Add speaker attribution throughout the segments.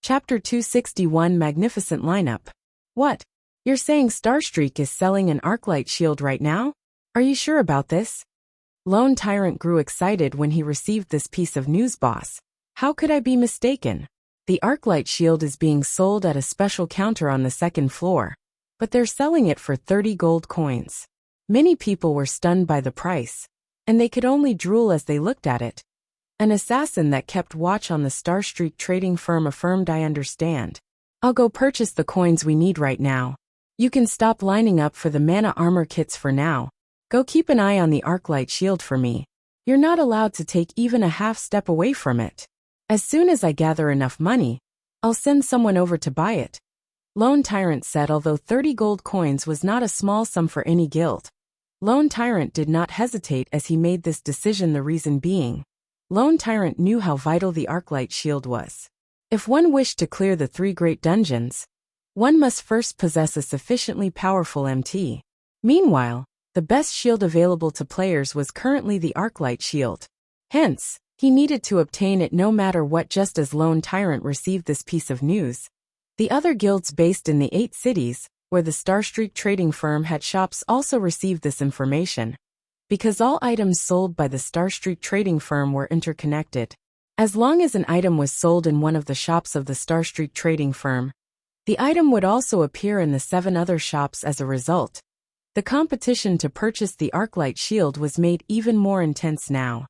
Speaker 1: Chapter 261 Magnificent Lineup. What? You're saying Starstreak is selling an Arclight shield right now? Are you sure about this? Lone Tyrant grew excited when he received this piece of news, boss. How could I be mistaken? The Arclight shield is being sold at a special counter on the second floor, but they're selling it for 30 gold coins. Many people were stunned by the price, and they could only drool as they looked at it. An assassin that kept watch on the Starstreak trading firm affirmed, I understand. I'll go purchase the coins we need right now. You can stop lining up for the mana armor kits for now. Go keep an eye on the Arclight shield for me. You're not allowed to take even a half step away from it. As soon as I gather enough money, I'll send someone over to buy it. Lone Tyrant said, although 30 gold coins was not a small sum for any guild. Lone Tyrant did not hesitate as he made this decision, the reason being, Lone Tyrant knew how vital the Arclight shield was. If one wished to clear the 3 great dungeons, one must first possess a sufficiently powerful MT. Meanwhile, the best shield available to players was currently the Arclight shield. Hence, he needed to obtain it no matter what. Just as Lone Tyrant received this piece of news, the other guilds based in the 8 cities, where the Starstreak trading firm had shops, also received this information. Because all items sold by the Starstreak trading firm were interconnected. As long as an item was sold in one of the shops of the Starstreak trading firm, the item would also appear in the 7 other shops. As a result, the competition to purchase the Arclight shield was made even more intense now.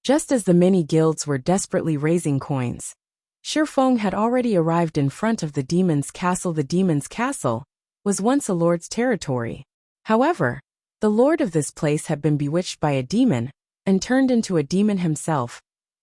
Speaker 1: Just as the many guilds were desperately raising coins, Shifeng had already arrived in front of the Demon's Castle. The Demon's Castle was once a lord's territory. However, the lord of this place had been bewitched by a demon and turned into a demon himself,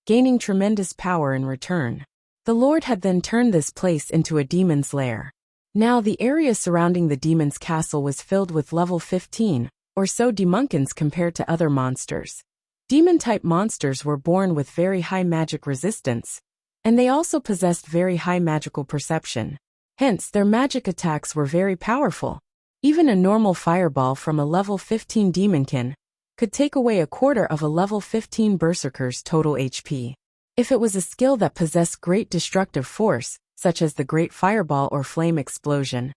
Speaker 1: gaining tremendous power in return. The lord had then turned this place into a demon's lair. Now the area surrounding the demon's castle was filled with level 15 or so demonkins compared to other monsters. Demon-type monsters were born with very high magic resistance, and they also possessed very high magical perception. Hence, their magic attacks were very powerful. Even a normal fireball from a level 15 demonkin could take away a quarter of a level 15 berserker's total HP. If it was a skill that possessed great destructive force, such as the Great Fireball or Flame Explosion,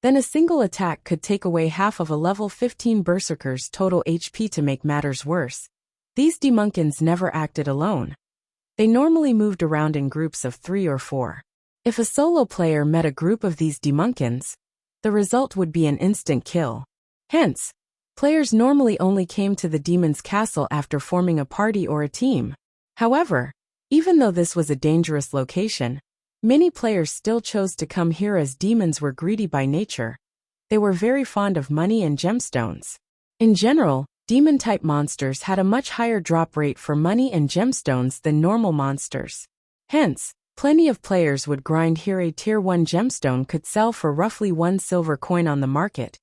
Speaker 1: then a single attack could take away half of a level 15 berserker's total HP. To make matters worse, these demonkins never acted alone. They normally moved around in groups of 3 or 4. If a solo player met a group of these demonkins, the result would be an instant kill. Hence, players normally only came to the Demon's Castle after forming a party or a team. However, even though this was a dangerous location, many players still chose to come here as demons were greedy by nature. They were very fond of money and gemstones. In general, demon-type monsters had a much higher drop rate for money and gemstones than normal monsters. Hence, plenty of players would grind here. A tier 1 gemstone could sell for roughly 1 silver coin on the market.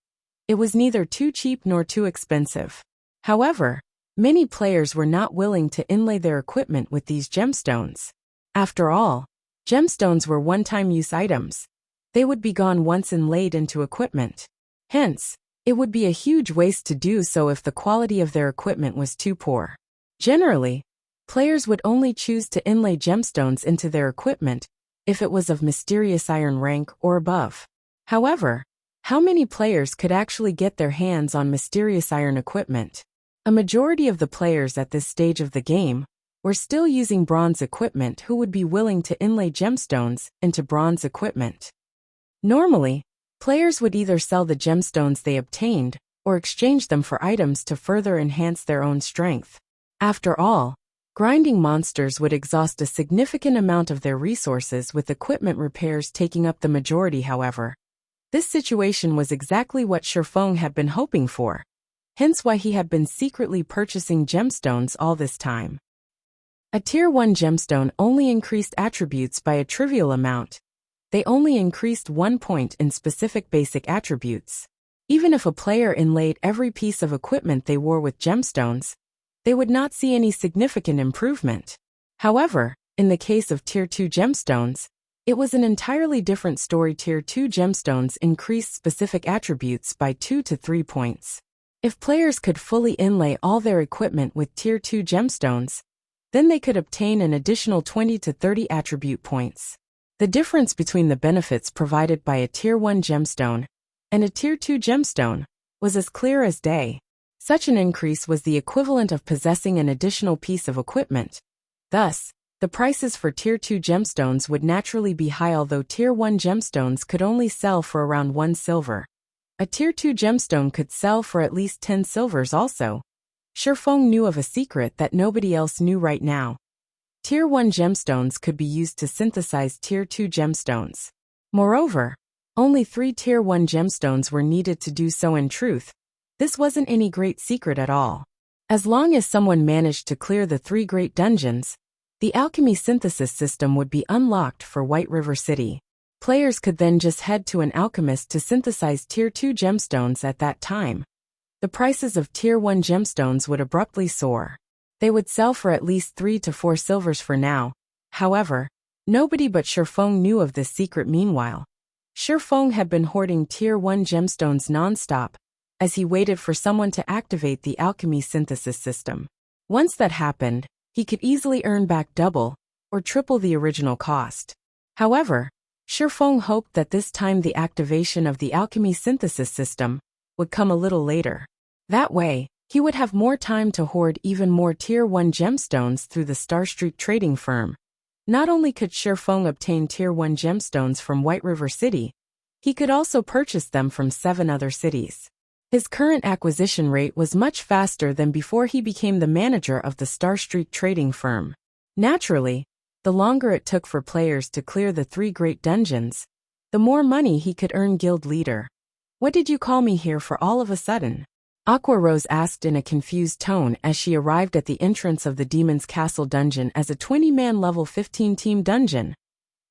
Speaker 1: It was neither too cheap nor too expensive. However, many players were not willing to inlay their equipment with these gemstones. After all, gemstones were one-time use items. They would be gone once inlaid into equipment. Hence, it would be a huge waste to do so if the quality of their equipment was too poor. Generally, players would only choose to inlay gemstones into their equipment if it was of mysterious iron rank or above. However, how many players could actually get their hands on mysterious iron equipment? A majority of the players at this stage of the game were still using bronze equipment who would be willing to inlay gemstones into bronze equipment. Normally, players would either sell the gemstones they obtained or exchange them for items to further enhance their own strength. After all, grinding monsters would exhaust a significant amount of their resources, with equipment repairs taking up the majority. However, this situation was exactly what Shifeng had been hoping for, hence why he had been secretly purchasing gemstones all this time. A tier 1 gemstone only increased attributes by a trivial amount. They only increased 1 point in specific basic attributes. Even if a player inlaid every piece of equipment they wore with gemstones, they would not see any significant improvement. However, in the case of tier 2 gemstones, it was an entirely different story. Tier 2 gemstones increased specific attributes by 2 to 3 points. If players could fully inlay all their equipment with tier 2 gemstones, then they could obtain an additional 20 to 30 attribute points. The difference between the benefits provided by a Tier 1 gemstone and a Tier 2 gemstone was as clear as day. Such an increase was the equivalent of possessing an additional piece of equipment. Thus, the prices for Tier 2 gemstones would naturally be high, although Tier 1 gemstones could only sell for around 1 silver. A Tier 2 gemstone could sell for at least 10 silvers also. Shifeng knew of a secret that nobody else knew right now. Tier 1 gemstones could be used to synthesize Tier 2 gemstones. Moreover, only 3 Tier 1 gemstones were needed to do so. In truth, this wasn't any great secret at all. As long as someone managed to clear the 3 great dungeons, the alchemy synthesis system would be unlocked for White River City. Players could then just head to an alchemist to synthesize Tier 2 gemstones at that time. The prices of Tier 1 gemstones would abruptly soar. They would sell for at least 3 to 4 silvers for now. However, nobody but Shifeng knew of this secret. Meanwhile, Shifeng had been hoarding Tier 1 gemstones non-stop, as he waited for someone to activate the alchemy synthesis system. Once that happened, he could easily earn back double or triple the original cost. However, Shifeng hoped that this time the activation of the alchemy synthesis system would come a little later. That way, he would have more time to hoard even more Tier 1 gemstones through the Starstreak trading firm. Not only could Shifeng obtain Tier 1 gemstones from White River City, he could also purchase them from 7 other cities. His current acquisition rate was much faster than before he became the manager of the Starstreak trading firm. Naturally, the longer it took for players to clear the 3 great dungeons, the more money he could earn. Guild leader, what did you call me here for all of a sudden? Aqua Rose asked in a confused tone as she arrived at the entrance of the Demon's Castle dungeon as a 20-man level 15 team dungeon.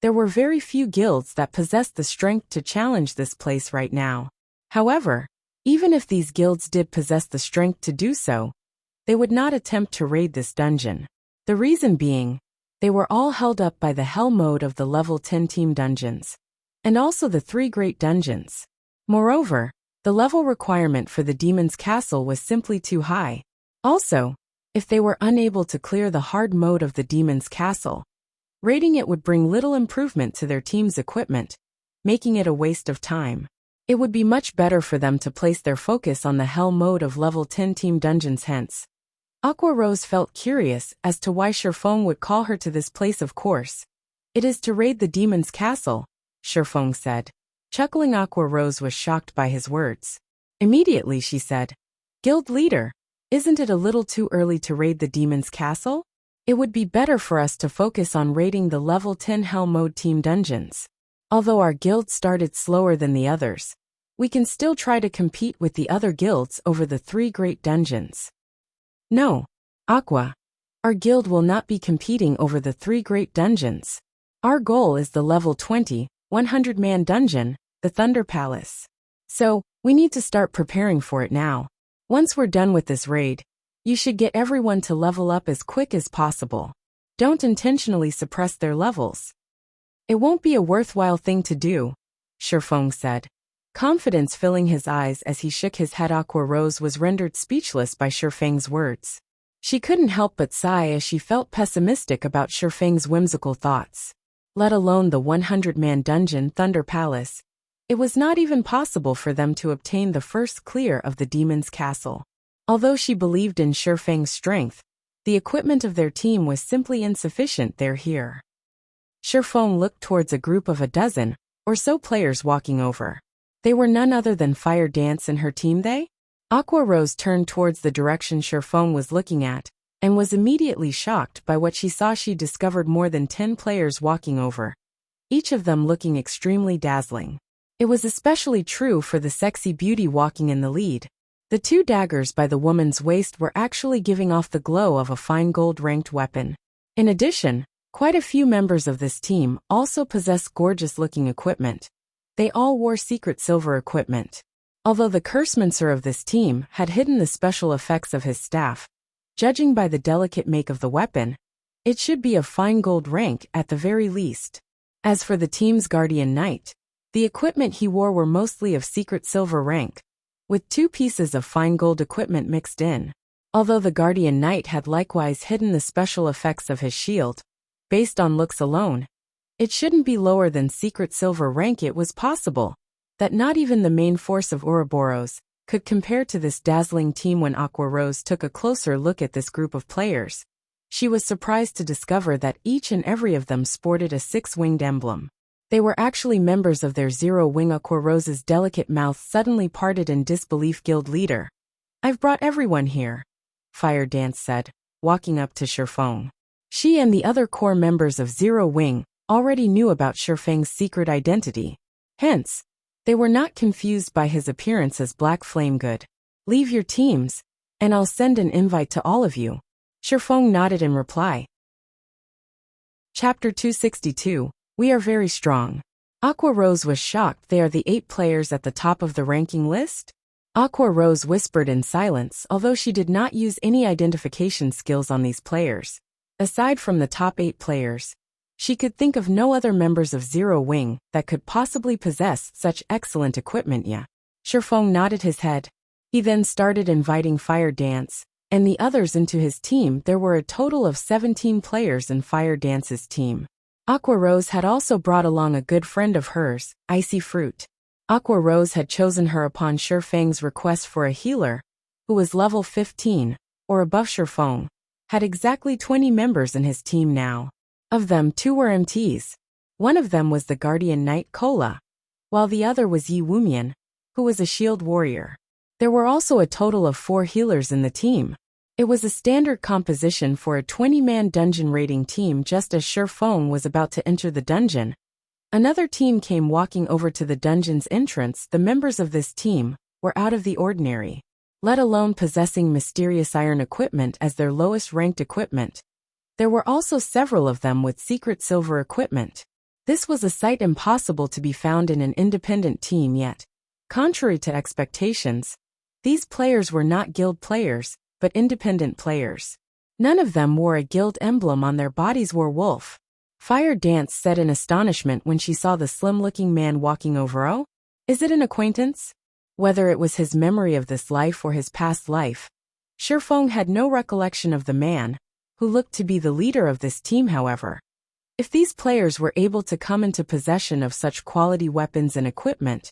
Speaker 1: There were very few guilds that possessed the strength to challenge this place right now. However, even if these guilds did possess the strength to do so, they would not attempt to raid this dungeon. The reason being, they were all held up by the hell mode of the level 10 team dungeons, and also the 3 great dungeons. Moreover, the level requirement for the Demon's Castle was simply too high. Also, if they were unable to clear the hard mode of the Demon's Castle, raiding it would bring little improvement to their team's equipment, making it a waste of time. It would be much better for them to place their focus on the hell mode of level 10 team dungeons. Hence, Aqua Rose felt curious as to why Shifeng would call her to this place. Of course, it is to raid the Demon's Castle, Shifeng said. Chuckling, Aqua Rose was shocked by his words. Immediately she said, "Guild leader, isn't it a little too early to raid the Demon's Castle? It would be better for us to focus on raiding the level 10 hell mode team dungeons. Although our guild started slower than the others, we can still try to compete with the other guilds over the 3 great dungeons." "No, Aqua. Our guild will not be competing over the 3 great dungeons. Our goal is the level 20, 100-man dungeon, the Thunder Palace. So, we need to start preparing for it now. Once we're done with this raid, you should get everyone to level up as quick as possible. Don't intentionally suppress their levels. It won't be a worthwhile thing to do," Shifeng said, confidence filling his eyes as he shook his head. Aqua Rose was rendered speechless by Shifeng's words. She couldn't help but sigh as she felt pessimistic about Shifeng's whimsical thoughts. Let alone the 100-man dungeon Thunder Palace, it was not even possible for them to obtain the first clear of the Demon's Castle. Although she believed in Shifeng's strength, the equipment of their team was simply insufficient here. Shifeng looked towards a group of a dozen or so players walking over. They were none other than Fire Dance and her team. Aqua Rose turned towards the direction Shifeng was looking at, and was immediately shocked by what she saw. She discovered more than 10 players walking over, each of them looking extremely dazzling. It was especially true for the sexy beauty walking in the lead. The 2 daggers by the woman's waist were actually giving off the glow of a fine gold-ranked weapon. In addition, quite a few members of this team also possessed gorgeous-looking equipment. They all wore secret silver equipment. Although the cursemancer of this team had hidden the special effects of his staff, judging by the delicate make of the weapon, it should be of fine gold rank at the very least. As for the team's guardian knight, the equipment he wore were mostly of secret silver rank, with 2 pieces of fine gold equipment mixed in. Although the guardian knight had likewise hidden the special effects of his shield, based on looks alone, It shouldn't be lower than secret silver rank. It was possible that not even the main force of Ouroboros could compare to this dazzling team. When Aqua Rose took a closer look at this group of players, she was surprised to discover that each and every of them sported a six-winged emblem. They were actually members of their Zero Wing. Aqua Rose's delicate mouth suddenly parted in disbelief. Guild leader, I've brought everyone here, Fire Dance said, walking up to Shifeng. She and the other core members of Zero Wing already knew about Shifeng's secret identity. Hence, they were not confused by his appearance as Black Flame. Good. Leave your teams, and I'll send an invite to all of you. Shifeng nodded in reply. Chapter 262. We are very strong. Aqua Rose was shocked. They are the 8 players at the top of the ranking list? Aqua Rose whispered in silence, although she did not use any identification skills on these players. Aside from the top 8 players, she could think of no other members of Zero Wing that could possibly possess such excellent equipment. Yeah. Shifeng nodded his head. He then started inviting Fire Dance and the others into his team. There were a total of 17 players in Fire Dance's team. Aqua Rose had also brought along a good friend of hers, Icy Fruit. Aqua Rose had chosen her upon Shifeng's request for a healer, who was level 15, or above. Shifeng had exactly 20 members in his team now. Of them, 2 were MTs. One of them was the Guardian Knight Kola, while the other was Yi Wumian, who was a shield warrior. There were also a total of 4 healers in the team. It was a standard composition for a 20-man dungeon raiding team. Just as Shifeng was about to enter the dungeon, another team came walking over to the dungeon's entrance. The members of this team were out of the ordinary, let alone possessing mysterious iron equipment as their lowest ranked equipment. There were also several of them with secret silver equipment. This was a sight impossible to be found in an independent team. Yet, contrary to expectations, these players were not guild players, but independent players. None of them wore a guild emblem on their bodies. Werewolf, Fire Dance said in astonishment when she saw the slim-looking man walking over. Oh, is it an acquaintance? Whether it was his memory of this life or his past life, Shifeng had no recollection of the man, who looked to be the leader of this team. However, if these players were able to come into possession of such quality weapons and equipment,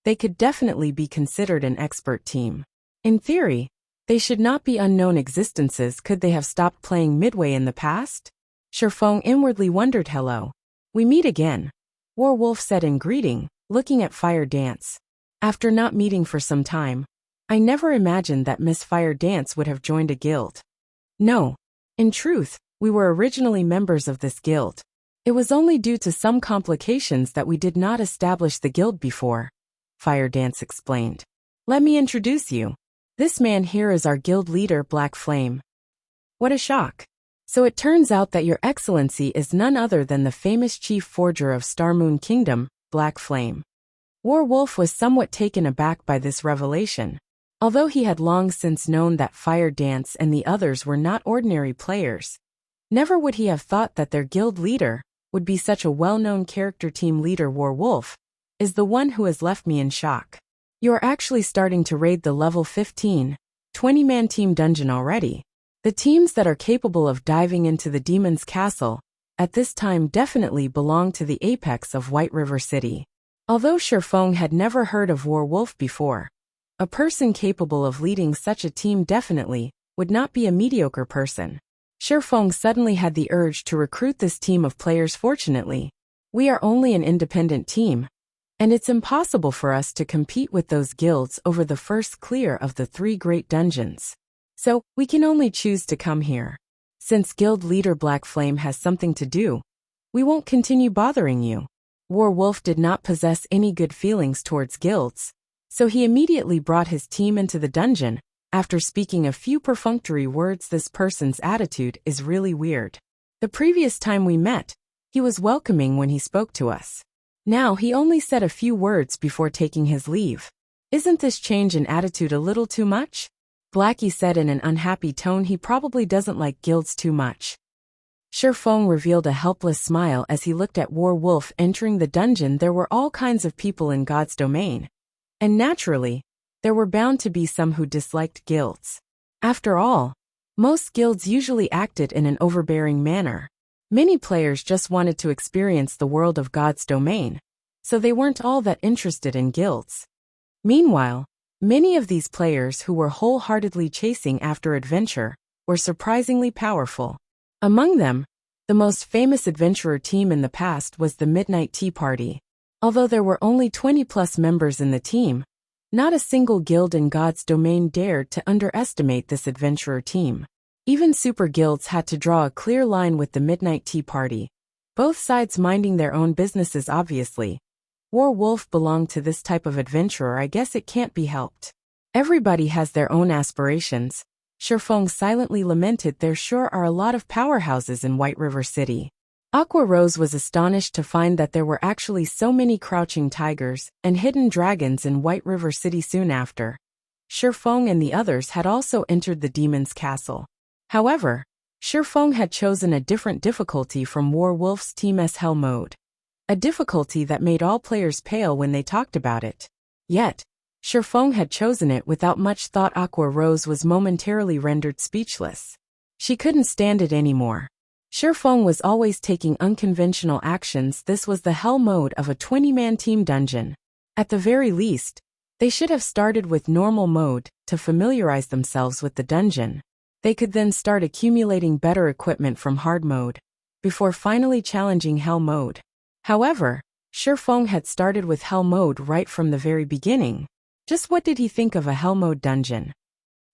Speaker 1: they could definitely be considered an expert team. In theory, they should not be unknown existences. Could they have stopped playing midway in the past? Shifeng inwardly wondered. Hello. We meet again, Werewolf said in greeting, looking at Fire Dance. After not meeting for some time, I never imagined that Miss Fire Dance would have joined a guild. No. In truth, we were originally members of this guild. It was only due to some complications that we did not establish the guild before, Fire Dance explained. Let me introduce you. This man here is our guild leader, Black Flame. What a shock. So it turns out that your excellency is none other than the famous chief forger of Star Moon Kingdom, Black Flame. Werewolf was somewhat taken aback by this revelation. Although he had long since known that Fire Dance and the others were not ordinary players, never would he have thought that their guild leader would be such a well-known character. Team leader Werewolf is the one who has left me in shock. You are actually starting to raid the level 15, 20-man team dungeon already. The teams that are capable of diving into the demon's castle at this time definitely belong to the apex of White River City. Although Shifeng had never heard of Werewolf before, a person capable of leading such a team definitely would not be a mediocre person. Shifeng suddenly had the urge to recruit this team of players. Fortunately, we are only an independent team, and it's impossible for us to compete with those guilds over the first clear of the 3 great dungeons. So, we can only choose to come here. Since guild leader Black Flame has something to do, we won't continue bothering you. Werewolf did not possess any good feelings towards guilds, so he immediately brought his team into the dungeon. After speaking a few perfunctory words, this person's attitude is really weird. The previous time we met, he was welcoming when he spoke to us. Now he only said a few words before taking his leave. Isn't this change in attitude a little too much? Blackie said in an unhappy tone. He probably doesn't like guilds too much. Shifeng revealed a helpless smile as he looked at Werewolf entering the dungeon. There were all kinds of people in God's domain, and naturally, there were bound to be some who disliked guilds. After all, most guilds usually acted in an overbearing manner. Many players just wanted to experience the world of God's domain, so they weren't all that interested in guilds. Meanwhile, many of these players who were wholeheartedly chasing after adventure were surprisingly powerful. Among them, the most famous adventurer team in the past was the Midnight Tea Party. Although there were only 20+ members in the team, not a single guild in God's domain dared to underestimate this adventurer team. Even super guilds had to draw a clear line with the Midnight Tea Party, both sides minding their own businesses obviously. Wolf belonged to this type of adventurer. I guess it can't be helped. Everybody has their own aspirations. Shifeng silently lamented. There sure are a lot of powerhouses in White River City. Aqua Rose was astonished to find that there were actually so many crouching tigers and hidden dragons in White River City soon after. Shifeng and the others had also entered the demon's castle. However, Shifeng had chosen a different difficulty from Wolf's team's Hell mode. A difficulty that made all players pale when they talked about it. Yet, Shifeng had chosen it without much thought. Aqua Rose was momentarily rendered speechless. She couldn't stand it anymore. Shifeng was always taking unconventional actions. This was the Hell mode of a 20-man team dungeon. At the very least, they should have started with normal mode to familiarize themselves with the dungeon. They could then start accumulating better equipment from hard mode, before finally challenging Hell mode. However, Shifeng had started with Hell mode right from the very beginning. Just what did he think of a Hell mode dungeon?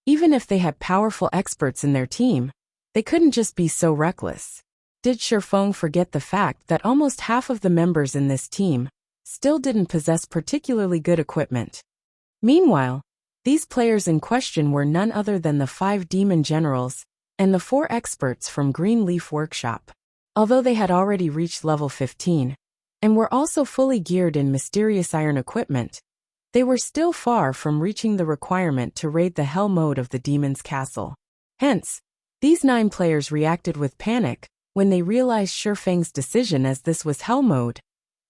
Speaker 1: Even if they had powerful experts in their team, they couldn't just be so reckless. Did Shifeng forget the fact that almost half of the members in this team still didn't possess particularly good equipment? Meanwhile, these players in question were none other than the 5 demon generals and the 4 experts from Green Leaf Workshop. Although they had already reached level 15, and were also fully geared in mysterious iron equipment, they were still far from reaching the requirement to raid the Hell mode of the demon's castle. Hence, these 9 players reacted with panic when they realized Shifeng's decision, as this was Hell mode.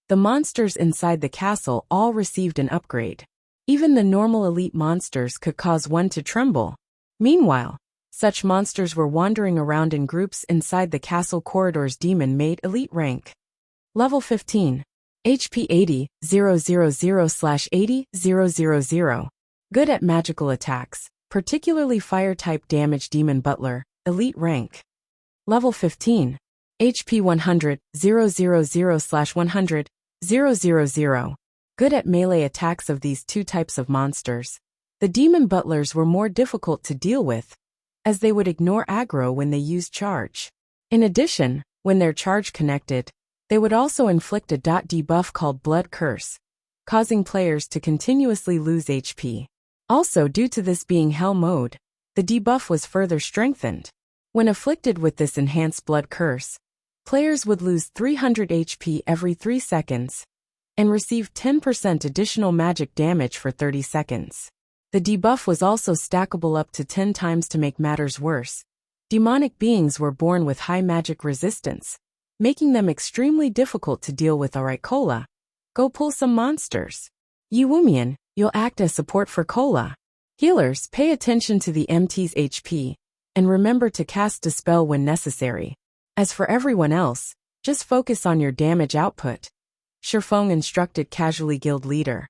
Speaker 1: The monsters inside the castle all received an upgrade. Even the normal elite monsters could cause one to tremble. Meanwhile, such monsters were wandering around in groups inside the castle corridors. Demon made elite rank. Level 15. HP 80, 000/80, 000. Good at magical attacks, particularly fire-type damage. Demon Butler, elite rank. Level 15. HP 100, 000/100, 000. Good at melee attacks. Of these 2 types of monsters, the Demon Butlers were more difficult to deal with, as they would ignore aggro when they used charge. In addition, when their charge connected, they would also inflict a debuff called Blood Curse, causing players to continuously lose HP. Also, due to this being Hell mode, the debuff was further strengthened. When afflicted with this enhanced Blood Curse, players would lose 300 HP every 3 seconds, and receive 10% additional magic damage for 30 seconds. The debuff was also stackable up to 10 times. To make matters worse, demonic beings were born with high magic resistance, making them extremely difficult to deal with. Alright Cola, go pull some monsters. Yuumian, you'll act as support for Cola. Healers, pay attention to the MT's HP, and remember to cast a spell when necessary. As for everyone else, just focus on your damage output. Shifeng instructed casually. Guild leader,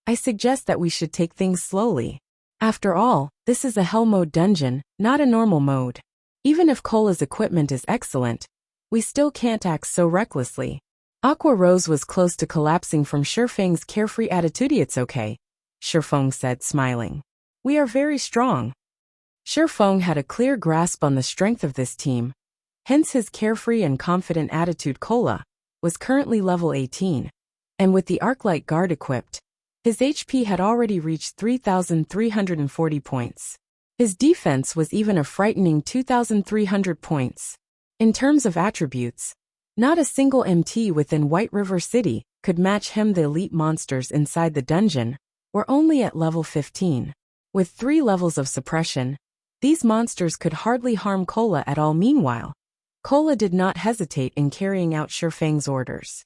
Speaker 1: I suggest that we should take things slowly. After all, this is a Hell mode dungeon, not a normal mode. Even if Cola's equipment is excellent, we still can't act so recklessly. Aqua Rose was close to collapsing from Shifeng's carefree attitude. It's okay, Shifeng said, smiling. We are very strong. Shifeng had a clear grasp on the strength of this team, hence his carefree and confident attitude. Cola was currently level 18, and with the Arclight Guard equipped, his HP had already reached 3,340 points. His defense was even a frightening 2,300 points. In terms of attributes, not a single MT within White River City could match him. The elite monsters inside the dungeon were only at level 15. With 3 levels of suppression, these monsters could hardly harm Cola at all. Meanwhile, Cola did not hesitate in carrying out Shifeng's orders.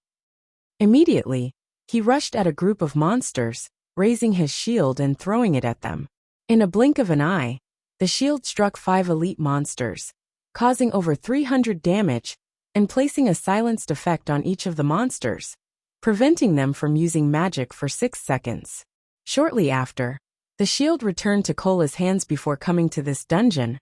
Speaker 1: Immediately, he rushed at a group of monsters, raising his shield and throwing it at them. In a blink of an eye, the shield struck 5 elite monsters, causing over 300 damage and placing a silenced effect on each of the monsters, preventing them from using magic for 6 seconds. Shortly after, the shield returned to Cola's hands. Before coming to this dungeon,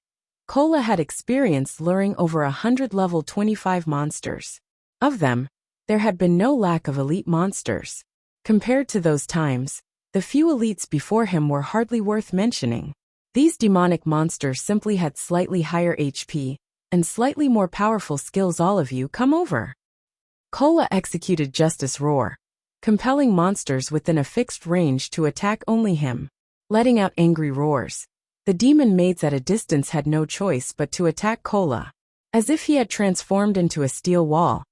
Speaker 1: Cola had experienced luring over 100 level 25 monsters. Of them, there had been no lack of elite monsters. Compared to those times, the few elites before him were hardly worth mentioning. These demonic monsters simply had slightly higher HP and slightly more powerful skills. All of you come over. Cola executed Justice Roar, compelling monsters within a fixed range to attack only him. Letting out angry roars, the demon maids at a distance had no choice but to attack Cola. As if he had transformed into a steel wall,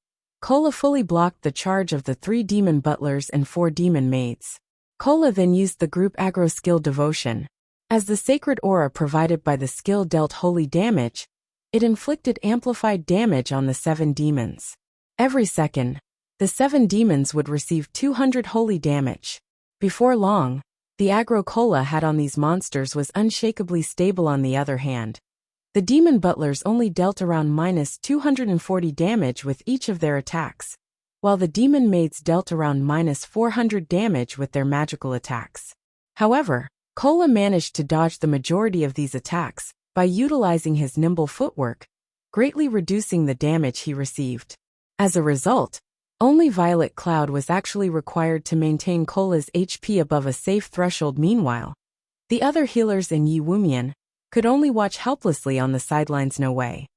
Speaker 1: Cola fully blocked the charge of the 3 demon butlers and 4 demon maids. Cola then used the group aggro skill Devotion. As the sacred aura provided by the skill dealt holy damage, it inflicted amplified damage on the 7 demons. Every second, the 7 demons would receive 200 holy damage. Before long, the aggro Cola had on these monsters was unshakably stable. On the other hand, the demon butlers only dealt around minus 240 damage with each of their attacks, while the demon maids dealt around minus 400 damage with their magical attacks. However, Cola managed to dodge the majority of these attacks by utilizing his nimble footwork, greatly reducing the damage he received. As a result, only Violet Cloud was actually required to maintain Cola's HP above a safe threshold. Meanwhile, the other healers in Yi Wumian could only watch helplessly on the sidelines. No way.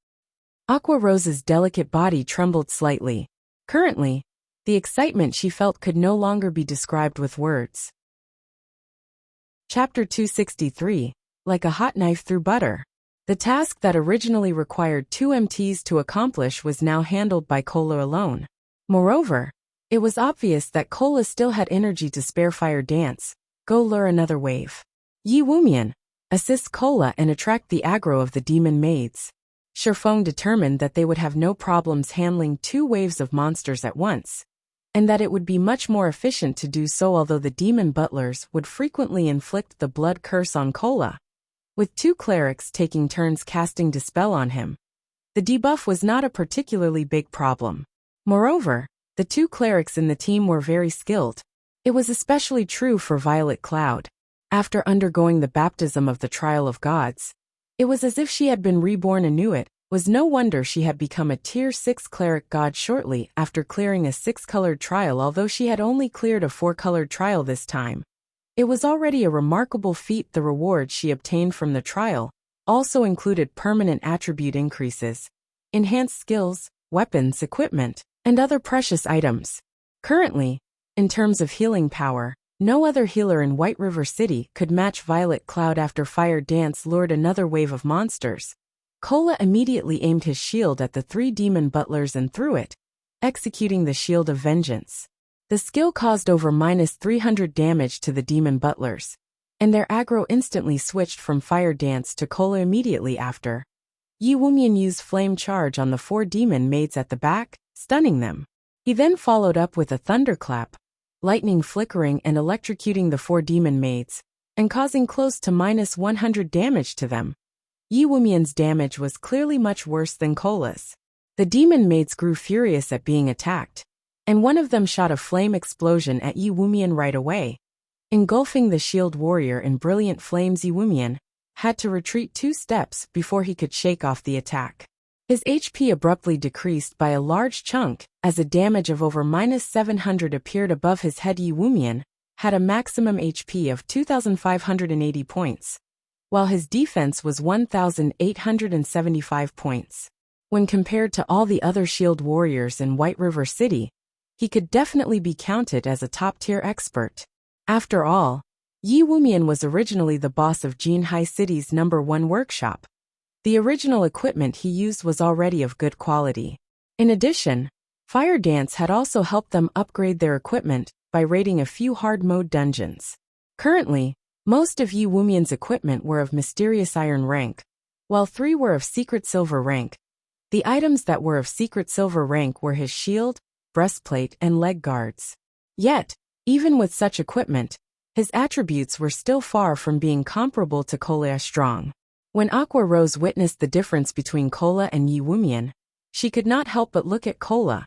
Speaker 1: Aqua Rose's delicate body trembled slightly. Currently, the excitement she felt could no longer be described with words. Chapter 263, Like a hot knife through butter. The task that originally required 2 MTs to accomplish was now handled by Cola alone. Moreover, it was obvious that Cola still had energy to spare. Fire Dance, go lure another wave. Yi Wumian, assist Cola and attract the aggro of the demon maids. Shifeng determined that they would have no problems handling 2 waves of monsters at once, and that it would be much more efficient to do so. Although the demon butlers would frequently inflict the blood curse on Cola, with 2 clerics taking turns casting Dispel on him, the debuff was not a particularly big problem. Moreover, the 2 clerics in the team were very skilled. It was especially true for Violet Cloud. After undergoing the baptism of the Trial of Gods, it was as if she had been reborn anew. It was no wonder she had become a Tier 6 cleric god shortly after clearing a 6-colored trial. Although she had only cleared a 4-colored trial this time, it was already a remarkable feat. The rewards she obtained from the trial also included permanent attribute increases, enhanced skills, weapons, equipment, and other precious items. Currently, in terms of healing power, no other healer in White River City could match Violet Cloud. After Fire Dance lured another wave of monsters, Cola immediately aimed his shield at the 3 demon butlers and threw it, executing the Shield of Vengeance. The skill caused over minus 300 damage to the demon butlers, and their aggro instantly switched from Fire Dance to Cola. Immediately after, Yi Wumian used Flame Charge on the 4 demon maids at the back, stunning them. He then followed up with a Thunderclap, lightning flickering and electrocuting the 4 demon maids, and causing close to minus 100 damage to them. Yi Wumian's damage was clearly much worse than Cola's. The demon maids grew furious at being attacked, and one of them shot a flame explosion at Yi Wumian right away, engulfing the shield warrior in brilliant flames. Yi Wumian had to retreat 2 steps before he could shake off the attack. His HP abruptly decreased by a large chunk as a damage of over minus 700 appeared above his head. Yi Wumian had a maximum HP of 2,580 points, while his defense was 1,875 points. When compared to all the other shield warriors in White River City, he could definitely be counted as a top-tier expert. After all, Yi Wumian was originally the boss of Jinhai City's #1 workshop. The original equipment he used was already of good quality. In addition, Fire Dance had also helped them upgrade their equipment by raiding a few hard-mode dungeons. Currently, most of Yi Wumian's equipment were of Mysterious Iron rank, while 3 were of Secret Silver rank. The items that were of Secret Silver rank were his shield, breastplate, and leg guards. Yet, even with such equipment, his attributes were still far from being comparable to Cola Strong. When Aqua Rose witnessed the difference between Cola and Yi Wumian, She could not help but look at Cola,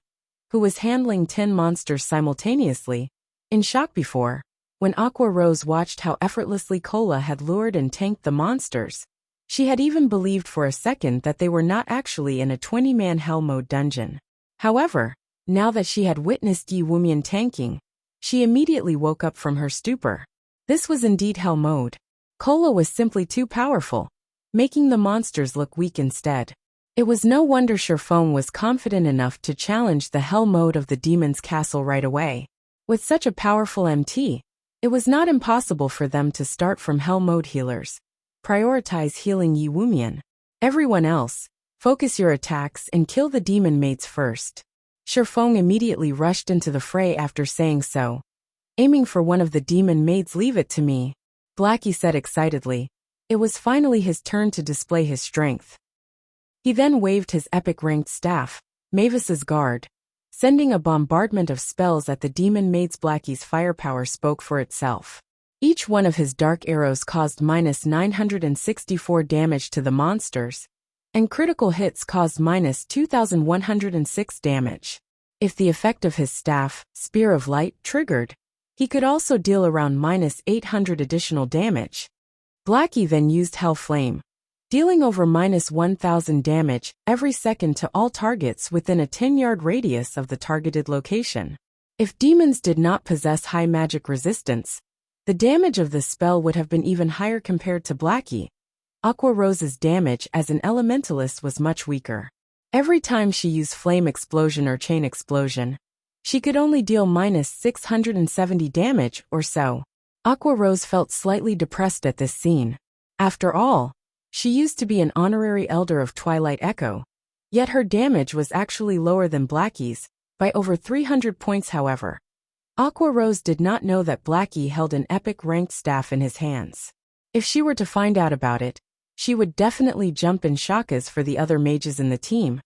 Speaker 1: who was handling 10 monsters simultaneously, in shock before. When Aqua Rose watched how effortlessly Cola had lured and tanked the monsters, she had even believed for a second that they were not actually in a 20-man hell mode dungeon. However, now that she had witnessed Yi Wumian tanking, she immediately woke up from her stupor. This was indeed hell mode. Cola was simply too powerful, making the monsters look weak instead. It was no wonder Shifeng was confident enough to challenge the hell mode of the demon's castle right away. With such a powerful MT, it was not impossible for them to start from hell mode healers. Prioritize healing Yi Wumian. Everyone else, focus your attacks and kill the demon mates first. Shifeng immediately rushed into the fray after saying so. Aiming for one of the demon maids. Leave it to me, Blackie said excitedly. It was finally his turn to display his strength. He then waved his epic ranked staff, Mavis's Guard, sending a bombardment of spells at the demon maids. Blackie's firepower spoke for itself. Each one of his dark arrows caused minus 964 damage to the monsters, and critical hits caused minus 2,106 damage. If the effect of his staff, Spear of Light, triggered, he could also deal around minus 800 additional damage. Blackie then used Hell Flame, dealing over minus 1,000 damage every second to all targets within a 10-yard radius of the targeted location. If demons did not possess high magic resistance, the damage of this spell would have been even higher compared to Blackie. Aqua Rose's damage as an elementalist was much weaker. Every time she used Flame Explosion or Chain Explosion, she could only deal minus 670 damage or so. Aqua Rose felt slightly depressed at this scene. After all, she used to be an honorary elder of Twilight Echo, yet her damage was actually lower than Blackie's, by over 300 points. However, Aqua Rose did not know that Blackie held an epic ranked staff in his hands. If she were to find out about it, she would definitely jump in shakas for the other mages in the team.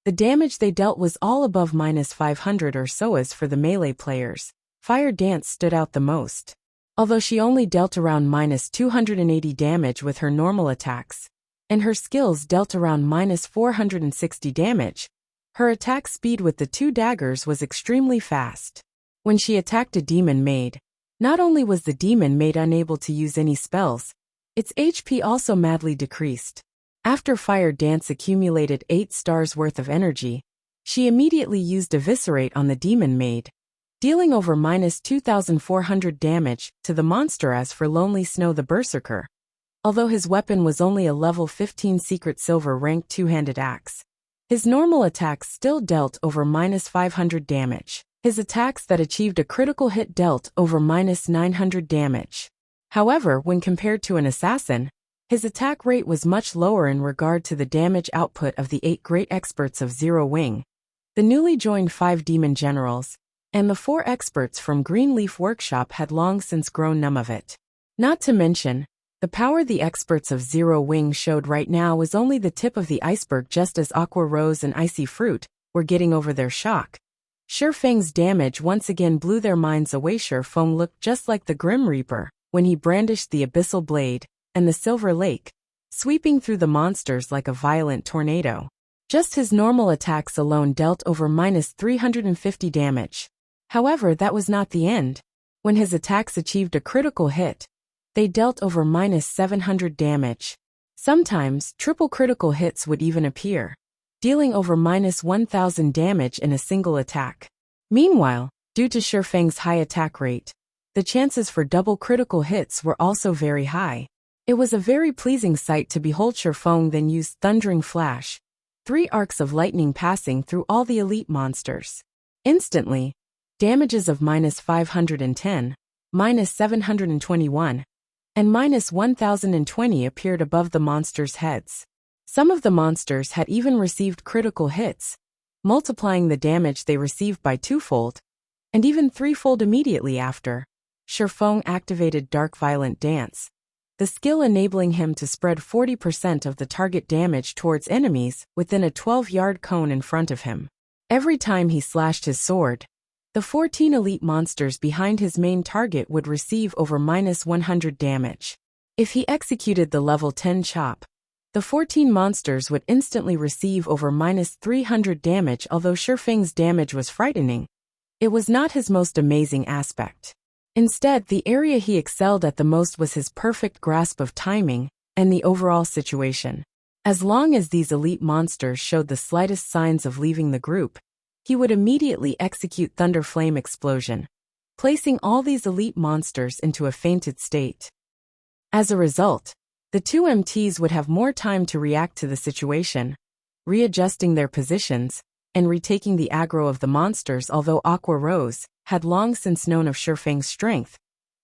Speaker 1: The damage they dealt was all above minus 500 or so. As for the melee players, Fire Dance stood out the most. Although she only dealt around minus 280 damage with her normal attacks, and her skills dealt around minus 460 damage, her attack speed with the 2 daggers was extremely fast. When she attacked a demon maid, not only was the demon maid unable to use any spells, its HP also madly decreased. After Fire Dance accumulated 8 stars worth of energy, she immediately used Eviscerate on the demon maid, dealing over minus 2,400 damage to the monster. As for Lonely Snow the Berserker, although his weapon was only a level 15 secret silver ranked 2-handed axe, his normal attacks still dealt over minus 500 damage. His attacks that achieved a critical hit dealt over minus 900 damage. However, when compared to an assassin, his attack rate was much lower in regard to the damage output of the 8 great experts of Zero Wing, the newly joined 5 demon generals, and the 4 experts from Greenleaf Workshop had long since grown numb of it. Not to mention, the power the experts of Zero Wing showed right now was only the tip of the iceberg. Just as Aqua Rose and Icy Fruit were getting over their shock, Shifeng's damage once again blew their minds away. Shifeng looked just like the Grim Reaper when he brandished the Abyssal Blade and the Silver Lake, sweeping through the monsters like a violent tornado. Just his normal attacks alone dealt over minus 350 damage. However, that was not the end. When his attacks achieved a critical hit, they dealt over minus 700 damage. Sometimes, triple critical hits would even appear, dealing over minus 1,000 damage in a single attack. Meanwhile, due to Shifeng's high attack rate, the chances for double critical hits were also very high. It was a very pleasing sight to behold. Shifeng then used Thundering Flash, 3 arcs of lightning passing through all the elite monsters. Instantly, damages of minus 510, minus 721, and minus 1020 appeared above the monsters' heads. Some of the monsters had even received critical hits, multiplying the damage they received by 2-fold, and even 3-fold immediately after. Shifeng activated Dark Violent Dance, the skill enabling him to spread 40% of the target damage towards enemies within a 12-yard cone in front of him. Every time he slashed his sword, the 14 elite monsters behind his main target would receive over minus 100 damage. If he executed the level 10 chop, The 14 monsters would instantly receive over -300 damage. Although Shifeng's damage was frightening, it was not his most amazing aspect. Instead, the area he excelled at the most was his perfect grasp of timing and the overall situation. As long as these elite monsters showed the slightest signs of leaving the group, he would immediately execute Thunder Flame Explosion, placing all these elite monsters into a fainted state. As a result, the two MTs would have more time to react to the situation, readjusting their positions, and retaking the aggro of the monsters. Although Aqua Rose had long since known of Shifeng's strength,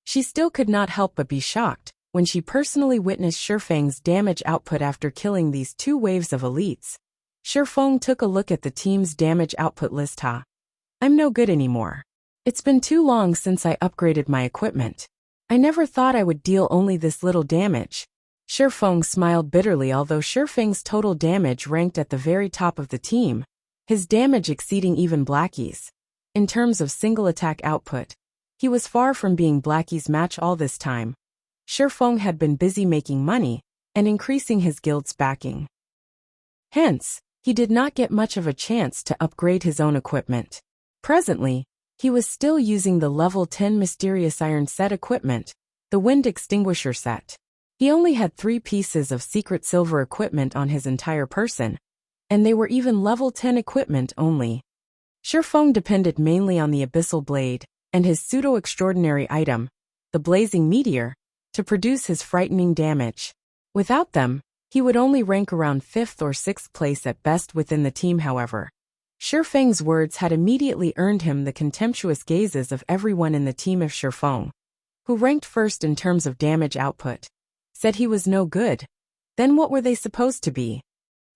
Speaker 1: she still could not help but be shocked when she personally witnessed Shifeng's damage output. After killing these two waves of elites, Shifeng took a look at the team's damage output list. I'm no good anymore. It's been too long since I upgraded my equipment. I never thought I would deal only this little damage. Shifeng smiled bitterly. Although Shifeng's total damage ranked at the very top of the team, his damage exceeding even Blackie's. In terms of single attack output, he was far from being Blackie's match. All this time, Shifeng had been busy making money and increasing his guild's backing. Hence, he did not get much of a chance to upgrade his own equipment. Presently, he was still using the level 10 Mysterious Iron set equipment, the Wind Extinguisher set. He only had 3 pieces of secret silver equipment on his entire person, and they were even level 10 equipment only. Shifeng depended mainly on the Abyssal Blade and his pseudo-extraordinary item, the Blazing Meteor, to produce his frightening damage. Without them, he would only rank around 5th or 6th place at best within the team. However, Shifeng's words had immediately earned him the contemptuous gazes of everyone in the team. If Shifeng, who ranked first in terms of damage output, said he was no good, then what were they supposed to be?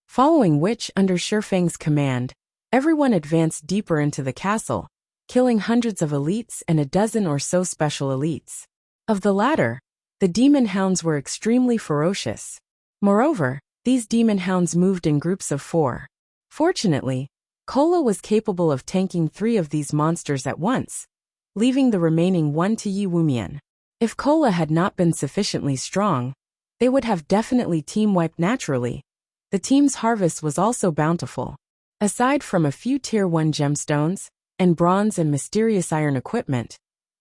Speaker 1: Following which, under Shifeng's command, everyone advanced deeper into the castle, killing hundreds of elites and a dozen or so special elites. Of the latter, the demon hounds were extremely ferocious. Moreover, these demon hounds moved in groups of 4. Fortunately, Cola was capable of tanking 3 of these monsters at once, leaving the remaining 1 to Yi Wumian. If Cola had not been sufficiently strong, they would have definitely team-wiped naturally. The team's harvest was also bountiful. Aside from a few Tier 1 gemstones, and bronze and mysterious iron equipment,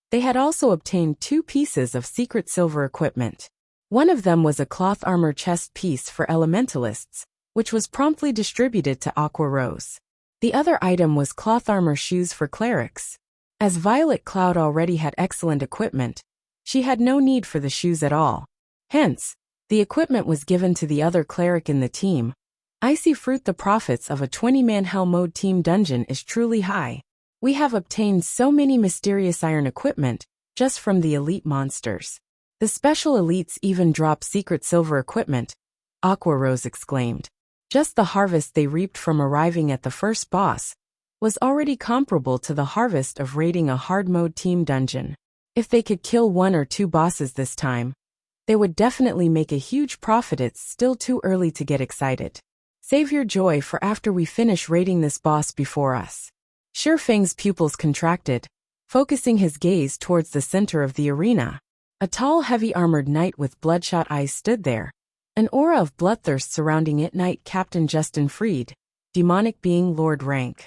Speaker 1: they had also obtained 2 pieces of secret silver equipment. One of them was a cloth armor chest piece for elementalists, which was promptly distributed to Aqua Rose. The other item was cloth armor shoes for clerics. As Violet Cloud already had excellent equipment, she had no need for the shoes at all. Hence, the equipment was given to the other cleric in the team. Icy Fruit. The profits of a 20-man Hell Mode team dungeon is truly high. We have obtained so many mysterious iron equipment just from the elite monsters. The special elites even drop secret silver equipment, Aqua Rose exclaimed. Just the harvest they reaped from arriving at the first boss was already comparable to the harvest of raiding a hard mode team dungeon. If they could kill 1 or 2 bosses this time, they would definitely make a huge profit. It's still too early to get excited. Save your joy for after we finish raiding this boss before us. Shifeng's pupils contracted, focusing his gaze towards the center of the arena. A tall, heavy-armored knight with bloodshot eyes stood there, an aura of bloodthirst surrounding it. Knight Captain Justin Freed, demonic being Lord rank.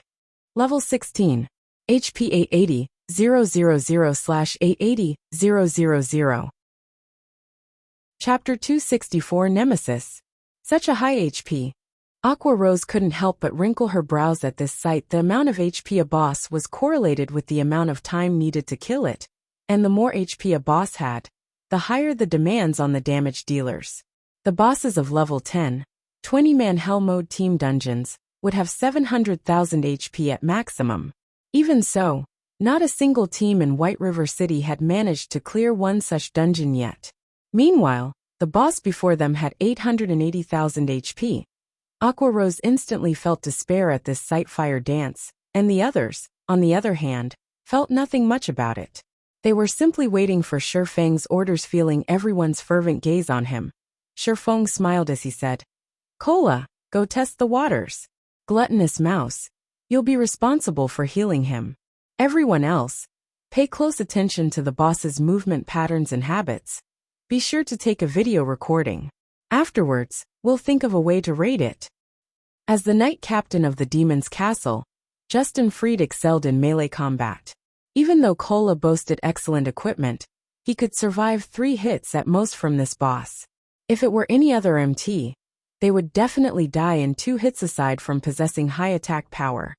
Speaker 1: Level 16. HP 880, 000/880, 000. Chapter 264 Nemesis. Such a high HP. Aqua Rose couldn't help but wrinkle her brows at this sight. The amount of HP a boss was correlated with the amount of time needed to kill it, and the more HP a boss had, the higher the demands on the damage dealers. The bosses of level 10, 20-man Hell Mode team dungeons would have 700,000 HP at maximum. Even so, not a single team in White River City had managed to clear one such dungeon yet. Meanwhile, the boss before them had 880,000 HP. Aqua Rose instantly felt despair at this sight. Fire Dance, and the others, on the other hand, felt nothing much about it. They were simply waiting for Shifeng's orders. Feeling everyone's fervent gaze on him, Shifeng smiled as he said, "Cola, go test the waters. Gluttonous mouse, you'll be responsible for healing him. Everyone else, pay close attention to the boss's movement patterns and habits. Be sure to take a video recording." Afterwards, we'll think of a way to raid it. As the knight captain of the demon's castle, Justin Fried excelled in melee combat. Even though Kola boasted excellent equipment, he could survive 3 hits at most from this boss. If it were any other MT, they would definitely die in 2 hits aside from possessing high attack power.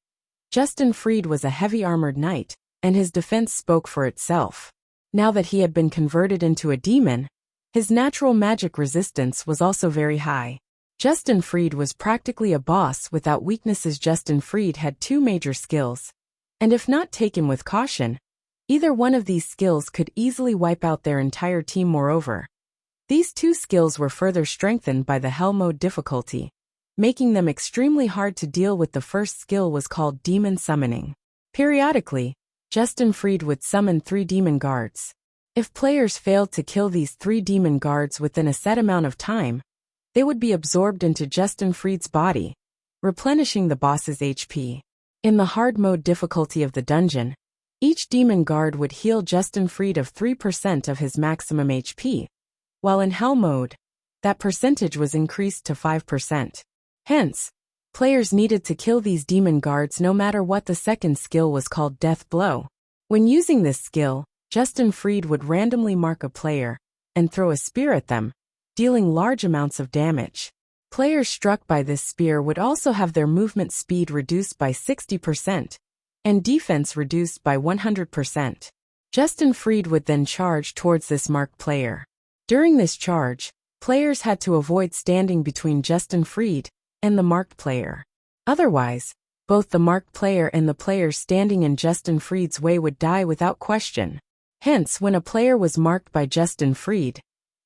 Speaker 1: Justin Fried was a heavy armored knight, and his defense spoke for itself. Now that he had been converted into a demon, his natural magic resistance was also very high. Justin Fried was practically a boss without weaknesses. Justin Fried had 2 major skills, and if not taken with caution, either one of these skills could easily wipe out their entire team. Moreover, these 2 skills were further strengthened by the Hell mode difficulty, making them extremely hard to deal with. The first skill was called Demon Summoning. Periodically, Justin Fried would summon 3 demon guards. If players failed to kill these 3 demon guards within a set amount of time, they would be absorbed into Justin Fried's body, replenishing the boss's HP. In the hard mode difficulty of the dungeon, each demon guard would heal Justin Fried of 3% of his maximum HP, while in Hell mode, that percentage was increased to 5%. Hence, players needed to kill these demon guards no matter what. The second skill was called Death Blow. When using this skill, Justin Fried would randomly mark a player and throw a spear at them, dealing large amounts of damage. Players struck by this spear would also have their movement speed reduced by 60% and defense reduced by 100%. Justin Fried would then charge towards this marked player. During this charge, players had to avoid standing between Justin Fried and the marked player. Otherwise, both the marked player and the players standing in Justin Fried's way would die without question. Hence, when a player was marked by Justin Fried,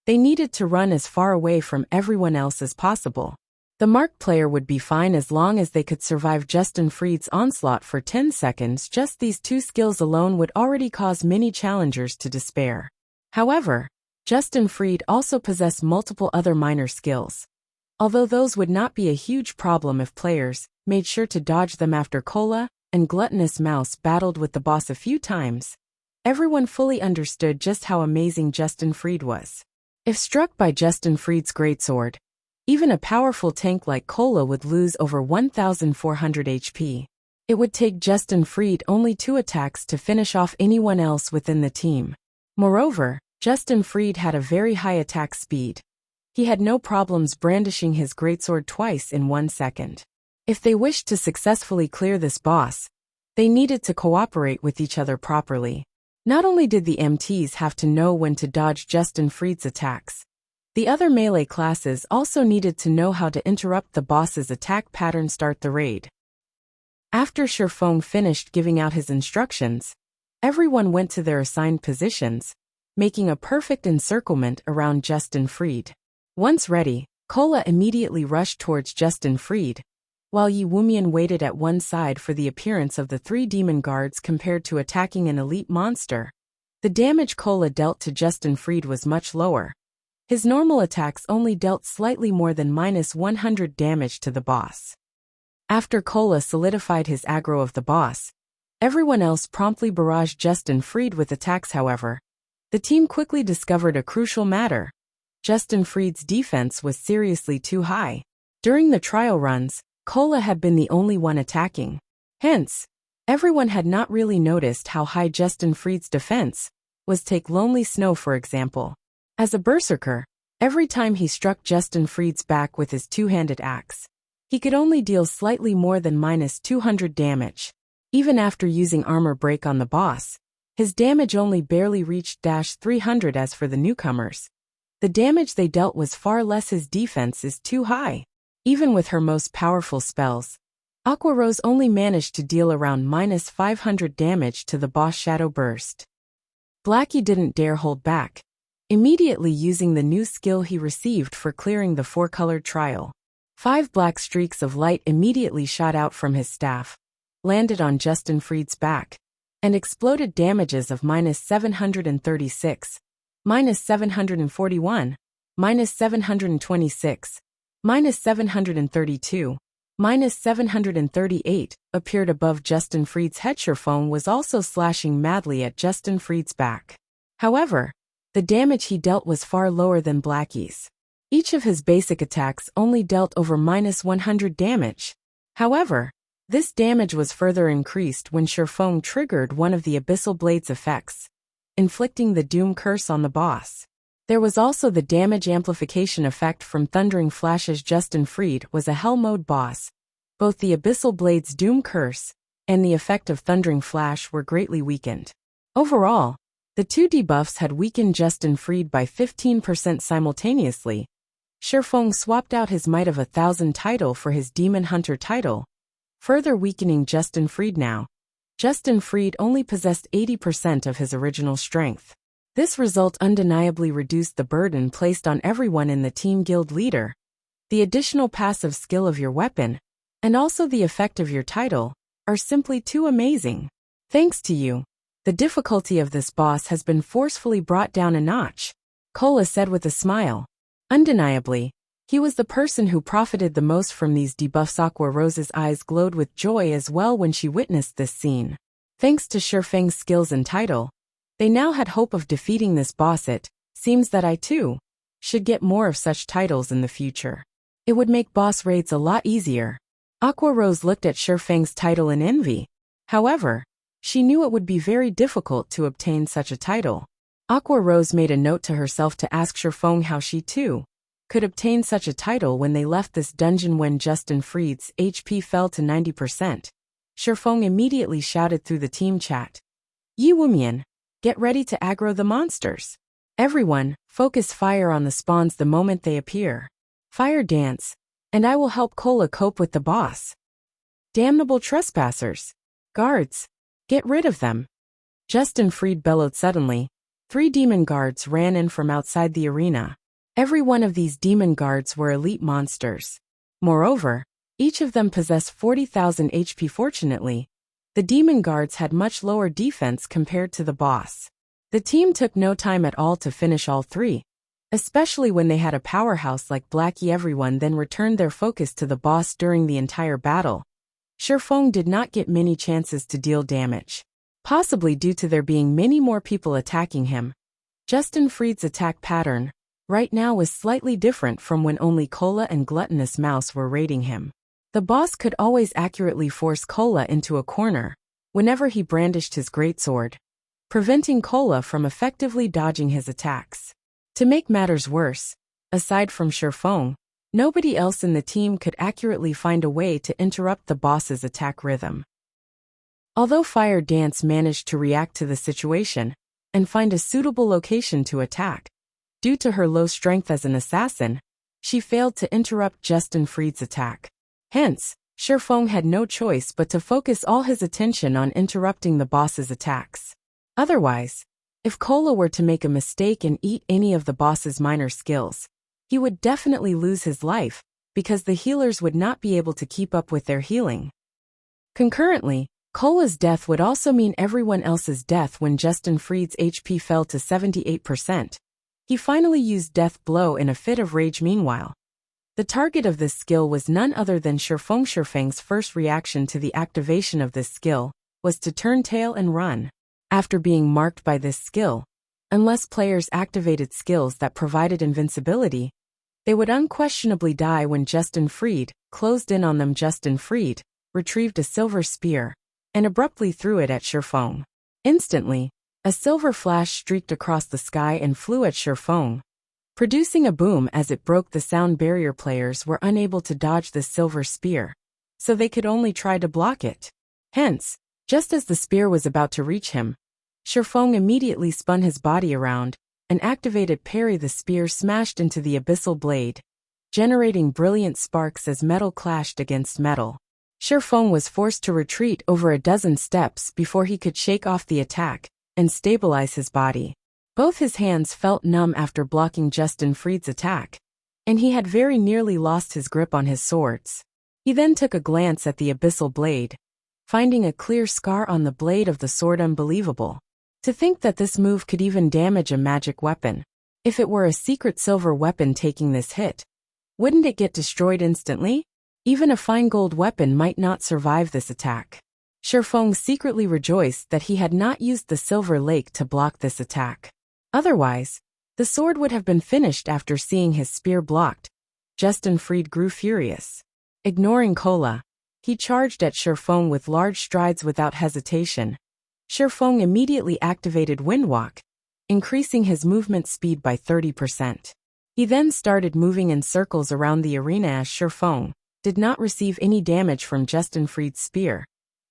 Speaker 1: they needed to run as far away from everyone else as possible. The marked player would be fine as long as they could survive Justin Fried's onslaught for 10 seconds. Just these 2 skills alone would already cause many challengers to despair. However, Justin Fried also possessed multiple other minor skills, although those would not be a huge problem if players made sure to dodge them. After Kola and Gluttonous Mouse battled with the boss a few times, everyone fully understood just how amazing Justin Fried was. If struck by Justin Fried's greatsword, even a powerful tank like Kola would lose over 1,400 HP. It would take Justin Fried only 2 attacks to finish off anyone else within the team. Moreover, Justin Fried had a very high attack speed. He had no problems brandishing his greatsword twice in 1 second. If they wished to successfully clear this boss, they needed to cooperate with each other properly. Not only did the MTs have to know when to dodge Justin Fried's attacks, the other melee classes also needed to know how to interrupt the boss's attack pattern. Start the raid. After Sherfong finished giving out his instructions, everyone went to their assigned positions, making a perfect encirclement around Justin Fried. Once ready, Kola immediately rushed towards Justin Fried, while Yi Wumian waited at one side for the appearance of the 3 demon guards. Compared to attacking an elite monster, the damage Kola dealt to Justin Fried was much lower. His normal attacks only dealt slightly more than -100 damage to the boss. After Kola solidified his aggro of the boss, everyone else promptly barraged Justin Fried with attacks. However, the team quickly discovered a crucial matter. Justin Fried's defense was seriously too high. During the trial runs, Kola had been the only one attacking. Hence, everyone had not really noticed how high Justin Fried's defense was. Take Lonely Snow for example. As a berserker, every time he struck Justin Fried's back with his 2-handed axe, he could only deal slightly more than -200 damage. Even after using armor break on the boss, his damage only barely reached -300. As for the newcomers, the damage they dealt was far less. His defense is too high. Even with her most powerful spells, Aqua Rose only managed to deal around -500 damage to the boss Shadow Burst. Blackie didn't dare hold back, immediately using the new skill he received for clearing the 4-colored trial. 5 black streaks of light immediately shot out from his staff, landed on Justin Fried's back, and exploded damages of -736, -741, -726, -732, -738, appeared above Justin Fried's head. Sherfong was also slashing madly at Justin Fried's back. However, the damage he dealt was far lower than Blackie's. Each of his basic attacks only dealt over -100 damage. However, this damage was further increased when Shifeng triggered one of the Abyssal Blade's effects, inflicting the Doom Curse on the boss. There was also the damage amplification effect from Thundering Flash's Justin Fried was a Hell Mode boss. Both the Abyssal Blade's Doom Curse and the effect of Thundering Flash were greatly weakened. Overall, the two debuffs had weakened Justin Fried by 15% simultaneously. Shifeng swapped out his Might of 1,000 title for his Demon Hunter title, further weakening Justin Fried now. Justin Fried only possessed 80% of his original strength. This result undeniably reduced the burden placed on everyone in the team guild leader. The additional passive skill of your weapon, and also the effect of your title, are simply too amazing. Thanks to you, the difficulty of this boss has been forcefully brought down a notch, Cola said with a smile. Undeniably, he was the person who profited the most from these debuffs. Aqua Rose's eyes glowed with joy as well when she witnessed this scene. Thanks to Shifeng's skills and title, they now had hope of defeating this boss. It seems that I too should get more of such titles in the future. It would make boss raids a lot easier. Aqua Rose looked at Shifeng's title in envy. However, she knew it would be very difficult to obtain such a title. Aqua Rose made a note to herself to ask Shifeng how she too could obtain such a title when they left this dungeon. When Justin Fried's HP fell to 90%, Shifeng immediately shouted through the team chat, "Yi Wumian, get ready to aggro the monsters. Everyone, focus fire on the spawns the moment they appear. Fire dance, and I will help Cola cope with the boss. Damnable trespassers. Guards, get rid of them." Justin Fried bellowed suddenly. 3 demon guards ran in from outside the arena. Every one of these demon guards were elite monsters. Moreover, each of them possessed 40,000 HP. Fortunately, the demon guards had much lower defense compared to the boss. The team took no time at all to finish all 3, especially when they had a powerhouse like Blackie. Everyone then returned their focus to the boss during the entire battle. Shifeng did not get many chances to deal damage, possibly due to there being many more people attacking him. Justin Fried's attack pattern right now was slightly different from when only Cola and Gluttonous Mouse were raiding him. The boss could always accurately force Cola into a corner whenever he brandished his greatsword, preventing Cola from effectively dodging his attacks. To make matters worse, aside from Shifeng, nobody else in the team could accurately find a way to interrupt the boss's attack rhythm. Although Fire Dance managed to react to the situation and find a suitable location to attack, due to her low strength as an assassin, she failed to interrupt Justin Fried's attack. Hence, Shifeng had no choice but to focus all his attention on interrupting the boss's attacks. Otherwise, if Cola were to make a mistake and eat any of the boss's minor skills, he would definitely lose his life, because the healers would not be able to keep up with their healing. Concurrently, Cola's death would also mean everyone else's death. When Justin Fried's HP fell to 78%. He finally used Death Blow in a fit of rage. Meanwhile, the target of this skill was none other than Shifeng. Shifeng's first reaction to the activation of this skill was to turn tail and run. After being marked by this skill, unless players activated skills that provided invincibility, they would unquestionably die. When Justin Fried closed in on them, Justin Fried retrieved a silver spear and abruptly threw it at Shifeng. Instantly, a silver flash streaked across the sky and flew at Shifeng, producing a boom as it broke the sound barrier. Players were unable to dodge the silver spear, so they could only try to block it. Hence, just as the spear was about to reach him, Shifeng immediately spun his body around and activated parry. The spear smashed into the abyssal blade, generating brilliant sparks as metal clashed against metal. Shifeng was forced to retreat over a dozen steps before he could shake off the attack and stabilize his body. Both his hands felt numb after blocking Justin Fried's attack, and he had very nearly lost his grip on his swords. He then took a glance at the abyssal blade, finding a clear scar on the blade of the sword unbelievable. To think that this move could even damage a magic weapon. If it were a secret silver weapon taking this hit, wouldn't it get destroyed instantly? Even a fine gold weapon might not survive this attack. Shifeng secretly rejoiced that he had not used the Silver Lake to block this attack. Otherwise, The sword would have been finished after seeing his spear blocked. Justin Fried grew furious. Ignoring Cola, he charged at Shifeng with large strides without hesitation. Shifeng immediately activated Windwalk, increasing his movement speed by 30%. He then started moving in circles around the arena as Shifeng did not receive any damage from Justin Fried's spear.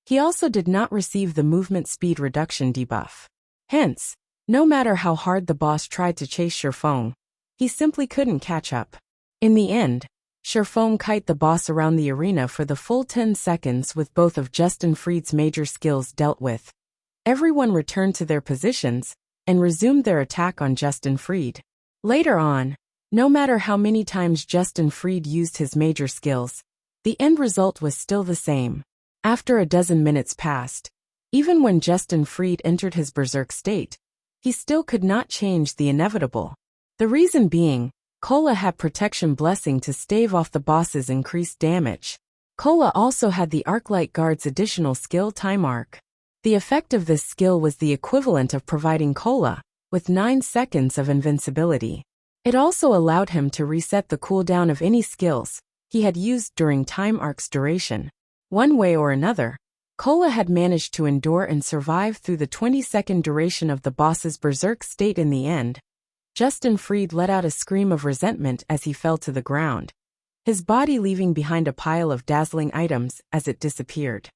Speaker 1: He also did not receive the movement speed reduction debuff. Hence, no matter how hard the boss tried to chase Shifeng, he simply couldn't catch up. In the end, Shifeng kite the boss around the arena for the full 10 seconds with both of Justin Fried's major skills dealt with. Everyone returned to their positions and resumed their attack on Justin Fried. Later on, no matter how many times Justin Fried used his major skills, the end result was still the same. After a dozen minutes passed, even when Justin Fried entered his berserk state, he still could not change the inevitable. The reason being, Cola had protection blessing to stave off the boss's increased damage. Cola also had the Arclight Guard's additional skill Time Arc. The effect of this skill was the equivalent of providing Cola with 9 seconds of invincibility. It also allowed him to reset the cooldown of any skills he had used during Time Arc's duration. One way or another, Cola had managed to endure and survive through the 20-second duration of the boss's berserk state. In the end, Justin Fried let out a scream of resentment as he fell to the ground, his body leaving behind a pile of dazzling items as it disappeared.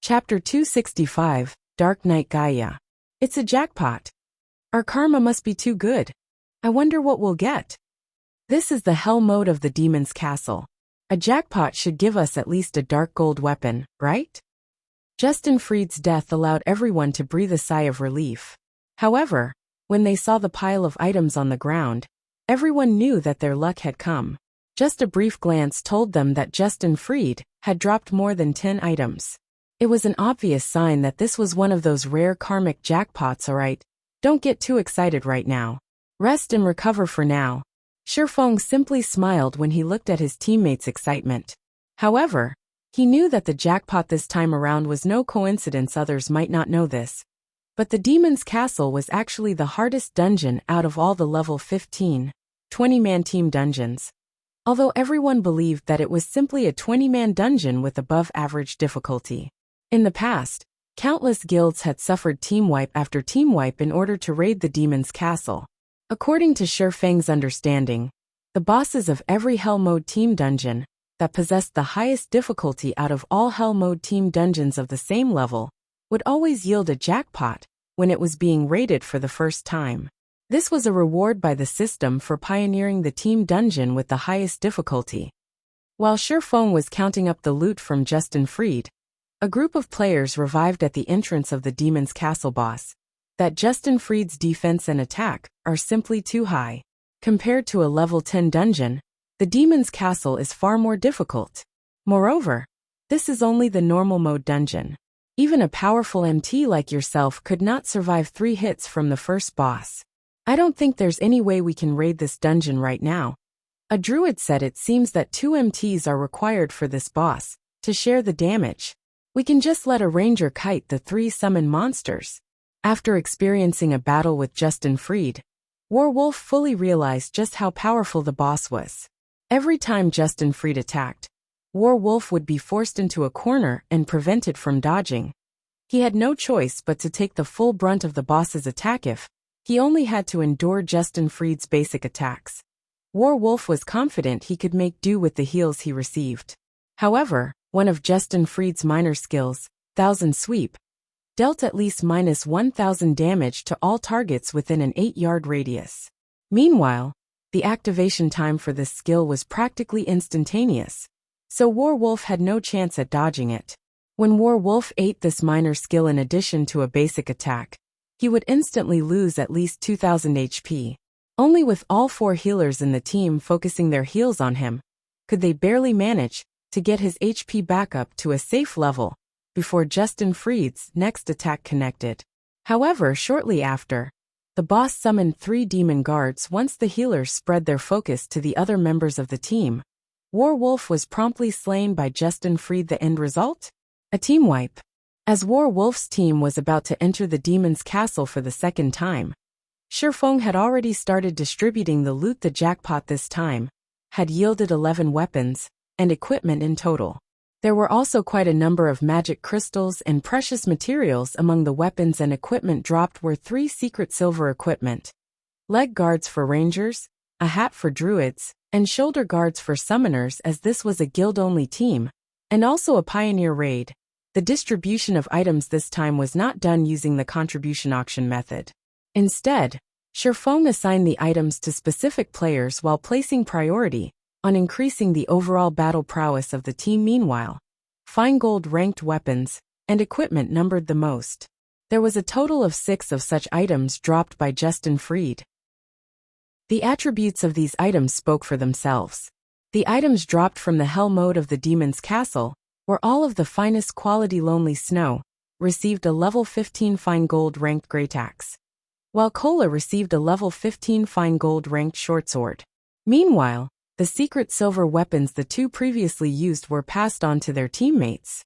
Speaker 1: Chapter 265, Dark Knight Gaia. It's a jackpot. Our karma must be too good. I wonder what we'll get. This is the hell mode of the demon's castle. A jackpot should give us at least a dark gold weapon, right? Justin Fried's death allowed everyone to breathe a sigh of relief. However, when they saw the pile of items on the ground, everyone knew that their luck had come. Just a brief glance told them that Justin Fried had dropped more than 10 items. It was an obvious sign that this was one of those rare karmic jackpots. Alright, don't get too excited right now. Rest and recover for now. Shifeng simply smiled when he looked at his teammates' excitement. However, he knew that the jackpot this time around was no coincidence. Others might not know this, but the demon's castle was actually the hardest dungeon out of all the level 15, 20-man team dungeons. Although everyone believed that it was simply a 20-man dungeon with above-average difficulty. In the past, countless guilds had suffered team wipe after team wipe in order to raid the demon's castle. According to Shifeng's understanding, the bosses of every Hell Mode team dungeon that possessed the highest difficulty out of all Hell Mode team dungeons of the same level would always yield a jackpot when it was being raided for the first time. This was a reward by the system for pioneering the team dungeon with the highest difficulty. While Shifeng was counting up the loot from Justin Fried, a group of players revived at the entrance of the demon's castle boss. That Justin Fried's defense and attack are simply too high. Compared to a level 10 dungeon, the demon's castle is far more difficult. Moreover, this is only the normal mode dungeon. Even a powerful MT like yourself could not survive 3 hits from the first boss. I don't think there's any way we can raid this dungeon right now. A druid said it seems that 2 MTs are required for this boss to share the damage. We can just let a ranger kite the 3 summon monsters. After experiencing a battle with Justin Fried, Warwolf fully realized just how powerful the boss was. Every time Justin Fried attacked, Warwolf would be forced into a corner and prevented from dodging. He had no choice but to take the full brunt of the boss's attack if he only had to endure Justin Fried's basic attacks. Warwolf was confident he could make do with the heals he received. However, one of Justin Fried's minor skills, Thousand Sweep, dealt at least minus 1,000 damage to all targets within an 8-yard radius. Meanwhile, the activation time for this skill was practically instantaneous, so Warwolf had no chance at dodging it. When Warwolf ate this minor skill in addition to a basic attack, he would instantly lose at least 2,000 HP. Only with all 4 healers in the team focusing their heals on him, could they barely manage to get his HP back up to a safe level before Justin Fried's next attack connected. However, shortly after, the boss summoned 3 demon guards. Once the healers spread their focus to the other members of the team, Warwolf was promptly slain by Justin Fried. The end result? A team wipe. As Warwolf's team was about to enter the demon's castle for the second time, Shifeng had already started distributing the loot. The jackpot this time had yielded 11 weapons and equipment in total. There were also quite a number of magic crystals and precious materials among the weapons and equipment dropped. Were 3 secret silver equipment, leg guards for rangers, a hat for druids, and shoulder guards for summoners, as this was a guild-only team, and also a pioneer raid. The distribution of items this time was not done using the contribution auction method. Instead, Shifeng assigned the items to specific players while placing priority on increasing the overall battle prowess of the team. Meanwhile, fine gold ranked weapons and equipment numbered the most. There was a total of 6 of such items dropped by Justin Freed. The attributes of these items spoke for themselves. The items dropped from the hell mode of the demon's castle were all of the finest quality. Lonely Snow received a level 15 fine gold ranked great axe, while Cola received a level 15 fine gold ranked short sword. Meanwhile, the secret silver weapons the 2 previously used were passed on to their teammates.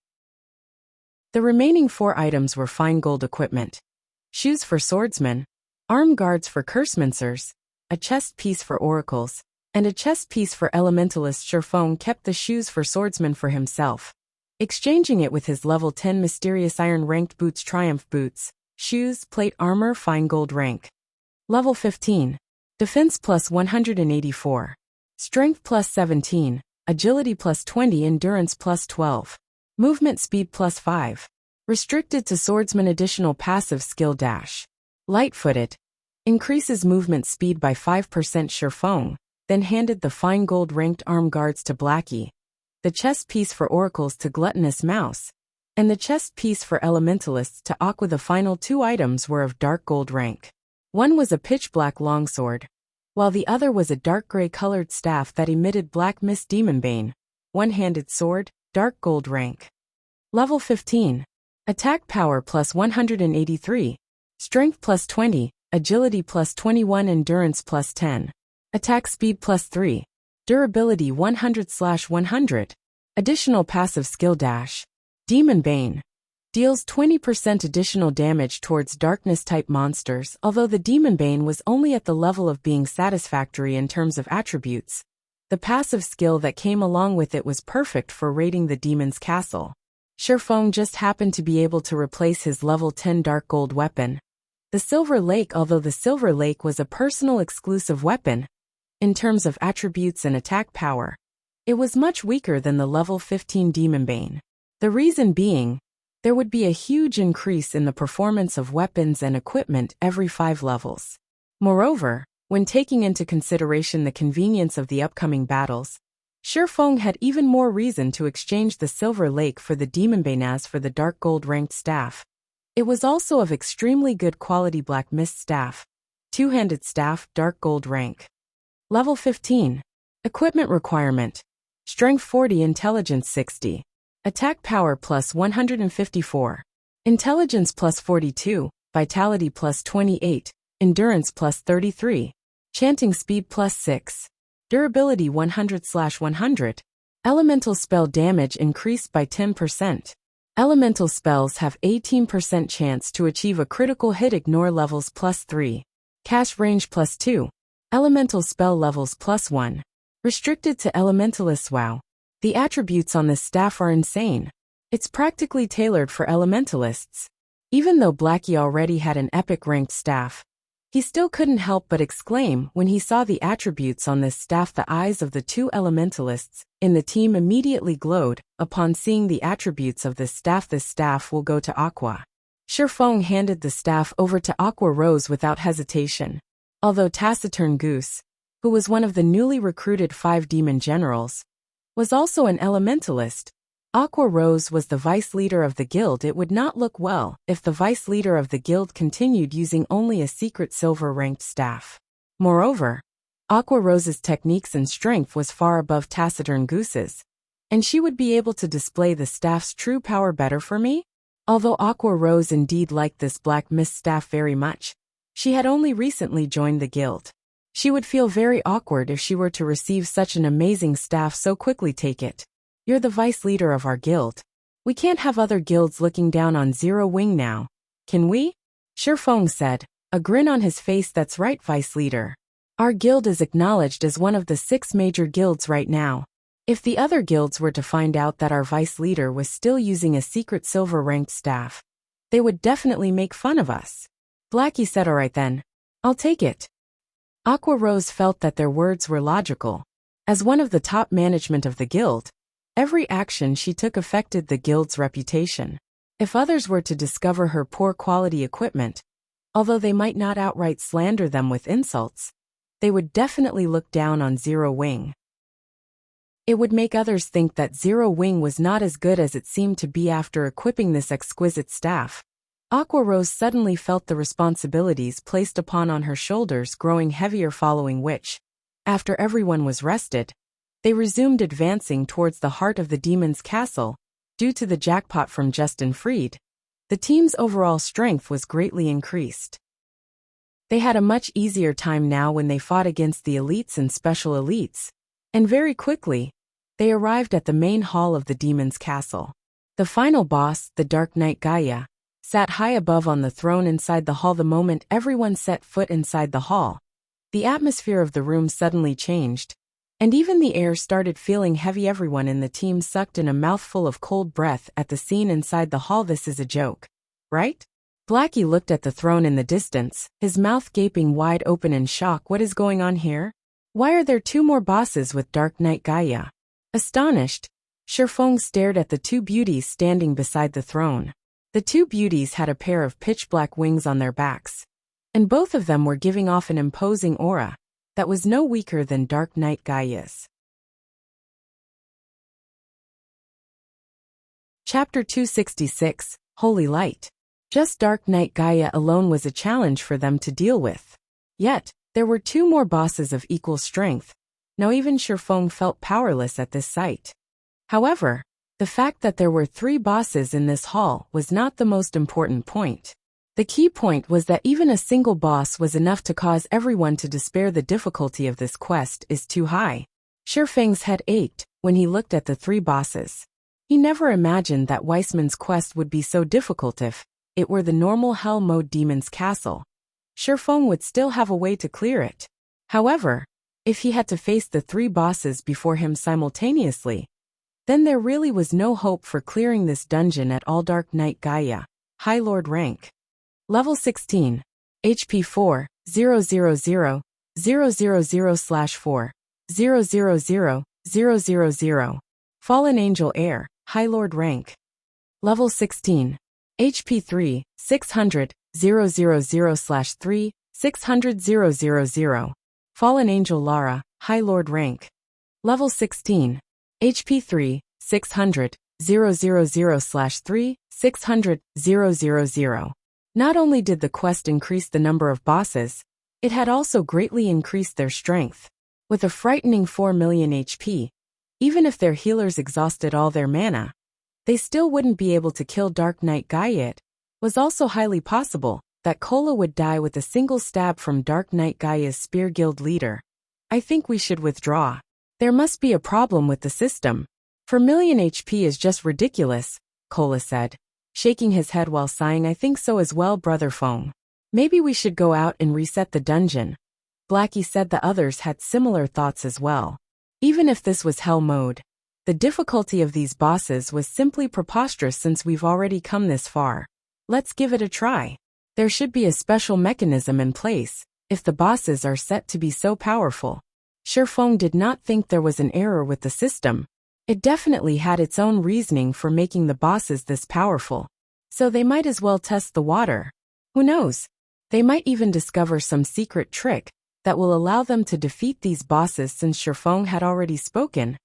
Speaker 1: The remaining 4 items were fine gold equipment, shoes for swordsmen, arm guards for cursemancers, a chest piece for oracles, and a chest piece for elementalists. Shifeng kept the shoes for swordsmen for himself, exchanging it with his level 10 mysterious iron ranked boots. Triumph boots, shoes, plate armor, fine gold rank. Level 15. Defense plus 184. Strength plus 17. Agility plus 20. Endurance plus 12. Movement speed plus 5. Restricted to swordsman. Additional passive skill dash. Light-footed. Increases movement speed by 5%. Shifeng then handed the fine gold ranked arm guards to Blackie, the chest piece for oracles to Gluttonous Mouse, and the chest piece for elementalists to Aqua. The final 2 items were of dark gold rank. One was a pitch black longsword, while the other was a dark gray colored staff that emitted black mist. Demonbane, one-handed sword, dark gold rank. Level 15. Attack power plus 183. Strength plus 20. Agility plus 21. Endurance plus 10. Attack speed plus 3. Durability 100/100. Additional passive skill dash. Demonbane. Deals 20% additional damage towards darkness-type monsters. Although the Demonbane was only at the level of being satisfactory in terms of attributes, the passive skill that came along with it was perfect for raiding the demon's castle. Shifeng just happened to be able to replace his level 10 dark gold weapon, the Silver Lake. Although the Silver Lake was a personal exclusive weapon, in terms of attributes and attack power, it was much weaker than the level 15 Demonbane. The reason being, there would be a huge increase in the performance of weapons and equipment every 5 levels. Moreover, when taking into consideration the convenience of the upcoming battles, Shifeng had even more reason to exchange the Silver Lake for the Demonbane. As for the dark gold ranked staff, it was also of extremely good quality. Black Mist staff, 2-handed staff, dark gold rank. Level 15. Equipment requirement. Strength 40. Intelligence 60. Attack power plus 154. Intelligence plus 42. Vitality plus 28. Endurance plus 33. Chanting speed plus 6. Durability 100/100. Elemental spell damage increased by 10%. Elemental spells have 18% chance to achieve a critical hit. Ignore levels plus 3. Cast range plus 2. Elemental spell levels plus 1. Restricted to elementalists. Wow. The attributes on this staff are insane. It's practically tailored for elementalists. Even though Blackie already had an epic ranked staff, he still couldn't help but exclaim when he saw the attributes on this staff. The eyes of the 2 elementalists in the team immediately glowed upon seeing the attributes of this staff. This staff will go to Aqua. Shifeng handed the staff over to Aqua Rose without hesitation. Although Taciturn Goose, who was one of the newly recruited 5 demon generals, was also an elementalist, Aqua Rose was the vice leader of the guild. It would not look well if the vice leader of the guild continued using only a secret silver ranked staff. Moreover, Aqua Rose's techniques and strength was far above Taciturn Goose's, and she would be able to display the staff's true power better for me. Although Aqua Rose indeed liked this Black Mist staff very much, she had only recently joined the guild. She would feel very awkward if she were to receive such an amazing staff so quickly. Take it. You're the vice leader of our guild. We can't have other guilds looking down on Zero Wing now, can we? Shifeng said, a grin on his face. That's right, Vice Leader. Our guild is acknowledged as one of the 6 major guilds right now. If the other guilds were to find out that our Vice Leader was still using a secret silver-ranked staff, they would definitely make fun of us. Blackie said, alright then. I'll take it. Aqua Rose felt that their words were logical. As one of the top management of the guild, every action she took affected the guild's reputation. If others were to discover her poor quality equipment, although they might not outright slander them with insults, they would definitely look down on Zero Wing. It would make others think that Zero Wing was not as good as it seemed to be after equipping this exquisite staff. Aqua Rose suddenly felt the responsibilities placed upon her shoulders growing heavier, following which, after everyone was rested, they resumed advancing towards the heart of the demon's castle. Due to the jackpot from Justin Freed, the team's overall strength was greatly increased. They had a much easier time now when they fought against the elites and special elites, and very quickly, they arrived at the main hall of the demon's castle. The final boss, the Dark Knight Gaia, sat high above on the throne inside the hall. The moment everyone set foot inside the hall, the atmosphere of the room suddenly changed, and even the air started feeling heavy. Everyone in the team sucked in a mouthful of cold breath at the scene inside the hall. This is a joke, right? Blackie looked at the throne in the distance, his mouth gaping wide open in shock. What is going on here? Why are there 2 more bosses with Dark Knight Gaia? Astonished, Shifeng stared at the 2 beauties standing beside the throne. The 2 beauties had a pair of pitch-black wings on their backs, and both of them were giving off an imposing aura that was no weaker than Dark Knight Gaia's. Chapter 266, Holy Light. Just Dark Knight Gaia alone was a challenge for them to deal with. Yet, there were 2 more bosses of equal strength. Now even Shifeng felt powerless at this sight. However, the fact that there were 3 bosses in this hall was not the most important point. The key point was that even a single boss was enough to cause everyone to despair. The difficulty of this quest is too high. Shifeng's head ached when he looked at the 3 bosses. He never imagined that Weissman's quest would be so difficult. If it were the normal hell mode demon's castle, Shifeng would still have a way to clear it. However, if he had to face the 3 bosses before him simultaneously, then there really was no hope for clearing this dungeon at all. Dark Knight Gaia, High Lord rank. Level 16. HP 4, 000, 000/4, 000, 000. Fallen Angel Heir, High Lord rank. Level 16. HP 3, 600, 000/3, 600, 000. Fallen Angel Lara, High Lord rank. Level 16. HP 3, 600, 000/3, 600, 000. Not only did the quest increase the number of bosses, it had also greatly increased their strength. With a frightening 4 million HP, even if their healers exhausted all their mana, they still wouldn't be able to kill Dark Knight Gaia. It was also highly possible that Kola would die with a single stab from Dark Knight Gaia's spear. Guild leader, I think we should withdraw. There must be a problem with the system. 4 million HP is just ridiculous, Kola said, shaking his head while sighing. I think so as well, Brother Feng. Maybe we should go out and reset the dungeon. Blackie said. The others had similar thoughts as well. Even if this was hell mode, the difficulty of these bosses was simply preposterous. Since we've already come this far, let's give it a try. There should be a special mechanism in place if the bosses are set to be so powerful. Shifeng did not think there was an error with the system. It definitely had its own reasoning for making the bosses this powerful. So they might as well test the water. Who knows? They might even discover some secret trick that will allow them to defeat these bosses. Since Shifeng had already spoken,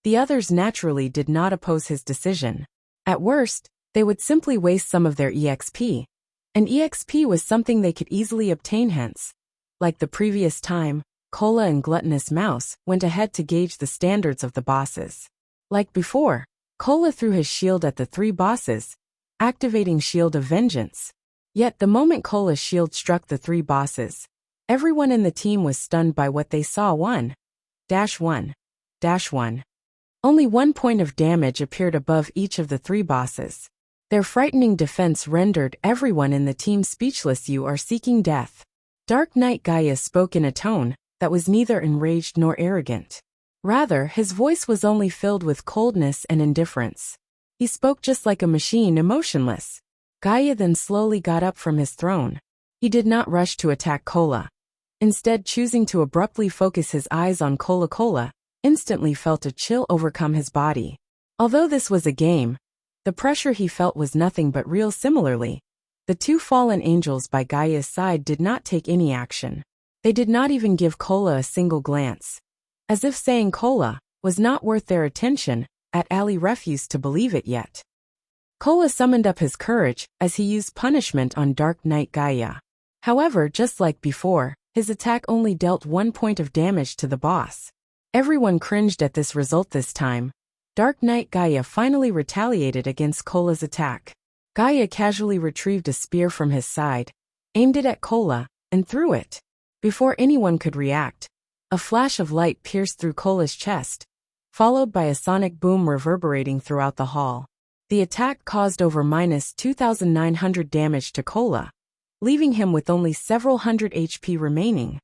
Speaker 1: the others naturally did not oppose his decision. At worst, they would simply waste some of their EXP. And EXP was something they could easily obtain. Hence, like the previous time, Kola and Gluttonous Mouse went ahead to gauge the standards of the bosses. Like before, Kola threw his shield at the 3 bosses, activating Shield of Vengeance. Yet the moment Kola's shield struck the 3 bosses, everyone in the team was stunned by what they saw. 1-1-1. Only 1 point of damage appeared above each of the 3 bosses. Their frightening defense rendered everyone in the team speechless. You are seeking death. Dark Knight Gaia spoke in a tone that was neither enraged nor arrogant. Rather, his voice was only filled with coldness and indifference. He spoke just like a machine, emotionless. Gaia then slowly got up from his throne. He did not rush to attack Cola. Instead, choosing to abruptly focus his eyes on Cola instantly felt a chill overcome his body. Although this was a game, the pressure he felt was nothing but real. Similarly, the two fallen angels by Gaia's side did not take any action. They did not even give Cola a single glance. As if saying Cola was not worth their attention, Ali refused to believe it yet. Cola summoned up his courage as he used punishment on Dark Knight Gaia. However, just like before, his attack only dealt 1 point of damage to the boss. Everyone cringed at this result this time. Dark Knight Gaia finally retaliated against Cola's attack. Gaia casually retrieved a spear from his side, aimed it at Cola, and threw it. Before anyone could react, a flash of light pierced through Cola's chest, followed by a sonic boom reverberating throughout the hall. The attack caused over -2,900 damage to Cola, leaving him with only several hundred HP remaining.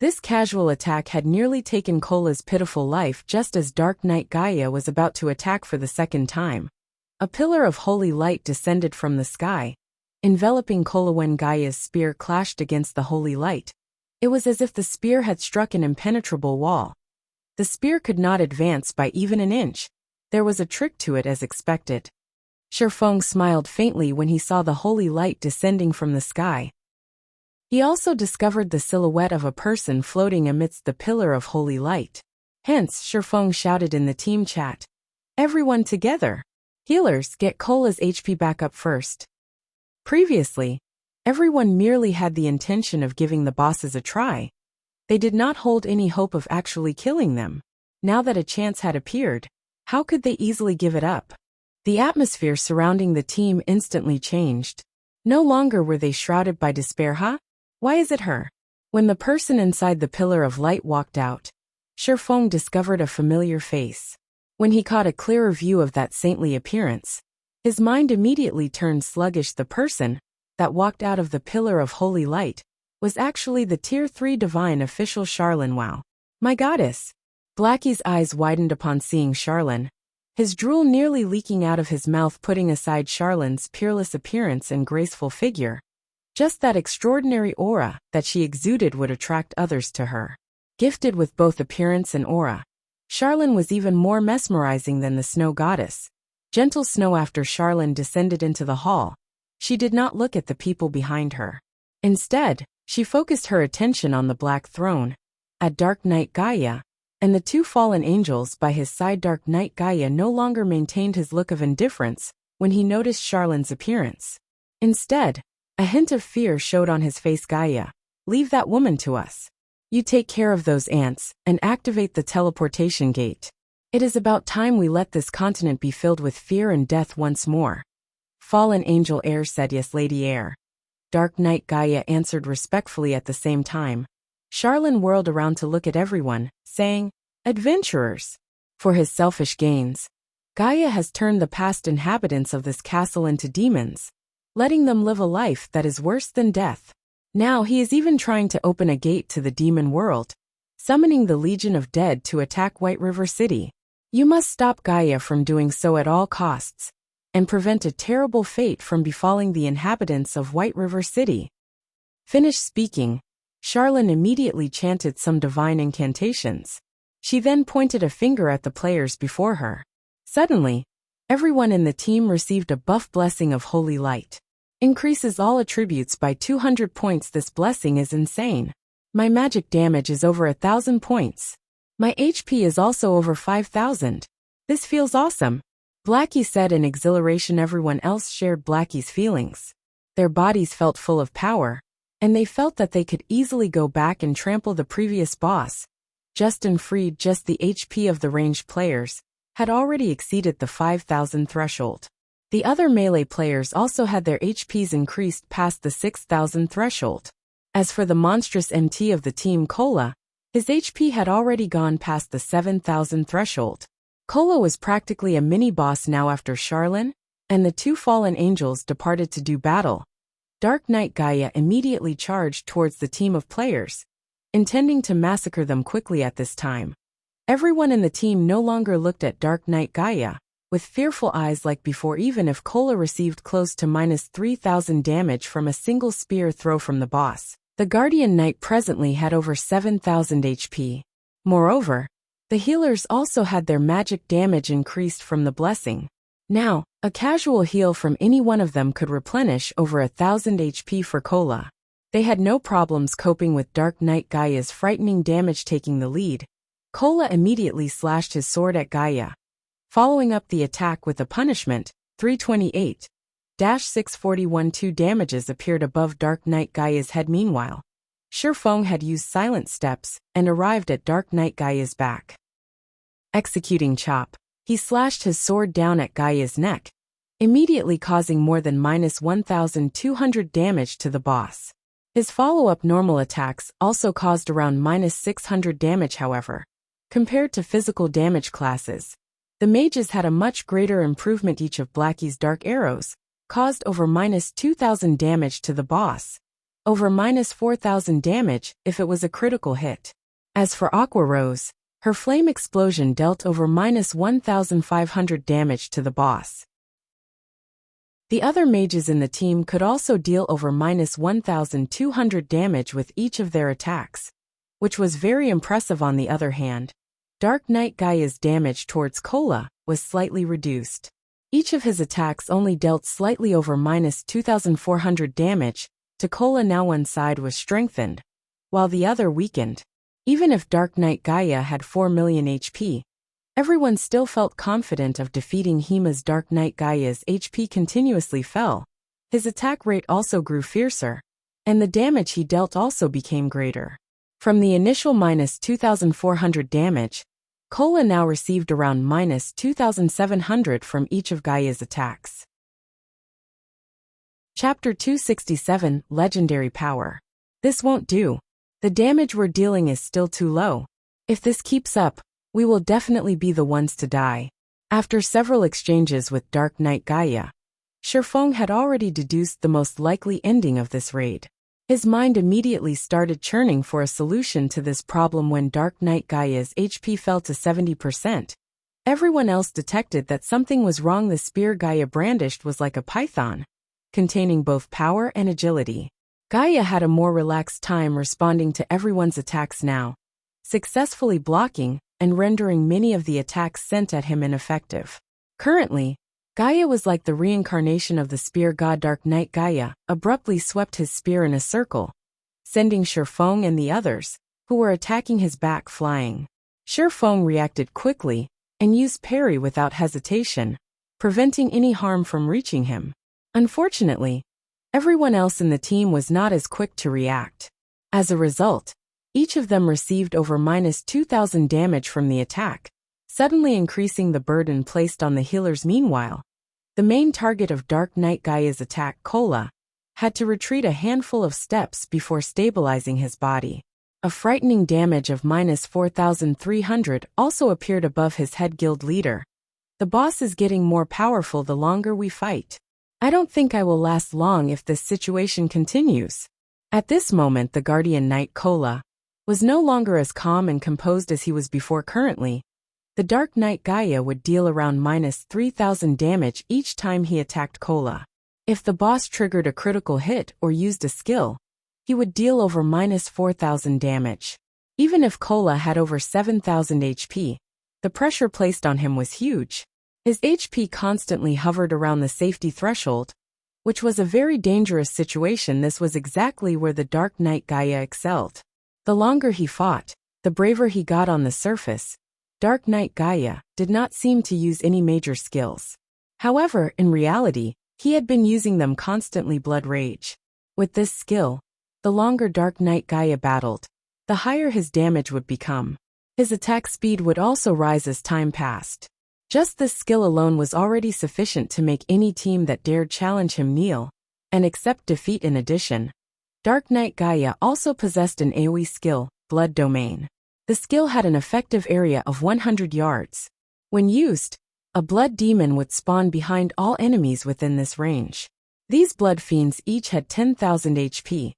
Speaker 1: This casual attack had nearly taken Cola's pitiful life just as Dark Knight Gaia was about to attack for the second time. A pillar of holy light descended from the sky, enveloping Cola when Gaia's spear clashed against the holy light. It was as if the spear had struck an impenetrable wall. The spear could not advance by even an inch. There was a trick to it as expected. Shifeng smiled faintly when he saw the holy light descending from the sky. He also discovered the silhouette of a person floating amidst the pillar of holy light. Hence, Shifeng shouted in the team chat, "Everyone together! Healers, get Cola's HP back up first." Previously, everyone merely had the intention of giving the bosses a try. They did not hold any hope of actually killing them. Now that a chance had appeared, how could they easily give it up? The atmosphere surrounding the team instantly changed. No longer were they shrouded by despair. Why is it her? When the person inside the pillar of light walked out, Shifeng discovered a familiar face. When he caught a clearer view of that saintly appearance, his mind immediately turned sluggish. The person that walked out of the pillar of holy light was actually the Tier 3 divine official Charlene. Wow. My goddess! Blackie's eyes widened upon seeing Charlene, his drool nearly leaking out of his mouth. Putting aside Charlene's peerless appearance and graceful figure, just that extraordinary aura that she exuded would attract others to her. Gifted with both appearance and aura, Charlene was even more mesmerizing than the snow goddess. Gentle snow. After Charlene descended into the hall, she did not look at the people behind her. Instead, she focused her attention on the black throne, at Dark Knight Gaia, and the two fallen angels by his side. Dark Knight Gaia no longer maintained his look of indifference when he noticed Charlene's appearance. Instead, a hint of fear showed on his face. Gaia, leave that woman to us. You take care of those ants and activate the teleportation gate. It is about time we let this continent be filled with fear and death once more. Fallen Angel Air said. Yes, Lady Air. Dark Knight Gaia answered respectfully. At the same time, Charlene whirled around to look at everyone, saying, "Adventurers." For his selfish gains, Gaia has turned the past inhabitants of this castle into demons, letting them live a life that is worse than death. Now he is even trying to open a gate to the demon world, summoning the Legion of Dead to attack White River City. You must stop Gaia from doing so at all costs, and prevent a terrible fate from befalling the inhabitants of White River City. Finished speaking, Charlene immediately chanted some divine incantations. She then pointed a finger at the players before her. Suddenly, everyone in the team received a buff blessing of holy light. Increases all attributes by 200 points. This blessing is insane. My magic damage is over 1,000 points. My HP is also over 5,000. This feels awesome. Blackie said in exhilaration. Everyone else shared Blackie's feelings. Their bodies felt full of power, and they felt that they could easily go back and trample the previous boss. Justin freed. Just the HP of the ranged players had already exceeded the 5,000 threshold. The other melee players also had their HPs increased past the 6,000 threshold. As for the monstrous MT of the team Cola, his HP had already gone past the 7,000 threshold. Cola was practically a mini-boss now. After Charlene, and the two fallen angels departed to do battle, Dark Knight Gaia immediately charged towards the team of players, intending to massacre them quickly at this time. Everyone in the team no longer looked at Dark Knight Gaia with fearful eyes like before, even if Cola received close to -3,000 damage from a single spear throw from the boss. The Guardian Knight presently had over 7,000 HP. Moreover, the healers also had their magic damage increased from the blessing. Now, a casual heal from any one of them could replenish over 1,000 HP for Cola. They had no problems coping with Dark Knight Gaia's frightening damage taking the lead. Cola immediately slashed his sword at Gaia, following up the attack with a punishment. 328-641. 2 damages appeared above Dark Knight Gaia's head. Meanwhile, Shifeng had used silent steps and arrived at Dark Knight Gaia's back. Executing chop, he slashed his sword down at Gaia's neck, immediately causing more than -1,200 damage to the boss. His follow-up normal attacks also caused around -600 damage. However, compared to physical damage classes, the mages had a much greater improvement. Each of Blackie's dark arrows caused over -2,000 damage to the boss, over -4,000 damage if it was a critical hit. As for Aqua Rose, her flame explosion dealt over -1,500 damage to the boss. The other mages in the team could also deal over -1,200 damage with each of their attacks, which was very impressive. On the other hand, Dark Knight Gaia's damage towards Cola was slightly reduced. Each of his attacks only dealt slightly over -2,400 damage to Cola. Now one side was strengthened, while the other weakened. Even if Dark Knight Gaia had 4 million HP, everyone still felt confident of defeating him as Dark Knight Gaia's HP continuously fell. His attack rate also grew fiercer, and the damage he dealt also became greater. From the initial -2,400 damage, Cola now received around -2,700 from each of Gaia's attacks. Chapter 267, Legendary Power. This won't do. The damage we're dealing is still too low. If this keeps up, we will definitely be the ones to die. After several exchanges with Dark Knight Gaia, Shifeng had already deduced the most likely ending of this raid. His mind immediately started churning for a solution to this problem. When Dark Knight Gaia's HP fell to 70%, everyone else detected that something was wrong. The spear Gaia brandished was like a python, containing both power and agility. Gaia had a more relaxed time responding to everyone's attacks now, successfully blocking and rendering many of the attacks sent at him ineffective. Currently, Gaia was like the reincarnation of the spear god. Dark Knight Gaia abruptly swept his spear in a circle, sending Shifeng and the others, who were attacking his back, flying. Shifeng reacted quickly and used parry without hesitation, preventing any harm from reaching him. Unfortunately, everyone else in the team was not as quick to react. As a result, each of them received over -2,000 damage from the attack, suddenly increasing the burden placed on the healers. Meanwhile, the main target of Dark Knight Gaia's attack, Cola, had to retreat a handful of steps before stabilizing his body. A frightening damage of -4,300 also appeared above his head. Guild leader, the boss is getting more powerful the longer we fight. I don't think I will last long if this situation continues. At this moment, the Guardian Knight Cola was no longer as calm and composed as he was before. Currently, the Dark Knight Gaia would deal around -3,000 damage each time he attacked Cola. If the boss triggered a critical hit or used a skill, he would deal over -4,000 damage. Even if Cola had over 7,000 HP, the pressure placed on him was huge. His HP constantly hovered around the safety threshold, which was a very dangerous situation. This was exactly where the Dark Knight Gaia excelled. The longer he fought, the braver he got. On the surface, Dark Knight Gaia did not seem to use any major skills. However, in reality, he had been using them constantly. Blood Rage. With this skill, the longer Dark Knight Gaia battled, the higher his damage would become. His attack speed would also rise as time passed. Just this skill alone was already sufficient to make any team that dared challenge him kneel and accept defeat. In addition, Dark Knight Gaia also possessed an AoE skill, Blood Domain. The skill had an effective area of 100 yards. When used, A blood demon would spawn behind all enemies within this range. These blood fiends each had 10,000 HP.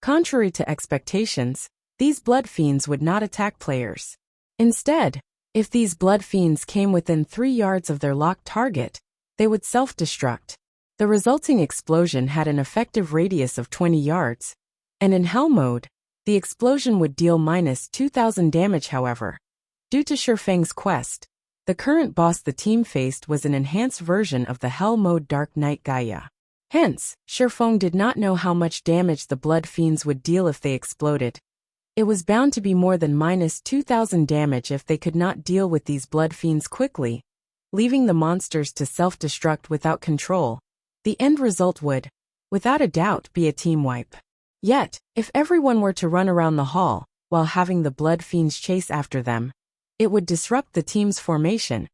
Speaker 1: Contrary to expectations, these blood fiends would not attack players. Instead, if these blood fiends came within 3 yards of their locked target, they would self-destruct. The resulting explosion had an effective radius of 20 yards, and in Hell mode, the explosion would deal -2,000 damage. However, due to Shifeng's quest, the current boss the team faced was an enhanced version of the Hell mode Dark Knight Gaia. Hence, Shifeng did not know how much damage the blood fiends would deal if they exploded. It was bound to be more than -2,000 damage if they could not deal with these blood fiends quickly, leaving the monsters to self-destruct without control. The end result would, without a doubt, be a team wipe. Yet, if everyone were to run around the hall, while having the blood fiends chase after them, it would disrupt the team's formation.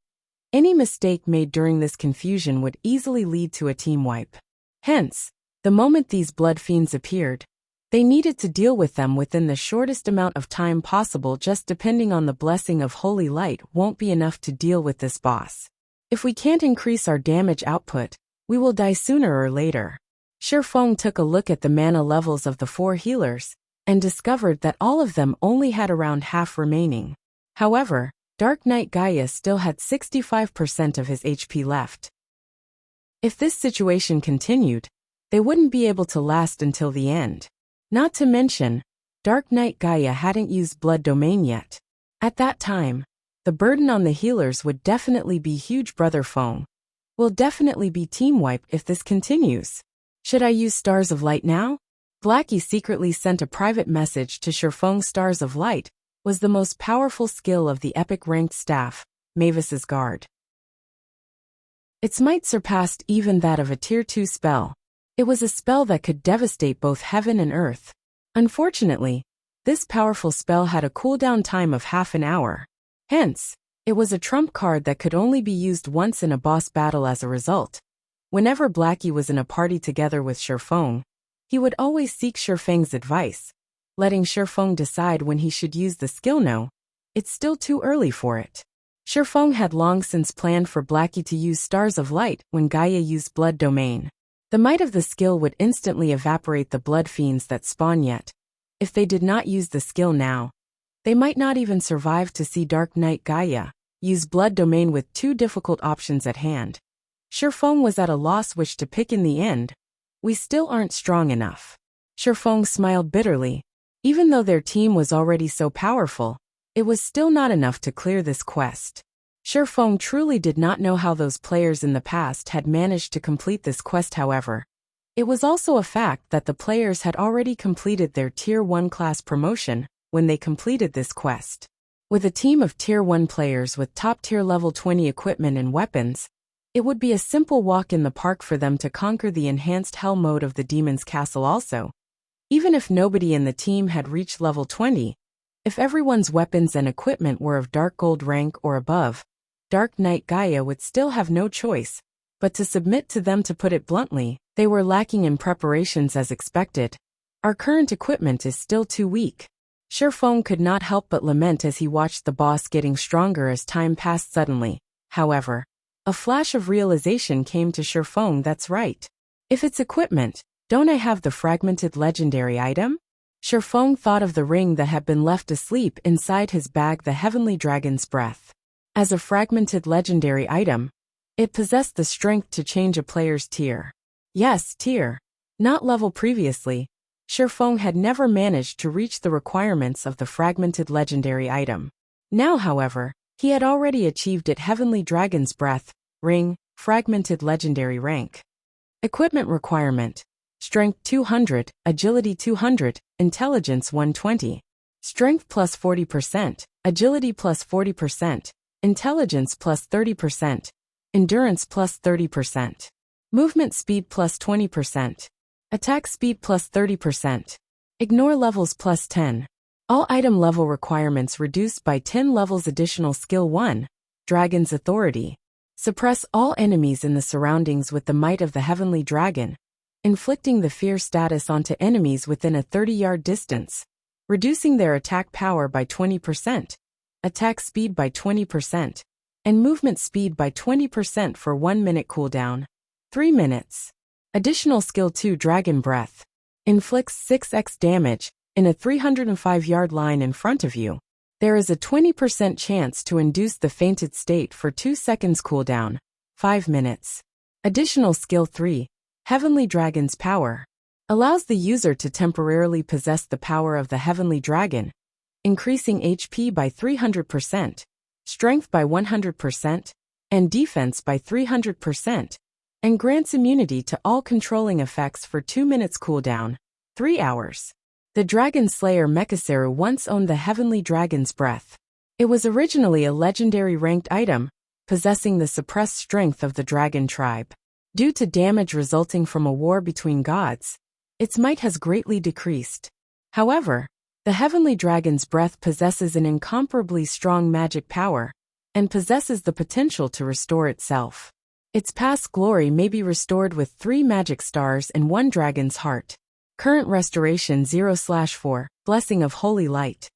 Speaker 1: Any mistake made during this confusion would easily lead to a team wipe. Hence, the moment these blood fiends appeared, they needed to deal with them within the shortest amount of time possible. Just depending on the blessing of holy light won't be enough to deal with this boss. If we can't increase our damage output, we will die sooner or later. Shifeng took a look at the mana levels of the 4 healers, and discovered that all of them only had around half remaining. However, Dark Knight Gaia still had 65% of his HP left. If this situation continued, they wouldn't be able to last until the end. Not to mention, Dark Knight Gaia hadn't used Blood Domain yet. At that time, the burden on the healers would definitely be huge. Brother Feng will definitely be team wiped if this continues. Should I use Stars of Light now? Blackie secretly sent a private message to Shifeng. Stars of Light was the most powerful skill of the epic ranked staff, Mavis's Guard. Its might surpassed even that of a Tier 2 spell. It was a spell that could devastate both heaven and earth. Unfortunately, this powerful spell had a cooldown time of half an hour. Hence, it was a trump card that could only be used once in a boss battle. As a result, whenever Blackie was in a party together with Shifeng, he would always seek Shifeng's advice, letting Shifeng decide when he should use the skill. No, it's still too early for it. Shifeng had long since planned for Blackie to use Stars of Light when Gaia used Blood Domain. The might of the skill would instantly evaporate the blood fiends that spawn. Yet, if they did not use the skill now, they might not even survive to see Dark Knight Gaia use Blood Domain with 2 difficult options at hand. Shifeng was at a loss which to pick in the end. We still aren't strong enough. Shifeng smiled bitterly. Even though their team was already so powerful, it was still not enough to clear this quest. Shifeng truly did not know how those players in the past had managed to complete this quest. However, it was also a fact that the players had already completed their Tier 1 class promotion when they completed this quest. With a team of Tier 1 players with top-tier level 20 equipment and weapons, it would be a simple walk in the park for them to conquer the enhanced Hell mode of the Demon's Castle. Also, even if nobody in the team had reached level 20, if everyone's weapons and equipment were of Dark Gold rank or above, Dark Knight Gaia would still have no choice but to submit to them. To put it bluntly, they were lacking in preparations as expected. Our current equipment is still too weak. Shifeng could not help but lament as he watched the boss getting stronger as time passed. Suddenly, however, a flash of realization came to Shifeng. That's right. If it's equipment, don't I have the fragmented legendary item? Shifeng thought of the ring that had been left asleep inside his bag, the Heavenly Dragon's Breath. As a fragmented legendary item, it possessed the strength to change a player's tier. Yes, tier. Not level. Previously, Shifeng had never managed to reach the requirements of the fragmented legendary item. Now, however, he had already achieved it. Heavenly Dragon's Breath, ring, fragmented legendary rank. Equipment requirement: Strength 200, Agility 200, Intelligence 120. Strength plus 40%, Agility plus 40%, Intelligence plus 30%, Endurance plus 30%, Movement speed plus 20%, Attack speed plus 30%, Ignore levels plus 10. All item level requirements reduced by 10 levels. Additional skill 1, Dragon's Authority. Suppress all enemies in the surroundings with the might of the Heavenly Dragon, inflicting the fear status onto enemies within a 30-yard distance, reducing their attack power by 20%, attack speed by 20%, and movement speed by 20% for 1 minute cooldown. 3 minutes. Additional skill 2 Dragon Breath. Inflicts 6x damage in a 305-yard line in front of you. There is a 20% chance to induce the fainted state for 2 seconds cooldown. 5 minutes. Additional skill 3. Heavenly Dragon's Power. Allows the user to temporarily possess the power of the Heavenly Dragon, increasing HP by 300%, Strength by 100%, and Defense by 300%, and grants immunity to all controlling effects for 2 minutes cooldown. 3 hours. The Dragon Slayer Mekaseru once owned the Heavenly Dragon's Breath. It was originally a legendary ranked item, possessing the suppressed strength of the dragon tribe. Due to damage resulting from a war between gods, its might has greatly decreased. However, the Heavenly Dragon's Breath possesses an incomparably strong magic power, and possesses the potential to restore itself. Its past glory may be restored with 3 magic stars and 1 dragon's heart. Current restoration 0/4, Blessing of Holy Light.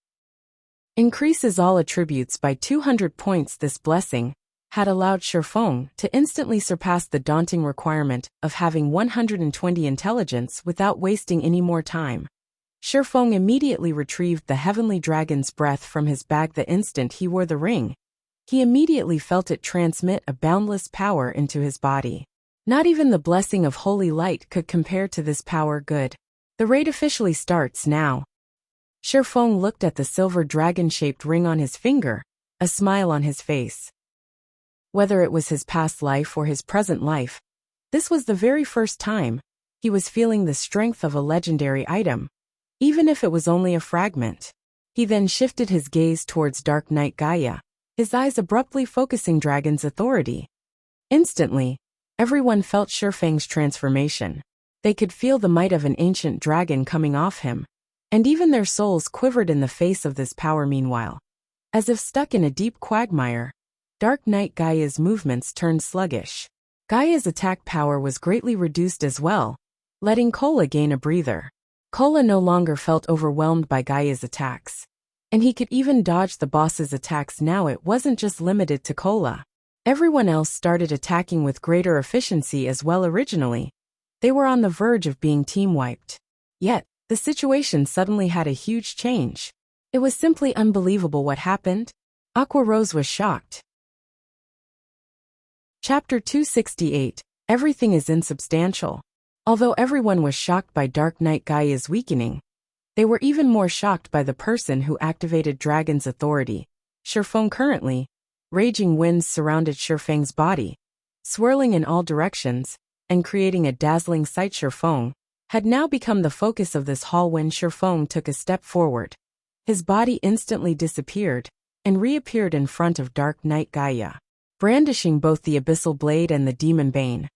Speaker 1: Increases all attributes by 200 points. This blessing had allowed Shifeng to instantly surpass the daunting requirement of having 120 intelligence without wasting any more time. Shifeng immediately retrieved the Heavenly Dragon's Breath from his bag the instant he wore the ring. He immediately felt it transmit a boundless power into his body. Not even the Blessing of Holy Light could compare to this power. Good. The raid officially starts now. Shifeng looked at the silver dragon-shaped ring on his finger, a smile on his face. Whether it was his past life or his present life, this was the very first time he was feeling the strength of a legendary item, even if it was only a fragment. He then shifted his gaze towards Dark Knight Gaia, his eyes abruptly focusing Dragon's authority. Instantly, everyone felt Shifeng's transformation. They could feel the might of an ancient dragon coming off him, and even their souls quivered in the face of this power. Meanwhile, as if stuck in a deep quagmire, Dark Knight Gaia's movements turned sluggish. Gaia's attack power was greatly reduced as well, letting Kola gain a breather. Kola no longer felt overwhelmed by Gaia's attacks, and he could even dodge the boss's attacks now. It wasn't just limited to Kola. Everyone else started attacking with greater efficiency as well. Originally, they were on the verge of being team-wiped. Yet, the situation suddenly had a huge change. It was simply unbelievable what happened. Aqua Rose was shocked. Chapter 268. Everything is insubstantial. Although everyone was shocked by Dark Knight Gaia's weakening, they were even more shocked by the person who activated Dragon's authority. Shifeng. Currently, raging winds surrounded Shifeng's body, swirling in all directions, and creating a dazzling sight. Shifeng had now become the focus of this hall. When Shifeng took a step forward, his body instantly disappeared and reappeared in front of Dark Knight Gaia, brandishing both the Abyssal Blade and the Demon Bane.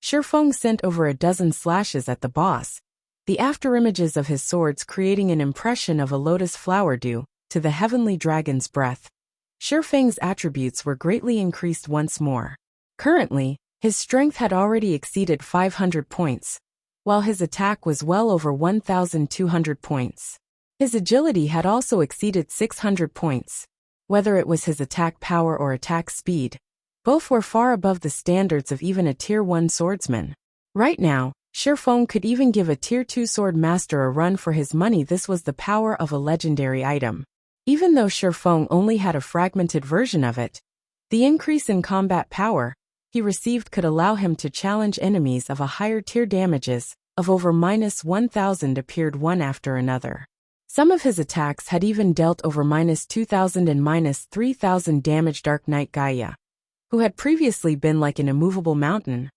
Speaker 1: Shifeng sent over a dozen slashes at the boss, the afterimages of his swords creating an impression of a lotus flower due to the Heavenly Dragon's Breath. Shifeng's attributes were greatly increased once more. Currently, his strength had already exceeded 500 points, while his attack was well over 1,200 points. His agility had also exceeded 600 points. Whether it was his attack power or attack speed, both were far above the standards of even a Tier 1 swordsman. Right now, Shifeng could even give a Tier 2 sword master a run for his money. This was the power of a legendary item. Even though Shifeng only had a fragmented version of it, the increase in combat power he received could allow him to challenge enemies of a higher tier. Damages of over -1,000 appeared one after another. Some of his attacks had even dealt over -2,000 and -3,000 damage. Dark Knight Gaia, who had previously been like an immovable mountain,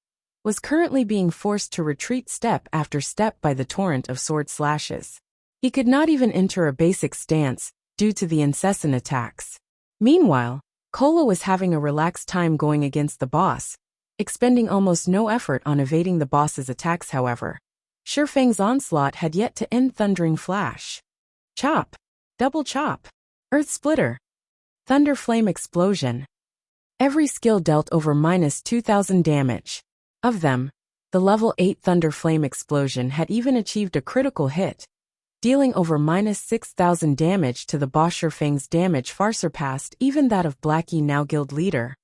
Speaker 1: was currently being forced to retreat step after step by the torrent of sword slashes. He could not even enter a basic stance due to the incessant attacks. Meanwhile, Kola was having a relaxed time going against the boss, expending almost no effort on evading the boss's attacks. However, Shifeng's onslaught had yet to end. Thundering Flash, Chop, Double Chop, Earth Splitter, Thunder Flame Explosion. Every skill dealt over -2,000 damage. Of them, the level 8 Thunder Flame Explosion had even achieved a critical hit, dealing over -6,000 damage to the boss. Shifeng's damage far surpassed even that of Blackie, now guild leader.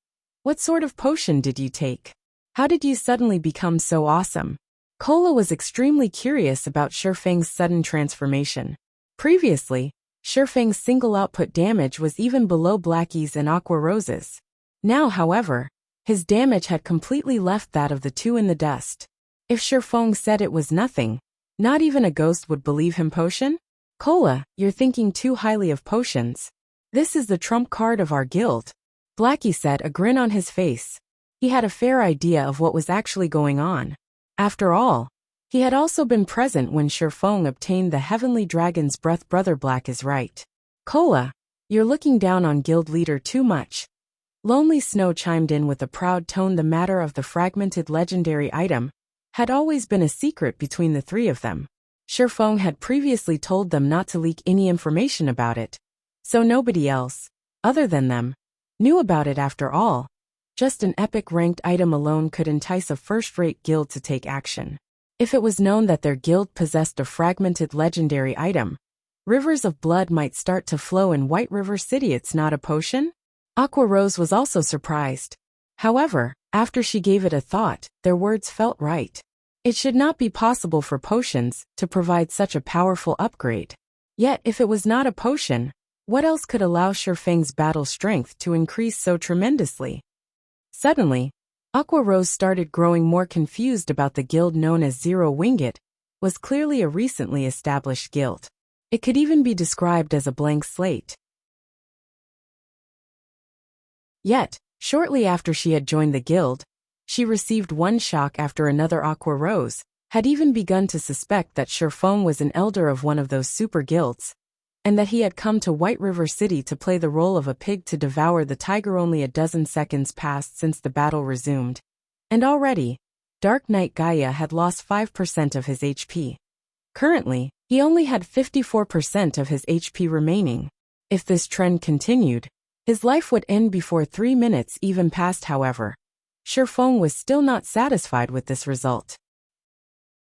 Speaker 1: What sort of potion did you take? How did you suddenly become so awesome? Cola was extremely curious about Shifeng's sudden transformation. Previously, Shifeng's single output damage was even below Blackie's and Aqua Rose's. Now, however, his damage had completely left that of the two in the dust. If Shifeng said it was nothing, not even a ghost would believe him. Potion? Cola, you're thinking too highly of potions. This is the trump card of our guild, Blackie said, a grin on his face. He had a fair idea of what was actually going on. After all, he had also been present when Shifeng obtained the Heavenly Dragon's Breath. Brother Black is right. Cola, you're looking down on guild leader too much. Lonely Snow chimed in with a proud tone. The matter of the fragmented legendary item had always been a secret between the three of them. Shifeng had previously told them not to leak any information about it, so nobody else, other than them, knew about it. After all, just an epic ranked item alone could entice a first-rate guild to take action. If it was known that their guild possessed a fragmented legendary item, rivers of blood might start to flow in White River City. It's not a potion? Aqua Rose was also surprised. However, after she gave it a thought, their words felt right. It should not be possible for potions to provide such a powerful upgrade. Yet, if it was not a potion, what else could allow Shifeng's battle strength to increase so tremendously? Suddenly, Aqua Rose started growing more confused about the guild known as Zero Winged. Was clearly a recently established guild. It could even be described as a blank slate. Yet, shortly after she had joined the guild, she received one shock after another. Aqua Rose had even begun to suspect that Shifeng was an elder of one of those super guilds, and that he had come to White River City to play the role of a pig to devour the tiger. Only a dozen seconds passed since the battle resumed, and already, Dark Knight Gaia had lost 5% of his HP. Currently, he only had 54% of his HP remaining. If this trend continued, his life would end before 3 minutes even passed. However, Shifeng was still not satisfied with this result.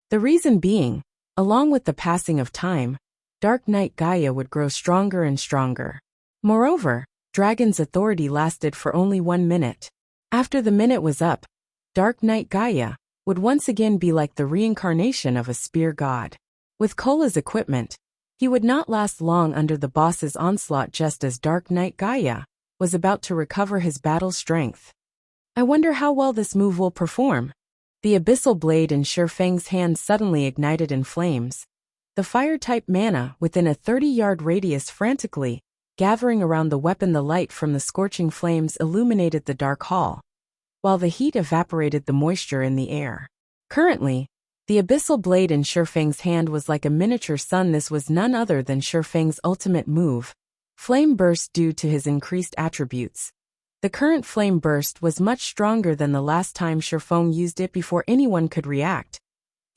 Speaker 1: The reason being, along with the passing of time, Dark Knight Gaia would grow stronger and stronger. Moreover, Dragon's authority lasted for only 1 minute. After the minute was up, Dark Knight Gaia would once again be like the reincarnation of a spear god. With Cola's equipment, he would not last long under the boss's onslaught. Just as Dark Knight Gaia was about to recover his battle strength. I wonder how well this move will perform. The abyssal blade in Shifeng's hand suddenly ignited in flames. The fire-type mana within a 30-yard radius frantically gathering around the weapon. The light from the scorching flames illuminated the dark hall, while the heat evaporated the moisture in the air. Currently, the abyssal blade in Shifeng's hand was like a miniature sun. This was none other than Shifeng's ultimate move, Flame Burst. Due to his increased attributes, the current Flame Burst was much stronger than the last time Shifeng used it. Before anyone could react,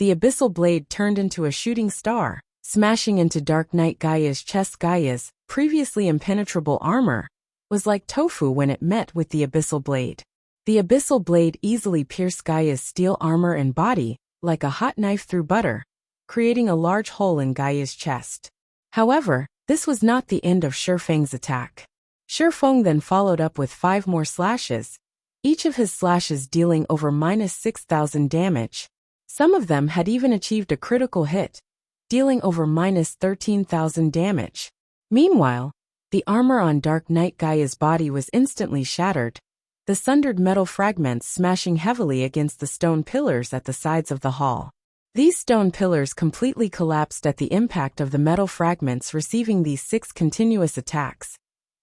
Speaker 1: the abyssal blade turned into a shooting star, smashing into Dark Knight Gaia's chest. Gaia's previously impenetrable armor was like tofu when it met with the abyssal blade. The abyssal blade easily pierced Gaia's steel armor and body like a hot knife through butter, creating a large hole in Gaia's chest. However, this was not the end of Shifeng's attack. Shifeng then followed up with 5 more slashes, each of his slashes dealing over -6,000 damage. Some of them had even achieved a critical hit, dealing over -13,000 damage. Meanwhile, the armor on Dark Knight Gaia's body was instantly shattered, the sundered metal fragments smashing heavily against the stone pillars at the sides of the hall. These stone pillars completely collapsed at the impact of the metal fragments. Receiving these 6 continuous attacks,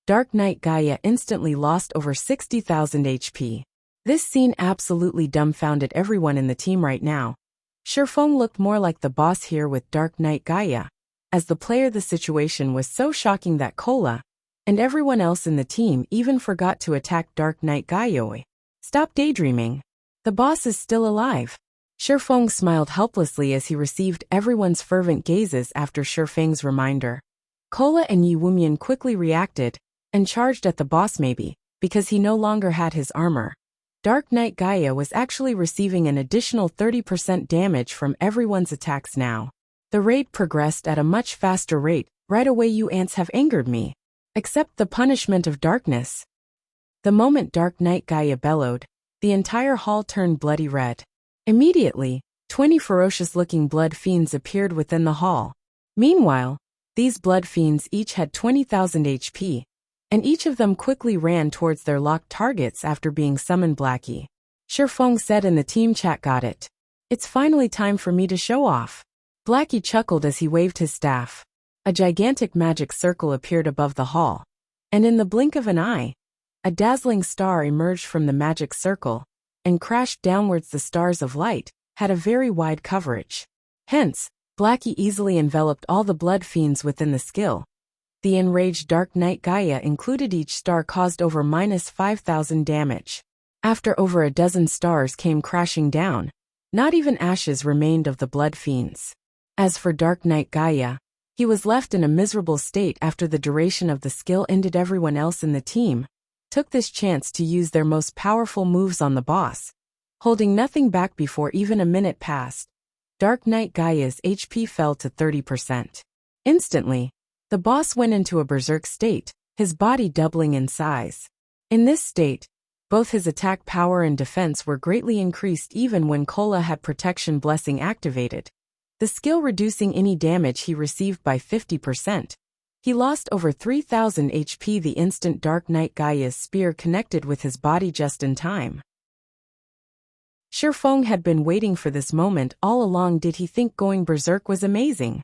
Speaker 1: Dark Knight Gaia instantly lost over 60,000 HP. This scene absolutely dumbfounded everyone in the team right now. Shifeng looked more like the boss here with Dark Knight Gaia. As the player, the situation was so shocking that Cola and everyone else in the team even forgot to attack Dark Knight Gaia. Stop daydreaming. The boss is still alive. Shifeng smiled helplessly as he received everyone's fervent gazes after Shifeng's reminder. Cola and Yi Wumian quickly reacted and charged at the boss, maybe because he no longer had his armor. Dark Knight Gaia was actually receiving an additional 30% damage from everyone's attacks now. The raid progressed at a much faster rate. Right away, you ants have angered me. Accept the punishment of darkness. The moment Dark Knight Gaia bellowed, the entire hall turned bloody red. Immediately, 20 ferocious-looking blood fiends appeared within the hall. Meanwhile, these blood fiends each had 20,000 HP, and each of them quickly ran towards their locked targets after being summoned. Blackie. Shifeng said in the team chat, got it. It's finally time for me to show off. Blackie chuckled as he waved his staff. A gigantic magic circle appeared above the hall, and in the blink of an eye, a dazzling star emerged from the magic circle and crashed downwards. The stars of light had a very wide coverage. Hence, Blackie easily enveloped all the blood fiends within the skill. The enraged Dark Knight Gaia included each star caused over -5,000 damage. After over a dozen stars came crashing down, not even ashes remained of the blood fiends. As for Dark Knight Gaia, he was left in a miserable state after the duration of the skill ended. Everyone else in the team took this chance to use their most powerful moves on the boss, holding nothing back. Before even a minute passed, Dark Knight Gaia's HP fell to 30%. Instantly, the boss went into a berserk state, his body doubling in size. In this state, both his attack power and defense were greatly increased even when Kola had Protection Blessing activated, the skill reducing any damage he received by 50%. He lost over 3,000 HP the instant Dark Knight Gaia's spear connected with his body just in time. Shifeng had been waiting for this moment all along. Did he think going berserk was amazing?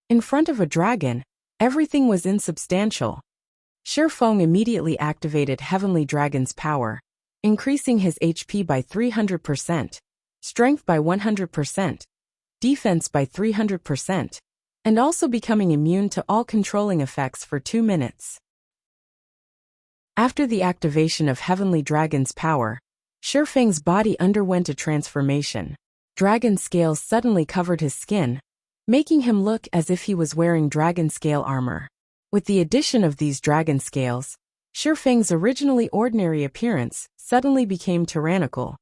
Speaker 1: In front of a dragon, everything was insubstantial. Shifeng immediately activated Heavenly Dragon's power, increasing his HP by 300%, strength by 100%, defense by 300%, and also becoming immune to all controlling effects for 2 minutes. After the activation of Heavenly Dragon's power, Shifeng's body underwent a transformation. Dragon scales suddenly covered his skin, making him look as if he was wearing dragon scale armor. With the addition of these dragon scales, Shifeng's originally ordinary appearance suddenly became tyrannical.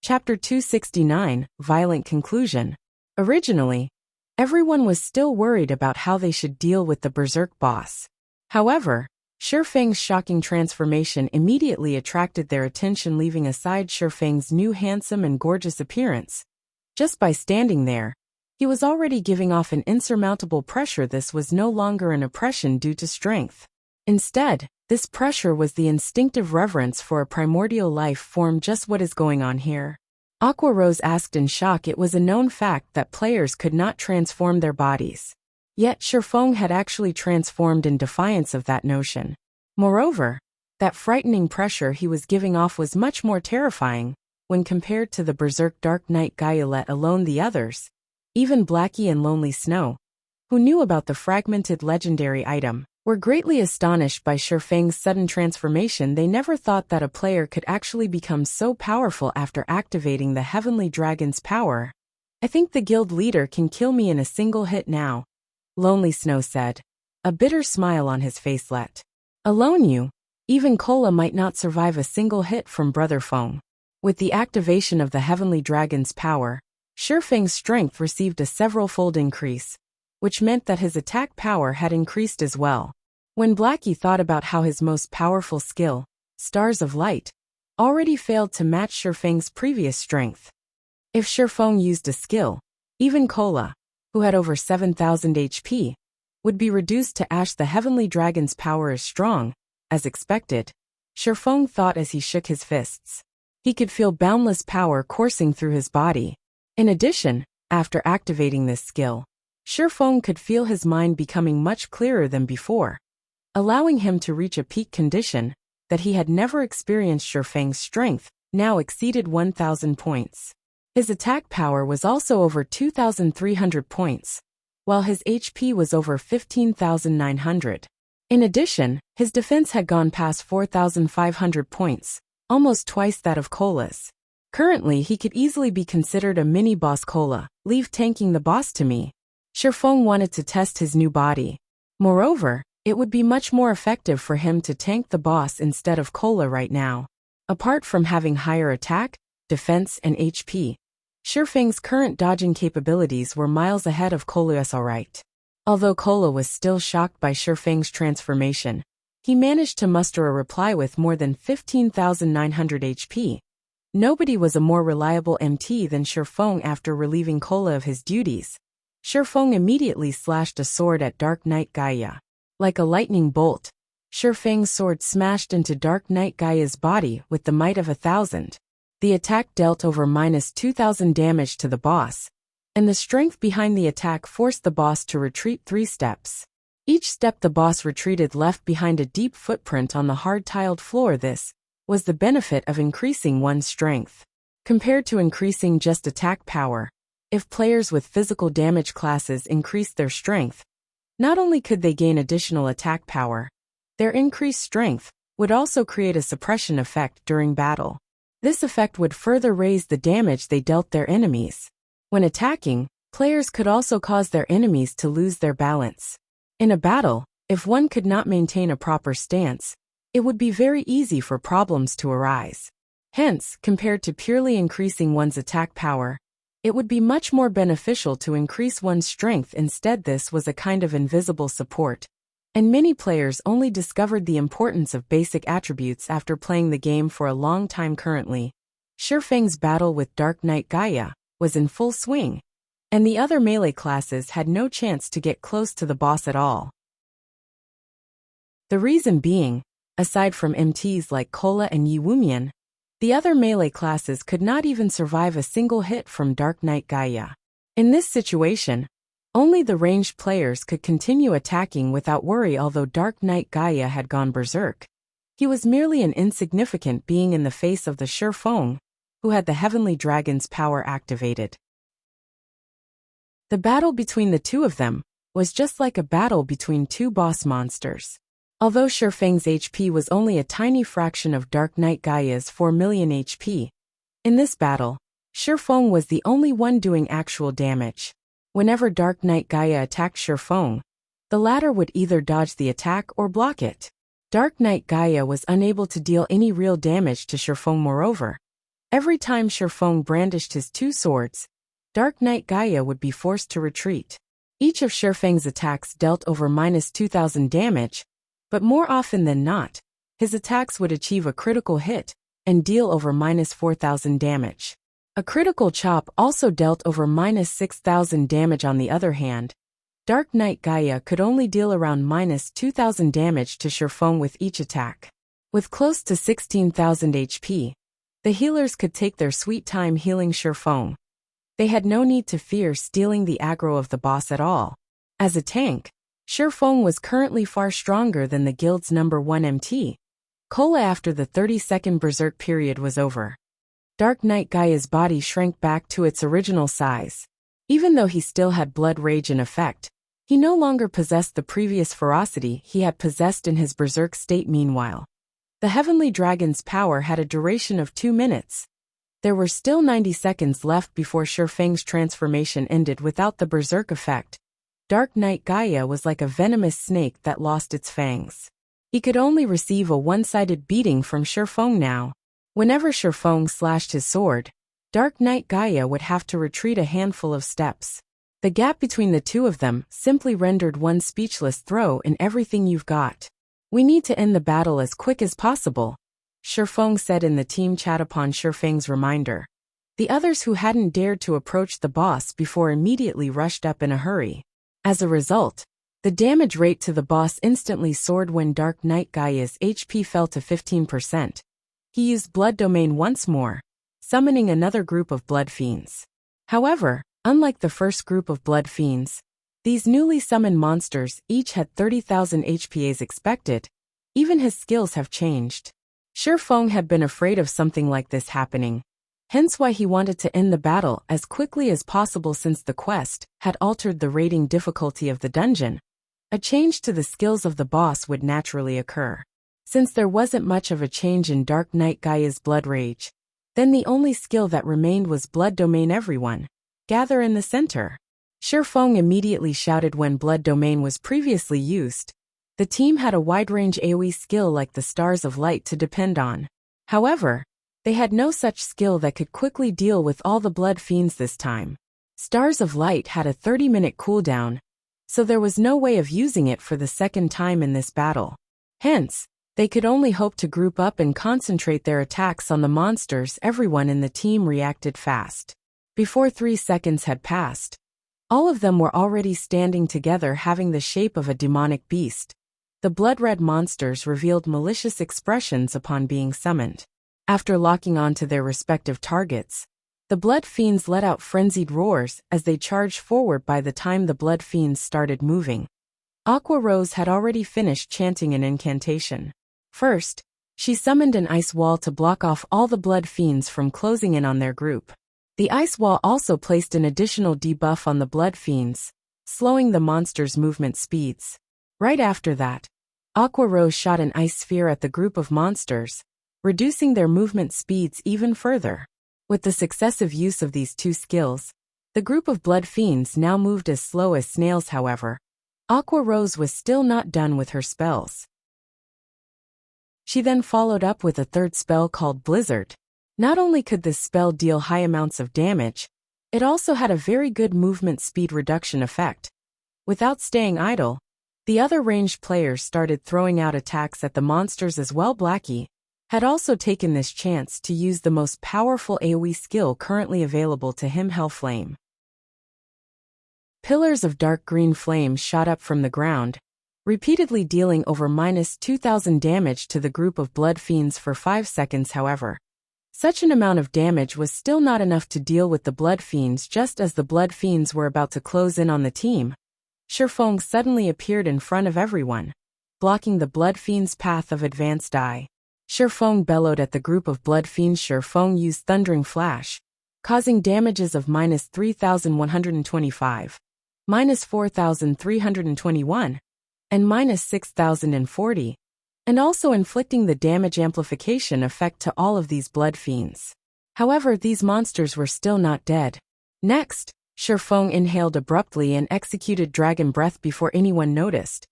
Speaker 1: Chapter 269, Violent Conclusion. Originally, everyone was still worried about how they should deal with the berserk boss. However, Shifeng's shocking transformation immediately attracted their attention, leaving aside Shifeng's new handsome and gorgeous appearance. Just by standing there, he was already giving off an insurmountable pressure. This was no longer an oppression due to strength. Instead, this pressure was the instinctive reverence for a primordial life form. Just what is going on here? Aqua Rose asked in shock. It was a known fact that players could not transform their bodies. Yet Shifeng had actually transformed in defiance of that notion. Moreover, that frightening pressure he was giving off was much more terrifying when compared to the berserk Dark Knight Gaia, let alone the others. Even Blackie and Lonely Snow, who knew about the fragmented legendary item, were greatly astonished by Shifeng's sudden transformation. They never thought that a player could actually become so powerful after activating the Heavenly Dragon's power. I think the guild leader can kill me in a single hit now, Lonely Snow said, a bitter smile on his face. Let alone you, even Kola might not survive a single hit from Brother Feng. With the activation of the Heavenly Dragon's power, Shifeng's strength received a several-fold increase, which meant that his attack power had increased as well. When Blackie thought about how his most powerful skill, Stars of Light, already failed to match Shifeng's previous strength. If Shifeng used a skill, even Kola, who had over 7,000 HP, would be reduced to ash. The Heavenly Dragon's power is strong, as expected, Shifeng thought as he shook his fists. He could feel boundless power coursing through his body. In addition, after activating this skill, Shifeng could feel his mind becoming much clearer than before, allowing him to reach a peak condition that he had never experienced. Shifeng's strength now exceeded 1,000 points. His attack power was also over 2,300 points, while his HP was over 15,900. In addition, his defense had gone past 4,500 points, almost twice that of Kola's. Currently, he could easily be considered a mini-boss. Kola, leave tanking the boss to me. Shifeng wanted to test his new body. Moreover, it would be much more effective for him to tank the boss instead of Kola right now. Apart from having higher attack, defense, and HP, Shifeng's current dodging capabilities were miles ahead of Kolu's alright. Although Kolu was still shocked by Shifeng's transformation, he managed to muster a reply with more than 15,900 HP. Nobody was a more reliable MT than Shifeng after relieving Kolu of his duties. Shifeng immediately slashed a sword at Dark Knight Gaia. Like a lightning bolt, Shifeng's sword smashed into Dark Knight Gaia's body with the might of 1,000. The attack dealt over -2,000 damage to the boss, and the strength behind the attack forced the boss to retreat 3 steps. Each step the boss retreated left behind a deep footprint on the hard-tiled floor. This was the benefit of increasing one's strength. Compared to increasing just attack power, if players with physical damage classes increased their strength, not only could they gain additional attack power, their increased strength would also create a suppression effect during battle. This effect would further raise the damage they dealt their enemies. When attacking, players could also cause their enemies to lose their balance. In a battle, if one could not maintain a proper stance, it would be very easy for problems to arise. Hence, compared to purely increasing one's attack power, it would be much more beneficial to increase one's strength. Instead, this was a kind of invisible support, and many players only discovered the importance of basic attributes after playing the game for a long time. Currently, Shifeng's battle with Dark Knight Gaia was in full swing, and the other melee classes had no chance to get close to the boss at all. The reason being, aside from MTs like Kolu and Yi Wumian, the other melee classes could not even survive a single hit from Dark Knight Gaia. In this situation, only the ranged players could continue attacking without worry. Although Dark Knight Gaia had gone berserk, he was merely an insignificant being in the face of the Shifeng, who had the Heavenly Dragon's power activated. The battle between the two of them was just like a battle between two boss monsters. Although Shifeng's HP was only a tiny fraction of Dark Knight Gaia's 4 million HP, in this battle, Shifeng was the only one doing actual damage. Whenever Dark Knight Gaia attacked Shifeng, the latter would either dodge the attack or block it. Dark Knight Gaia was unable to deal any real damage to Shifeng. Moreover, every time Shifeng brandished his 2 swords, Dark Knight Gaia would be forced to retreat. Each of Shifeng's attacks dealt over -2,000 damage, but more often than not, his attacks would achieve a critical hit and deal over -4,000 damage. A critical chop also dealt over -6,000 damage. On the other hand, Dark Knight Gaia could only deal around -2,000 damage to Shifeng with each attack. With close to 16,000 HP, the healers could take their sweet time healing Shifeng. They had no need to fear stealing the aggro of the boss at all. As a tank, Shifeng was currently far stronger than the guild's #1 MT. Kolu. After the 30-second berserk period was over, Dark Knight Gaia's body shrank back to its original size. Even though he still had blood rage in effect, he no longer possessed the previous ferocity he had possessed in his berserk state. Meanwhile, the Heavenly Dragon's power had a duration of 2 minutes. There were still 90 seconds left before Shifeng's transformation ended. Without the berserk effect, Dark Knight Gaia was like a venomous snake that lost its fangs. He could only receive a one-sided beating from Shifeng now. Whenever Shifeng slashed his sword, Dark Knight Gaia would have to retreat a handful of steps. The gap between the two of them simply rendered one speechless. Throw in everything you've got. We need to end the battle as quick as possible, Shifeng said in the team chat upon Shifeng's reminder. The others who hadn't dared to approach the boss before immediately rushed up in a hurry. As a result, the damage rate to the boss instantly soared when Dark Knight Gaia's HP fell to 15%. He used Blood Domain once more, summoning another group of Blood Fiends. However, unlike the first group of Blood Fiends, these newly summoned monsters each had 30,000 HP as expected. Even his skills have changed. Shifeng had been afraid of something like this happening, hence why he wanted to end the battle as quickly as possible. Since the quest had altered the rating difficulty of the dungeon, a change to the skills of the boss would naturally occur. Since there wasn't much of a change in Dark Knight Gaia's blood rage, then the only skill that remained was Blood Domain. Everyone, gather in the center. Shifeng immediately shouted when Blood Domain was previously used. The team had a wide-range AoE skill like the Stars of Light to depend on. However, They had no such skill that could quickly deal with all the blood fiends this time. Stars of Light had a 30-minute cooldown, so there was no way of using it for the second time in this battle. Hence, they could only hope to group up and concentrate their attacks on the monsters. Everyone in the team reacted fast. Before 3 seconds had passed, all of them were already standing together, having the shape of a demonic beast. The blood-red monsters revealed malicious expressions upon being summoned. After locking onto their respective targets, the blood fiends let out frenzied roars as they charged forward. By the time the blood fiends started moving, Aqua Rose had already finished chanting an incantation. First, she summoned an ice wall to block off all the blood fiends from closing in on their group. The ice wall also placed an additional debuff on the blood fiends, slowing the monsters' movement speeds. Right after that, Aqua Rose shot an ice sphere at the group of monsters, reducing their movement speeds even further. With the successive use of these two skills, the group of blood fiends now moved as slow as snails. However, Aqua Rose was still not done with her spells. She then followed up with a third spell called Blizzard. Not only could this spell deal high amounts of damage, it also had a very good movement speed reduction effect. Without staying idle, the other ranged players started throwing out attacks at the monsters as well. Blackie had also taken this chance to use the most powerful AoE skill currently available to him, Hellflame. Pillars of dark green flame shot up from the ground, repeatedly dealing over -2,000 damage to the group of blood fiends for 5 seconds. However, such an amount of damage was still not enough to deal with the blood fiends. Just as the blood fiends were about to close in on the team, Shifeng suddenly appeared in front of everyone, blocking the blood fiends' path of advanced die. Shifeng bellowed at the group of blood fiends. Shifeng used Thundering Flash, causing damages of -3,125, -4,321, and -6,040, and also inflicting the damage amplification effect to all of these blood fiends. However, these monsters were still not dead. Next, Shifeng inhaled abruptly and executed Dragon Breath before anyone noticed.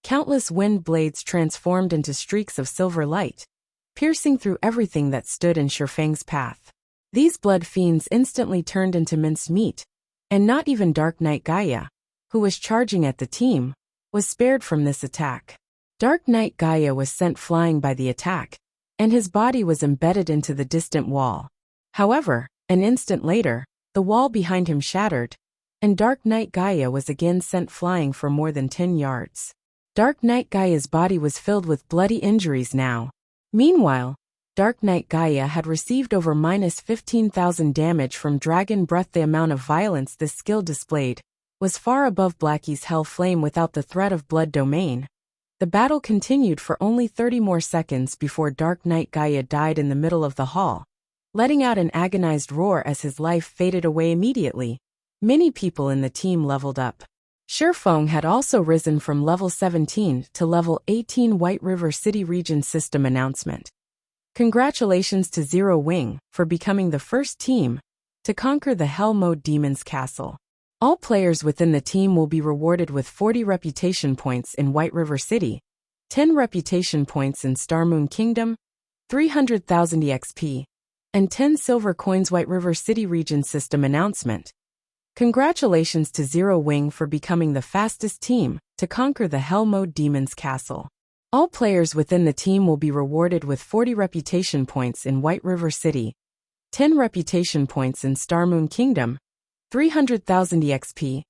Speaker 1: Countless wind blades transformed into streaks of silver light, piercing through everything that stood in Shifeng's path. These blood fiends instantly turned into minced meat, and not even Dark Knight Gaia, who was charging at the team, was spared from this attack. Dark Knight Gaia was sent flying by the attack, and his body was embedded into the distant wall. However, an instant later, the wall behind him shattered, and Dark Knight Gaia was again sent flying for more than 10 yards. Dark Knight Gaia's body was filled with bloody injuries now. Meanwhile, Dark Knight Gaia had received over -15,000 damage from Dragon Breath. The amount of violence this skill displayed was far above Blackie's Hell Flame without the threat of Blood Domain. The battle continued for only 30 more seconds before Dark Knight Gaia died in the middle of the hall, letting out an agonized roar as his life faded away immediately. Many people in the team leveled up. Shifeng had also risen from level 17 to level 18. White River City Region System announcement. Congratulations to Zero Wing for becoming the first team to conquer the Hell Mode Demon's Castle. All players within the team will be rewarded with 40 reputation points in White River City, 10 reputation points in Star Moon Kingdom, 300,000 EXP, and 10 silver coins. White River City Region System announcement. Congratulations to Zero Wing for becoming the fastest team to conquer the Hell Mode Demon's Castle. All players within the team will be rewarded with 40 reputation points in White River City, 10 reputation points in Star Moon Kingdom, 300,000 EXP,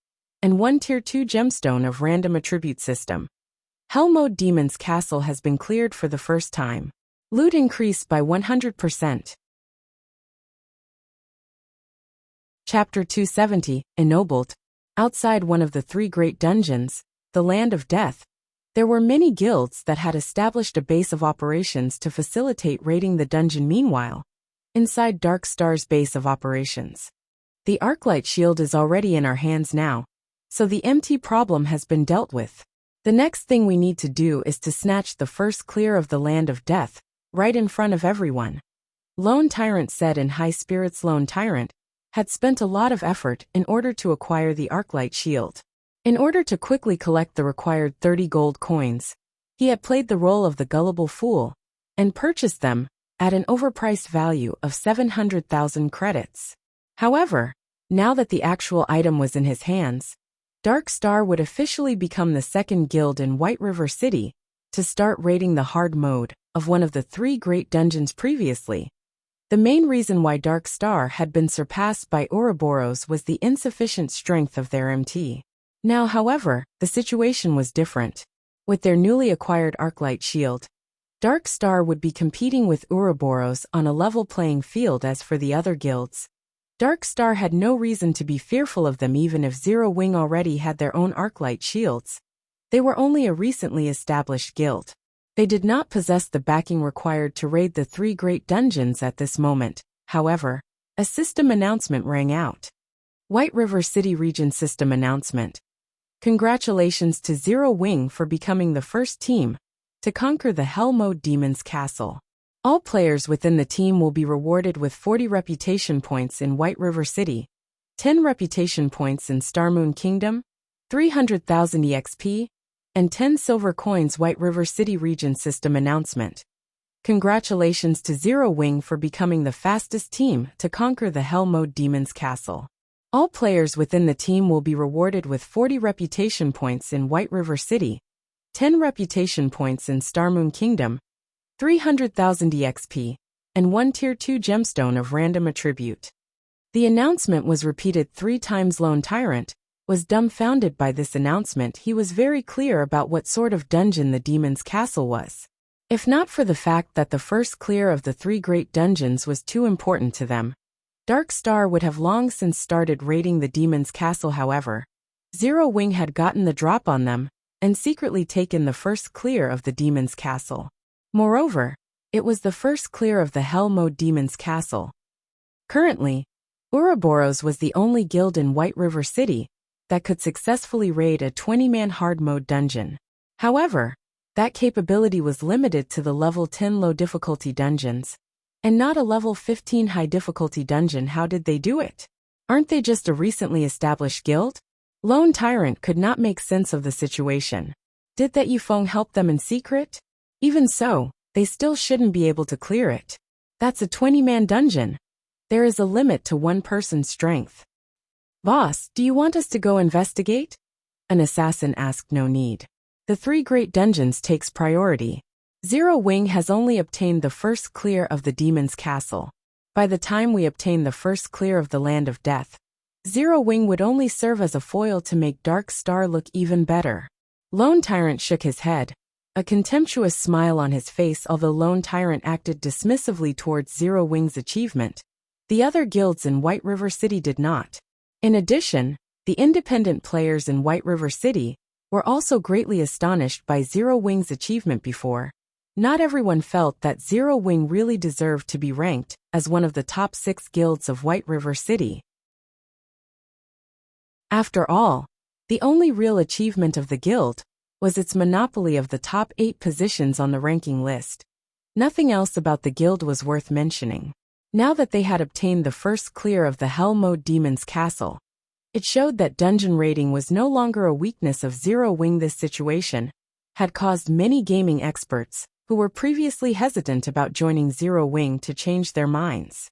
Speaker 1: and 1 Tier 2 gemstone of random attribute system. Hell Mode Demon's Castle has been cleared for the first time. Loot increased by 100%. Chapter 270, Ennobled. Outside one of the 3 great dungeons, the Land of Death, there were many guilds that had established a base of operations to facilitate raiding the dungeon. Meanwhile, inside Dark Star's base of operations, the Arclight shield is already in our hands now, so the MT problem has been dealt with. The next thing we need to do is to snatch the first clear of the Land of Death, right in front of everyone. Lone Tyrant said in high spirits. Lone Tyrant had spent a lot of effort in order to acquire the Arclight shield. In order to quickly collect the required 30 gold coins, he had played the role of the gullible fool and purchased them at an overpriced value of 700,000 credits. However, now that the actual item was in his hands, Dark Star would officially become the second guild in White River City to start raiding the hard mode of one of the 3 great dungeons previously. The main reason why Dark Star had been surpassed by Ouroboros was the insufficient strength of their MT. Now, however, the situation was different. With their newly acquired Arclight Shield, Dark Star would be competing with Ouroboros on a level playing field as for the other guilds. Dark Star had no reason to be fearful of them even if Zero Wing already had their own Arclight shields. They were only a recently established guild. They did not possess the backing required to raid the 3 great dungeons at this moment. However, a system announcement rang out. White River City Region System Announcement. Congratulations to Zero Wing for becoming the first team to conquer the Hell Mode Demon's Castle. All players within the team will be rewarded with 40 reputation points in White River City, 10 reputation points in Star Moon Kingdom, 300,000 EXP, and 10 silver coins. White River City Region System Announcement. Congratulations to Zero Wing for becoming the fastest team to conquer the Hell Mode Demon's Castle. All players within the team will be rewarded with 40 reputation points in White River City, 10 reputation points in Star Moon Kingdom, 300,000 EXP, and 1 Tier 2 gemstone of random attribute. The announcement was repeated 3 times. Lone Tyrant was dumbfounded by this announcement. He was very clear about what sort of dungeon the Demon's Castle was. If not for the fact that the first clear of the 3 great dungeons was too important to them, Dark Star would have long since started raiding the Demon's Castle. However, Zero Wing had gotten the drop on them and secretly taken the first clear of the Demon's Castle. Moreover, it was the first clear of the Hell Mode Demon's Castle. Currently, Ouroboros was the only guild in White River City that could successfully raid a 20-man hard mode dungeon. However, that capability was limited to the level 10 low difficulty dungeons, and not a level 15 high difficulty dungeon. How did they do it? Aren't they just a recently established guild? Lone Tyrant could not make sense of the situation. Did that Yufeng help them in secret? Even so, they still shouldn't be able to clear it. That's a 20-man dungeon. There is a limit to one person's strength. Boss, do you want us to go investigate? An assassin asked. No need. The 3 great dungeons takes priority. Zero Wing has only obtained the first clear of the Demon's Castle. By the time we obtain the first clear of the Land of Death, Zero Wing would only serve as a foil to make Dark Star look even better. Lone Tyrant shook his head, a contemptuous smile on his face. Although Lone Tyrant acted dismissively towards Zero Wing's achievement, the other guilds in White River City did not. In addition, the independent players in White River City were also greatly astonished by Zero Wing's achievement. Before, not everyone felt that Zero Wing really deserved to be ranked as one of the top 6 guilds of White River City. After all, the only real achievement of the guild was its monopoly of the top 8 positions on the ranking list. Nothing else about the guild was worth mentioning. Now that they had obtained the first clear of the Hell Mode Demon's Castle, it showed that dungeon raiding was no longer a weakness of Zero Wing. This situation had caused many gaming experts who were previously hesitant about joining Zero Wing to change their minds.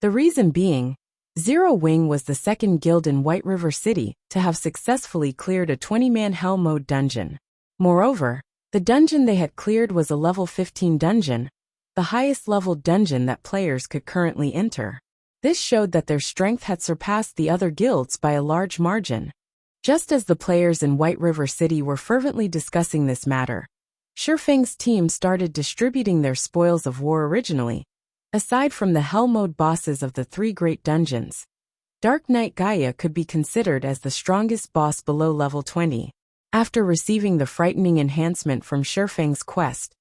Speaker 1: The reason being, Zero Wing was the second guild in White River City to have successfully cleared a 20-man Hell Mode dungeon. Moreover, the dungeon they had cleared was a level 15 dungeon, the highest level dungeon that players could currently enter. This showed that their strength had surpassed the other guilds by a large margin. Just as the players in White River City were fervently discussing this matter, Shifeng's team started distributing their spoils of war. Originally, aside from the Hell Mode bosses of the 3 great dungeons, Dark Knight Gaia could be considered as the strongest boss below level 20. After receiving the frightening enhancement from Shifeng's quest,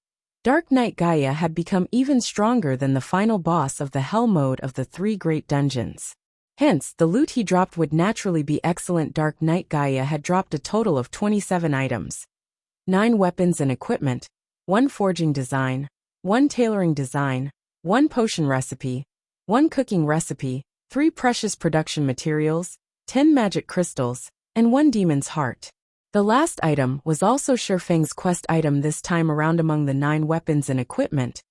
Speaker 1: Dark Knight Gaia had become even stronger than the final boss of the Hell Mode of the 3 great dungeons. Hence, the loot he dropped would naturally be excellent. Dark Knight Gaia had dropped a total of 27 items. 9 weapons and equipment, 1 forging design, 1 tailoring design, 1 potion recipe, 1 cooking recipe, 3 precious production materials, 10 magic crystals, and 1 demon's heart. The last item was also Shifeng's quest item this time around. Among the 9 weapons and equipment,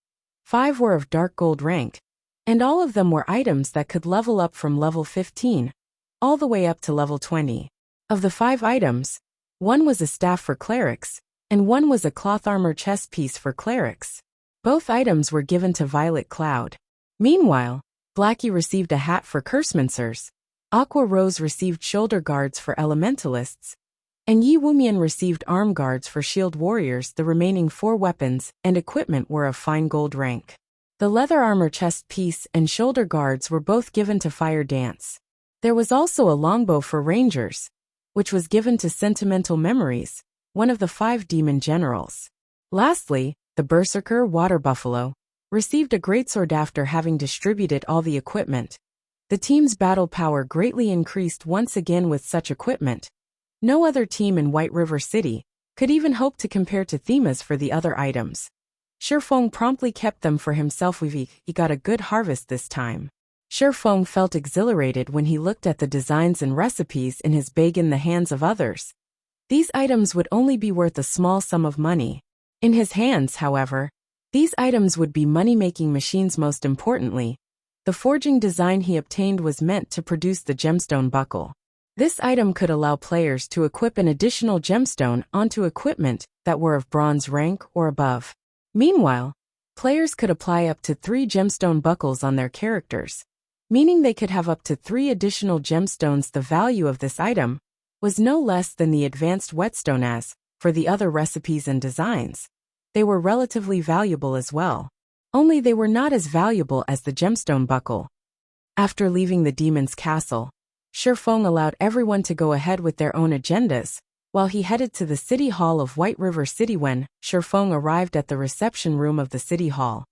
Speaker 1: 5 were of dark gold rank, and all of them were items that could level up from level 15 all the way up to level 20. Of the 5 items, 1 was a staff for clerics, and 1 was a cloth armor chest piece for clerics. Both items were given to Violet Cloud. Meanwhile, Blackie received a hat for Cursemancers, Aqua Rose received shoulder guards for elementalists, and Yi Wumian received arm guards for shield warriors. The remaining 4 weapons and equipment were of fine gold rank. The leather armor chest piece and shoulder guards were both given to Fire Dance. There was also a longbow for rangers, which was given to Sentimental Memories, one of the 5 demon generals. Lastly, the Berserker Water Buffalo received a greatsword. After having distributed all the equipment, the team's battle power greatly increased once again. With such equipment, no other team in White River City could even hope to compare to Themas for the other items. Shifeng promptly kept them for himself. He got a good harvest this time. Shifeng felt exhilarated when he looked at the designs and recipes in his bag in the hands of others. These items would only be worth a small sum of money. In his hands, however, these items would be money-making machines. Most importantly, the forging design he obtained was meant to produce the gemstone buckle. This item could allow players to equip an additional gemstone onto equipment that were of bronze rank or above. Meanwhile, players could apply up to 3 gemstone buckles on their characters, meaning they could have up to 3 additional gemstones. The value of this item was no less than the advanced whetstone. As for the other recipes and designs, they were relatively valuable as well, only they were not as valuable as the gemstone buckle. After leaving the demon's castle, Shifeng allowed everyone to go ahead with their own agendas, while he headed to the City Hall of White River City. When Shifeng arrived at the reception room of the City Hall,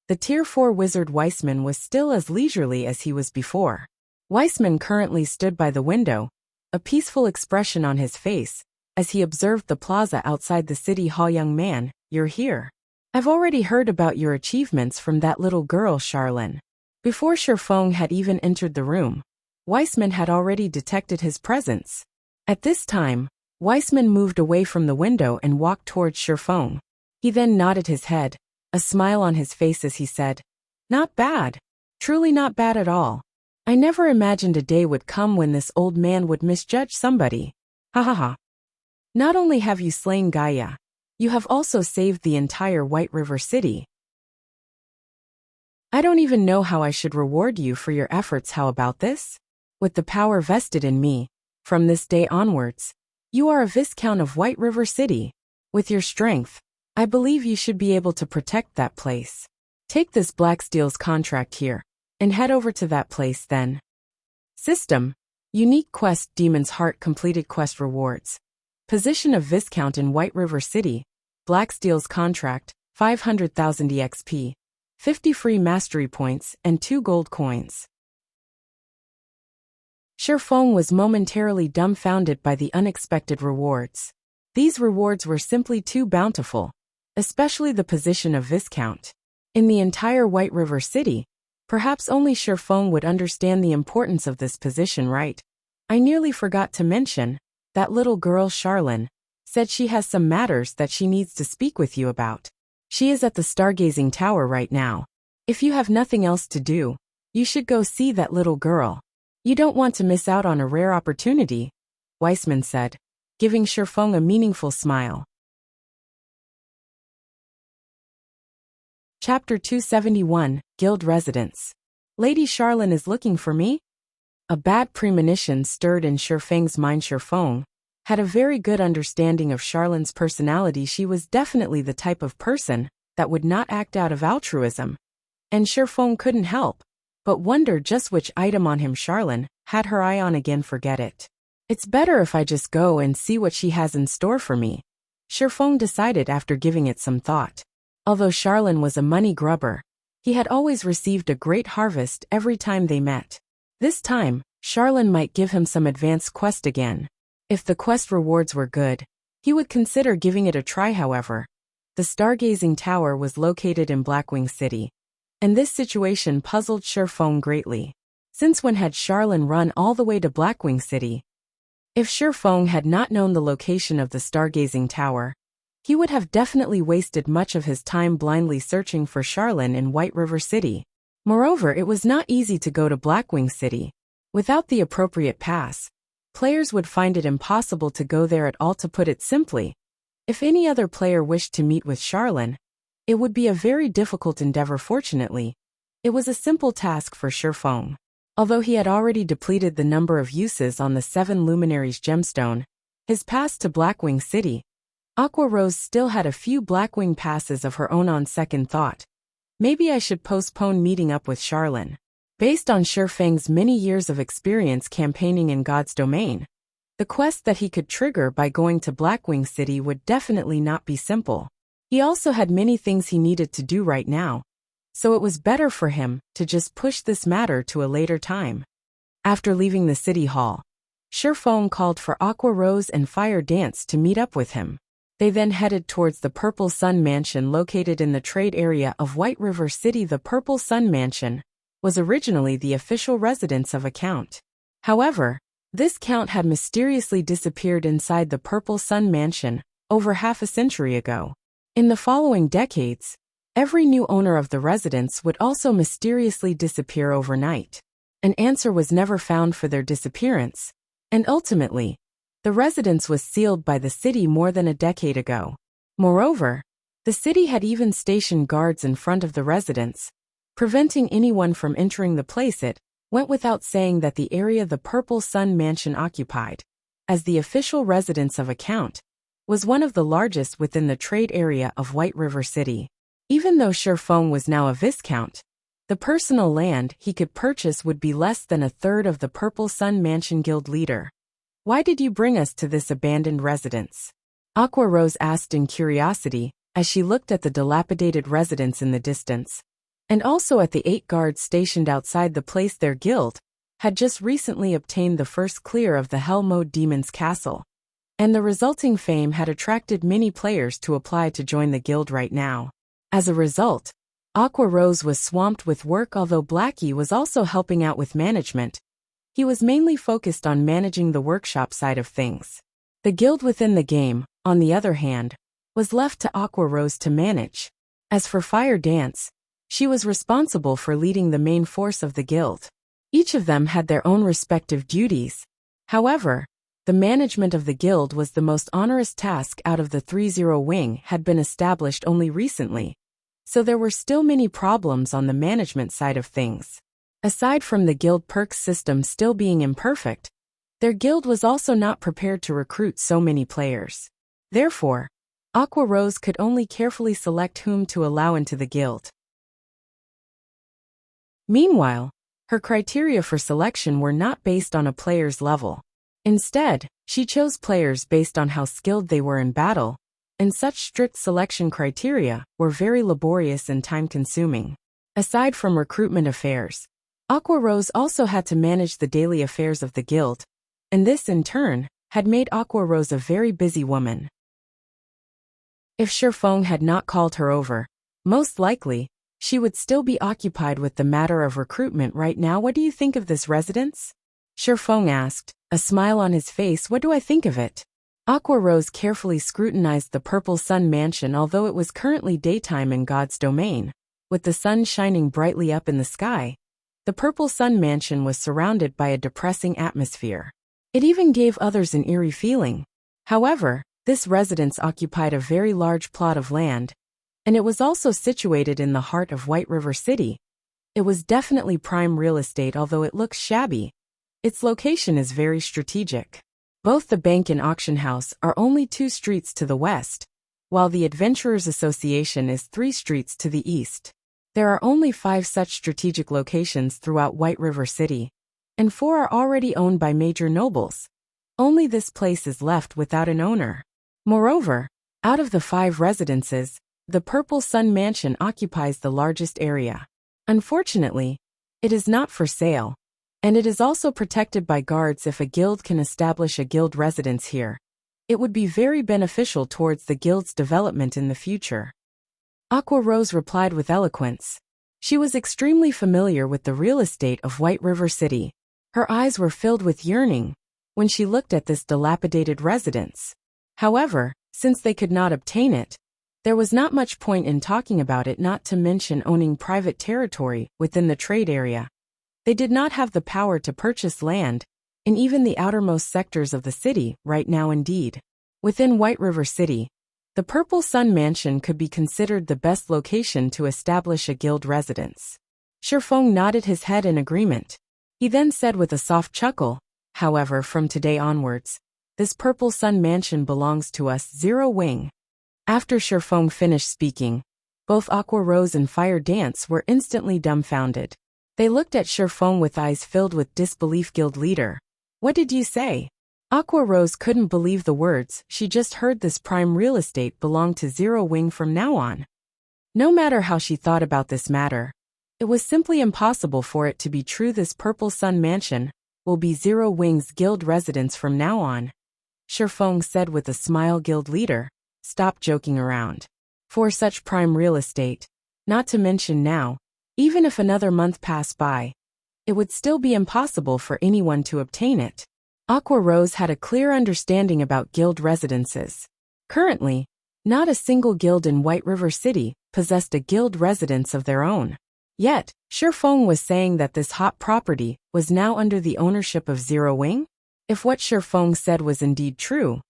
Speaker 1: the Tier 4 wizard Weissman was still as leisurely as he was before. Weissman currently stood by the window, a peaceful expression on his face, as he observed the plaza outside the City Hall. Young man, you're here. I've already heard about your achievements from that little girl Charlene. Before Shifeng had even entered the room, Weissman had already detected his presence. At this time, Weissman moved away from the window and walked towards Shifeng. He then nodded his head, a smile on his face as he said, "Not bad. Truly not bad at all. I never imagined a day would come when this old man would misjudge somebody. Ha ha ha. Not only have you slain Gaia, you have also saved the entire White River City. I don't even know how I should reward you for your efforts. How about this? With the power vested in me, from this day onwards, you are a Viscount of White River City. With your strength, I believe you should be able to protect that place. Take this Blacksteel's contract here, and head over to that place then." System: Unique Quest. Demon's Heart. Completed quest rewards. Position of Viscount in White River City. Blacksteel's contract, 500,000 EXP, 50 free mastery points, and 2 gold coins. Shifeng was momentarily dumbfounded by the unexpected rewards. These rewards were simply too bountiful, especially the position of Viscount. In the entire White River City, perhaps only Shifeng would understand the importance of this position, right? I nearly forgot to mention, that little girl Charlene said she has some matters that she needs to speak with you about. She is at the Stargazing Tower right now. If you have nothing else to do, you should go see that little girl. You don't want to miss out on a rare opportunity, Weissman said, giving Shifeng a meaningful smile. Chapter 271, Guild Residence. Lady Charlene is looking for me? A bad premonition stirred in Shifeng's mind. Shifeng had a very good understanding of Charlene's personality. She was definitely the type of person that would not act out of altruism. And Shifeng couldn't help but wonder just which item on him Charlene had her eye on again. Forget it. It's better if I just go and see what she has in store for me, Shifeng decided after giving it some thought. Although Charlene was a money grubber, he had always received a great harvest every time they met. This time, Charlene might give him some advanced quest again. If the quest rewards were good, he would consider giving it a try. However, the Stargazing Tower was located in Blackwing City, and this situation puzzled Shifeng greatly. Since when had Charlene run all the way to Blackwing City? If Shifeng had not known the location of the stargazing tower, he would have definitely wasted much of his time blindly searching for Charlene in White River City. Moreover, it was not easy to go to Blackwing City. Without the appropriate pass, players would find it impossible to go there at all. To put it simply, if any other player wished to meet with Charlene, it would be a very difficult endeavor. Fortunately, it was a simple task for Shifeng. Although he had already depleted the number of uses on the 7 Luminaries gemstone, his pass to Blackwing City, Aqua Rose still had a few Blackwing passes of her own. On second thought, maybe I should postpone meeting up with Charlene. Based on Shifeng's many years of experience campaigning in God's domain, the quest that he could trigger by going to Blackwing City would definitely not be simple. He also had many things he needed to do right now, so it was better for him to just push this matter to a later time. After leaving the city hall, Shifeng called for Aqua Rose and Fire Dance to meet up with him. They then headed towards the Purple Sun Mansion located in the trade area of White River City. The Purple Sun Mansion was originally the official residence of a count. However, this count had mysteriously disappeared inside the Purple Sun Mansion over half a century ago. In the following decades, every new owner of the residence would also mysteriously disappear overnight. An answer was never found for their disappearance, and ultimately, the residence was sealed by the city more than a decade ago. Moreover, the city had even stationed guards in front of the residence, preventing anyone from entering the place. It went without saying that the area the Purple Sun Mansion occupied, as the official residence of a count, was one of the largest within the trade area of White River City. Even though Shifeng was now a viscount, the personal land he could purchase would be less than a third of the Purple Sun Mansion guild leader. Why did you bring us to this abandoned residence? Aqua Rose asked in curiosity as she looked at the dilapidated residence in the distance, and also at the 8 guards stationed outside the place. Their guild had just recently obtained the first clear of the Hell Mode Demon's Castle, and the resulting fame had attracted many players to apply to join the guild right now. As a result, Aqua Rose was swamped with work. Although Blackie was also helping out with management, he was mainly focused on managing the workshop side of things. The guild within the game, on the other hand, was left to Aqua Rose to manage. As for Fire Dance, she was responsible for leading the main force of the guild. Each of them had their own respective duties. However, the management of the guild was the most onerous task out of the 3-0 wing. Had been established only recently, so there were still many problems on the management side of things. Aside from the guild perks system still being imperfect, their guild was also not prepared to recruit so many players. Therefore, Aqua Rose could only carefully select whom to allow into the guild. Meanwhile, her criteria for selection were not based on a player's level. Instead, she chose players based on how skilled they were in battle, and such strict selection criteria were very laborious and time-consuming. Aside from recruitment affairs, Aqua Rose also had to manage the daily affairs of the guild, and this in turn had made Aqua Rose a very busy woman. If Shifeng had not called her over, most likely, she would still be occupied with the matter of recruitment right now. What do you think of this residence? Shifeng asked, a smile on his face. What do I think of it? Aqua Rose carefully scrutinized the Purple Sun Mansion. Although it was currently daytime in God's domain, with the sun shining brightly up in the sky, the Purple Sun Mansion was surrounded by a depressing atmosphere. It even gave others an eerie feeling. However, this residence occupied a very large plot of land, and it was also situated in the heart of White River City. It was definitely prime real estate. Although it looks shabby, its location is very strategic. Both the bank and auction house are only 2 streets to the west, while the Adventurers Association is 3 streets to the east. There are only 5 such strategic locations throughout White River City, and 4 are already owned by major nobles. Only this place is left without an owner. Moreover, out of the 5 residences, the Purple Sun Mansion occupies the largest area. Unfortunately, it is not for sale, and it is also protected by guards. If a guild can establish a guild residence here, it would be very beneficial towards the guild's development in the future. Aqua Rose replied with eloquence. She was extremely familiar with the real estate of White River City. Her eyes were filled with yearning, when she looked at this dilapidated residence. However, since they could not obtain it, there was not much point in talking about it, not to mention owning private territory within the trade area. They did not have the power to purchase land in even the outermost sectors of the city right now. Indeed, within White River City, the Purple Sun Mansion could be considered the best location to establish a guild residence. Shifeng nodded his head in agreement. He then said with a soft chuckle, "However, from today onwards, this Purple Sun Mansion belongs to us, Zero Wing." After Shifeng finished speaking, both Aqua Rose and Fire Dance were instantly dumbfounded. They looked at Shifeng with eyes filled with disbelief. Guild leader, what did you say? Aqua Rose couldn't believe the words she just heard. This prime real estate belonged to Zero Wing from now on. No matter how she thought about this matter, it was simply impossible for it to be true. This Purple Sun Mansion will be Zero Wing's guild residence from now on. Shifeng said with a smile. Guild leader, stop joking around. For such prime real estate, not to mention now, even if another month passed by, it would still be impossible for anyone to obtain it. Aqua Rose had a clear understanding about guild residences. Currently, not a single guild in White River City possessed a guild residence of their own. Yet, Shifeng was saying that this hot property was now under the ownership of Zero Wing? If what Shifeng said was indeed true,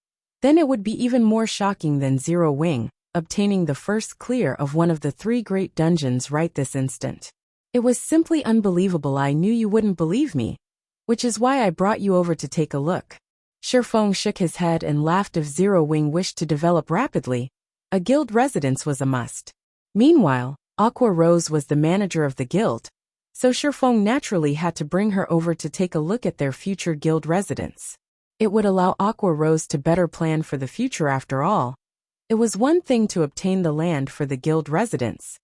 Speaker 1: then it would be even more shocking than Zero Wing obtaining the first clear of one of the 3 great dungeons right this instant. It was simply unbelievable. I knew you wouldn't believe me, which is why I brought you over to take a look. Shifeng shook his head and laughed. If Zero Wing wished to develop rapidly, a guild residence was a must. Meanwhile, Aqua Rose was the manager of the guild, so Shifeng naturally had to bring her over to take a look at their future guild residence. It would allow Aqua Rose to better plan for the future. After all, it was one thing to obtain the land for the guild residence.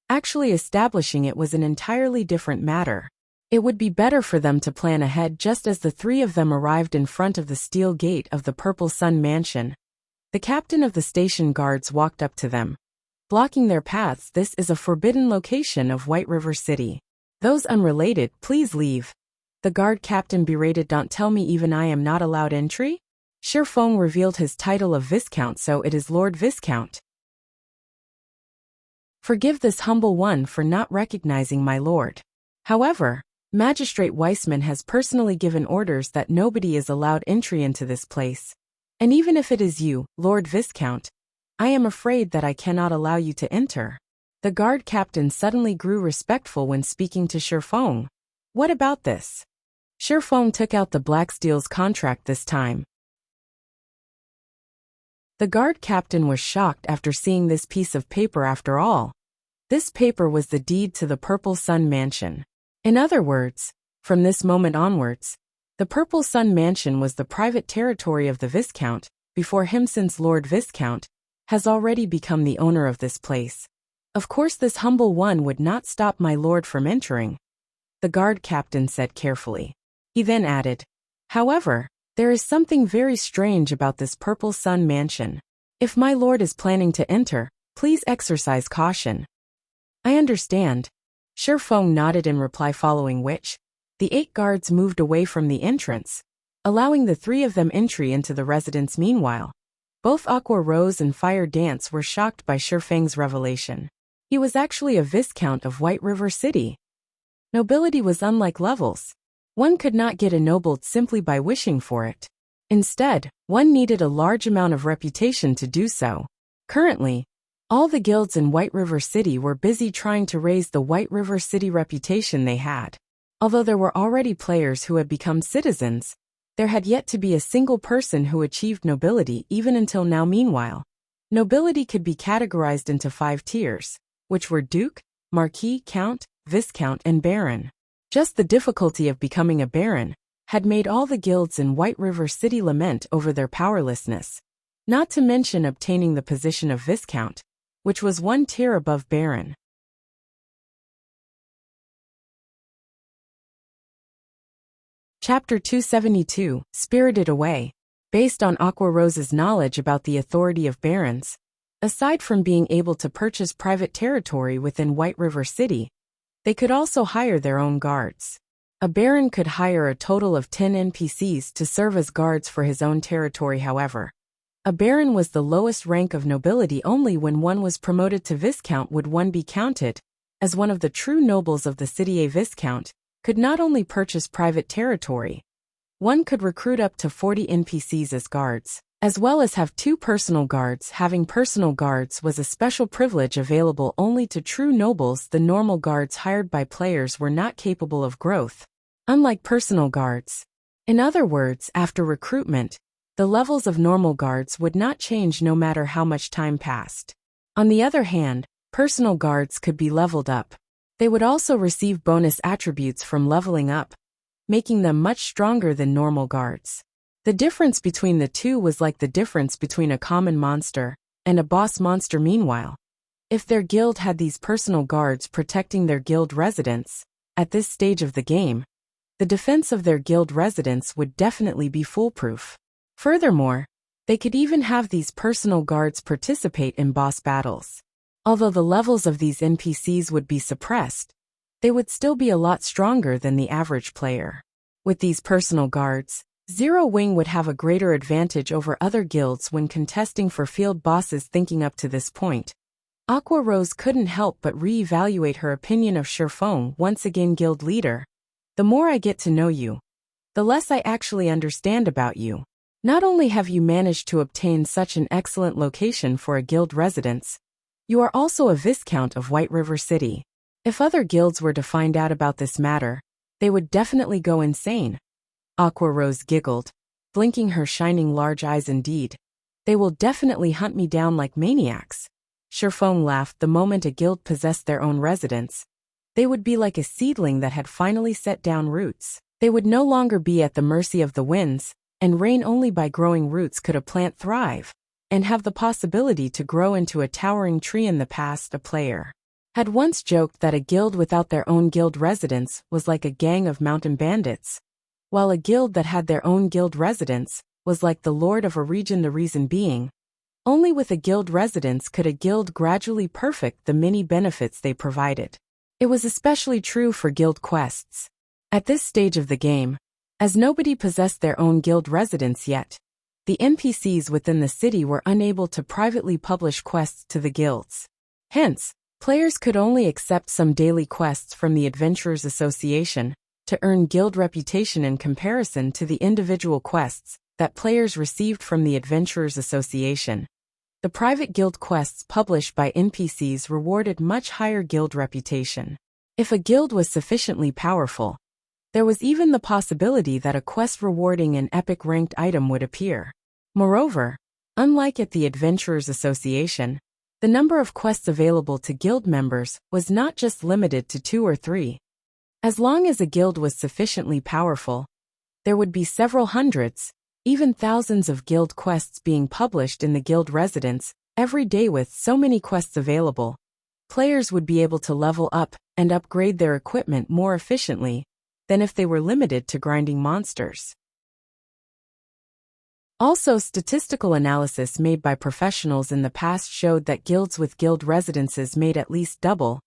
Speaker 1: Actually establishing it was an entirely different matter. It would be better for them to plan ahead. Just as the 3 of them arrived in front of the steel gate of the Purple Sun Mansion, the captain of the station guards walked up to them, blocking their paths. This is a forbidden location of White River City. Those unrelated, please leave. The guard captain berated. Don't tell me even I am not allowed entry? Shifeng revealed his title of Viscount, so it is Lord Viscount. Forgive this humble one for not recognizing my lord. However, Magistrate Weissman has personally given orders that nobody is allowed entry into this place. And even if it is you, Lord Viscount, I am afraid that I cannot allow you to enter. The guard captain suddenly grew respectful when speaking to Shifeng. What about this? Shifeng took out the Blacksteel's contract this time. The guard captain was shocked after seeing this piece of paper. After all, this paper was the deed to the Purple Sun Mansion. In other words, from this moment onwards, the Purple Sun Mansion was the private territory of the Viscount before him, since Lord Viscount has already become the owner of this place. Of course this humble one would not stop my lord from entering, the guard captain said carefully. He then added, however, there is something very strange about this Purple Sun Mansion. If my lord is planning to enter, please exercise caution. I understand. Shifeng nodded in reply, following which, the 8 guards moved away from the entrance, allowing the 3 of them entry into the residence. Meanwhile, both Aqua Rose and Fire Dance were shocked by Shifeng's revelation. He was actually a Viscount of White River City. Nobility was unlike levels. One could not get ennobled simply by wishing for it. Instead, one needed a large amount of reputation to do so. Currently, all the guilds in White River City were busy trying to raise the White River City reputation they had. Although there were already players who had become citizens, there had yet to be a single person who achieved nobility even until now. Meanwhile, nobility could be categorized into 5 tiers, which were Duke, Marquis, Count, Viscount, and Baron. Just the difficulty of becoming a Baron had made all the guilds in White River City lament over their powerlessness, not to mention obtaining the position of Viscount, which was 1 tier above Baron. Chapter 272, Spirited Away. Based on Aqua Rose's knowledge about the authority of barons, aside from being able to purchase private territory within White River City, they could also hire their own guards. A baron could hire a total of 10 NPCs to serve as guards for his own territory. However, a baron was the lowest rank of nobility. Only when one was promoted to viscount would one be counted as one of the true nobles of the city. A viscount could not only purchase private territory, one could recruit up to 40 NPCs as guards, as well as have 2 personal guards. Having personal guards was a special privilege available only to true nobles. The normal guards hired by players were not capable of growth, unlike personal guards. In other words, after recruitment, the levels of normal guards would not change no matter how much time passed. On the other hand, personal guards could be leveled up. They would also receive bonus attributes from leveling up, making them much stronger than normal guards. The difference between the two was like the difference between a common monster and a boss monster. Meanwhile, if their guild had these personal guards protecting their guild residents, at this stage of the game, the defense of their guild residents would definitely be foolproof. Furthermore, they could even have these personal guards participate in boss battles. Although the levels of these NPCs would be suppressed, they would still be a lot stronger than the average player. With these personal guards, Zero Wing would have a greater advantage over other guilds when contesting for field bosses. Thinking up to this point, Aqua Rose couldn't help but re-evaluate her opinion of Sherfong. Once again, guild leader, the more I get to know you, the less I actually understand about you. Not only have you managed to obtain such an excellent location for a guild residence, you are also a viscount of White River City. If other guilds were to find out about this matter, they would definitely go insane. Aqua Rose giggled, blinking her shining large eyes. Indeed, they will definitely hunt me down like maniacs. Sherfong laughed. The moment a guild possessed their own residence, they would be like a seedling that had finally set down roots. They would no longer be at the mercy of the winds and rain. Only by growing roots could a plant thrive and have the possibility to grow into a towering tree. In the past, a player had once joked that a guild without their own guild residence was like a gang of mountain bandits, while a guild that had their own guild residence was like the lord of a region. The reason being, only with a guild residence could a guild gradually perfect the many benefits they provided. It was especially true for guild quests. At this stage of the game, as nobody possessed their own guild residence yet, the NPCs within the city were unable to privately publish quests to the guilds. Hence, players could only accept some daily quests from the Adventurers Association to earn guild reputation in comparison to the individual quests that players received from the Adventurers Association. The private guild quests published by NPCs rewarded much higher guild reputation. If a guild was sufficiently powerful, there was even the possibility that a quest rewarding an epic ranked item would appear. Moreover, unlike at the Adventurers Association, the number of quests available to guild members was not just limited to 2 or 3. As long as a guild was sufficiently powerful, there would be several hundreds, even thousands of guild quests being published in the guild residence every day. With so many quests available, players would be able to level up and upgrade their equipment more efficiently than if they were limited to grinding monsters. Also, statistical analysis made by professionals in the past showed that guilds with guild residences made at least double,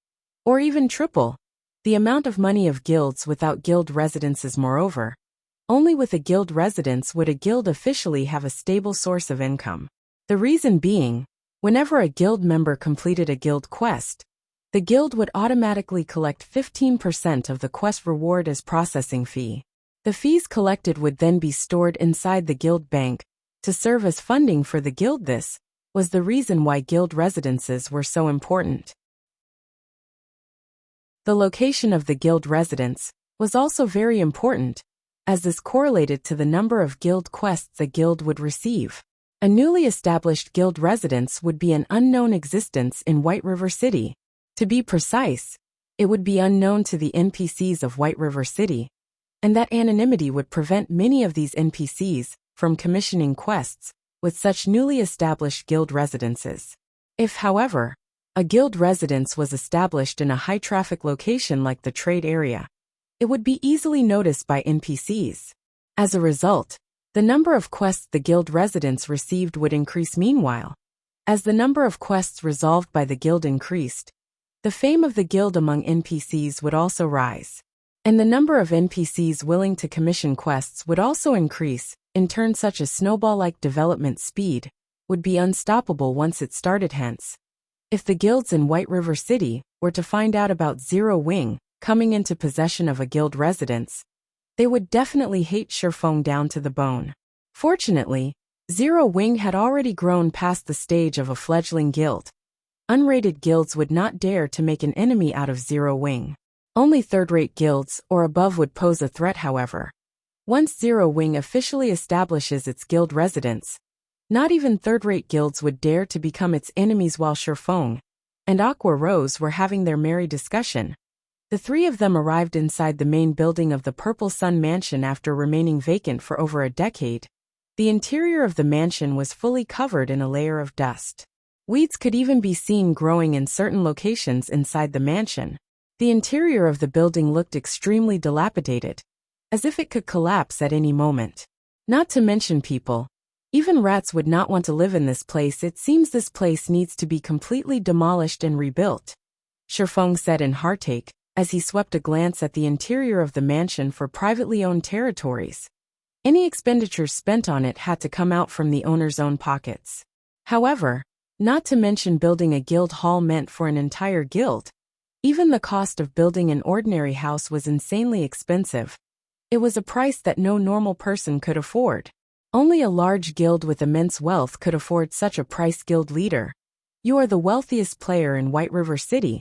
Speaker 1: or even triple, the amount of money of guilds without guild residences. Moreover, only with a guild residence would a guild officially have a stable source of income. The reason being, whenever a guild member completed a guild quest, the guild would automatically collect 15% of the quest reward as processing fee. The fees collected would then be stored inside the guild bank to serve as funding for the guild. This was the reason why guild residences were so important. The location of the guild residence was also very important, as this correlated to the number of guild quests a guild would receive. A newly established guild residence would be an unknown existence in White River City. To be precise, it would be unknown to the NPCs of White River City, and that anonymity would prevent many of these NPCs from commissioning quests with such newly established guild residences. If, however, a guild residence was established in a high-traffic location like the trade area, it would be easily noticed by NPCs. As a result, the number of quests the guild residents received would increase. Meanwhile, as the number of quests resolved by the guild increased, the fame of the guild among NPCs would also rise. And the number of NPCs willing to commission quests would also increase. In turn, such a snowball-like development speed would be unstoppable once it started. Hence, if the guilds in White River City were to find out about Zero Wing coming into possession of a guild residence, they would definitely hate Shifeng down to the bone. Fortunately, Zero Wing had already grown past the stage of a fledgling guild. Unrated guilds would not dare to make an enemy out of Zero Wing. Only third-rate guilds or above would pose a threat, however. Once Zero Wing officially establishes its guild residence, not even third-rate guilds would dare to become its enemies. While Shifeng and Aqua Rose were having their merry discussion, the three of them arrived inside the main building of the Purple Sun Mansion after remaining vacant for over a decade. The interior of the mansion was fully covered in a layer of dust. Weeds could even be seen growing in certain locations inside the mansion. The interior of the building looked extremely dilapidated, as if it could collapse at any moment. Not to mention people. Even rats would not want to live in this place. It seems this place needs to be completely demolished and rebuilt, Shifeng said in heartache, as he swept a glance at the interior of the mansion for privately owned territories. Any expenditures spent on it had to come out from the owner's own pockets. However, not to mention building a guild hall meant for an entire guild. Even the cost of building an ordinary house was insanely expensive. It was a price that no normal person could afford. Only a large guild with immense wealth could afford such a price. Guild leader, you are the wealthiest player in White River City,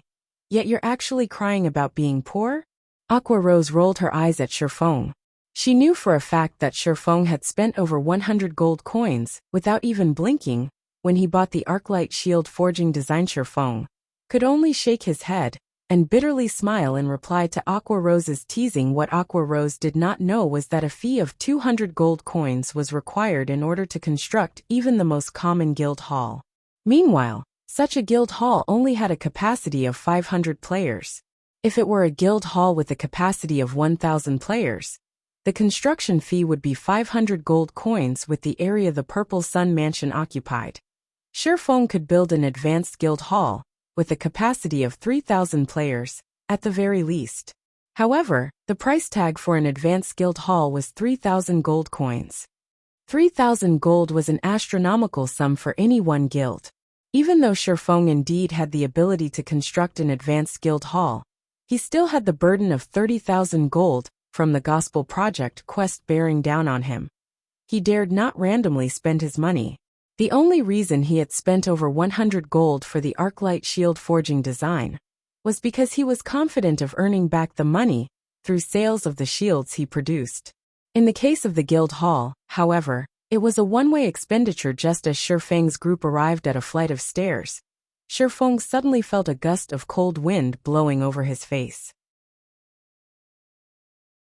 Speaker 1: yet you're actually crying about being poor? Aqua Rose rolled her eyes at Shifeng. She knew for a fact that Shifeng had spent over 100 gold coins without even blinking when he bought the Arclight Shield forging design. Shifeng could only shake his head and bitterly smile in reply to Aqua Rose's teasing. What Aqua Rose did not know was that a fee of 200 gold coins was required in order to construct even the most common guild hall. Meanwhile, such a guild hall only had a capacity of 500 players. If it were a guild hall with a capacity of 1,000 players, the construction fee would be 500 gold coins with the area the Purple Sun Mansion occupied. Shifeng could build an advanced guild hall with a capacity of 3,000 players, at the very least. However, the price tag for an advanced guild hall was 3,000 gold coins. 3,000 gold was an astronomical sum for any one guild. Even though Shifeng indeed had the ability to construct an advanced guild hall, he still had the burden of 30,000 gold from the Gospel Project quest bearing down on him. He dared not randomly spend his money. The only reason he had spent over 100 gold for the Arclight Shield forging design was because he was confident of earning back the money through sales of the shields he produced. In the case of the guild hall, however, it was a one-way expenditure. Just as Shifeng's group arrived at a flight of stairs, Shifeng suddenly felt a gust of cold wind blowing over his face.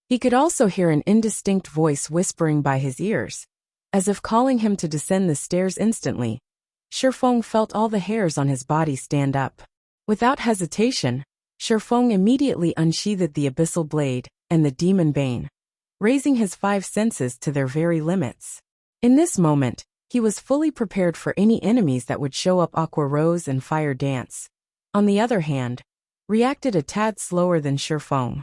Speaker 1: He could also hear an indistinct voice whispering by his ears, as if calling him to descend the stairs instantly. Shifeng felt all the hairs on his body stand up. Without hesitation, Shifeng immediately unsheathed the abyssal blade and the demon bane, raising his 5 senses to their very limits. In this moment, he was fully prepared for any enemies that would show up. Aqua Rose and Fire Dance, on the other hand, reacted a tad slower than Shifeng.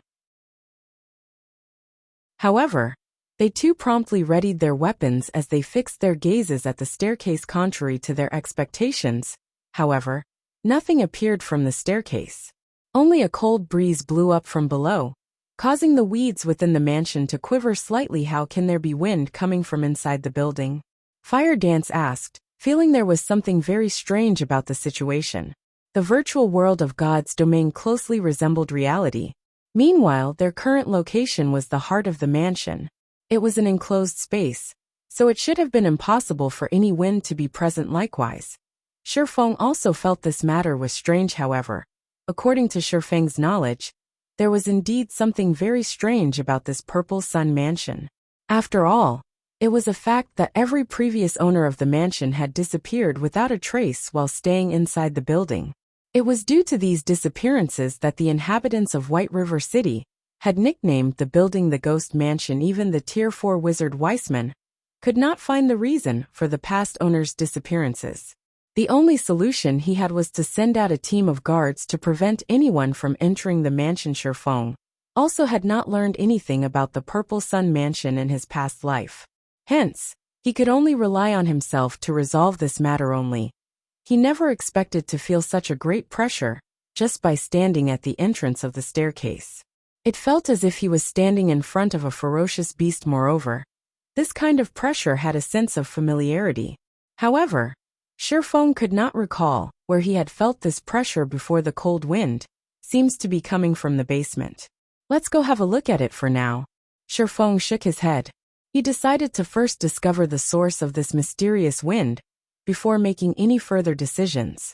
Speaker 1: However, they too promptly readied their weapons as they fixed their gazes at the staircase. Contrary to their expectations, however, nothing appeared from the staircase. Only a cold breeze blew up from below, causing the weeds within the mansion to quiver slightly. How can there be wind coming from inside the building? Fire Dance asked, feeling there was something very strange about the situation. The virtual world of God's domain closely resembled reality. Meanwhile, their current location was the heart of the mansion. It was an enclosed space, so it should have been impossible for any wind to be present. Likewise, Shifeng also felt this matter was strange. However, according to Shifeng's knowledge, there was indeed something very strange about this Purple Sun Mansion. After all, it was a fact that every previous owner of the mansion had disappeared without a trace while staying inside the building. It was due to these disappearances that the inhabitants of White River City had nicknamed the building the Ghost Mansion. Even the Tier 4 wizard Weissman could not find the reason for the past owner's disappearances. The only solution he had was to send out a team of guards to prevent anyone from entering the mansion. Shifeng also had not learned anything about the Purple Sun Mansion in his past life. Hence, he could only rely on himself to resolve this matter only. He never expected to feel such a great pressure, just by standing at the entrance of the staircase. It felt as if he was standing in front of a ferocious beast. Moreover, this kind of pressure had a sense of familiarity. However, Shifeng could not recall where he had felt this pressure before. The cold wind seems to be coming from the basement. Let's go have a look at it for now. Shifeng shook his head. He decided to first discover the source of this mysterious wind before making any further decisions.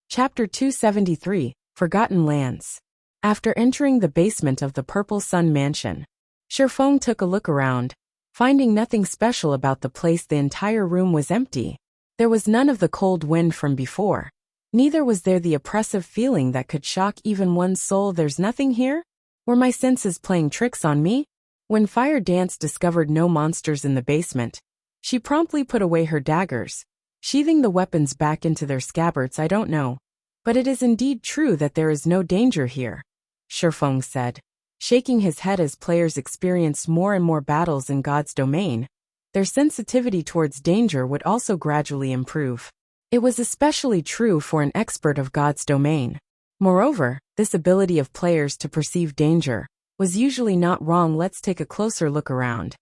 Speaker 1: Chapter 273, Forgotten Lands. After entering the basement of the Purple Sun Mansion, Shifeng took a look around. Finding nothing special about the place, the entire room was empty. There was none of the cold wind from before. Neither was there the oppressive feeling that could shock even one's soul. There's nothing here? Were my senses playing tricks on me? When Fire Dance discovered no monsters in the basement, she promptly put away her daggers, sheathing the weapons back into their scabbards. I don't know, but it is indeed true that there is no danger here, Shifeng said, shaking his head. As players experienced more and more battles in God's domain, their sensitivity towards danger would also gradually improve. It was especially true for an expert of God's domain. Moreover, this ability of players to perceive danger was usually not wrong. Let's take a closer look around,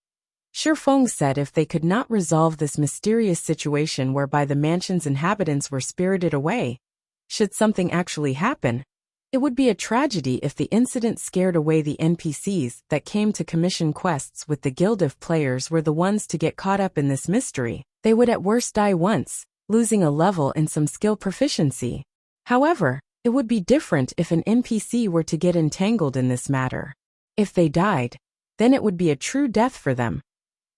Speaker 1: Shifeng said. If they could not resolve this mysterious situation whereby the mansion's inhabitants were spirited away, should something actually happen, it would be a tragedy. If the incident scared away the NPCs that came to commission quests with the guild, if players were the ones to get caught up in this mystery, they would at worst die once, losing a level and some skill proficiency. However, it would be different if an NPC were to get entangled in this matter. If they died, then it would be a true death for them.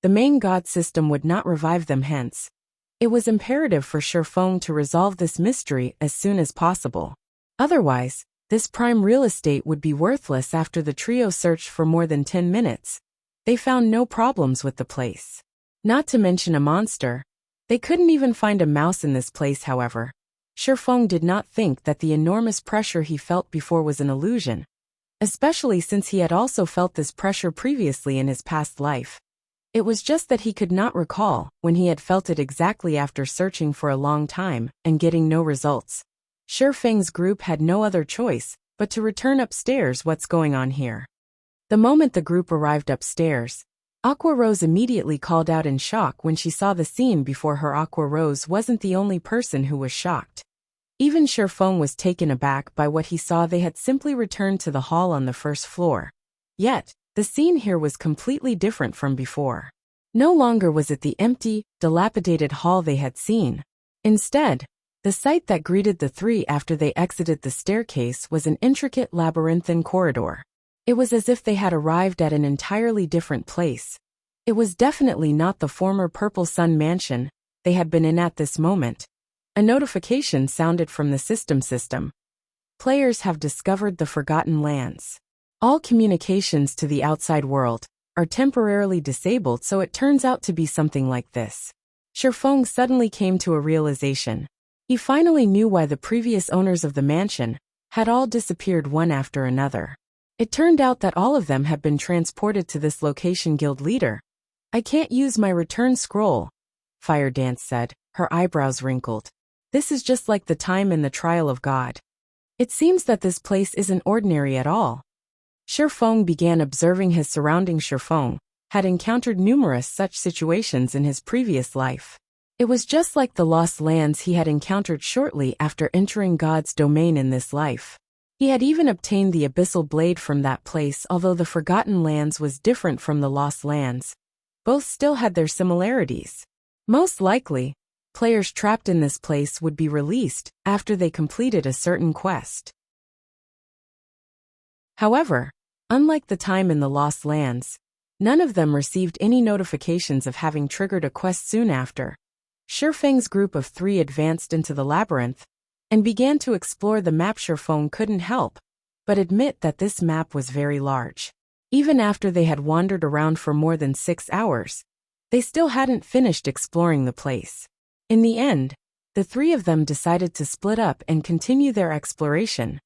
Speaker 1: The main god system would not revive them. Hence, it was imperative for Shifeng to resolve this mystery as soon as possible. Otherwise, this prime real estate would be worthless. After the trio searched for more than 10 minutes, they found no problems with the place. Not to mention a monster. They couldn't even find a mouse in this place. However, Shifeng did not think that the enormous pressure he felt before was an illusion, especially since he had also felt this pressure previously in his past life. It was just that he could not recall when he had felt it exactly after searching for a long time and getting no results. Shifeng's group had no other choice but to return upstairs. What's going on here? The moment the group arrived upstairs, Aqua Rose immediately called out in shock when she saw the scene before her. Aqua Rose wasn't the only person who was shocked. Even Shifeng was taken aback by what he saw. They had simply returned to the hall on the first floor. Yet, the scene here was completely different from before. No longer was it the empty, dilapidated hall they had seen. Instead, the sight that greeted the three after they exited the staircase was an intricate labyrinthine corridor. It was as if they had arrived at an entirely different place. It was definitely not the former Purple Sun Mansion they had been in at this moment. A notification sounded from the system. Players have discovered the Forgotten Lands. All communications to the outside world are temporarily disabled, so it turns out to be something like this. Shifeng suddenly came to a realization. He finally knew why the previous owners of the mansion had all disappeared one after another. It turned out that all of them had been transported to this location. Guild leader, I can't use my return scroll, Fire Dance said, her eyebrows wrinkled. This is just like the time in the trial of God. It seems that this place isn't ordinary at all. Shifeng began observing his surroundings. Shifeng had encountered numerous such situations in his previous life. It was just like the lost lands he had encountered shortly after entering God's domain in this life. He had even obtained the abyssal blade from that place. Although the Forgotten Lands was different from the lost lands, both still had their similarities. Most likely, players trapped in this place would be released after they completed a certain quest. However, unlike the time in the Lost Lands, none of them received any notifications of having triggered a quest soon after. Shifeng's group of three advanced into the labyrinth and began to explore the map. Shifeng couldn't help but admit that this map was very large. Even after they had wandered around for more than 6 hours, they still hadn't finished exploring the place. In the end, The three of them decided to split up and continue their exploration.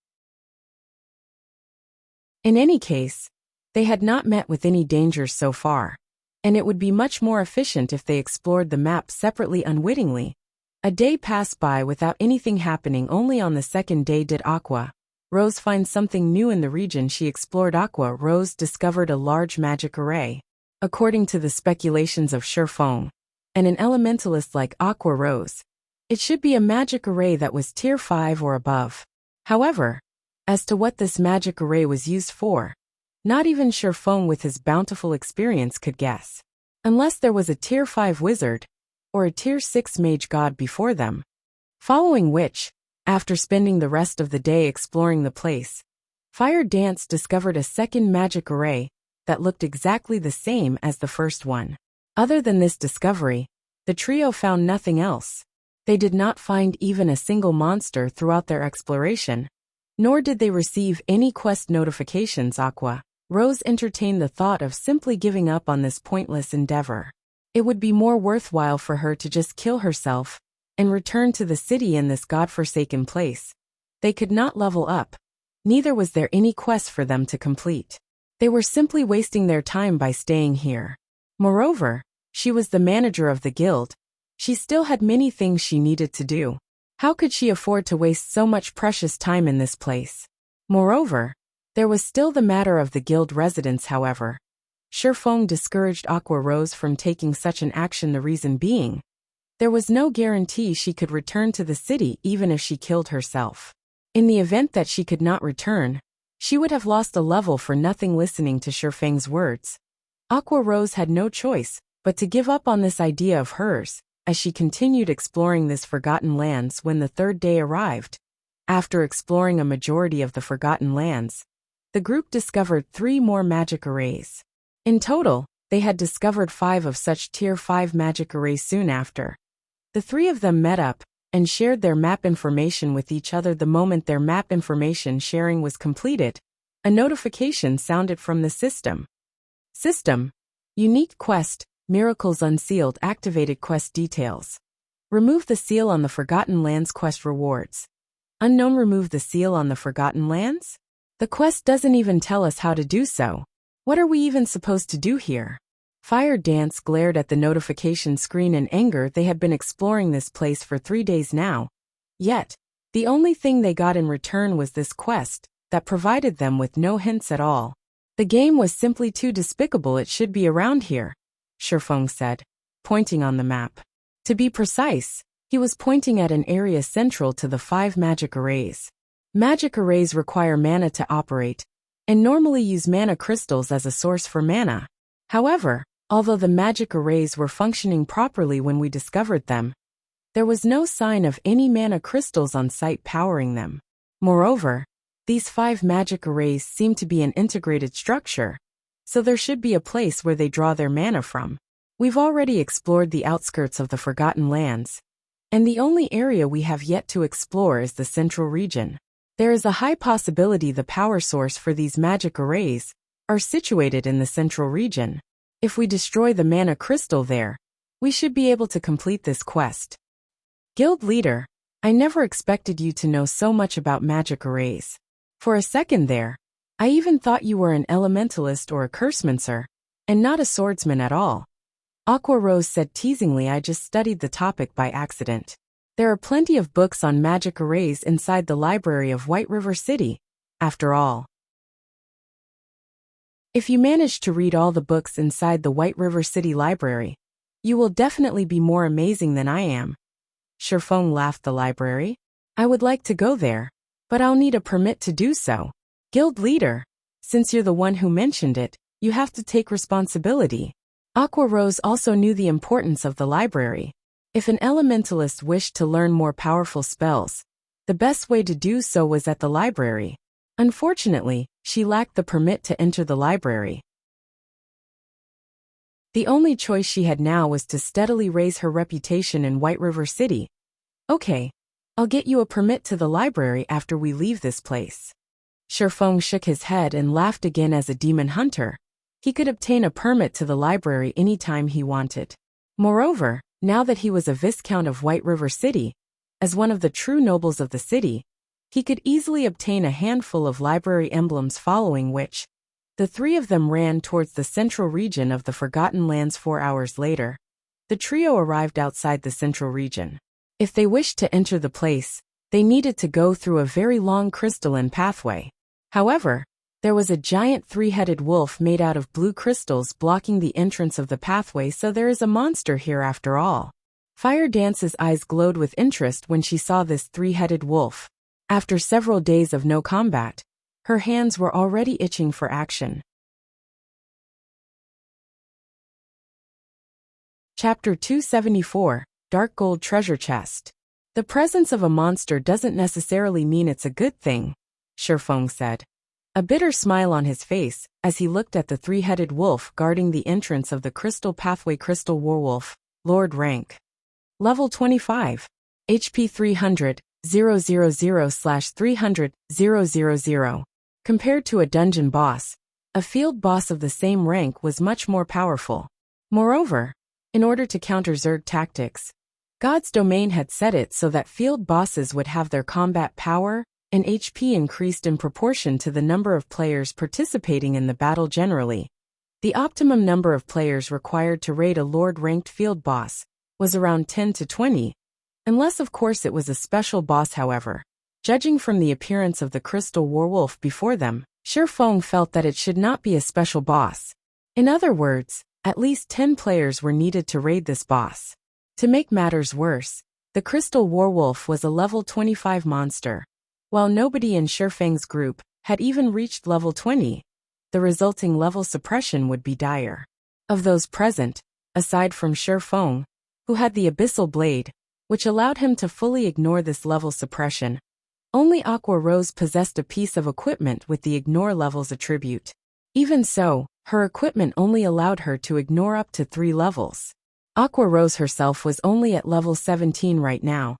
Speaker 1: In any case, they had not met with any dangers so far, and it would be much more efficient if they explored the map separately unwittingly. A day passed by without anything happening. Only on the second day did Aqua Rose find something new in the region she explored. Aqua Rose discovered a large magic array. According to the speculations of Shifeng, and an elementalist like Aqua Rose, it should be a magic array that was tier 5 or above. However, as to what this magic array was used for, not even Shifeng with his bountiful experience could guess. Unless there was a tier 5 wizard, or a tier 6 mage god before them. Following which, after spending the rest of the day exploring the place, Fire Dance discovered a second magic array that looked exactly the same as the first one. Other than this discovery, the trio found nothing else. They did not find even a single monster throughout their exploration, nor did they receive any quest notifications. Aqua Rose entertained the thought of simply giving up on this pointless endeavor. It would be more worthwhile for her to just kill herself and return to the city in this godforsaken place. They could not level up, neither was there any quest for them to complete. They were simply wasting their time by staying here. Moreover, she was the manager of the guild. She still had many things she needed to do. How could she afford to waste so much precious time in this place? Moreover, there was still the matter of the guild residence. However, Shifeng discouraged Aqua Rose from taking such an action. The reason being, there was no guarantee she could return to the city even if she killed herself. In the event that she could not return, she would have lost a level for nothing. Listening to Shifeng's words, Aqua Rose had no choice but to give up on this idea of hers, as she continued exploring this forgotten lands. When the third day arrived, after exploring a majority of the forgotten lands, the group discovered 3 more magic arrays. In total, they had discovered 5 of such tier 5 magic arrays. Soon after, the 3 of them met up and shared their map information with each other. The moment their map information sharing was completed, a notification sounded from the system. System: Unique quest, Miracles Unsealed. Activated quest details. Remove the seal on the Forgotten Lands. Quest rewards. Unknown. Remove the seal on the Forgotten Lands? The quest doesn't even tell us how to do so. What are we even supposed to do here? Fire Dance glared at the notification screen in anger. They had been exploring this place for 3 days now. Yet, the only thing they got in return was this quest that provided them with no hints at all. The game was simply too despicable. It should be around here, Shifeng said, pointing on the map. To be precise, he was pointing at an area central to the 5 magic arrays. Magic arrays require mana to operate, and normally use mana crystals as a source for mana. However, although the magic arrays were functioning properly when we discovered them, there was no sign of any mana crystals on site powering them. Moreover, these 5 magic arrays seem to be an integrated structure, so there should be a place where they draw their mana from. We've already explored the outskirts of the Forgotten Lands, and the only area we have yet to explore is the central region. There is a high possibility the power source for these magic arrays are situated in the central region. If we destroy the mana crystal there, we should be able to complete this quest. Guild leader, I never expected you to know so much about magic arrays. For a second there, I even thought you were an elementalist or a cursemancer, and not a swordsman at all. Aqua Rose said teasingly. I just studied the topic by accident. There are plenty of books on magic arrays inside the library of White River City, after all. If you manage to read all the books inside the White River City library, you will definitely be more amazing than I am. Shifeng laughed. The library? I would like to go there, but I'll need a permit to do so. Guild leader, since you're the one who mentioned it, you have to take responsibility. Aqua Rose also knew the importance of the library. If an elementalist wished to learn more powerful spells, the best way to do so was at the library. Unfortunately, she lacked the permit to enter the library. The only choice she had now was to steadily raise her reputation in White River City. Okay, I'll get you a permit to the library after we leave this place. Shifeng shook his head and laughed again. As a demon hunter, he could obtain a permit to the library anytime he wanted. Moreover, now that he was a Viscount of White River City, As one of the true nobles of the city, he could easily obtain a handful of library emblems, following which, the three of them ran towards the central region of the Forgotten Lands. 4 hours later, the trio arrived outside the central region. If they wished to enter the place, they needed to go through a very long crystalline pathway. However, there was a giant three-headed wolf made out of blue crystals blocking the entrance of the pathway, so there is a monster here after all. Fire Dance's eyes glowed with interest when she saw this three-headed wolf. After several days of no combat, her hands were already itching for action. Chapter 274, Dark Gold Treasure Chest. The presence of a monster doesn't necessarily mean it's a good thing, Shifeng said, a bitter smile on his face as he looked at the three-headed wolf guarding the entrance of the crystal pathway. Crystal Werewolf, Lord rank. Level 25. HP 300, 000/300, 000. Compared to a dungeon boss, a field boss of the same rank was much more powerful. Moreover, in order to counter Zerg tactics, God's domain had set it so that field bosses would have their combat power and HP increased in proportion to the number of players participating in the battle generally. The optimum number of players required to raid a Lord-ranked field boss was around 10 to 20, unless of course it was a special boss. However, judging from the appearance of the crystal werewolf before them, Shifeng felt that it should not be a special boss. In other words, at least 10 players were needed to raid this boss. To make matters worse, the crystal werewolf was a level 25 monster. While nobody in Shifeng's group had even reached level 20, the resulting level suppression would be dire. Of those present, aside from Shifeng, who had the abyssal blade, which allowed him to fully ignore this level suppression, only Aqua Rose possessed a piece of equipment with the ignore levels attribute. Even so, her equipment only allowed her to ignore up to 3 levels. Aqua Rose herself was only at level 17 right now,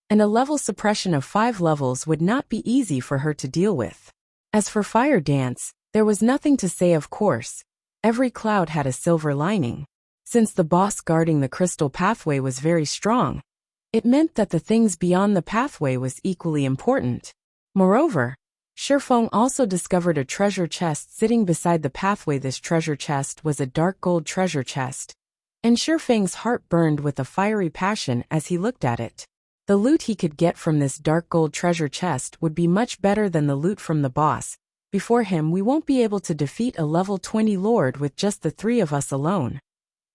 Speaker 1: and a level suppression of 5 levels would not be easy for her to deal with. As for Fire Dance, there was nothing to say. Of course, every cloud had a silver lining. Since the boss guarding the crystal pathway was very strong, it meant that the things beyond the pathway was equally important. Moreover, Shifeng also discovered a treasure chest sitting beside the pathway. This treasure chest was a dark gold treasure chest, and Shifeng's heart burned with a fiery passion as he looked at it. The loot he could get from this dark gold treasure chest would be much better than the loot from the boss. Before him, we won't be able to defeat a level 20 lord with just the 3 of us alone.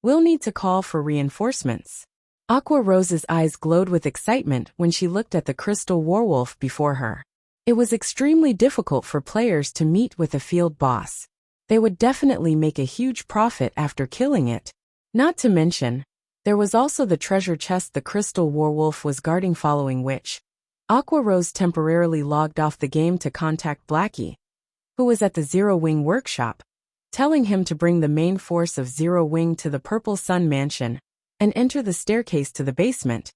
Speaker 1: We'll need to call for reinforcements. Aqua Rose's eyes glowed with excitement when she looked at the crystal werewolf before her. It was extremely difficult for players to meet with a field boss. They would definitely make a huge profit after killing it. Not to mention, there was also the treasure chest the crystal werewolf was guarding, following which, Aqua Rose temporarily logged off the game to contact Blackie, who was at the Zero Wing workshop, telling him to bring the main force of Zero Wing to the Purple Sun Mansion and enter the staircase to the basement,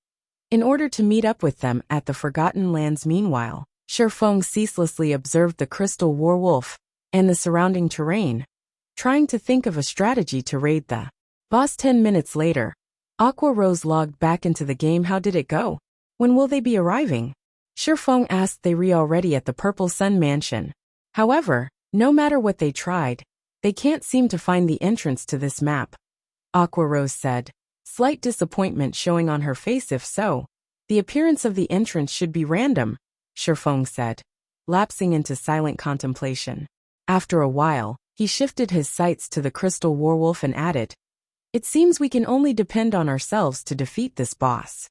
Speaker 1: in order to meet up with them at the Forgotten Lands. Meanwhile, Shifeng ceaselessly observed the crystal werewolf and the surrounding terrain, trying to think of a strategy to raid the boss. 10 minutes later, Aqua Rose logged back into the game. How did it go? When will they be arriving? Shifeng asked. They were already at the Purple Sun Mansion. However, no matter what they tried, they can't seem to find the entrance to this map, Aqua Rose said, slight disappointment showing on her face. If so, the appearance of the entrance should be random, Shifeng said, lapsing into silent contemplation. After a while, he shifted his sights to the crystal werewolf and added, "It seems we can only depend on ourselves to defeat this boss."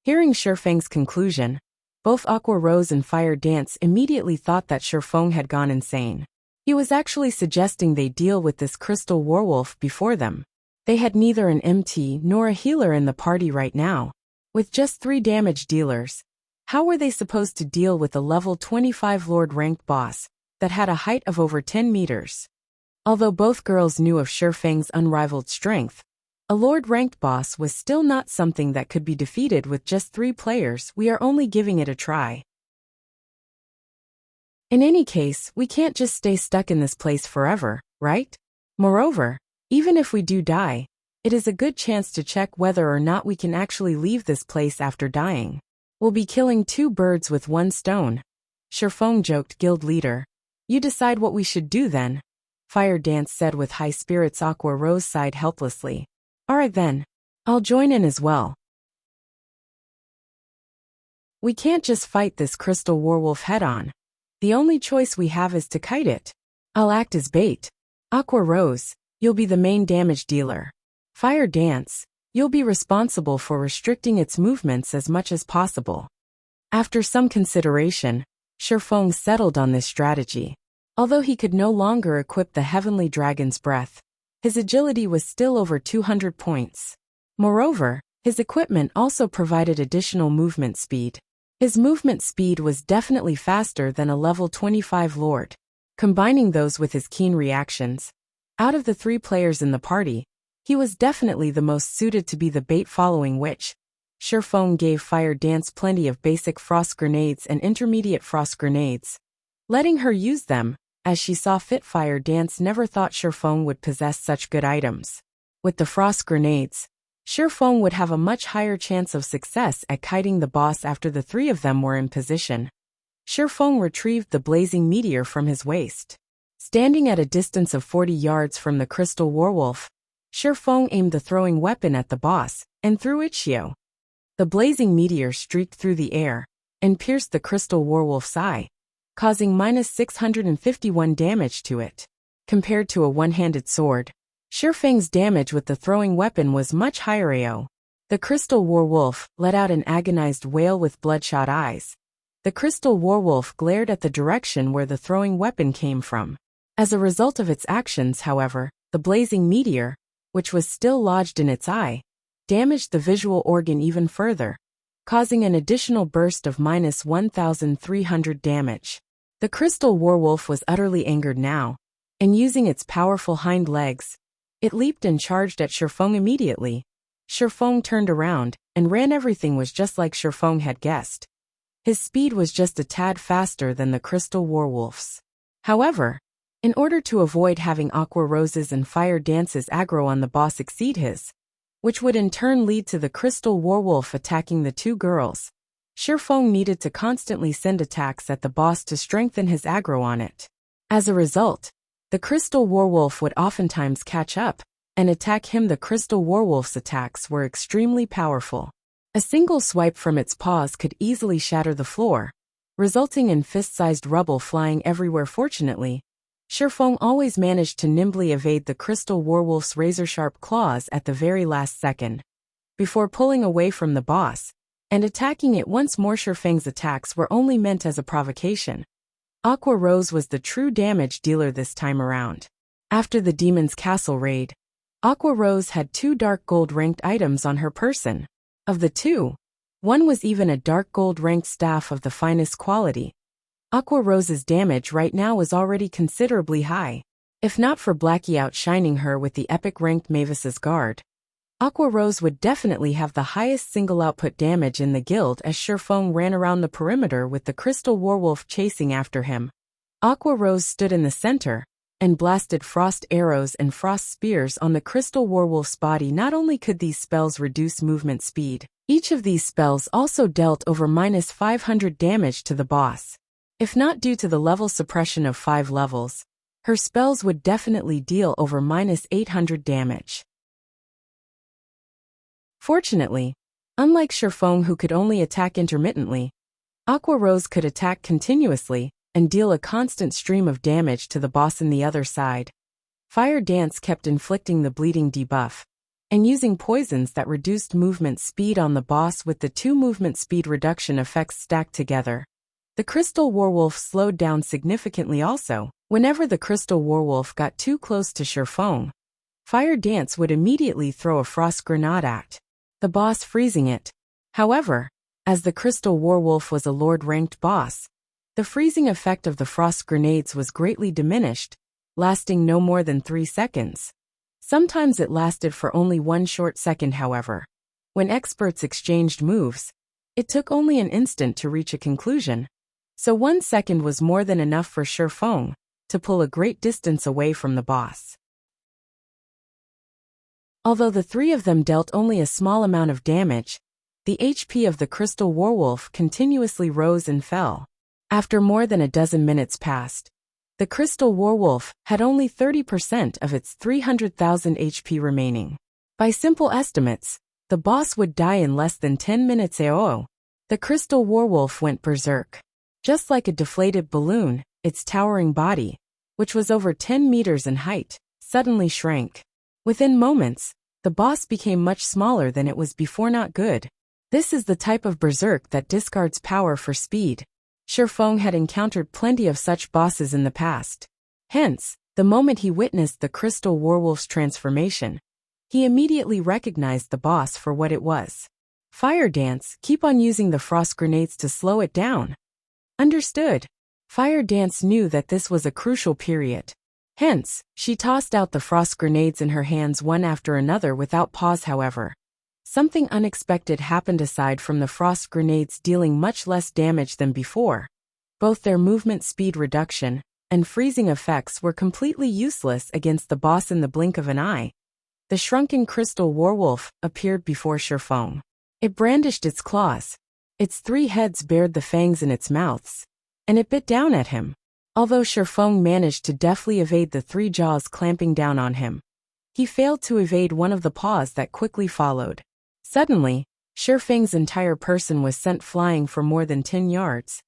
Speaker 1: Hearing Shifeng's conclusion, both Aqua Rose and Fire Dance immediately thought that Shifeng had gone insane. He was actually suggesting they deal with this crystal werewolf before them. They had neither an MT nor a healer in the party right now. With just 3 damage dealers, how were they supposed to deal with a level 25 Lord-ranked boss that had a height of over 10 meters? Although both girls knew of Shifeng's unrivaled strength, a Lord-ranked boss was still not something that could be defeated with just 3 players. We are only giving it a try. In any case, we can't just stay stuck in this place forever, right? Moreover, even if we do die, it is a good chance to check whether or not we can actually leave this place after dying. We'll be killing two birds with one stone. Shifeng joked guild leader. You decide what we should do then. Fire Dance said with high spirits. Aqua Rose sighed helplessly. Alright then. I'll join in as well. We can't just fight this crystal werewolf head-on. The only choice we have is to kite it. I'll act as bait. Aqua Rose, you'll be the main damage dealer. Fire Dance, you'll be responsible for restricting its movements as much as possible. After some consideration, Shifeng settled on this strategy. Although he could no longer equip the Heavenly Dragon's Breath, his agility was still over 200 points. Moreover, his equipment also provided additional movement speed. His movement speed was definitely faster than a level 25 lord. Combining those with his keen reactions, out of the 3 players in the party, he was definitely the most suited to be the bait, following which, Shifeng gave Fire Dance plenty of basic frost grenades and intermediate frost grenades, letting her use them, as she saw fit. Fire Dance never thought Shifeng would possess such good items. With the frost grenades, Shifeng would have a much higher chance of success at kiting the boss after the 3 of them were in position. Shifeng retrieved the blazing meteor from his waist. Standing at a distance of 40 yards from the crystal werewolf, Shifeng aimed the throwing weapon at the boss and threw Wuxia. The blazing meteor streaked through the air and pierced the crystal werewolf's eye, causing -651 damage to it. Compared to a one-handed sword, Shifeng's damage with the throwing weapon was much higher. The crystal werewolf let out an agonized wail with bloodshot eyes. The crystal werewolf glared at the direction where the throwing weapon came from. As a result of its actions, however, the blazing meteor, which was still lodged in its eye, damaged the visual organ even further, causing an additional burst of -1,300 damage. The crystal werewolf was utterly angered now, and using its powerful hind legs, it leaped and charged at Shifeng immediately. Shifeng turned around and ran. Everything was just like Shifeng had guessed. His speed was just a tad faster than the crystal werewolf's. However, in order to avoid having Aqua Rose's and Fire Dance's aggro on the boss exceed his, which would in turn lead to the crystal werewolf attacking the 2 girls, Shifeng needed to constantly send attacks at the boss to strengthen his aggro on it. As a result, the crystal werewolf would oftentimes catch up and attack him. The crystal werewolf's attacks were extremely powerful. A single swipe from its paws could easily shatter the floor, resulting in fist-sized rubble flying everywhere. Fortunately, Shifeng always managed to nimbly evade the crystal werewolf's razor-sharp claws at the very last second, before pulling away from the boss and attacking it once more. Shifeng's attacks were only meant as a provocation. Aqua Rose was the true damage dealer this time around. After the Demon's Castle raid, Aqua Rose had 2 dark gold ranked items on her person. Of the 2, one was even a dark gold ranked staff of the finest quality. Aqua Rose's damage right now was already considerably high. If not for Blackie outshining her with the epic ranked Mavis's Guard, Aqua Rose would definitely have the highest single output damage in the guild. As Shifeng ran around the perimeter with the crystal werewolf chasing after him, Aqua Rose stood in the center and blasted frost arrows and frost spears on the crystal werewolf's body. Not only could these spells reduce movement speed, each of these spells also dealt over -500 damage to the boss. If not due to the level suppression of 5 levels, her spells would definitely deal over -800 damage. Fortunately, unlike Shifeng, who could only attack intermittently, Aqua Rose could attack continuously and deal a constant stream of damage to the boss. On the other side, Fire Dance kept inflicting the bleeding debuff and using poisons that reduced movement speed on the boss. With the 2 movement speed reduction effects stacked together, the crystal werewolf slowed down significantly. Also, whenever the crystal werewolf got too close to Shifeng, Fire Dance would immediately throw a frost grenade at the boss, freezing it. However, as the crystal werewolf was a lord-ranked boss, the freezing effect of the frost grenades was greatly diminished, lasting no more than 3 seconds. Sometimes it lasted for only 1 short second. However, when experts exchanged moves, it took only an instant to reach a conclusion. So 1 second was more than enough for Shifeng to pull a great distance away from the boss. Although the 3 of them dealt only a small amount of damage, the HP of the crystal werewolf continuously rose and fell. After more than a dozen minutes passed, the crystal werewolf had only 30% of its 300,000 HP remaining. By simple estimates, the boss would die in less than 10 minutes. The crystal werewolf went berserk. Just like a deflated balloon, its towering body, which was over 10 meters in height, suddenly shrank. Within moments, the boss became much smaller than it was before. Not good. This is the type of berserk that discards power for speed. Shifeng had encountered plenty of such bosses in the past. Hence, the moment he witnessed the crystal werewolf's transformation, he immediately recognized the boss for what it was. Fire Dance, keep on using the frost grenades to slow it down. Understood. Fire Dance knew that this was a crucial period. Hence, she tossed out the frost grenades in her hands one after another without pause. However, something unexpected happened. Aside from the frost grenades dealing much less damage than before, both their movement speed reduction and freezing effects were completely useless against the boss. In the blink of an eye, the shrunken crystal werewolf appeared before Shifeng. It brandished its claws. Its 3 heads bared the fangs in its mouths, and it bit down at him. Although Shifeng managed to deftly evade the 3 jaws clamping down on him, he failed to evade one of the paws that quickly followed. Suddenly, Shifeng's entire person was sent flying for more than 10 yards,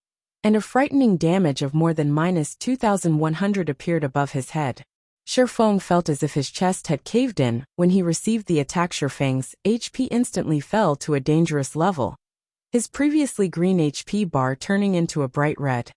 Speaker 1: and a frightening damage of more than -2,100 appeared above his head. Shifeng felt as if his chest had caved in when he received the attack. Shifeng's HP instantly fell to a dangerous level, his previously green HP bar turning into a bright red.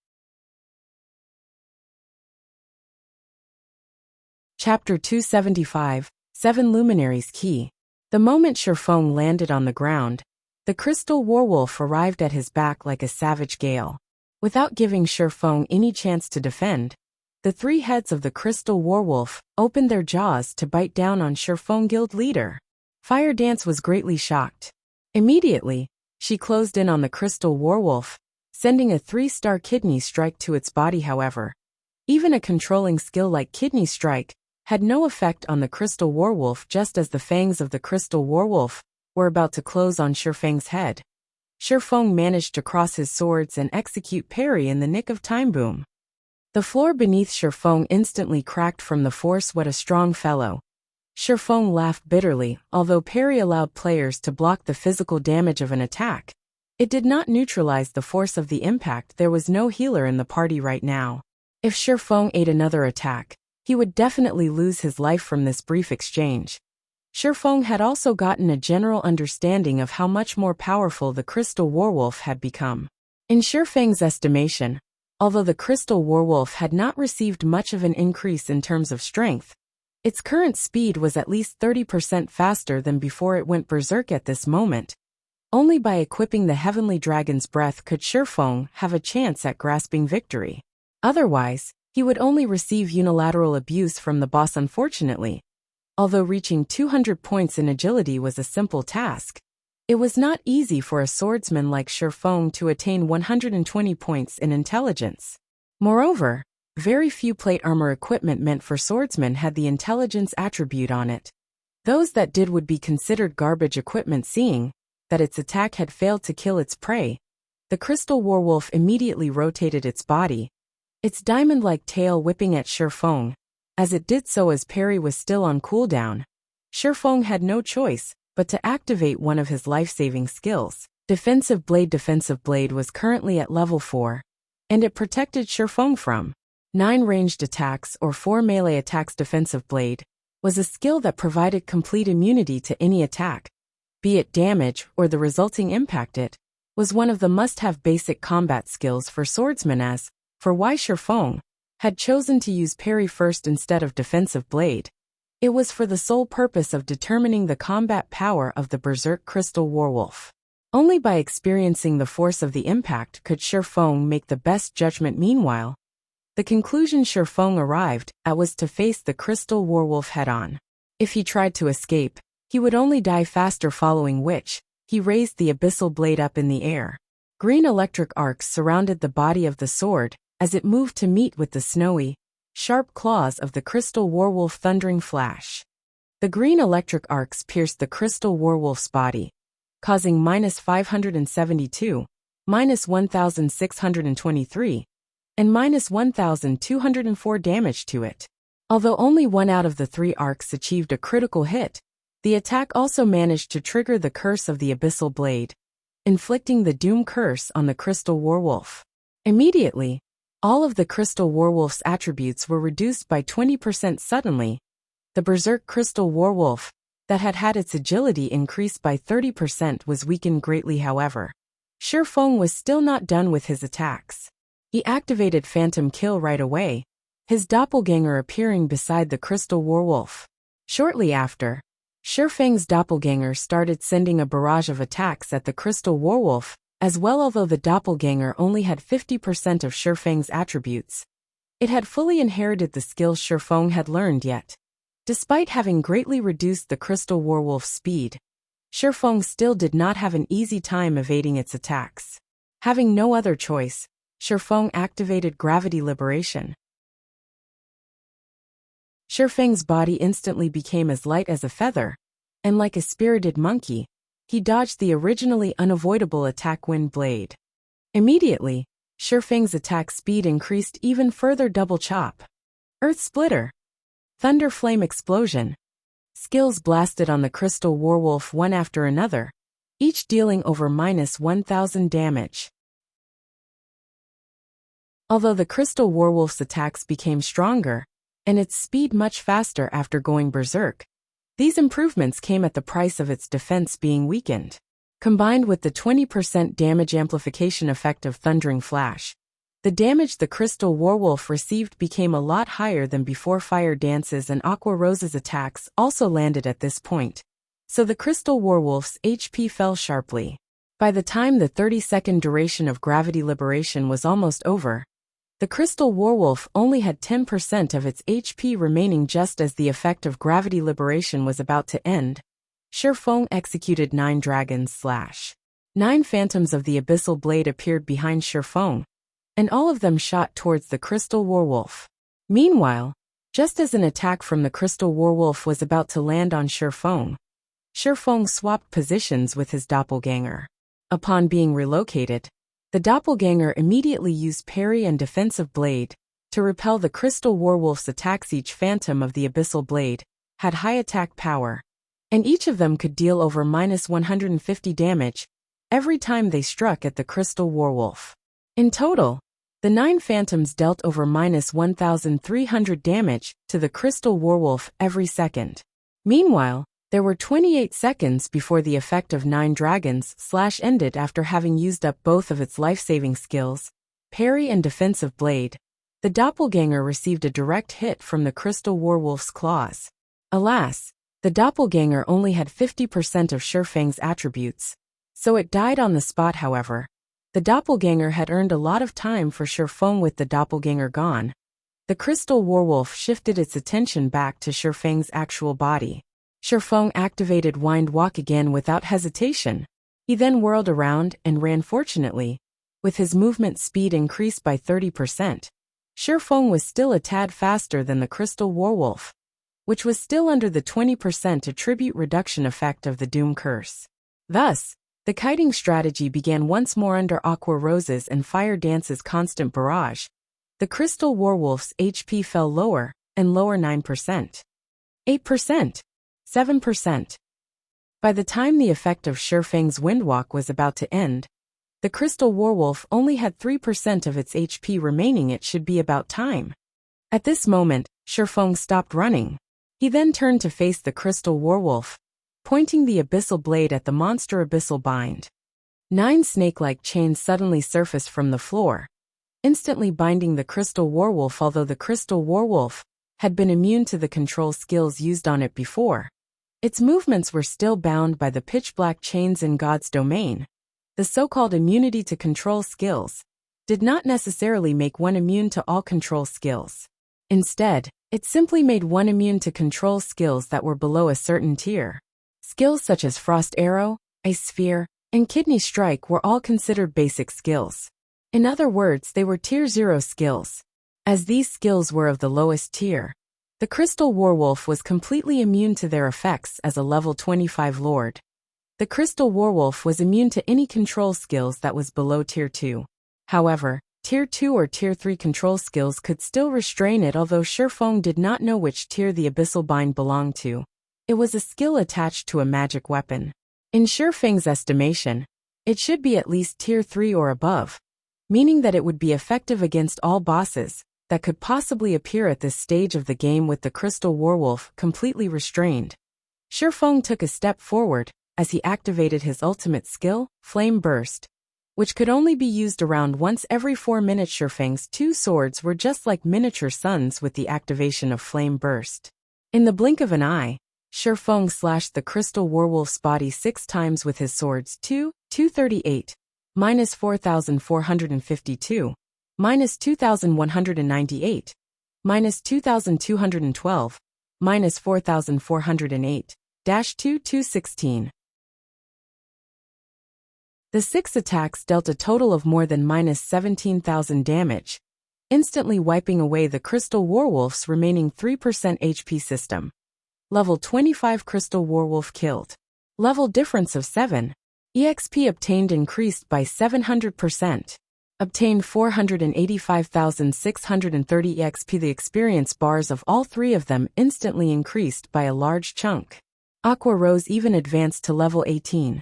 Speaker 1: Chapter 275, 7 Luminaries Key. The moment Shifeng landed on the ground, the crystal werewolf arrived at his back like a savage gale. Without giving Shifeng any chance to defend, the 3 heads of the crystal werewolf opened their jaws to bite down on Shifeng. Guild leader Fire Dance was greatly shocked. Immediately, she closed in on the crystal werewolf, sending a 3-star kidney strike to its body. However, even a controlling skill like kidney strike had no effect on the crystal werewolf. Just as the fangs of the crystal werewolf were about to close on Shifeng's head, Shifeng managed to cross his swords and execute parry in the nick of time. Boom. The floor beneath Shifeng instantly cracked from the force. What a strong fellow. Shifeng laughed bitterly. Although parry allowed players to block the physical damage of an attack, it did not neutralize the force of the impact. There was no healer in the party right now. If Shifeng ate another attack, he would definitely lose his life from this brief exchange. Shifeng had also gotten a general understanding of how much more powerful the crystal werewolf had become. In Shifeng's estimation, although the crystal werewolf had not received much of an increase in terms of strength, its current speed was at least 30% faster than before it went berserk. At this moment, only by equipping the Heavenly Dragon's Breath could Shifeng have a chance at grasping victory. Otherwise, he would only receive unilateral abuse from the boss. Unfortunately, although reaching 200 points in agility was a simple task, it was not easy for a swordsman like Shifeng to attain 120 points in intelligence. Moreover, very few plate armor equipment meant for swordsmen had the intelligence attribute on it. Those that did would be considered garbage equipment. Seeing that its attack had failed to kill its prey, the crystal werewolf immediately rotated its body, its diamond-like tail whipping at Shifeng. As it did so, as parry was still on cooldown, Shifeng had no choice but to activate one of his life-saving skills. Defensive Blade. Defensive Blade was currently at level 4, and it protected Shifeng from 9 ranged attacks or 4 melee attacks. Defensive Blade was a skill that provided complete immunity to any attack, be it damage or the resulting impact. It was one of the must-have basic combat skills for swordsmen. As for why Shifeng had chosen to use parry first instead of defensive blade, it was for the sole purpose of determining the combat power of the berserk crystal werewolf. Only by experiencing the force of the impact could Shifeng make the best judgment. Meanwhile, the conclusion Shifeng arrived at was to face the crystal werewolf head-on. If he tried to escape, he would only die faster, following which, he raised the abyssal blade up in the air. Green electric arcs surrounded the body of the sword as it moved to meet with the snowy, sharp claws of the crystal werewolf. Thundering flash. The green electric arcs pierced the crystal werewolf's body, causing -572, -1,623, and -1,204 damage to it. Although only one out of the 3 arcs achieved a critical hit, the attack also managed to trigger the curse of the Abyssal Blade, inflicting the Doom Curse on the Crystal Werewolf. Immediately, all of the Crystal Werewolf's attributes were reduced by 20% suddenly. The Berserk Crystal Werewolf, that had had its agility increased by 30%, was weakened greatly. However, Shifeng was still not done with his attacks. He activated Phantom Kill right away, his doppelganger appearing beside the Crystal Werewolf. Shortly after, Shifeng's doppelganger started sending a barrage of attacks at the Crystal Werewolf as well. Although the doppelganger only had 50% of Shifeng's attributes, it had fully inherited the skills Shifeng had learned. Yet, despite having greatly reduced the Crystal Werewolf's speed, Shifeng still did not have an easy time evading its attacks. Having no other choice, Shifeng activated Gravity Liberation. Shifeng's body instantly became as light as a feather, and like a spirited monkey, he dodged the originally unavoidable attack Wind Blade. Immediately, Shifeng's attack speed increased even further. Double Chop, Earth Splitter, Thunder Flame Explosion. Skills blasted on the Crystal Werewolf one after another, each dealing over -1,000 damage. Although the Crystal Werewolf's attacks became stronger, and its speed much faster after going berserk, these improvements came at the price of its defense being weakened. Combined with the 20% damage amplification effect of Thundering Flash, the damage the Crystal Werewolf received became a lot higher than before. Fire Dance's and Aqua Rose's attacks also landed at this point, so the Crystal Werewolf's HP fell sharply. By the time the 30-second duration of Gravity Liberation was almost over, the Crystal Werewolf only had 10% of its HP remaining. Just as the effect of Gravity Liberation was about to end, Shifeng executed 9 dragons / 9 phantoms of the Abyssal Blade appeared behind Shifeng, and all of them shot towards the Crystal Werewolf. Meanwhile, just as an attack from the Crystal Werewolf was about to land on Shifeng swapped positions with his doppelganger. Upon being relocated, the doppelganger immediately used Parry and Defensive Blade to repel the Crystal Werewolf's attacks. Each phantom of the Abyssal Blade had high attack power, and each of them could deal over -150 damage every time they struck at the Crystal Werewolf. In total, the 9 phantoms dealt over -1,300 damage to the Crystal Werewolf every second. Meanwhile, there were 28 seconds before the effect of 9 dragons / ended. After having used up both of its life-saving skills, Parry and Defensive Blade, the doppelganger received a direct hit from the Crystal Werewolf's claws. Alas, the doppelganger only had 50% of Shifeng's attributes, so it died on the spot. However, the doppelganger had earned a lot of time for Shifeng. With the doppelganger gone, the Crystal Werewolf shifted its attention back to Shifeng's actual body. Shifeng activated Wind Walk again without hesitation. He then whirled around and ran. Fortunately, with his movement speed increased by 30%, Shifeng was still a tad faster than the Crystal Werewolf, which was still under the 20% attribute reduction effect of the Doom Curse. Thus, the kiting strategy began once more. Under Aqua Rose's and Fire Dance's constant barrage, the Crystal Werewolf's HP fell lower and lower. 9%, 8%, 7%. By the time the effect of Shifeng's Windwalk was about to end, the Crystal Werewolf only had 3% of its HP remaining. It should be about time. At this moment, Shifeng stopped running. He then turned to face the Crystal Werewolf, pointing the Abyssal Blade at the monster. Abyssal Bind. 9 snake-like chains suddenly surfaced from the floor, instantly binding the Crystal Werewolf. Although the Crystal Werewolf had been immune to the control skills used on it before, its movements were still bound by the pitch-black chains in God's domain. The so-called immunity to control skills did not necessarily make one immune to all control skills. Instead, it simply made one immune to control skills that were below a certain tier. Skills such as Frost Arrow, Ice Sphere, and Kidney Strike were all considered basic skills. In other words, they were Tier 0 skills. As these skills were of the lowest tier, the Crystal Werewolf was completely immune to their effects as a level 25 lord. The crystal werewolf was immune to any control skills that was below Tier 2. However, Tier 2 or Tier 3 control skills could still restrain it, although Shifeng did not know which tier the abyssal bind belonged to. It was a skill attached to a magic weapon. In Shifeng's estimation, it should be at least Tier 3 or above, meaning that it would be effective against all bosses that could possibly appear at this stage of the game with the crystal werewolf completely restrained. Shifeng took a step forward as he activated his ultimate skill, Flame Burst, which could only be used around once every 4 minutes. Shifeng's two swords were just like miniature suns with the activation of Flame Burst. In the blink of an eye, Shifeng slashed the crystal werewolf's body 6 times with his swords. 238, minus 4,452, minus 2,198, minus 2,212, minus 4,408, -2,216. The 6 attacks dealt a total of more than minus 17,000 damage, instantly wiping away the crystal werewolf's remaining 3% HP system. Level 25 crystal werewolf killed. Level difference of 7. EXP obtained increased by 700%. Obtained 485,630 EXP. The experience bars of all 3 of them instantly increased by a large chunk. Aqua Rose even advanced to level 18.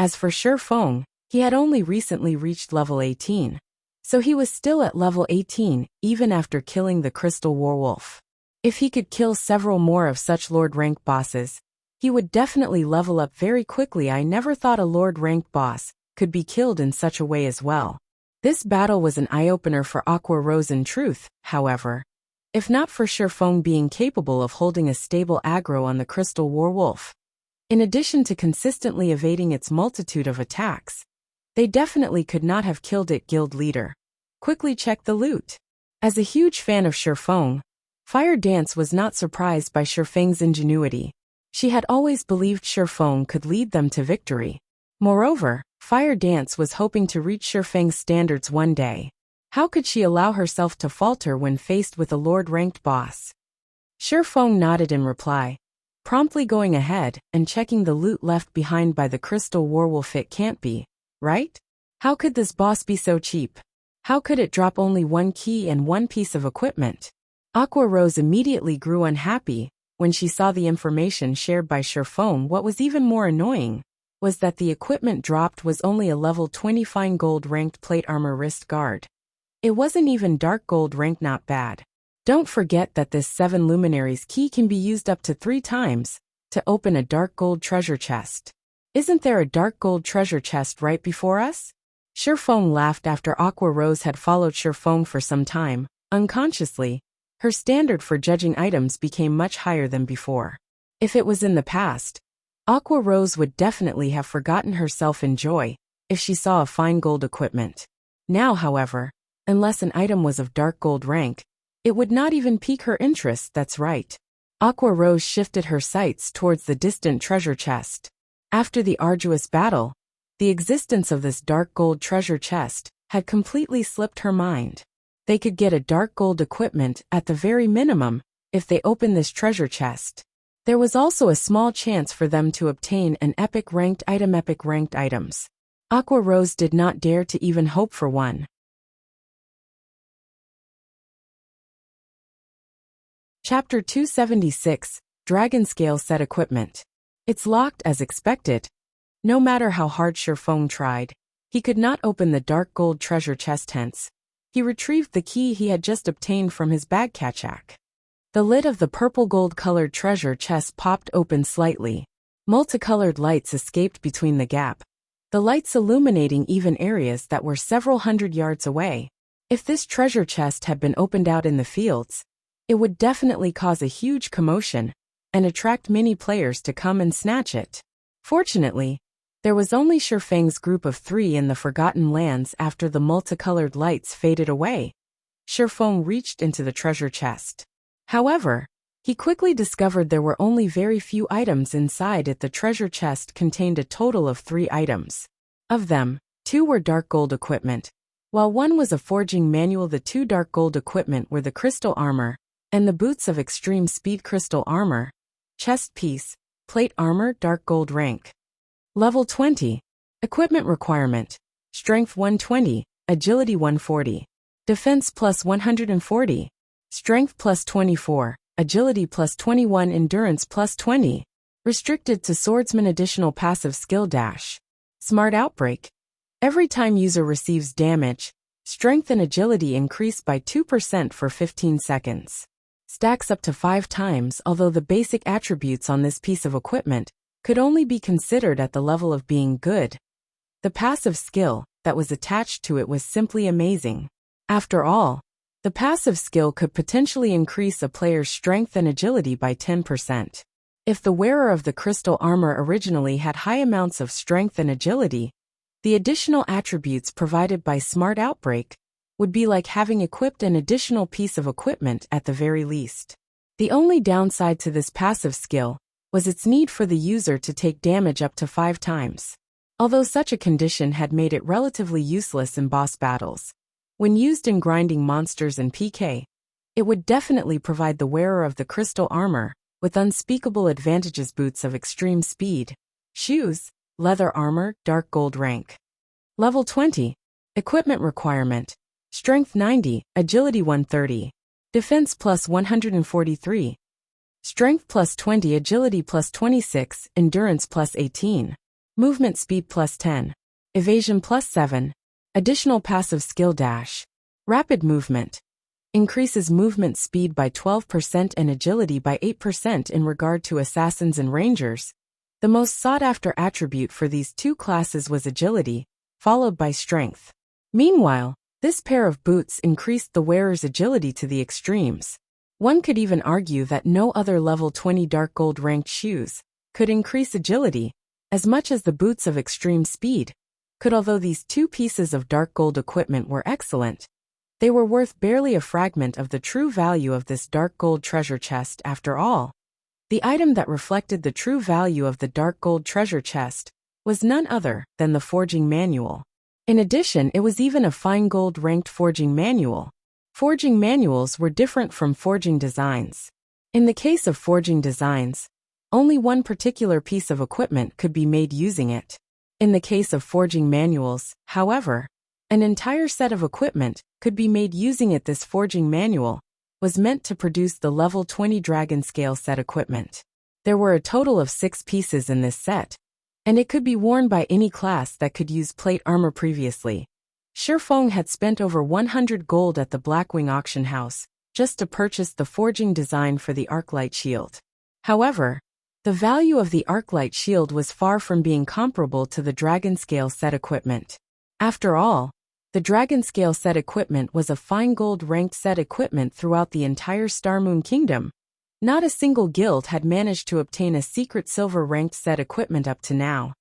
Speaker 1: As for Shifeng, he had only recently reached level 18, so he was still at level 18 even after killing the crystal werewolf. If he could kill several more of such Lord rank bosses, he would definitely level up very quickly. I never thought a Lord rank boss could be killed in such a way as well. This battle was an eye-opener for Aqua Rose in truth, however. If not for Shifeng being capable of holding a stable aggro on the crystal werewolf, in addition to consistently evading its multitude of attacks, they definitely could not have killed it. Guild leader, quickly check the loot. As a huge fan of Shifeng, Fire Dance was not surprised by Shifeng's ingenuity. She had always believed Shifeng could lead them to victory. Moreover, Fire Dance was hoping to reach Shifeng's standards one day. How could she allow herself to falter when faced with a Lord-ranked boss? Shifeng nodded in reply, promptly going ahead and checking the loot left behind by the crystal werewolf. It can't be, right? How could this boss be so cheap? How could it drop only 1 key and 1 piece of equipment? Aqua Rose immediately grew unhappy when she saw the information shared by Shifeng. What was even more annoying was that the equipment dropped was only a level 20 fine gold ranked plate armor wrist guard. It wasn't even dark gold rank. Not bad. Don't forget that this 7 luminaries key can be used up to 3 times to open a dark gold treasure chest. Isn't there a dark gold treasure chest right before us? Shifeng laughed after Aqua Rose had followed Shifeng for some time. Unconsciously, her standard for judging items became much higher than before. If it was in the past, Aqua Rose would definitely have forgotten herself in joy if she saw a fine gold equipment. Now, however, unless an item was of dark gold rank, it would not even pique her interest. That's right. Aqua Rose shifted her sights towards the distant treasure chest. After the arduous battle, the existence of this dark gold treasure chest had completely slipped her mind. They could get a dark gold equipment at the very minimum if they opened this treasure chest. There was also a small chance for them to obtain an epic ranked item. Epic ranked items. Aqua Rose did not dare to even hope for one. Chapter 276, Dragon Scale Set Equipment. It's locked as expected. No matter how hard Shifeng tried, he could not open the dark gold treasure chest. Hence, he retrieved the key he had just obtained from his bagkachak. The lid of the purple gold-colored treasure chest popped open slightly. Multicolored lights escaped between the gap, the lights illuminating even areas that were several hundred yards away. If this treasure chest had been opened out in the fields, it would definitely cause a huge commotion and attract many players to come and snatch it. Fortunately, there was only Shifeng's group of 3 in the Forgotten Lands. After the multicolored lights faded away, Shifeng reached into the treasure chest. However, he quickly discovered there were only very few items inside it. The treasure chest contained a total of 3 items. Of them, 2 were dark gold equipment, while 1 was a forging manual. The 2 dark gold equipment were the crystal armor and the boots of extreme speed. Crystal armor, chest piece, Plate armor, dark gold rank. Level 20. Equipment requirement. Strength 120, agility 140. Defense plus 140. Strength plus 24, agility plus 21, endurance plus 20. Restricted to swordsman. Additional passive skill dash. Smart outbreak. Every time user receives damage, strength and agility increase by 2% for 15 seconds. Stacks up to 5 times, although the basic attributes on this piece of equipment could only be considered at the level of being good. The passive skill that was attached to it was simply amazing. After all, the passive skill could potentially increase a player's strength and agility by 10%. If the wearer of the crystal armor originally had high amounts of strength and agility, the additional attributes provided by Smart Outbreak would be like having equipped an additional piece of equipment at the very least. The only downside to this passive skill was its need for the user to take damage up to 5 times. Although such a condition had made it relatively useless in boss battles, when used in grinding monsters and PK, it would definitely provide the wearer of the crystal armor with unspeakable advantages. Boots of extreme speed. Shoes, leather armor, dark gold rank. Level 20. Equipment requirement. Strength 90, agility 130. Defense plus 143. Strength plus 20, agility plus 26, endurance plus 18. Movement speed plus 10. Evasion plus 7. Additional passive skill dash. Rapid movement. Increases movement speed by 12% and agility by 8% in regard to assassins and rangers. The most sought-after attribute for these two classes was agility, followed by strength. Meanwhile, this pair of boots increased the wearer's agility to the extremes. One could even argue that no other level 20 dark gold ranked shoes could increase agility as much as the boots of extreme speed could. Although these two pieces of dark gold equipment were excellent, they were worth barely a fragment of the true value of this dark gold treasure chest. After all, the item that reflected the true value of the dark gold treasure chest was none other than the forging manual. In addition, it was even a fine gold ranked forging manual. Forging manuals were different from forging designs. In the case of forging designs, only one particular piece of equipment could be made using it. In the case of forging manuals, however, an entire set of equipment could be made using it. This forging manual was meant to produce the level 20 dragon scale set equipment. There were a total of 6 pieces in this set, and it could be worn by any class that could use plate armor. Previously, Shifeng had spent over 100 gold at the Blackwing auction house just to purchase the forging design for the Arclight shield. However, the value of the Arclight shield was far from being comparable to the dragon scale set equipment. After all, the dragon scale set equipment was a fine gold ranked set equipment throughout the entire Starmoon Kingdom. Not a single guild had managed to obtain a secret silver ranked set equipment up to now.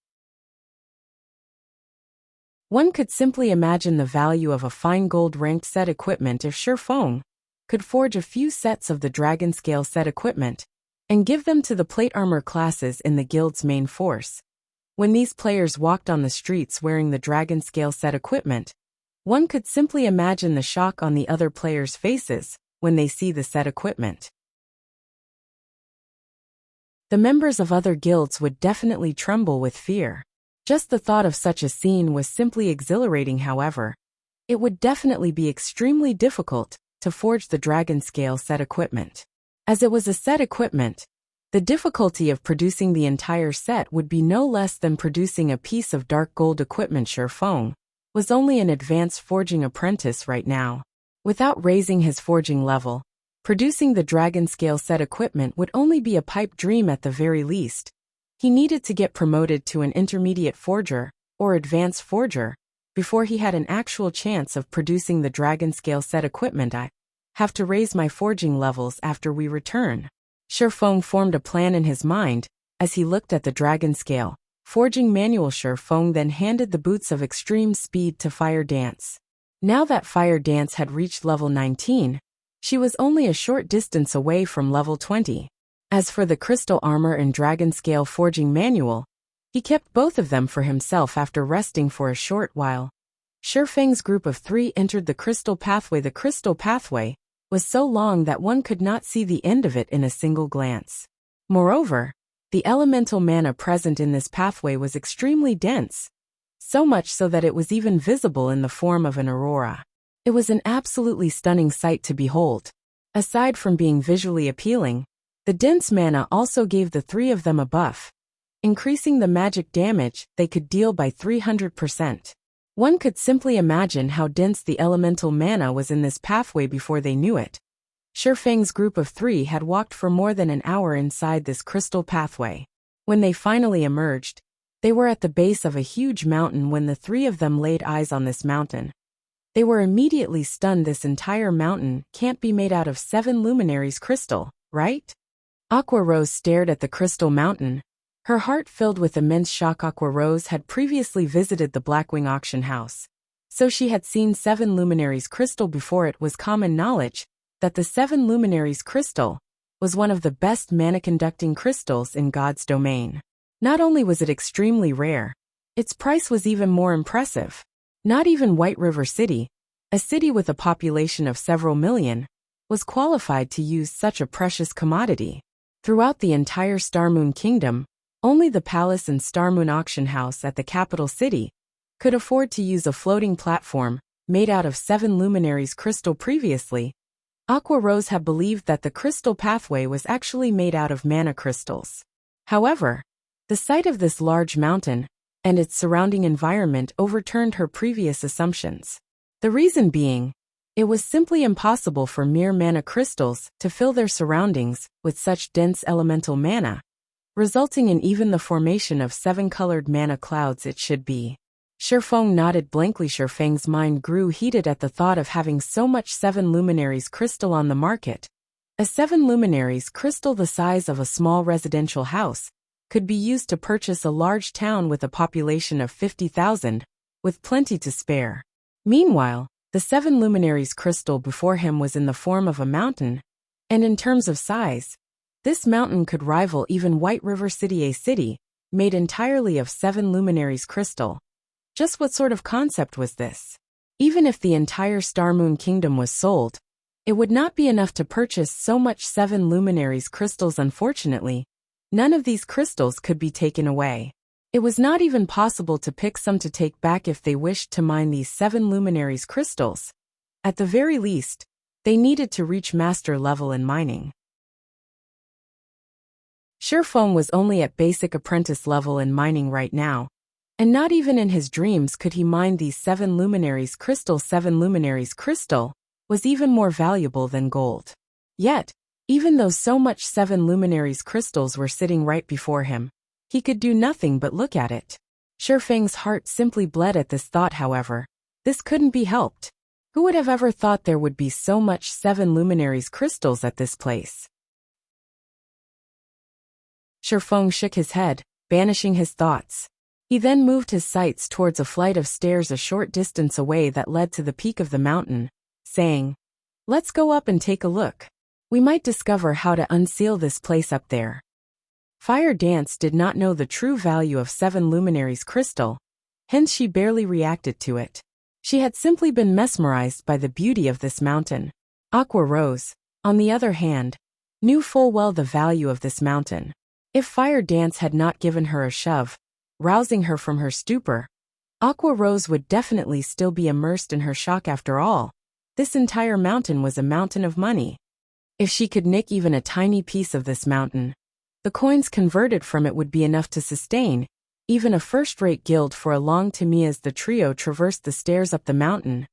Speaker 1: One could simply imagine the value of a fine gold ranked set equipment if Shifeng could forge a few sets of the dragon scale set equipment and give them to the plate armor classes in the guild's main force. When these players walked on the streets wearing the dragon scale set equipment, one could simply imagine the shock on the other players' faces when they see the set equipment. The members of other guilds would definitely tremble with fear. Just the thought of such a scene was simply exhilarating. However, it would definitely be extremely difficult to forge the dragon scale set equipment. As it was a set equipment, the difficulty of producing the entire set would be no less than producing a piece of dark gold equipment. Shifeng was only an advanced forging apprentice right now. Without raising his forging level, producing the dragon scale set equipment would only be a pipe dream at the very least. He needed to get promoted to an intermediate forger, or advanced forger, before he had an actual chance of producing the dragon scale set equipment. I have to raise my forging levels after we return. Shifeng formed a plan in his mind as he looked at the dragon scale forging manual. Shifeng then handed the boots of extreme speed to Fire Dance. Now that Fire Dance had reached level 19, she was only a short distance away from level 20. As for the crystal armor and dragon scale forging manual, he kept both of them for himself after resting for a short while. Shifeng's group of 3 entered the crystal pathway. The crystal pathway was so long that one could not see the end of it in a single glance. Moreover, The elemental mana present in this pathway was extremely dense, so much so that it was even visible in the form of an aurora. It was an absolutely stunning sight to behold. Aside from being visually appealing, the dense mana also gave the three of them a buff, increasing the magic damage they could deal by 300%. One could simply imagine how dense the elemental mana was in this pathway before they knew it. Shifeng's group of three had walked for more than an hour inside this crystal pathway. When they finally emerged, they were at the base of a huge mountain. When the three of them laid eyes on this mountain, they were immediately stunned. This entire mountain can't be made out of 7 luminaries crystal, right? Aqua Rose stared at the crystal mountain, her heart filled with immense shock. Aqua Rose had previously visited the Blackwing auction house, so she had seen 7 luminaries crystal before. It was common knowledge that the 7 luminaries crystal was one of the best mana-conducting crystals in God's domain. Not only was it extremely rare, its price was even more impressive. Not even White River City, a city with a population of several million, was qualified to use such a precious commodity. Throughout the entire Starmoon Kingdom, only the palace and Starmoon auction house at the capital city could afford to use a floating platform made out of 7 luminaries crystal. Previously, Aqua Rose had believed that the crystal pathway was actually made out of mana crystals. However, the sight of this large mountain and its surrounding environment overturned her previous assumptions. The reason being, it was simply impossible for mere mana crystals to fill their surroundings with such dense elemental mana, resulting in even the formation of 7-colored mana clouds. It should be. Shifeng nodded blankly. Shifeng's mind grew heated at the thought of having so much 7 luminaries crystal on the market. A 7 luminaries crystal the size of a small residential house could be used to purchase a large town with a population of 50,000, with plenty to spare. Meanwhile, the 7 luminaries crystal before him was in the form of a mountain, and in terms of size, this mountain could rival even White River City, a city made entirely of 7 luminaries crystal. Just what sort of concept was this? Even if the entire Starmoon Kingdom was sold, it would not be enough to purchase so much 7 luminaries crystals. Unfortunately, none of these crystals could be taken away. It was not even possible to pick some to take back if they wished to mine these 7 luminaries crystals. At the very least, they needed to reach master level in mining. Shifeng was only at basic apprentice level in mining right now, and not even in his dreams could he mine these 7 luminaries crystal. 7 luminaries crystal was even more valuable than gold. Yet, even though so much 7 luminaries crystals were sitting right before him, he could do nothing but look at it. Shifeng's heart simply bled at this thought. However, this couldn't be helped. Who would have ever thought there would be so much 7 luminaries crystals at this place? Shifeng shook his head, banishing his thoughts. He then moved his sights towards a flight of stairs a short distance away that led to the peak of the mountain, saying, "Let's go up and take a look. We might discover how to unseal this place up there." Fire Dance did not know the true value of 7 luminaries crystal, hence she barely reacted to it. She had simply been mesmerized by the beauty of this mountain. Aqua Rose, on the other hand, knew full well the value of this mountain. If Fire Dance had not given her a shove, rousing her from her stupor, Aqua Rose would definitely still be immersed in her shock. After all, this entire mountain was a mountain of money. If she could nick even a tiny piece of this mountain, the coins converted from it would be enough to sustain even a first-rate guild for a long time. As the trio traversed the stairs up the mountain,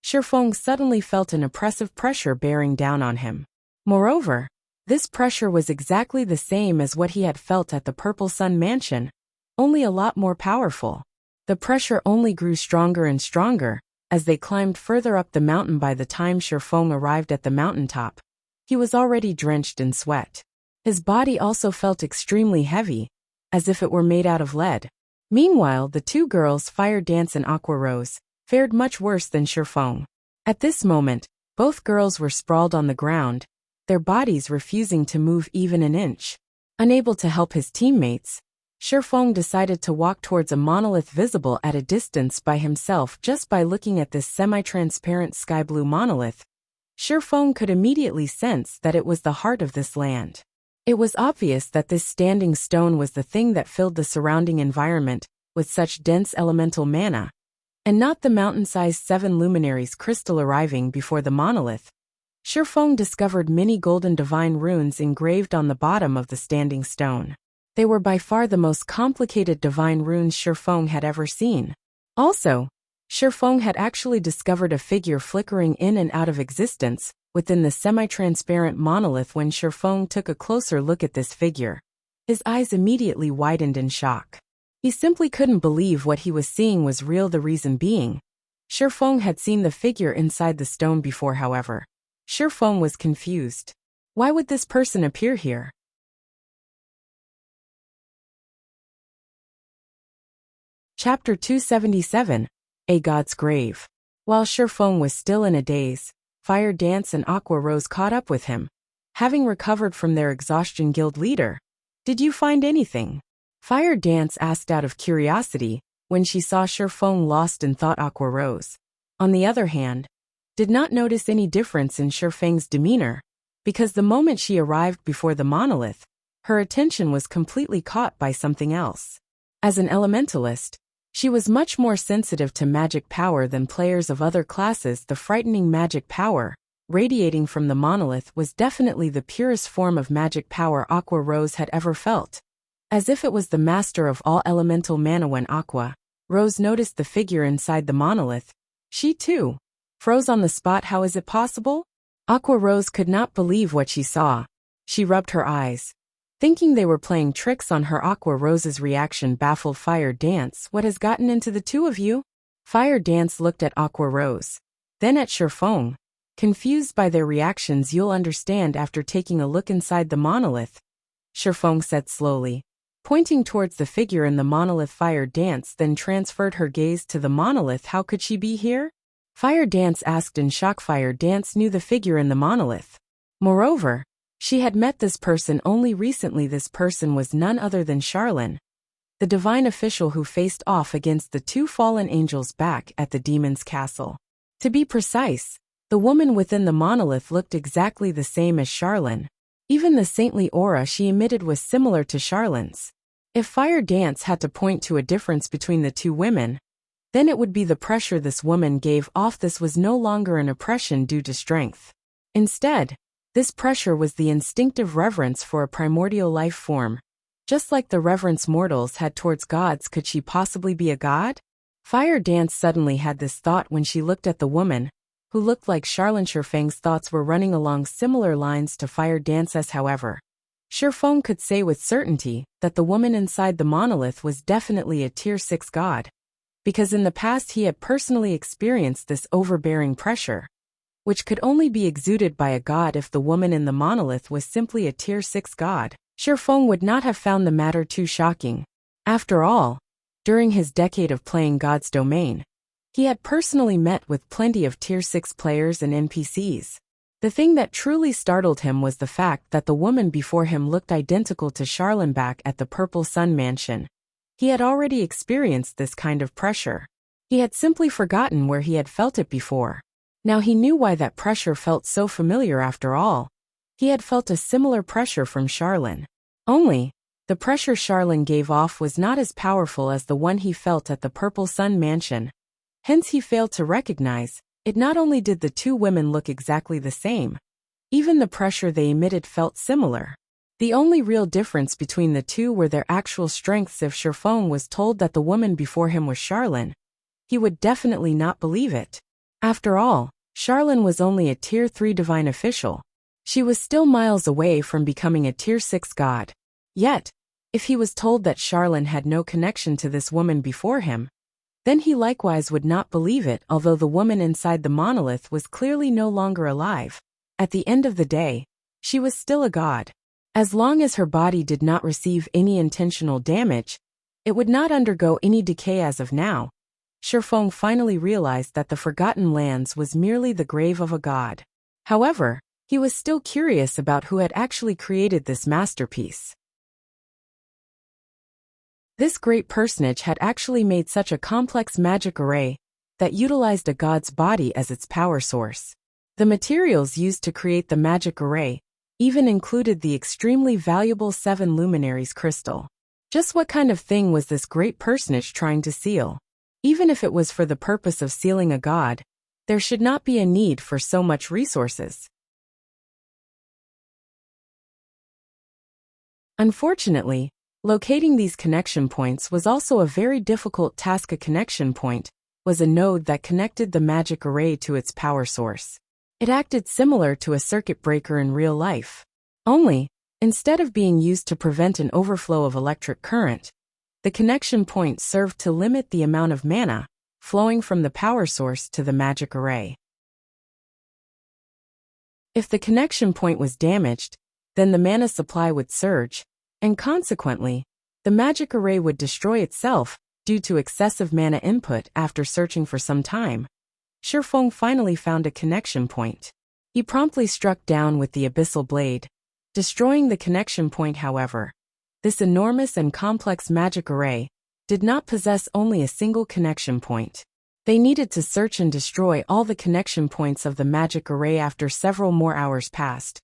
Speaker 1: Shifeng suddenly felt an oppressive pressure bearing down on him. Moreover, this pressure was exactly the same as what he had felt at the Purple Sun Mansion, only a lot more powerful. The pressure only grew stronger and stronger as they climbed further up the mountain. By the time Shifeng arrived at the mountaintop, he was already drenched in sweat. His body also felt extremely heavy, as if it were made out of lead. Meanwhile, the two girls, Fire Dance and Aqua Rose, fared much worse than Shifeng. At this moment, both girls were sprawled on the ground, their bodies refusing to move even an inch. Unable to help his teammates, Shifeng decided to walk towards a monolith visible at a distance by himself. Just by looking at this semi-transparent sky-blue monolith, Shifeng could immediately sense that it was the heart of this land. It was obvious that this standing stone was the thing that filled the surrounding environment with such dense elemental mana, and not the mountain-sized 7 luminaries crystal arriving before the monolith. Shifeng discovered many golden divine runes engraved on the bottom of the standing stone. They were by far the most complicated divine runes Shifeng had ever seen. Also, Shifeng had actually discovered a figure flickering in and out of existence within the semi-transparent monolith. When Shifeng took a closer look at this figure, his eyes immediately widened in shock. He simply couldn't believe what he was seeing was real. The reason being, Shifeng had seen the figure inside the stone before. However, Shifeng was confused. Why would this person appear here? Chapter 277, A God's Grave. While Shifeng was still in a daze, Fire Dance and Aqua Rose caught up with him. Having recovered from their exhaustion, guild leader, did you find anything? Fire Dance asked out of curiosity when she saw Shifeng lost in thought. Aqua Rose, on the other hand, did not notice any difference in Shifeng's demeanor, because the moment she arrived before the monolith, her attention was completely caught by something else. As an elementalist, she was much more sensitive to magic power than players of other classes. The frightening magic power radiating from the monolith was definitely the purest form of magic power Aqua Rose had ever felt, as if it was the master of all elemental mana. When Aqua Rose noticed the figure inside the monolith, she too froze on the spot. How is it possible? Aqua Rose could not believe what she saw. She rubbed her eyes, thinking they were playing tricks on her. Aqua Rose's reaction baffled Fire Dance. What has gotten into the two of you? Fire Dance looked at Aqua Rose, then at Shifeng, confused by their reactions. You'll understand after taking a look inside the monolith, Shifeng said slowly, pointing towards the figure in the monolith. Fire Dance then transferred her gaze to the monolith. How could she be here? Fire Dance asked in shock. Fire Dance knew the figure in the monolith. Moreover, she had met this person only recently. This person was none other than Charlene, the divine official who faced off against the 2 fallen angels back at the demon's castle. To be precise, the woman within the monolith looked exactly the same as Charlene. Even the saintly aura she emitted was similar to Charlene's. If Fire Dance had to point to a difference between the 2 women, then it would be the pressure this woman gave off. This was no longer an oppression due to strength. Instead, this pressure was the instinctive reverence for a primordial life form, just like the reverence mortals had towards gods. Could she possibly be a god? Fire Dance suddenly had this thought when she looked at the woman, who looked like Charlene. Shifeng's thoughts were running along similar lines to Fire Dance's. However, Shifeng could say with certainty that the woman inside the monolith was definitely a tier 6 god, because in the past he had personally experienced this overbearing pressure, which could only be exuded by a god. If the woman in the monolith was simply a tier 6 god, Shifeng would not have found the matter too shocking. After all, during his decade of playing God's Domain, he had personally met with plenty of tier 6 players and NPCs. The thing that truly startled him was the fact that the woman before him looked identical to Charlene back at the Purple Sun Mansion. He had already experienced this kind of pressure. He had simply forgotten where he had felt it before. Now he knew why that pressure felt so familiar. After all, he had felt a similar pressure from Charlene. Only, the pressure Charlene gave off was not as powerful as the one he felt at the Purple Sun Mansion. Hence he failed to recognize it. Not only did the 2 women look exactly the same, even the pressure they emitted felt similar. The only real difference between the 2 were their actual strengths. If Shifeng was told that the woman before him was Charlene, he would definitely not believe it. After all, Charlene was only a tier 3 divine official. She was still miles away from becoming a tier 6 god. Yet, if he was told that Charlene had no connection to this woman before him, then he likewise would not believe it. Although the woman inside the monolith was clearly no longer alive, at the end of the day, she was still a god. As long as her body did not receive any intentional damage, it would not undergo any decay. As of now, Shifeng finally realized that the Forgotten Lands was merely the grave of a god. However, he was still curious about who had actually created this masterpiece. This great personage had actually made such a complex magic array that utilized a god's body as its power source. The materials used to create the magic array even included the extremely valuable 7 luminaries crystal. Just what kind of thing was this great personage trying to seal? Even if it was for the purpose of sealing a god, there should not be a need for so much resources. Unfortunately, locating these connection points was also a very difficult task. A connection point was a node that connected the magic array to its power source. It acted similar to a circuit breaker in real life. Only, instead of being used to prevent an overflow of electric current, the connection point served to limit the amount of mana flowing from the power source to the magic array. If the connection point was damaged, then the mana supply would surge, and consequently, the magic array would destroy itself due to excessive mana input. After searching for some time, Shifeng finally found a connection point. He promptly struck down with the abyssal blade, destroying the connection point. However, this enormous and complex magic array did not possess only a single connection point. They needed to search and destroy all the connection points of the magic array. After several more hours passed,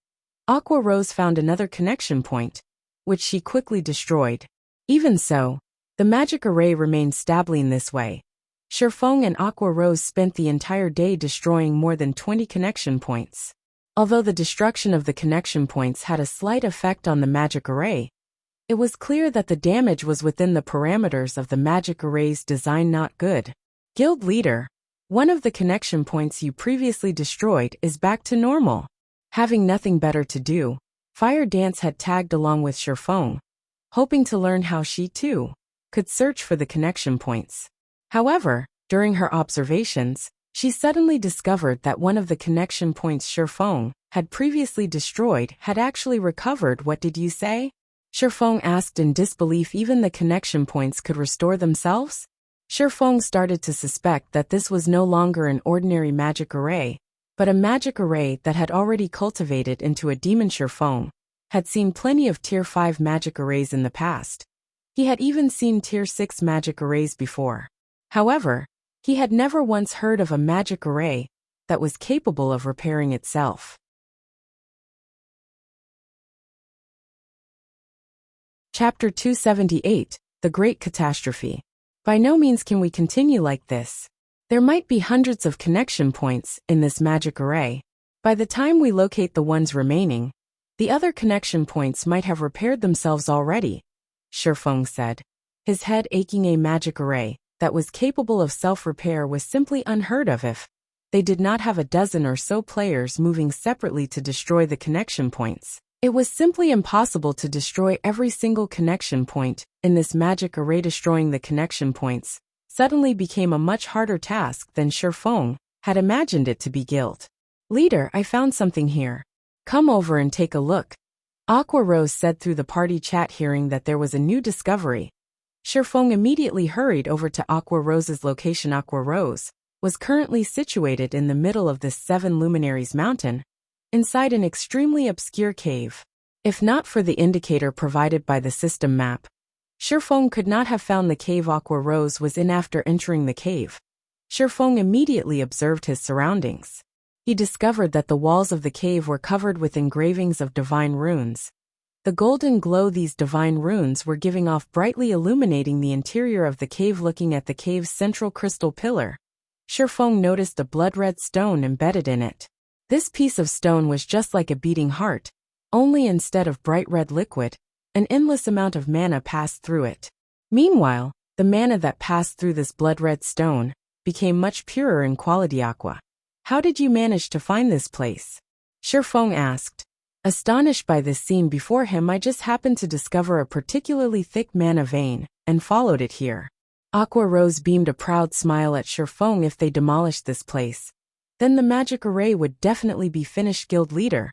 Speaker 1: Aqua Rose found another connection point, which she quickly destroyed. Even so, the magic array remained stable. In this way, Shifeng and Aqua Rose spent the entire day destroying more than 20 connection points. Although the destruction of the connection points had a slight effect on the magic array, it was clear that the damage was within the parameters of the magic array's design. Not good. Guild leader, one of the connection points you previously destroyed is back to normal. Having nothing better to do, Fire Dance had tagged along with Shifeng, hoping to learn how she too could search for the connection points. However, during her observations, she suddenly discovered that one of the connection points Shifeng had previously destroyed had actually recovered. What did you say? Shifeng asked in disbelief. Even the connection points could restore themselves? Shifeng started to suspect that this was no longer an ordinary magic array, but a magic array that had already cultivated into a demon. Shifeng had seen plenty of Tier 5 magic arrays in the past. He had even seen Tier 6 magic arrays before. However, he had never once heard of a magic array that was capable of repairing itself. Chapter 278, The Great Catastrophe. By no means can we continue like this. There might be hundreds of connection points in this magic array. By the time we locate the ones remaining, the other connection points might have repaired themselves already, Shifeng said, his head aching. A magic array that was capable of self-repair was simply unheard of. If they did not have a dozen or so players moving separately to destroy the connection points, it was simply impossible to destroy every single connection point in this magic array. Destroying the connection points suddenly became a much harder task than Shifeng had imagined it to be. Guild leader, I found something here. Come over and take a look, Aqua Rose said through the party chat. Hearing that there was a new discovery, Shifeng immediately hurried over to Aqua Rose's location. Aqua Rose was currently situated in the middle of this 7 luminaries mountain, inside an extremely obscure cave. If not for the indicator provided by the system map, Shifeng could not have found the cave Aqua Rose was in. After entering the cave, Shifeng immediately observed his surroundings. He discovered that the walls of the cave were covered with engravings of divine runes. The golden glow these divine runes were giving off brightly illuminating the interior of the cave. Looking at the cave's central crystal pillar, Shifeng noticed a blood-red stone embedded in it. This piece of stone was just like a beating heart, only instead of bright red liquid, an endless amount of mana passed through it. Meanwhile, the mana that passed through this blood-red stone became much purer in quality. Aqua, how did you manage to find this place? Shifeng asked. Astonished by this scene before him, I just happened to discover a particularly thick mana vein and followed it here. Aqua Rose beamed a proud smile at Shifeng. If they demolished this place, then the magic array would definitely be finished. Guild leader,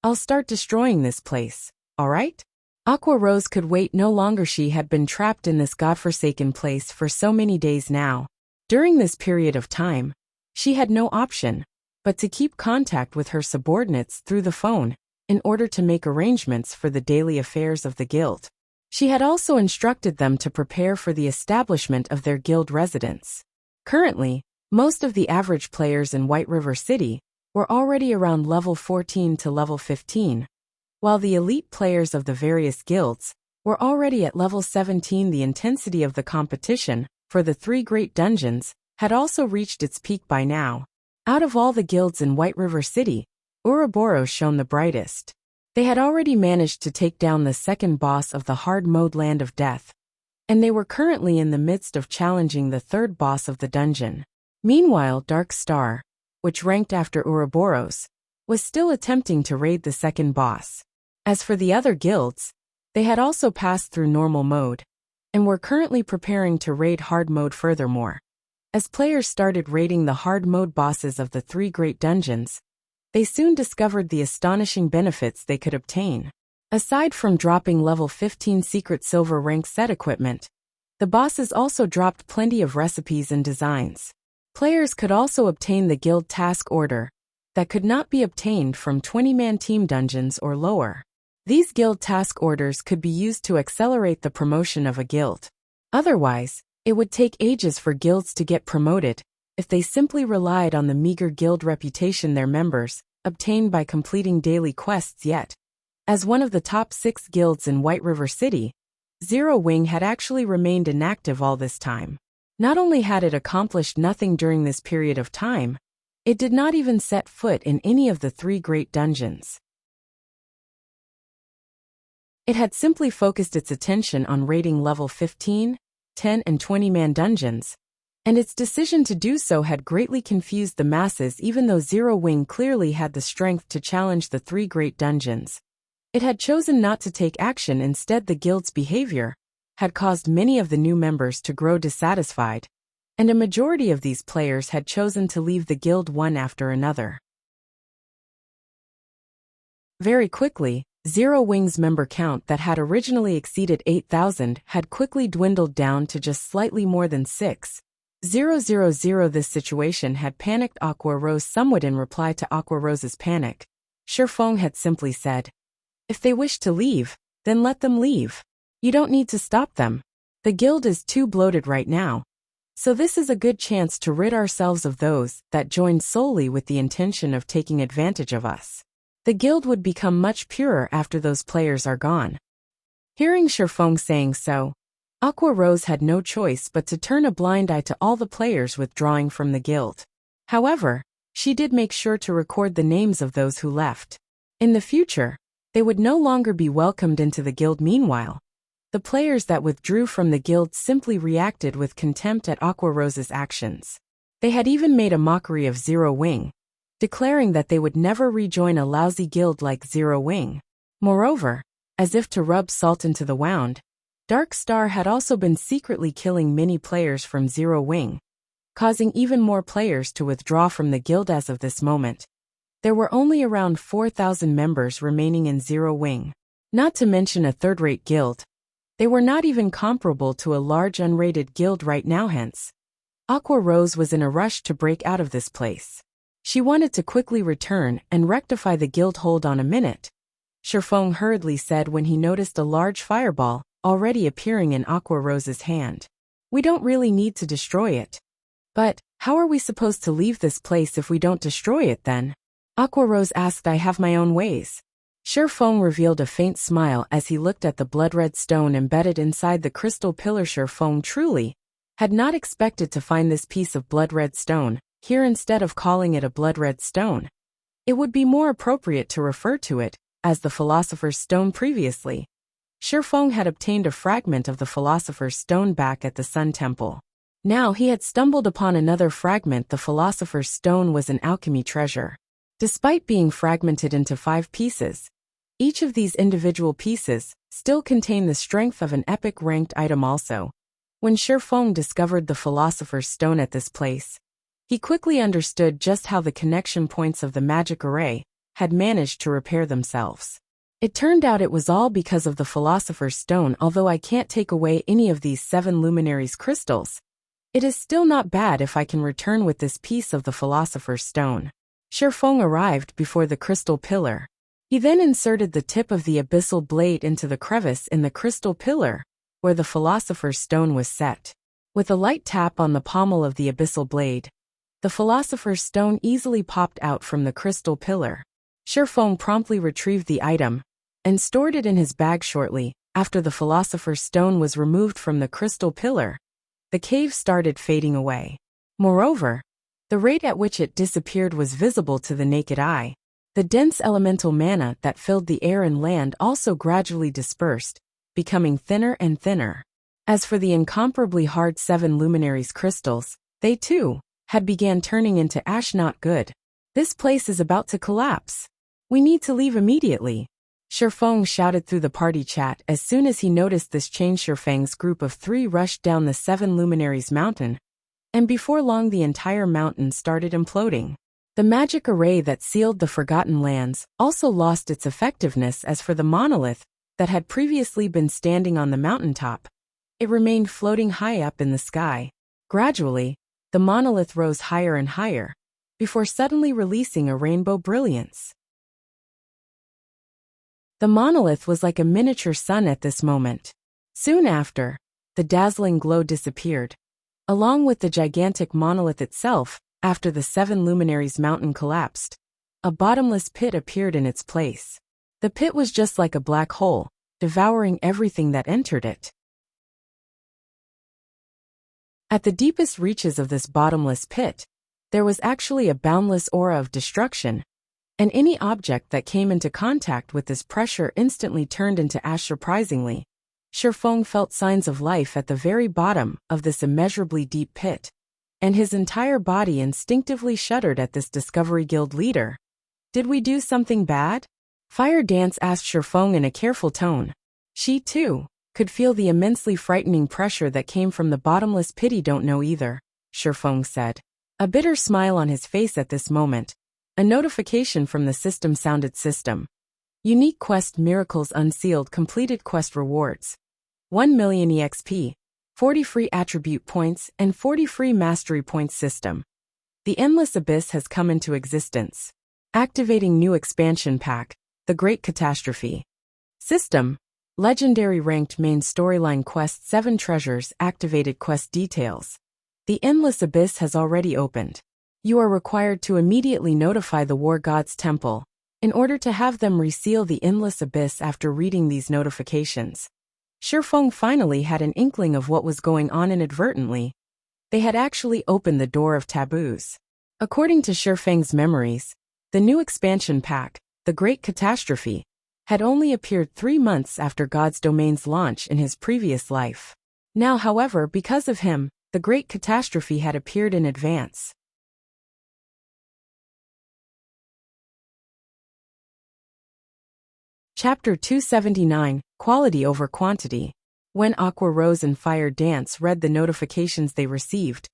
Speaker 1: I'll start destroying this place, alright? Aqua Rose could wait no longer. She had been trapped in this godforsaken place for so many days now. During this period of time, she had no option but to keep contact with her subordinates through the phone in order to make arrangements for the daily affairs of the guild. She had also instructed them to prepare for the establishment of their guild residence. Currently, most of the average players in White River City were already around level 14 to level 15, While the elite players of the various guilds were already at level 17, the intensity of the competition for the three great dungeons had also reached its peak by now. Out of all the guilds in White River City, Ouroboros shone the brightest. They had already managed to take down the second boss of the hard-mode Land of Death, and they were currently in the midst of challenging the third boss of the dungeon. Meanwhile, Dark Star, which ranked after Ouroboros, was still attempting to raid the second boss. As for the other guilds, they had also passed through normal mode, and were currently preparing to raid hard mode furthermore. As players started raiding the hard mode bosses of the three great dungeons, they soon discovered the astonishing benefits they could obtain. Aside from dropping level 15 secret silver rank set equipment, the bosses also dropped plenty of recipes and designs. Players could also obtain the guild task order that could not be obtained from 20-man team dungeons or lower. These guild task orders could be used to accelerate the promotion of a guild. Otherwise, it would take ages for guilds to get promoted if they simply relied on the meager guild reputation their members obtained by completing daily quests. Yet, as one of the top 6 guilds in White River City, Zero Wing had actually remained inactive all this time. Not only had it accomplished nothing during this period of time, it did not even set foot in any of the three great dungeons. It had simply focused its attention on raiding level 15, 10 and 20-man dungeons, and its decision to do so had greatly confused the masses. Even though Zero Wing clearly had the strength to challenge the three great dungeons, it had chosen not to take action. Instead, the guild's behavior had caused many of the new members to grow dissatisfied, and a majority of these players had chosen to leave the guild one after another. Very quickly, Zero Wing's member count that had originally exceeded 8,000 had quickly dwindled down to just slightly more than 6,000. This situation had panicked Aqua Rose somewhat. In reply to Aqua Rose's panic, Shifeng had simply said, "If they wish to leave, then let them leave. You don't need to stop them. The guild is too bloated right now. So this is a good chance to rid ourselves of those that joined solely with the intention of taking advantage of us. The guild would become much purer after those players are gone." Hearing Shifeng saying so, Aqua Rose had no choice but to turn a blind eye to all the players withdrawing from the guild. However, she did make sure to record the names of those who left. In the future, they would no longer be welcomed into the guild. Meanwhile, the players that withdrew from the guild simply reacted with contempt at Aqua Rose's actions. They had even made a mockery of Zero Wing, declaring that they would never rejoin a lousy guild like Zero Wing. Moreover, as if to rub salt into the wound, Dark Star had also been secretly killing many players from Zero Wing, causing even more players to withdraw from the guild. As of this moment, there were only around 4,000 members remaining in Zero Wing. Not to mention a third-rate guild, they were not even comparable to a large unrated guild right now. Hence, Aqua Rose was in a rush to break out of this place. She wanted to quickly return and rectify the guild. "Hold on a minute," Shifeng hurriedly said when he noticed a large fireball already appearing in Aqua Rose's hand. "We don't really need to destroy it." "But how are we supposed to leave this place if we don't destroy it then?" Aqua Rose asked. "I have my own ways." Shifeng revealed a faint smile as he looked at the blood-red stone embedded inside the crystal pillar. Shifeng truly had not expected to find this piece of blood-red stone here. Instead of calling it a blood-red stone, it would be more appropriate to refer to it as the Philosopher's Stone. Previously, Shifeng had obtained a fragment of the Philosopher's Stone back at the Sun Temple. Now he had stumbled upon another fragment. The Philosopher's Stone was an alchemy treasure. Despite being fragmented into 5 pieces, each of these individual pieces still contained the strength of an epic ranked item. Also, when Shifeng discovered the Philosopher's Stone at this place, he quickly understood just how the connection points of the magic array had managed to repair themselves. It turned out it was all because of the Philosopher's Stone. Although I can't take away any of these 7 luminaries crystals, it is still not bad if I can return with this piece of the Philosopher's Stone. Shifeng arrived before the crystal pillar. He then inserted the tip of the abyssal blade into the crevice in the crystal pillar, where the Philosopher's Stone was set. With a light tap on the pommel of the abyssal blade, the Philosopher's Stone easily popped out from the crystal pillar. Shifeng promptly retrieved the item and stored it in his bag shortly after the philosopher's stone was removed from the crystal pillar. The cave started fading away. Moreover, the rate at which it disappeared was visible to the naked eye. The dense elemental mana that filled the air and land also gradually dispersed, becoming thinner and thinner. As for the incomparably hard 7 luminaries crystals, they too had began turning into ash. Not good. This place is about to collapse. We need to leave immediately. Shifeng shouted through the party chat as soon as he noticed this change. Shifeng's group of 3 rushed down the 7 luminaries mountain, and before long the entire mountain started imploding. The magic array that sealed the Forgotten Lands also lost its effectiveness. As for the monolith that had previously been standing on the mountaintop, it remained floating high up in the sky. Gradually, the monolith rose higher and higher, before suddenly releasing a rainbow brilliance. The monolith was like a miniature sun at this moment. Soon after, the dazzling glow disappeared, along with the gigantic monolith itself. After the 7 luminaries mountain collapsed, a bottomless pit appeared in its place. The pit was just like a black hole, devouring everything that entered it. At the deepest reaches of this bottomless pit, there was actually a boundless aura of destruction, and any object that came into contact with this pressure instantly turned into ash. Surprisingly, Shifeng felt signs of life at the very bottom of this immeasurably deep pit, and his entire body instinctively shuddered at this Discovery Guild leader. Did we do something bad? Fire Dance asked Shifeng in a careful tone. She, too, could feel the immensely frightening pressure that came from the bottomless pit. I don't know either, Shifeng said, a bitter smile on his face at this moment. A notification from the system sounded. System. Unique quest miracles unsealed. Completed quest rewards. 1 million EXP. 40 free attribute points and 40 free mastery points. System. The Endless Abyss has come into existence. Activating new expansion pack, The Great Catastrophe. System. Legendary ranked main storyline quest 7 treasures. Activated quest details. The Endless Abyss has already opened. You are required to immediately notify the War God's Temple in order to have them reseal the Endless Abyss. After reading these notifications, Shifeng finally had an inkling of what was going on. Inadvertently, they had actually opened the door of taboos. According to Shifeng's memories, the new expansion pack, The Great Catastrophe, had only appeared 3 months after God's Domain's launch in his previous life. Now, however, because of him, The Great Catastrophe had appeared in advance. Chapter 279, Quality over Quantity. When Aqua Rose and Fire Dance read the notifications they received,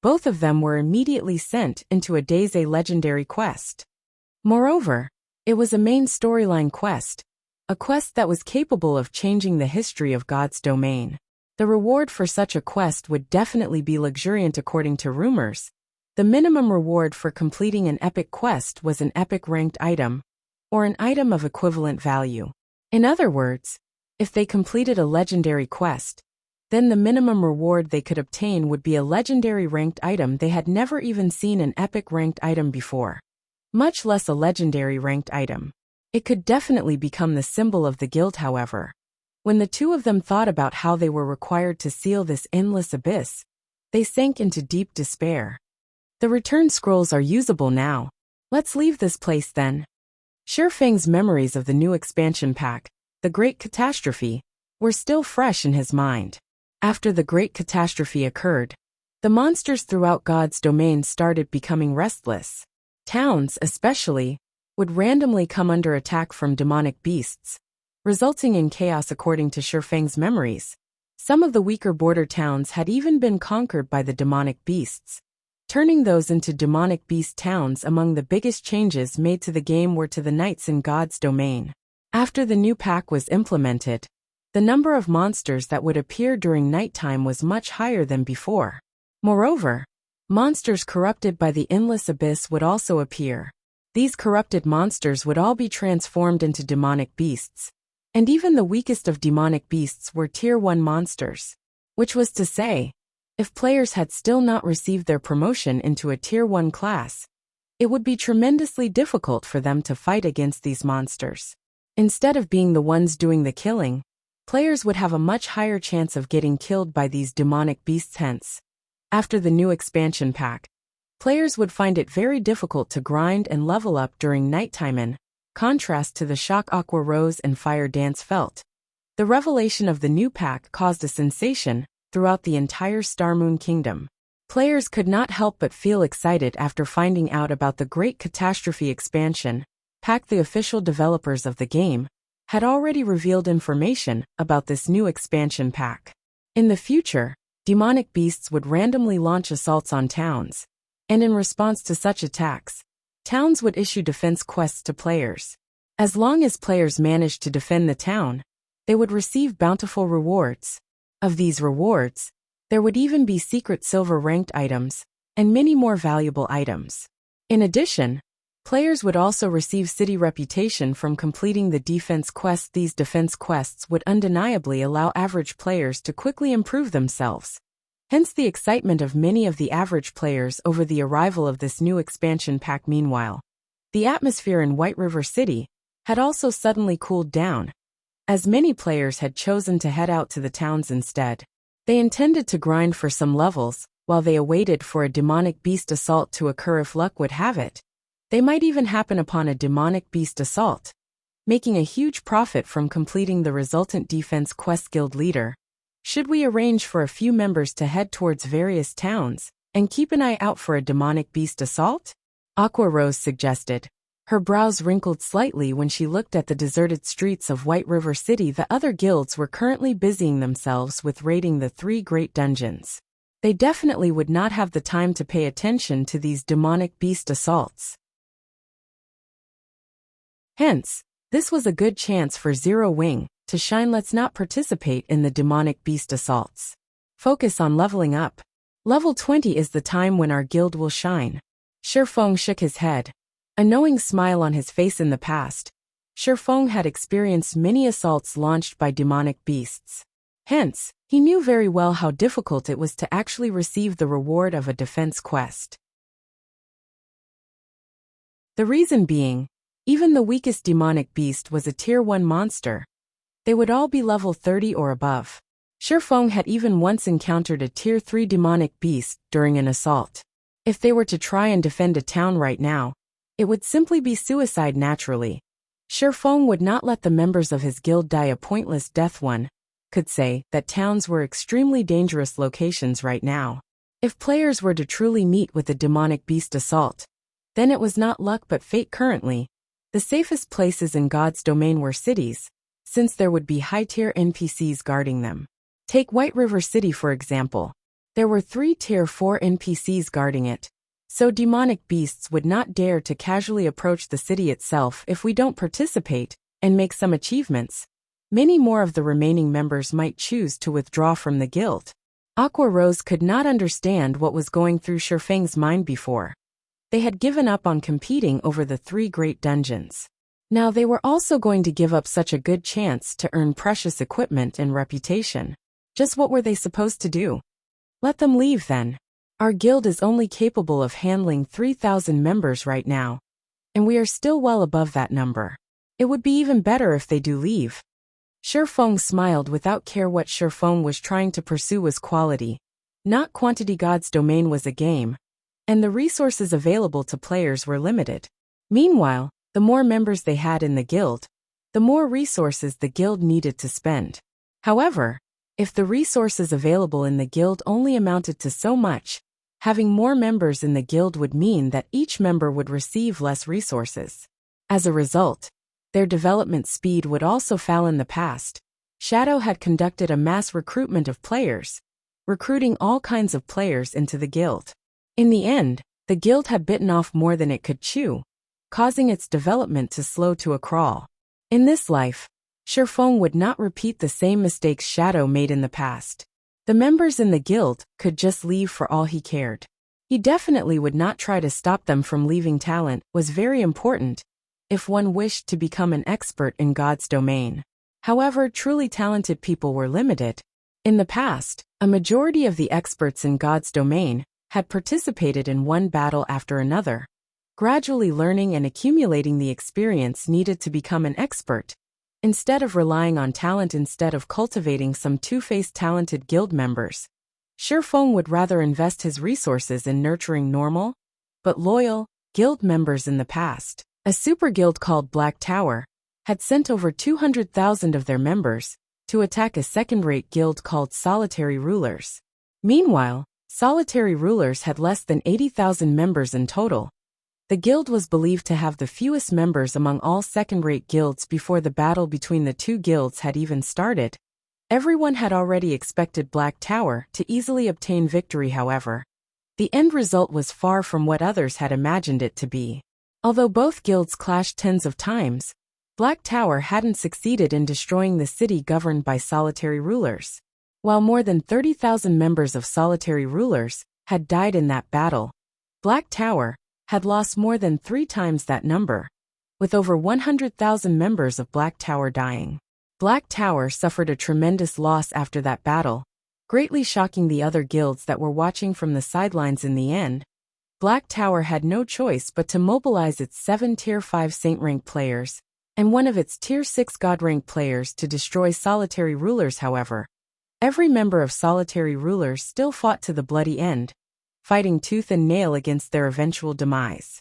Speaker 1: both of them were immediately sent into a Daze legendary quest. Moreover, it was a main storyline quest, a quest that was capable of changing the history of God's domain. The reward for such a quest would definitely be luxuriant. According to rumors, the minimum reward for completing an epic quest was an epic ranked item, or an item of equivalent value. In other words, if they completed a legendary quest, then the minimum reward they could obtain would be a legendary ranked item. They had never even seen an epic ranked item before, much less a legendary ranked item. It could definitely become the symbol of the guild. However, when the two of them thought about how they were required to seal this endless abyss, they sank into deep despair. The return scrolls are usable now. Let's leave this place then. Shifeng's memories of the new expansion pack, The Great Catastrophe, were still fresh in his mind. After the Great Catastrophe occurred, the monsters throughout God's domain started becoming restless. Towns, especially, would randomly come under attack from demonic beasts, resulting in chaos. According to Shifeng's memories, some of the weaker border towns had even been conquered by the demonic beasts, turning those into demonic beast towns. Among the biggest changes made to the game were to the knights in God's domain. After the new pack was implemented, the number of monsters that would appear during nighttime was much higher than before. Moreover, monsters corrupted by the endless abyss would also appear. These corrupted monsters would all be transformed into demonic beasts, and even the weakest of demonic beasts were Tier 1 monsters, which was to say, if players had still not received their promotion into a Tier 1 class, it would be tremendously difficult for them to fight against these monsters. Instead of being the ones doing the killing, players would have a much higher chance of getting killed by these demonic beasts. Hence, after the new expansion pack, players would find it very difficult to grind and level up during nighttime in contrast to the shock Aqua Rose and Fire Dance felt. The revelation of the new pack caused a sensation throughout the entire Star Moon Kingdom. Players could not help but feel excited after finding out about the Great Catastrophe expansion pack. The official developers of the game had already revealed information about this new expansion pack. In the future, demonic beasts would randomly launch assaults on towns, and in response to such attacks, towns would issue defense quests to players. As long as players managed to defend the town, they would receive bountiful rewards. Of these rewards, there would even be secret silver-ranked items, and many more valuable items. In addition, players would also receive city reputation from completing the defense quest. These defense quests would undeniably allow average players to quickly improve themselves. Hence the excitement of many of the average players over the arrival of this new expansion pack. Meanwhile, the atmosphere in White River City had also suddenly cooled down, as many players had chosen to head out to the towns instead. They intended to grind for some levels, while they awaited for a demonic beast assault to occur. If luck would have it, they might even happen upon a demonic beast assault, making a huge profit from completing the resultant defense quest. Guild leader, should we arrange for a few members to head towards various towns and keep an eye out for a demonic beast assault? Aqua Rose suggested. Her brows wrinkled slightly when she looked at the deserted streets of White River City. The other guilds were currently busying themselves with raiding the 3 great dungeons. They definitely would not have the time to pay attention to these demonic beast assaults. Hence, this was a good chance for Zero Wing to shine. Let's not participate in the demonic beast assaults. Focus on leveling up. Level 20 is the time when our guild will shine. Shifeng shook his head, a knowing smile on his face. In the past, Shifeng had experienced many assaults launched by demonic beasts. Hence, he knew very well how difficult it was to actually receive the reward of a defense quest. The reason being, even the weakest demonic beast was a Tier 1 monster. They would all be level 30 or above. Shifeng had even once encountered a Tier 3 demonic beast during an assault. If they were to try and defend a town right now, it would simply be suicide naturally. Shifeng would not let the members of his guild die a pointless death. One could say that towns were extremely dangerous locations right now. If players were to truly meet with a demonic beast assault, then it was not luck but fate. Currently, the safest places in God's domain were cities, since there would be high-tier NPCs guarding them. Take White River City for example. There were 3 Tier 4 NPCs guarding it, so demonic beasts would not dare to casually approach the city itself. If we don't participate and make some achievements, many more of the remaining members might choose to withdraw from the guild. Aqua Rose could not understand what was going through Shifeng's mind before. They had given up on competing over the 3 great dungeons. Now they were also going to give up such a good chance to earn precious equipment and reputation. Just what were they supposed to do? Let them leave then. Our guild is only capable of handling 3,000 members right now, and we are still well above that number. It would be even better if they do leave. Shifeng smiled without care. What Shifeng was trying to pursue was quality, not quantity. God's domain was a game, and the resources available to players were limited. Meanwhile, the more members they had in the guild, the more resources the guild needed to spend. However, if the resources available in the guild only amounted to so much, having more members in the guild would mean that each member would receive less resources. As a result, their development speed would also fall. In the past, Shadow had conducted a mass recruitment of players, recruiting all kinds of players into the guild. In the end, the guild had bitten off more than it could chew, causing its development to slow to a crawl. In this life, Shifeng would not repeat the same mistakes Shadow made in the past. The members in the guild could just leave for all he cared. He definitely would not try to stop them from leaving. Talent was very important if one wished to become an expert in God's domain. However, truly talented people were limited. In the past, a majority of the experts in God's domain had participated in one battle after another, gradually learning and accumulating the experience needed to become an expert Instead of relying on talent instead of cultivating some two-faced talented guild members, Shifeng would rather invest his resources in nurturing normal, but loyal, guild members in the past. A super guild called Black Tower had sent over 200,000 of their members to attack a second-rate guild called Solitary Rulers. Meanwhile, Solitary Rulers had less than 80,000 members in total. The guild was believed to have the fewest members among all second-rate guilds before the battle between the two guilds had even started. Everyone had already expected Black Tower to easily obtain victory, however. The end result was far from what others had imagined it to be. Although both guilds clashed tens of times, Black Tower hadn't succeeded in destroying the city governed by Solitary Rulers. While more than 30,000 members of Solitary Rulers had died in that battle, Black Tower had lost more than 3 times that number, with over 100,000 members of Black Tower dying. Black Tower suffered a tremendous loss after that battle, greatly shocking the other guilds that were watching from the sidelines. In the end, Black Tower had no choice but to mobilize its 7 Tier 5 Saint rank players and one of its Tier 6 God rank players to destroy Solitary Rulers. However, every member of Solitary Rulers still fought to the bloody end, fighting tooth and nail against their eventual demise.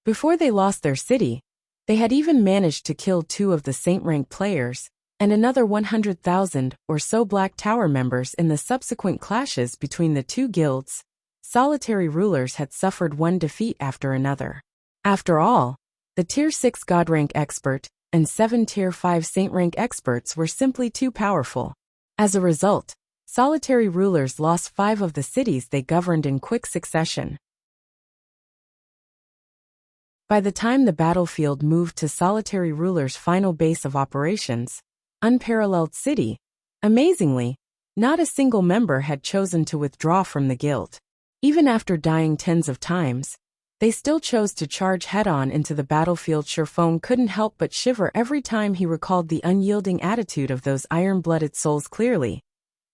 Speaker 1: Before they lost their city, they had even managed to kill 2 of the Saint rank players and another 100,000 or so Black Tower members in the subsequent clashes between the two guilds. Solitary Rulers had suffered one defeat after another. After all, the Tier 6 God rank expert and 7 Tier 5 Saint rank experts were simply too powerful. As a result, Solitary Rulers lost 5 of the cities they governed in quick succession. By the time the battlefield moved to Solitary Rulers' final base of operations, Unparalleled City, amazingly, not a single member had chosen to withdraw from the guild. Even after dying tens of times, they still chose to charge head-on into the battlefield. Shifeng couldn't help but shiver every time he recalled the unyielding attitude of those iron-blooded souls. Clearly,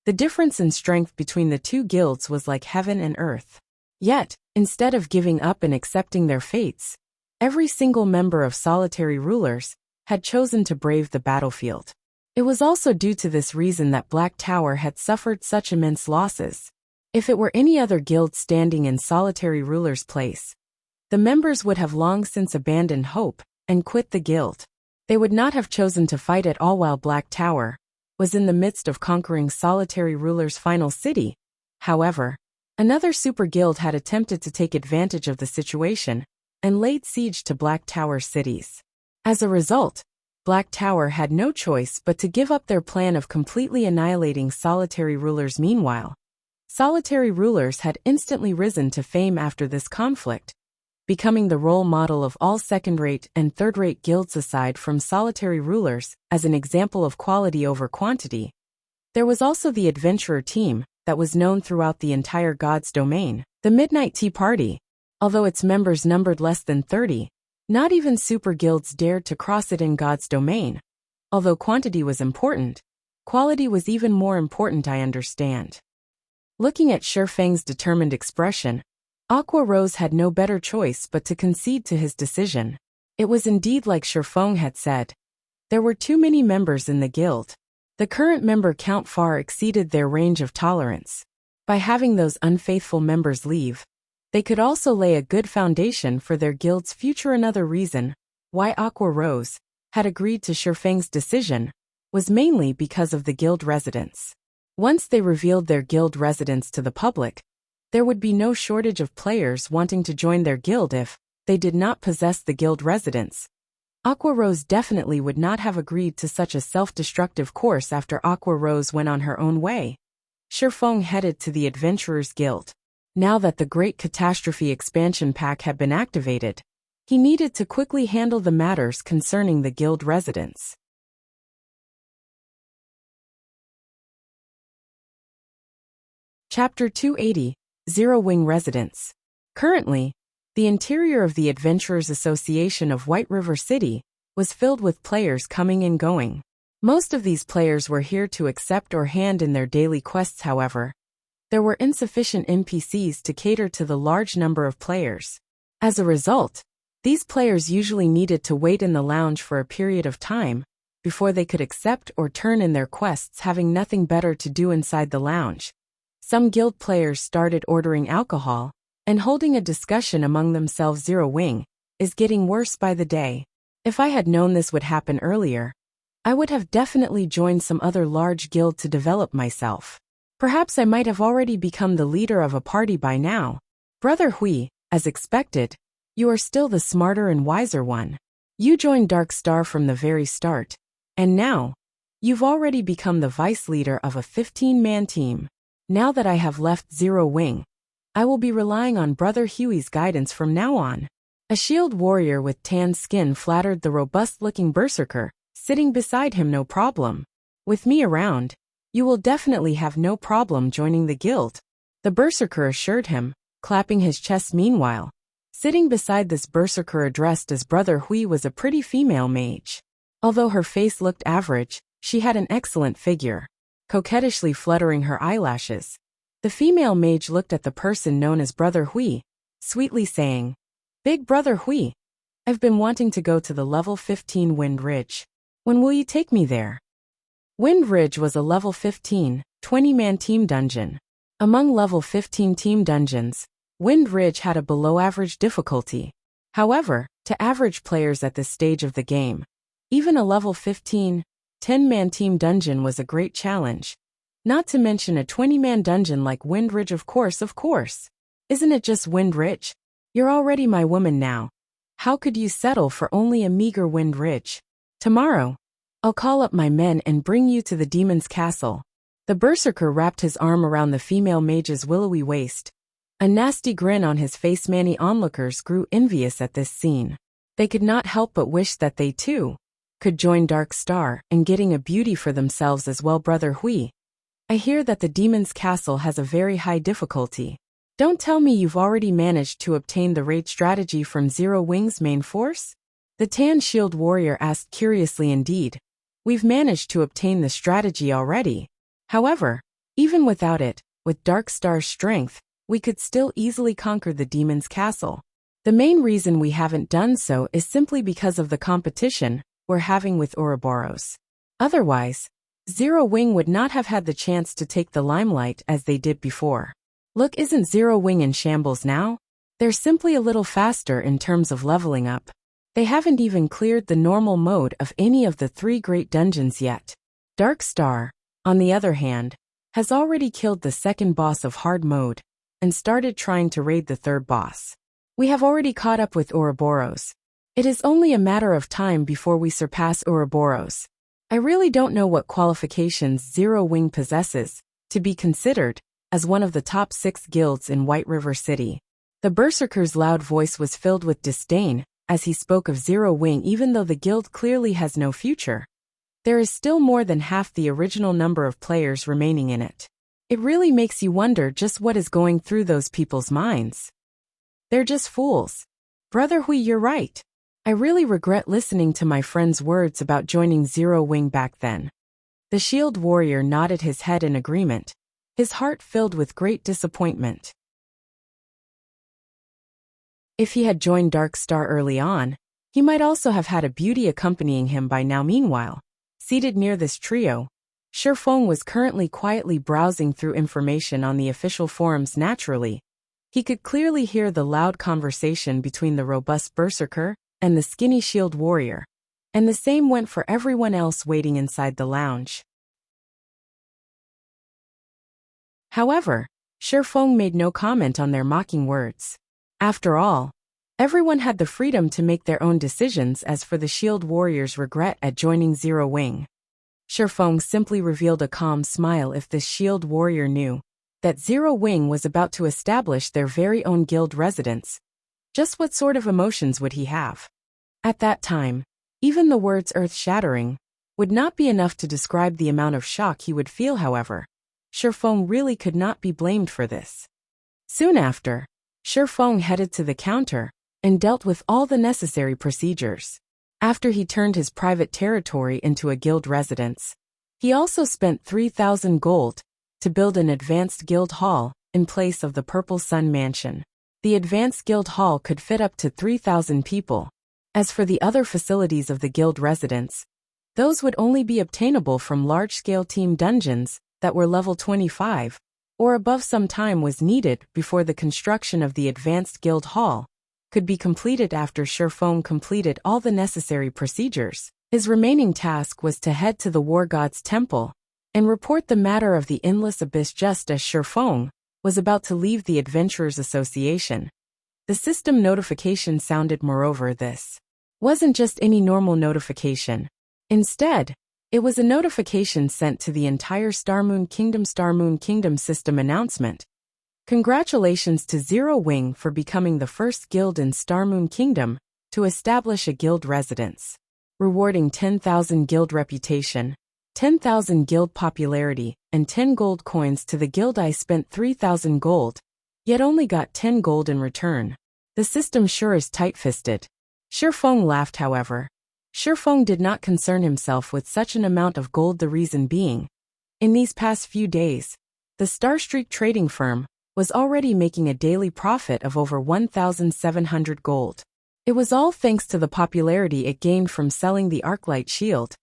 Speaker 1: the difference in strength between the two guilds was like heaven and earth. Yet, instead of giving up and accepting their fates, every single member of Solitary Rulers had chosen to brave the battlefield. It was also due to this reason that Black Tower had suffered such immense losses. If it were any other guild standing in Solitary Rulers' place, the members would have long since abandoned hope and quit the guild. They would not have chosen to fight at all while Black Tower was in the midst of conquering Solitary Rulers' final city. However, another super guild had attempted to take advantage of the situation and laid siege to Black Tower's cities. As a result, Black Tower had no choice but to give up their plan of completely annihilating Solitary Rulers. Meanwhile, Solitary Rulers had instantly risen to fame after this conflict, becoming the role model of all second-rate and third-rate guilds. Aside from Solitary Rulers as an example of quality over quantity, there was also the adventurer team that was known throughout the entire God's domain, the Midnight Tea Party. Although its members numbered less than 30, not even super guilds dared to cross it in God's domain. Although quantity was important, quality was even more important. I understand. Looking at Shifeng's determined expression, Aqua Rose had no better choice but to concede to his decision. It was indeed like Shifeng had said. There were too many members in the guild. The current member count far exceeded their range of tolerance. By having those unfaithful members leave, they could also lay a good foundation for their guild's future. Another reason why Aqua Rose had agreed to Shifeng's decision was mainly because of the guild residents. Once they revealed their guild residents to the public, there would be no shortage of players wanting to join their guild if they did not possess the guild residents. Aqua Rose definitely would not have agreed to such a self-destructive course. After Aqua Rose went on her own way, Shifeng headed to the Adventurers Guild. Now that the Great Catastrophe expansion pack had been activated, he needed to quickly handle the matters concerning the guild residents. Chapter 280, Zero Wing Residents. Currently, the interior of the Adventurers Association of White River City was filled with players coming and going. Most of these players were here to accept or hand in their daily quests. However, there were insufficient NPCs to cater to the large number of players. As a result, These players usually needed to wait in the lounge for a period of time before they could accept or turn in their quests, having nothing better to do inside the lounge. Some guild players started ordering alcohol and holding a discussion among themselves. Zero Wing is getting worse by the day. If I had known this would happen earlier, I would have definitely joined some other large guild to develop myself. Perhaps I might have already become the leader of a party by now. Brother Hui, as expected, you are still the smarter and wiser one. You joined Dark Star from the very start, and now, you've already become the vice leader of a 15-man team. Now that I have left Zero Wing, I will be relying on Brother Huey's guidance from now on. A shield warrior with tan skin flattered the robust-looking berserker, sitting beside him. No problem. With me around, you will definitely have no problem joining the guild, the berserker assured him, clapping his chest. Meanwhile, sitting beside this berserker addressed as Brother Hui was a pretty female mage. Although her face looked average, she had an excellent figure. Coquettishly fluttering her eyelashes, the female mage looked at the person known as Brother Hui, sweetly saying, "Big Brother Hui, I've been wanting to go to the level 15 Wind Ridge. When will you take me there?" Wind Ridge was a level 15, 20-man team dungeon. Among level 15 team dungeons, Wind Ridge had a below-average difficulty. However, to average players at this stage of the game, even a level 15, 10-man team dungeon was a great challenge. Not to mention a 20-man dungeon like Wind Ridge. Of course. Isn't it just Wind Ridge? You're already my woman now. How could you settle for only a meager Wind Ridge? Tomorrow, I'll call up my men and bring you to the demon's castle. The berserker wrapped his arm around the female mage's willowy waist. A nasty grin on his face. Many onlookers grew envious at this scene. They could not help but wish that they too could join Dark Star and getting a beauty for themselves as well. Brother Hui, I hear that the demon's castle has a very high difficulty. Don't tell me you've already managed to obtain the raid strategy from Zero Wing's main force? The tan shield warrior asked curiously. Indeed, we've managed to obtain the strategy already. However, even without it, with Dark Star's strength, we could still easily conquer the demon's castle. The main reason we haven't done so is simply because of the competition we're having with Ouroboros. Otherwise, Zero Wing would not have had the chance to take the limelight as they did before. Look, isn't Zero Wing in shambles now? They're simply a little faster in terms of leveling up. They haven't even cleared the normal mode of any of the 3 great dungeons yet. Dark Star, on the other hand, has already killed the second boss of hard mode and started trying to raid the third boss. We have already caught up with Ouroboros. It is only a matter of time before we surpass Ouroboros. I really don't know what qualifications Zero Wing possesses to be considered as one of the top 6 guilds in White River City. The berserker's loud voice was filled with disdain as he spoke of Zero Wing. Even though the guild clearly has no future, there is still more than half the original number of players remaining in it. It really makes you wonder just what is going through those people's minds. They're just fools. Brother Hui, you're right. I really regret listening to my friend's words about joining Zero Wing back then. The shield warrior nodded his head in agreement, his heart filled with great disappointment. If he had joined Dark Star early on, he might also have had a beauty accompanying him by now. Meanwhile, seated near this trio, Shifeng was currently quietly browsing through information on the official forums. Naturally, he could clearly hear the loud conversation between the robust berserker and the skinny shield warrior, and the same went for everyone else waiting inside the lounge. However, Shifeng made no comment on their mocking words. After all, everyone had the freedom to make their own decisions. As for the shield warrior's regret at joining Zero Wing, Shifeng simply revealed a calm smile. If this shield warrior knew that Zero Wing was about to establish their very own guild residence, just what sort of emotions would he have? At that time, even the words earth-shattering would not be enough to describe the amount of shock he would feel. However, Shifeng really could not be blamed for this. Soon after, Shifeng headed to the counter and dealt with all the necessary procedures. After he turned his private territory into a guild residence, he also spent 3,000 gold to build an advanced guild hall in place of the Purple Sun Mansion. The Advanced Guild Hall could fit up to 3,000 people. As for the other facilities of the guild residence, those would only be obtainable from large-scale team dungeons that were level 25 or above. Some time was needed before the construction of the Advanced Guild Hall could be completed. After Shifeng completed all the necessary procedures, his remaining task was to head to the War God's Temple and report the matter of the Endless Abyss. Just as Shifeng was about to leave the Adventurers Association, the system notification sounded. Moreover, this wasn't just any normal notification. Instead, it was a notification sent to the entire Starmoon Kingdom system announcement. Congratulations to Zero Wing for becoming the first guild in Starmoon Kingdom to establish a guild residence. Rewarding 10,000 guild reputation, 10,000 guild popularity, and 10 gold coins to the guild. I spent 3,000 gold, yet only got 10 gold in return. The system sure is tight-fisted. Shifeng laughed. However, Shifeng did not concern himself with such an amount of gold. The reason being, in these past few days, the Starstreak trading firm was already making a daily profit of over 1,700 gold. It was all thanks to the popularity it gained from selling the Arclight shield,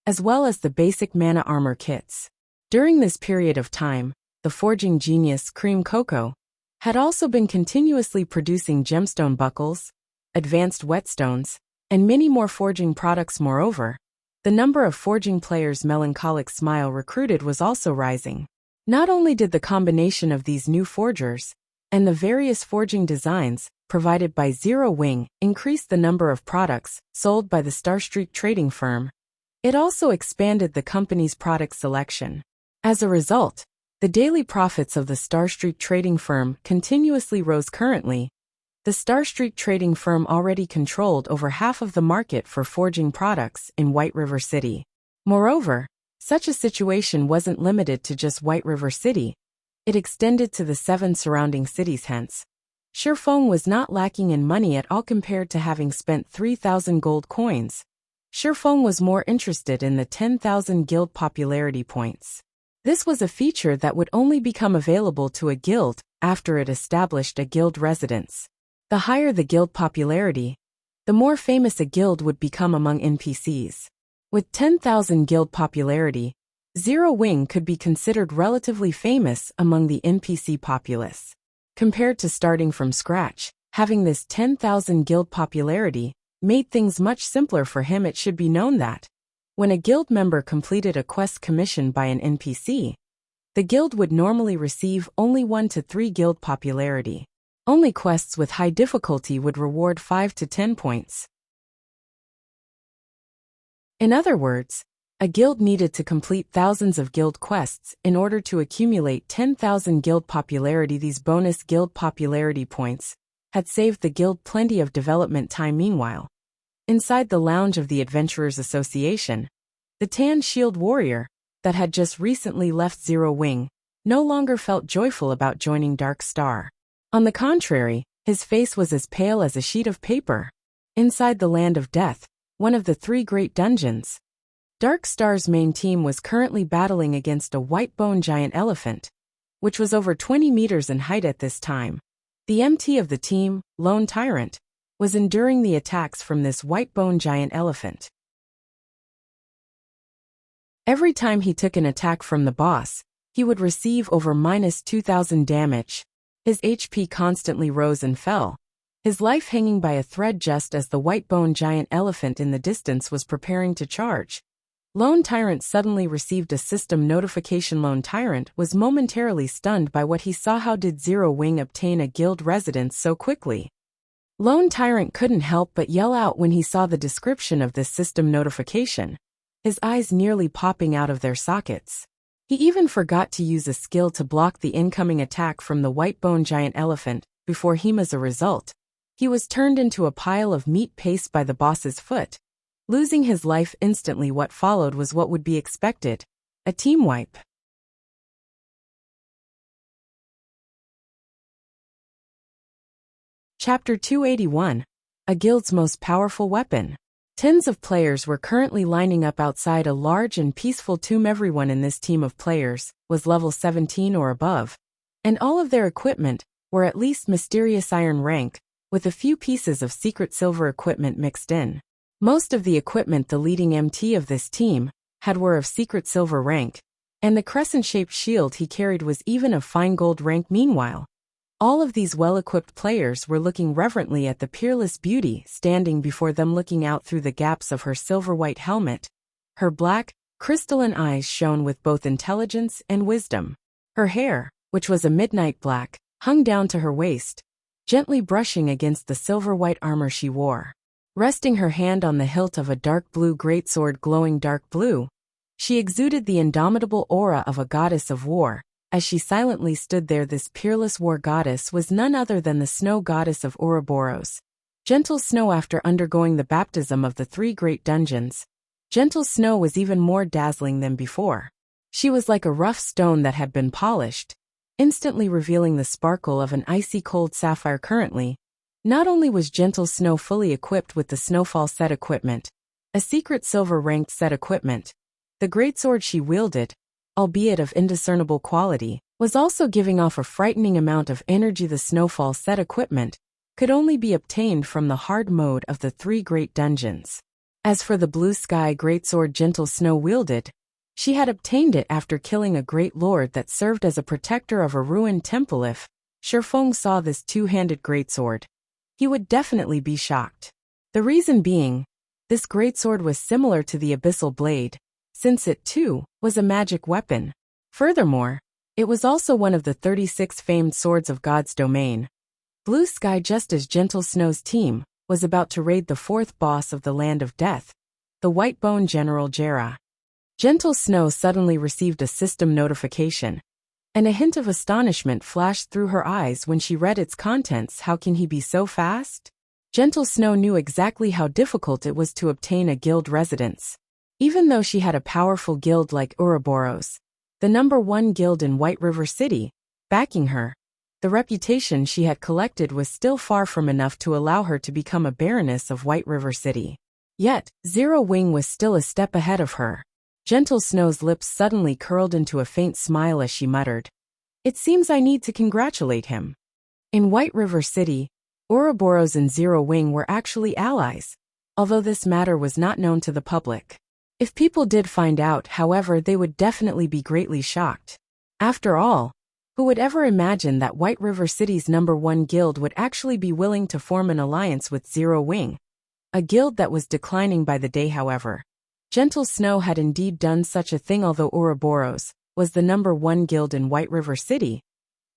Speaker 1: as well as the basic mana armor kits. During this period of time, the forging genius Cream Cocoa had also been continuously producing gemstone buckles, advanced whetstones, and many more forging products. Moreover, the number of forging players Melancholic Smile recruited was also rising. Not only did the combination of these new forgers and the various forging designs provided by Zero Wing increase the number of products sold by the Starstreak trading firm, it also expanded the company's product selection. As a result, the daily profits of the Starstreak trading firm continuously rose. Currently, the Starstreak trading firm already controlled over half of the market for forging products in White River City. Moreover, such a situation wasn't limited to just White River City. It extended to the 7 surrounding cities. Hence, Shifeng was not lacking in money at all. Compared to having spent 3,000 gold coins, Shifeng was more interested in the 10,000 guild popularity points. This was a feature that would only become available to a guild after it established a guild residence. The higher the guild popularity, the more famous a guild would become among NPCs. With 10,000 guild popularity, Zero Wing could be considered relatively famous among the NPC populace. Compared to starting from scratch, having this 10,000 guild popularity made things much simpler for him. It should be known that when a guild member completed a quest commissioned by an NPC, the guild would normally receive only 1 to 3 guild popularity. Only quests with high difficulty would reward 5 to 10 points. In other words, a guild needed to complete thousands of guild quests in order to accumulate 10,000 guild popularity. These bonus guild popularity points had saved the guild plenty of development time. Meanwhile, inside the lounge of the Adventurers Association, the tan shield warrior that had just recently left Zero Wing no longer felt joyful about joining Dark Star. On the contrary, his face was as pale as a sheet of paper. Inside the Land of Death, one of the 3 great dungeons, Dark Star's main team was currently battling against a white bone giant elephant, which was over 20 meters in height at this time. The MT of the team, Lone Tyrant, was enduring the attacks from this white bone giant elephant. Every time he took an attack from the boss, he would receive over -2,000 damage. His HP constantly rose and fell, his life hanging by a thread just as the white bone giant elephant in the distance was preparing to charge. Lone Tyrant suddenly received a system notification. Lone Tyrant was momentarily stunned by what he saw. How did Zero Wing obtain a guild residence so quickly? Lone Tyrant couldn't help but yell out when he saw the description of this system notification, his eyes nearly popping out of their sockets. He even forgot to use a skill to block the incoming attack from the white bone giant elephant. Before him, as a result, he was turned into a pile of meat paste by the boss's foot, losing his life instantly. What followed was what would be expected, a team wipe. Chapter 281. A guild's most powerful weapon. Tens of players were currently lining up outside a large and peaceful tomb. Everyone in this team of players was level 17 or above, and all of their equipment were at least mysterious iron rank, with a few pieces of secret silver equipment mixed in. Most of the equipment the leading MT of this team had were of secret silver rank, and the crescent-shaped shield he carried was even of fine gold rank meanwhile. All of these well-equipped players were looking reverently at the peerless beauty standing before them, looking out through the gaps of her silver-white helmet. Her black, crystalline eyes shone with both intelligence and wisdom. Her hair, which was a midnight black, hung down to her waist, gently brushing against the silver-white armor she wore. Resting her hand on the hilt of a dark blue greatsword glowing dark blue, she exuded the indomitable aura of a goddess of war. As she silently stood there, this peerless war goddess was none other than the snow goddess of Ouroboros. Gentle Snow. After undergoing the baptism of the 3 great dungeons, Gentle Snow was even more dazzling than before. She was like a rough stone that had been polished, instantly revealing the sparkle of an icy cold sapphire. Currently, not only was Gentle Snow fully equipped with the Snowfall set equipment, a secret silver-ranked set equipment, the greatsword she wielded, albeit of indiscernible quality, was also giving off a frightening amount of energy. The Snowfall set equipment could only be obtained from the hard mode of the 3 great dungeons. As for the blue sky greatsword Gentle Snow wielded, she had obtained it after killing a great lord that served as a protector of a ruined temple. If Shifeng saw this 2-handed greatsword, he would definitely be shocked. The reason being, this greatsword was similar to the Abyssal Blade, since it, too, was a magic weapon. Furthermore, it was also one of the 36 famed swords of God's domain. Blue Sky, just as Gentle Snow's team was about to raid the 4th boss of the Land of Death, the Whitebone General Jera. Gentle Snow suddenly received a system notification, and a hint of astonishment flashed through her eyes when she read its contents. How can he be so fast? Gentle Snow knew exactly how difficult it was to obtain a guild residence. Even though she had a powerful guild like Ouroboros, the #1 guild in White River City, backing her, the reputation she had collected was still far from enough to allow her to become a baroness of White River City. Yet, Zero Wing was still a step ahead of her. Gentle Snow's lips suddenly curled into a faint smile as she muttered, "It seems I need to congratulate him." In White River City, Ouroboros and Zero Wing were actually allies, although this matter was not known to the public. If people did find out, however, they would definitely be greatly shocked. After all, who would ever imagine that White River City's #1 guild would actually be willing to form an alliance with Zero Wing? A guild that was declining by the day. However, Gentle Snow had indeed done such a thing. Although Ouroboros was the #1 guild in White River City,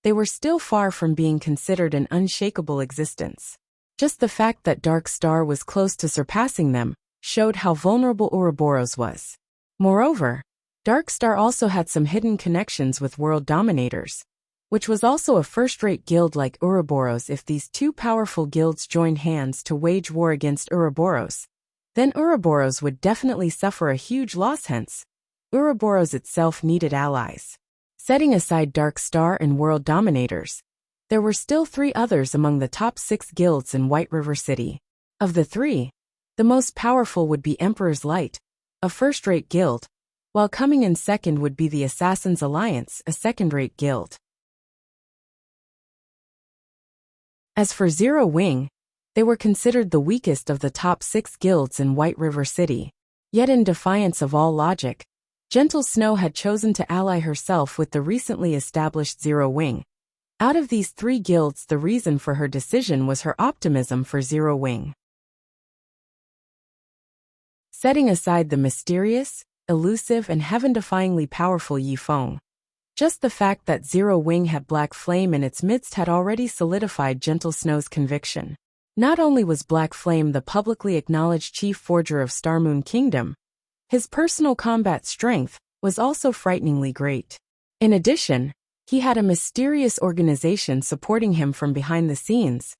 Speaker 1: they were still far from being considered an unshakable existence. Just the fact that Dark Star was close to surpassing them showed how vulnerable Ouroboros was. Moreover, Dark Star also had some hidden connections with world dominators, which was also a first-rate guild like Ouroboros. If these 2 powerful guilds joined hands to wage war against Ouroboros, then Ouroboros would definitely suffer a huge loss. Hence, Ouroboros itself needed allies. Setting aside Dark Star and world dominators, there were still 3 others among the top 6 guilds in White River City. Of the 3, the most powerful would be Emperor's Light, a first-rate guild, while coming in second would be the Assassin's Alliance, a second-rate guild. As for Zero Wing, they were considered the weakest of the top 6 guilds in White River City. Yet in defiance of all logic, Gentle Snow had chosen to ally herself with the recently established Zero Wing. Out of these 3 guilds, the reason for her decision was her optimism for Zero Wing. Setting aside the mysterious, elusive and heaven-defyingly powerful Yi Feng, just the fact that Zero Wing had Black Flame in its midst had already solidified Gentle Snow's conviction. Not only was Black Flame the publicly acknowledged chief forger of Starmoon Kingdom, his personal combat strength was also frighteningly great. In addition, he had a mysterious organization supporting him from behind the scenes,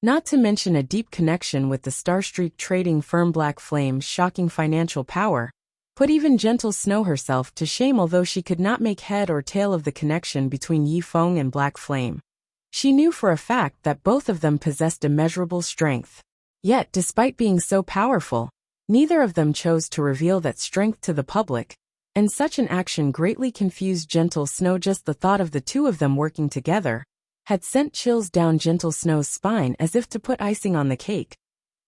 Speaker 1: not to mention a deep connection with the Starstreak trading firm. Black Flame's shocking financial power put even Gentle Snow herself to shame, although she could not make head or tail of the connection between Yi Feng and Black Flame. She knew for a fact that both of them possessed immeasurable strength. Yet, despite being so powerful, neither of them chose to reveal that strength to the public, and such an action greatly confused Gentle Snow. Just the thought of the 2 of them working together had sent chills down Gentle Snow's spine as if to put icing on the cake.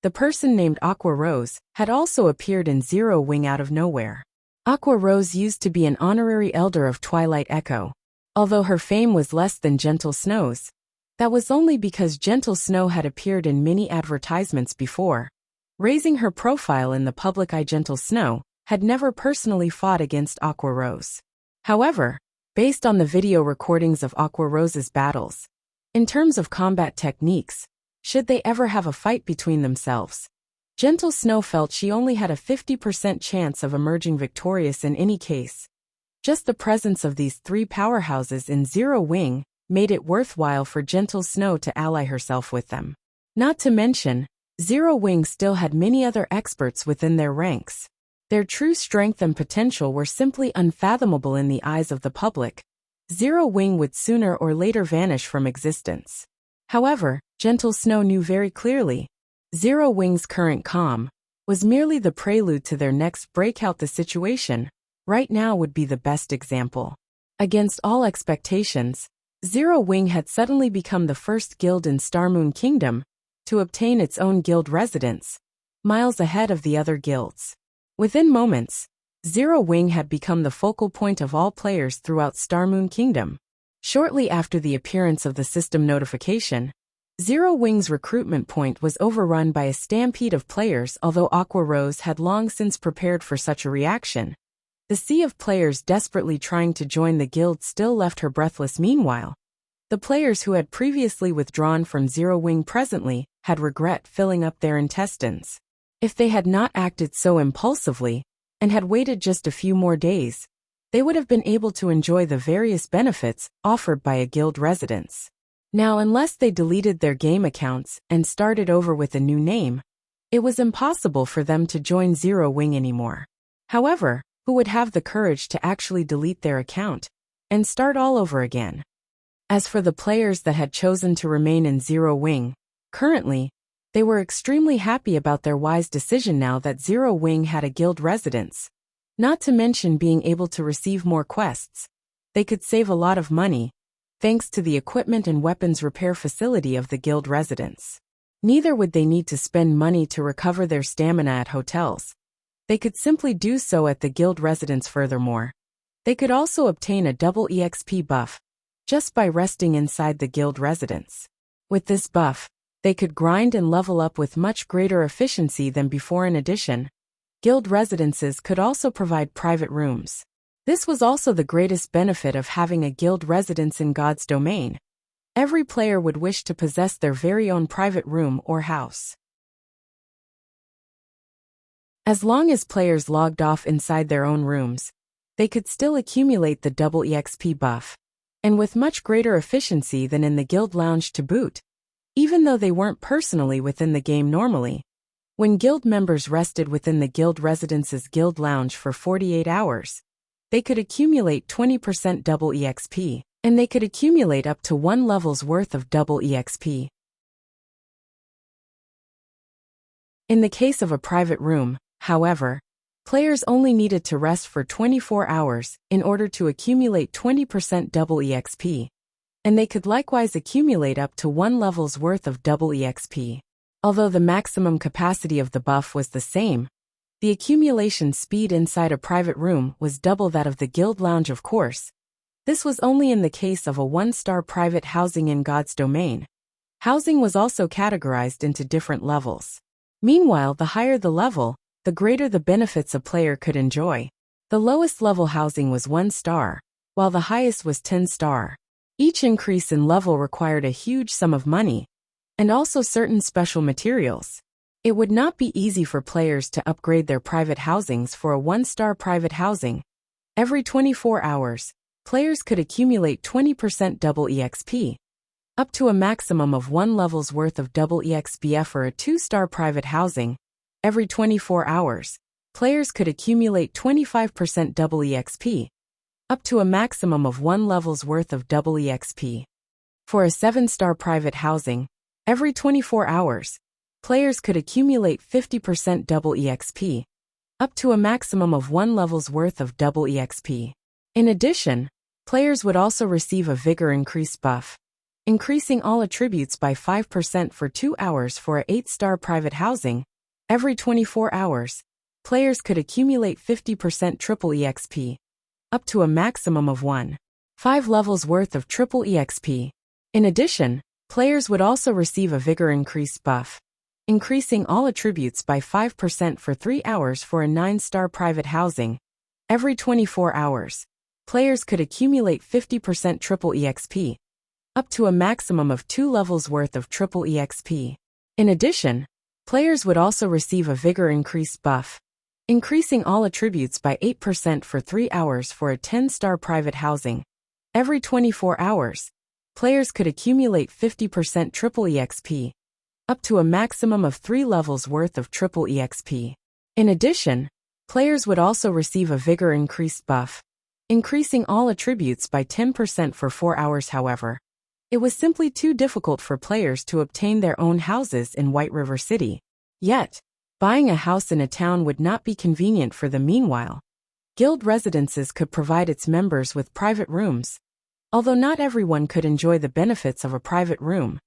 Speaker 1: The person named Aqua Rose had also appeared in Zero Wing out of nowhere. Aqua Rose used to be an honorary elder of Twilight Echo. Although her fame was less than Gentle Snow's, that was only because Gentle Snow had appeared in many advertisements before, raising her profile in the public eye. Gentle Snow had never personally fought against Aqua Rose. However, based on the video recordings of Aqua Rose's battles, in terms of combat techniques, should they ever have a fight between themselves, Gentle Snow felt she only had a 50% chance of emerging victorious in any case. Just the presence of these three powerhouses in Zero Wing made it worthwhile for Gentle Snow to ally herself with them. Not to mention, Zero Wing still had many other experts within their ranks. Their true strength and potential were simply unfathomable in the eyes of the public. Zero Wing would sooner or later vanish from existence. However, Gentle Snow knew very clearly, Zero Wing's current calm was merely the prelude to their next breakout. The situation right now would be the best example. Against all expectations, Zero Wing had suddenly become the first guild in Starmoon Kingdom to obtain its own guild residence, miles ahead of the other guilds. Within moments, Zero Wing had become the focal point of all players throughout Starmoon Kingdom. Shortly after the appearance of the system notification, Zero Wing's recruitment point was overrun by a stampede of players. Although Aqua Rose had long since prepared for such a reaction, the sea of players desperately trying to join the guild still left her breathless. Meanwhile, the players who had previously withdrawn from Zero Wing presently had regret filling up their intestines. If they had not acted so impulsively and had waited just a few more days, they would have been able to enjoy the various benefits offered by a guild residence. Now, unless they deleted their game accounts and started over with a new name, it was impossible for them to join Zero Wing anymore. However, who would have the courage to actually delete their account and start all over again? As for the players that had chosen to remain in Zero Wing, currently, they were extremely happy about their wise decision now that Zero Wing had a guild residence. Not to mention being able to receive more quests. They could save a lot of money, thanks to the equipment and weapons repair facility of the guild residence. Neither would they need to spend money to recover their stamina at hotels. They could simply do so at the guild residence. Furthermore, they could also obtain a double EXP buff just by resting inside the guild residence. With this buff, they could grind and level up with much greater efficiency than before. In addition, guild residences could also provide private rooms. This was also the greatest benefit of having a guild residence in God's domain. Every player would wish to possess their very own private room or house. As long as players logged off inside their own rooms, they could still accumulate the double EXP buff, and with much greater efficiency than in the guild lounge to boot. Even though they weren't personally within the game normally, when guild members rested within the guild residence's guild lounge for 48 hours, they could accumulate 20% double EXP, and they could accumulate up to 1 level's worth of double EXP. In the case of a private room, however, players only needed to rest for 24 hours in order to accumulate 20% double EXP, and they could likewise accumulate up to 1 level's worth of double EXP. Although the maximum capacity of the buff was the same, the accumulation speed inside a private room was double that of the guild lounge. Of course, this was only in the case of a 1-star private housing in God's domain. Housing was also categorized into different levels. Meanwhile, the higher the level, the greater the benefits a player could enjoy. The lowest level housing was 1 star, while the highest was 10 star. Each increase in level required a huge sum of money, and also certain special materials. It would not be easy for players to upgrade their private housings for a 1-star private housing. Every 24 hours, players could accumulate 20% double EXP, up to a maximum of 1 level's worth of double EXP. For a 2-star private housing, every 24 hours, players could accumulate 25% double EXP, up to a maximum of 1 level's worth of double EXP. For a 7-star private housing, every 24 hours, players could accumulate 50% double EXP, up to a maximum of 1 level's worth of double EXP. In addition, players would also receive a vigor increase buff. increasing all attributes by 5% for 2 hours for a 8-star private housing. Every 24 hours, players could accumulate 50% triple EXP, up to a maximum of 1.5 levels worth of triple EXP. In addition, players would also receive a vigor increase buff, increasing all attributes by 5% for 3 hours for a 9-star private housing. Every 24 hours, players could accumulate 50% triple EXP, up to a maximum of 2 levels worth of triple EXP. In addition, players would also receive a vigor increase buff, increasing all attributes by 8% for 3 hours for a 10-star private housing. Every 24 hours, players could accumulate 50% triple EXP, up to a maximum of 3 levels worth of triple EXP. In addition, players would also receive a vigor increase buff, increasing all attributes by 10% for 4 hours. However, it was simply too difficult for players to obtain their own houses in White River City. Yet, buying a house in a town would not be convenient for them. Meanwhile, guild residences could provide its members with private rooms, although not everyone could enjoy the benefits of a private room,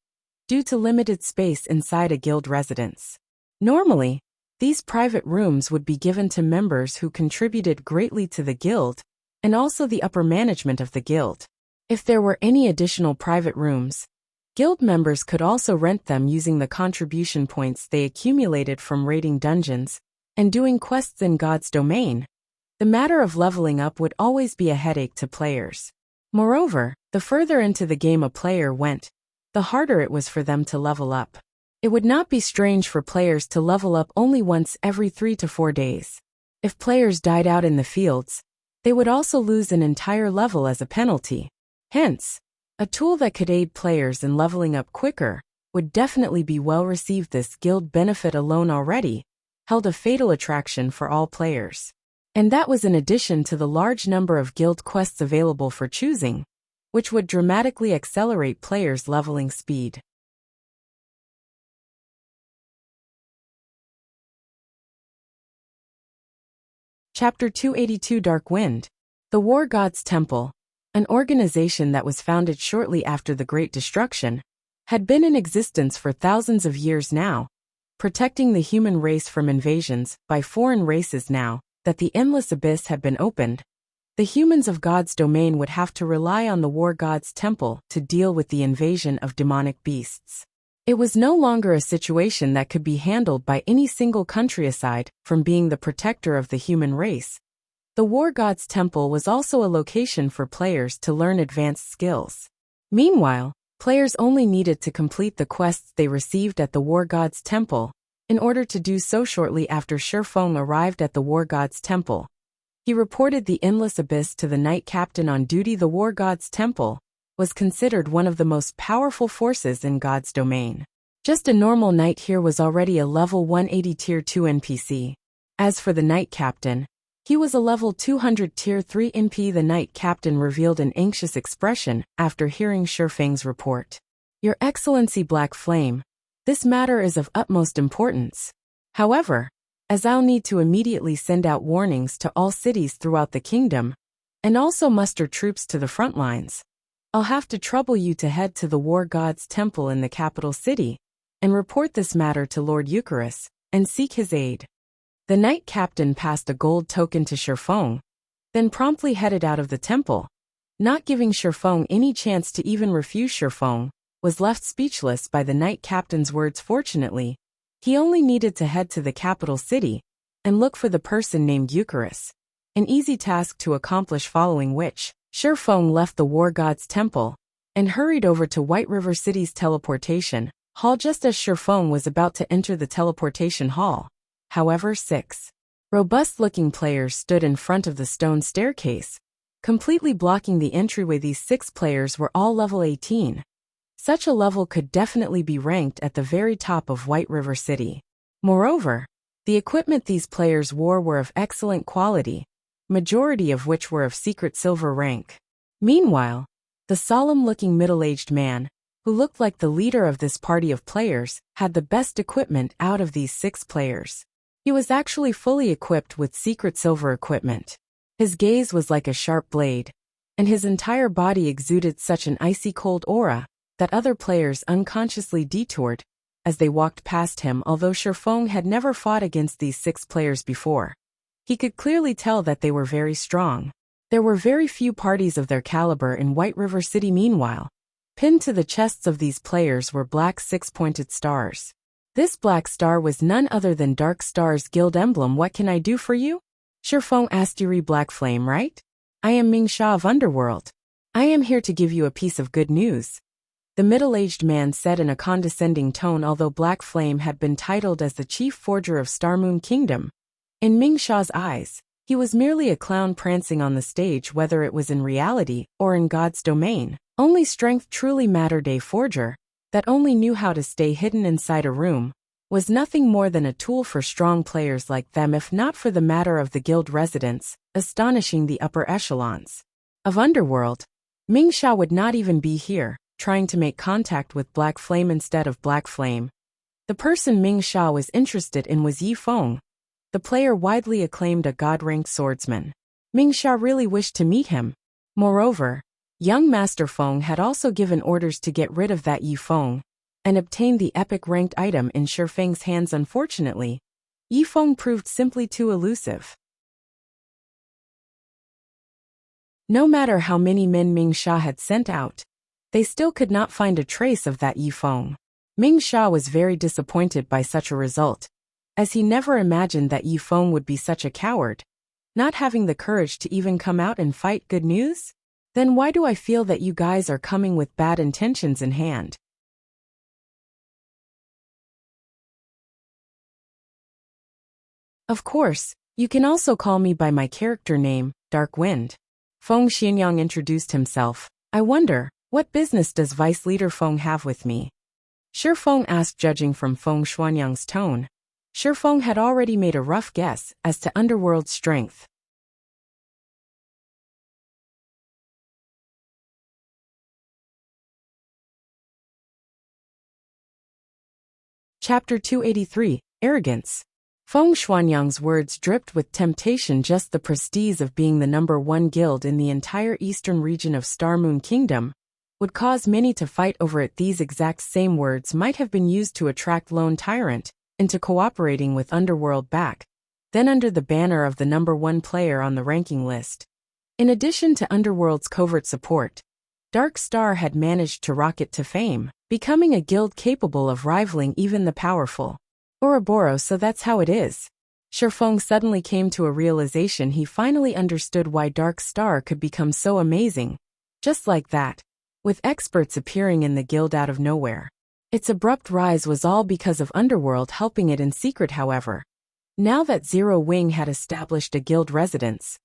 Speaker 1: due to limited space inside a guild residence. Normally, these private rooms would be given to members who contributed greatly to the guild, and also the upper management of the guild. If there were any additional private rooms, guild members could also rent them using the contribution points they accumulated from raiding dungeons and doing quests in God's domain. The matter of leveling up would always be a headache to players. Moreover, the further into the game a player went, the harder it was for them to level up. It would not be strange for players to level up only once every 3 to 4 days. If players died out in the fields, they would also lose an entire level as a penalty. Hence, a tool that could aid players in leveling up quicker would definitely be well received. This guild benefit alone already held a fatal attraction for all players. And that was in addition to the large number of guild quests available for choosing, which would dramatically accelerate players' leveling speed. Chapter 282 Dark Wind. The War God's Temple, an organization that was founded shortly after the Great Destruction, had been in existence for thousands of years now, protecting the human race from invasions by foreign races. Now that the endless abyss had been opened, the humans of God's domain would have to rely on the War God's Temple to deal with the invasion of demonic beasts. It was no longer a situation that could be handled by any single country. Aside from being the protector of the human race, the War God's Temple was also a location for players to learn advanced skills. Meanwhile, players only needed to complete the quests they received at the War God's Temple. In order to do so, shortly after Shifeng arrived at the War God's Temple, he reported the endless abyss to the knight captain on duty. The War God's Temple was considered one of the most powerful forces in God's domain. Just a normal knight here was already a level 180 tier 2 NPC. As for the knight captain, he was a level 200 tier 3 NP. The knight captain revealed an anxious expression after hearing Shifeng's report. Your Excellency Black Flame, this matter is of utmost importance. However, as I'll need to immediately send out warnings to all cities throughout the kingdom, and also muster troops to the front lines, I'll have to trouble you to head to the War God's Temple in the capital city, and report this matter to Lord Eucharis, and seek his aid. The knight captain passed a gold token to Shifeng, then promptly headed out of the temple, not giving Shifeng any chance to even refuse. Shifeng was left speechless by the knight captain's words. Fortunately, he only needed to head to the capital city and look for the person named Eucharis, an easy task to accomplish, following which, Shifeng left the War God's Temple and hurried over to White River City's teleportation hall. Just as Shifeng was about to enter the teleportation hall, however, 6 robust-looking players stood in front of the stone staircase, completely blocking the entryway. These 6 players were all level 18. Such a level could definitely be ranked at the very top of White River City. Moreover, the equipment these players wore were of excellent quality, majority of which were of secret silver rank. Meanwhile, the solemn-looking middle-aged man, who looked like the leader of this party of players, had the best equipment out of these 6 players. He was actually fully equipped with secret silver equipment. His gaze was like a sharp blade, and his entire body exuded such an icy cold aura that other players unconsciously detoured as they walked past him. Although Shifeng had never fought against these 6 players before, he could clearly tell that they were very strong. There were very few parties of their caliber in White River City. Meanwhile, pinned to the chests of these players were black 6-pointed stars. This black star was none other than Dark Star's guild emblem. "What can I do for you?" Shifeng asked. "Yuri Black Flame, right? I am Ming Sha of Underworld. I am here to give you a piece of good news," the middle-aged man said in a condescending tone. Although Black Flame had been titled as the chief forger of Starmoon Kingdom, in Ming Sha's eyes, he was merely a clown prancing on the stage. Whether it was in reality or in God's domain, only strength truly mattered. A forger that only knew how to stay hidden inside a room was nothing more than a tool for strong players like them, if not for the matter of the guild residents, astonishing the upper echelons of Underworld. Ming Sha would not even be here, trying to make contact with Black Flame. Instead of Black Flame, the person Ming Sha was interested in was Yi Feng, the player widely acclaimed a god-ranked swordsman. Ming Sha really wished to meet him. Moreover, young Master Feng had also given orders to get rid of that Yi Feng and obtain the epic-ranked item in Shifeng's hands. Unfortunately, Yi Feng proved simply too elusive. No matter how many men Ming Sha had sent out, they still could not find a trace of that Yi Feng. Ming Sha was very disappointed by such a result, as he never imagined that Yi Feng would be such a coward, not having the courage to even come out and fight. "Good news? Then why do I feel that you guys are coming with bad intentions in hand?" "Of course, you can also call me by my character name, Dark Wind." Feng Xianyang introduced himself. "I wonder, what business does Vice Leader Feng have with me?" Shifeng asked. Judging from Feng Xianyang's tone, Shifeng had already made a rough guess as to Underworld's strength. Chapter 283, Arrogance. Feng Xuanyang's words dripped with temptation. Just the prestige of being the #1 guild in the entire eastern region of Starmoon Kingdom would cause many to fight over it. These exact same words might have been used to attract Lone Tyrant into cooperating with Underworld back then under the banner of the #1 player on the ranking list. In addition to Underworld's covert support, Dark Star had managed to rocket to fame, becoming a guild capable of rivaling even the powerful Ouroboros. So that's how it is. Shifeng suddenly came to a realization. He finally understood why Dark Star could become so amazing, just like that, with experts appearing in the guild out of nowhere. Its abrupt rise was all because of Underworld helping it in secret. However, now that Zero Wing had established a guild residence,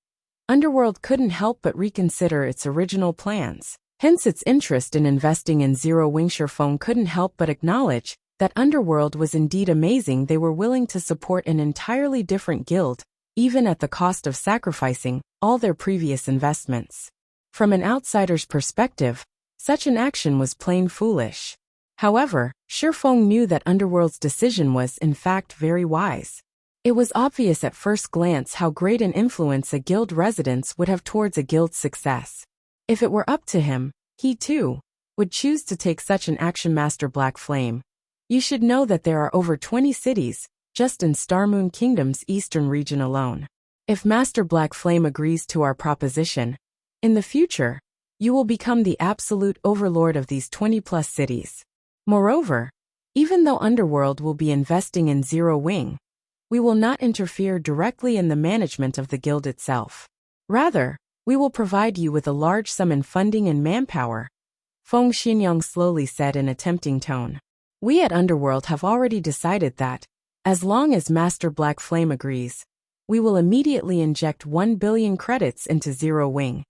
Speaker 1: Underworld couldn't help but reconsider its original plans. Hence its interest in investing in Zero Wing. Shifeng couldn't help but acknowledge that Underworld was indeed amazing. They were willing to support an entirely different guild, even at the cost of sacrificing all their previous investments. From an outsider's perspective, such an action was plain foolish. However, Shifeng knew that Underworld's decision was, in fact, very wise. It was obvious at first glance how great an influence a guild residence would have towards a guild's success. If it were up to him, he too would choose to take such an action. Master Black Flame, you should know that there are over 20 cities just in Starmoon Kingdom's eastern region alone. If Master Black Flame agrees to our proposition, in the future, you will become the absolute overlord of these 20+ cities. Moreover, even though Underworld will be investing in Zero Wing, we will not interfere directly in the management of the guild itself. Rather, we will provide you with a large sum in funding and manpower, Feng Xianyang slowly said in a tempting tone. We at Underworld have already decided that, as long as Master Black Flame agrees, we will immediately inject 1 billion credits into Zero Wing,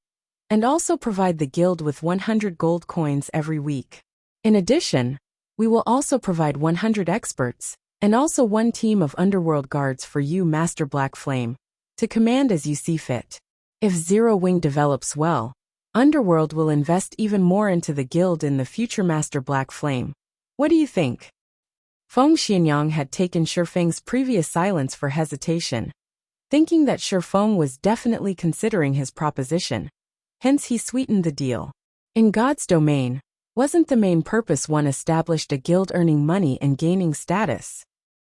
Speaker 1: and also provide the guild with 100 gold coins every week. In addition, we will also provide 100 experts, and also 1 team of Underworld guards for you, Master Black Flame, to command as you see fit. If Zero Wing develops well, Underworld will invest even more into the guild in the future. Master Black Flame, what do you think? Feng Xianyang had taken Shifeng's previous silence for hesitation, thinking that Shifeng was definitely considering his proposition. Hence he sweetened the deal. In God's domain, wasn't the main purpose one established a guild earning money and gaining status.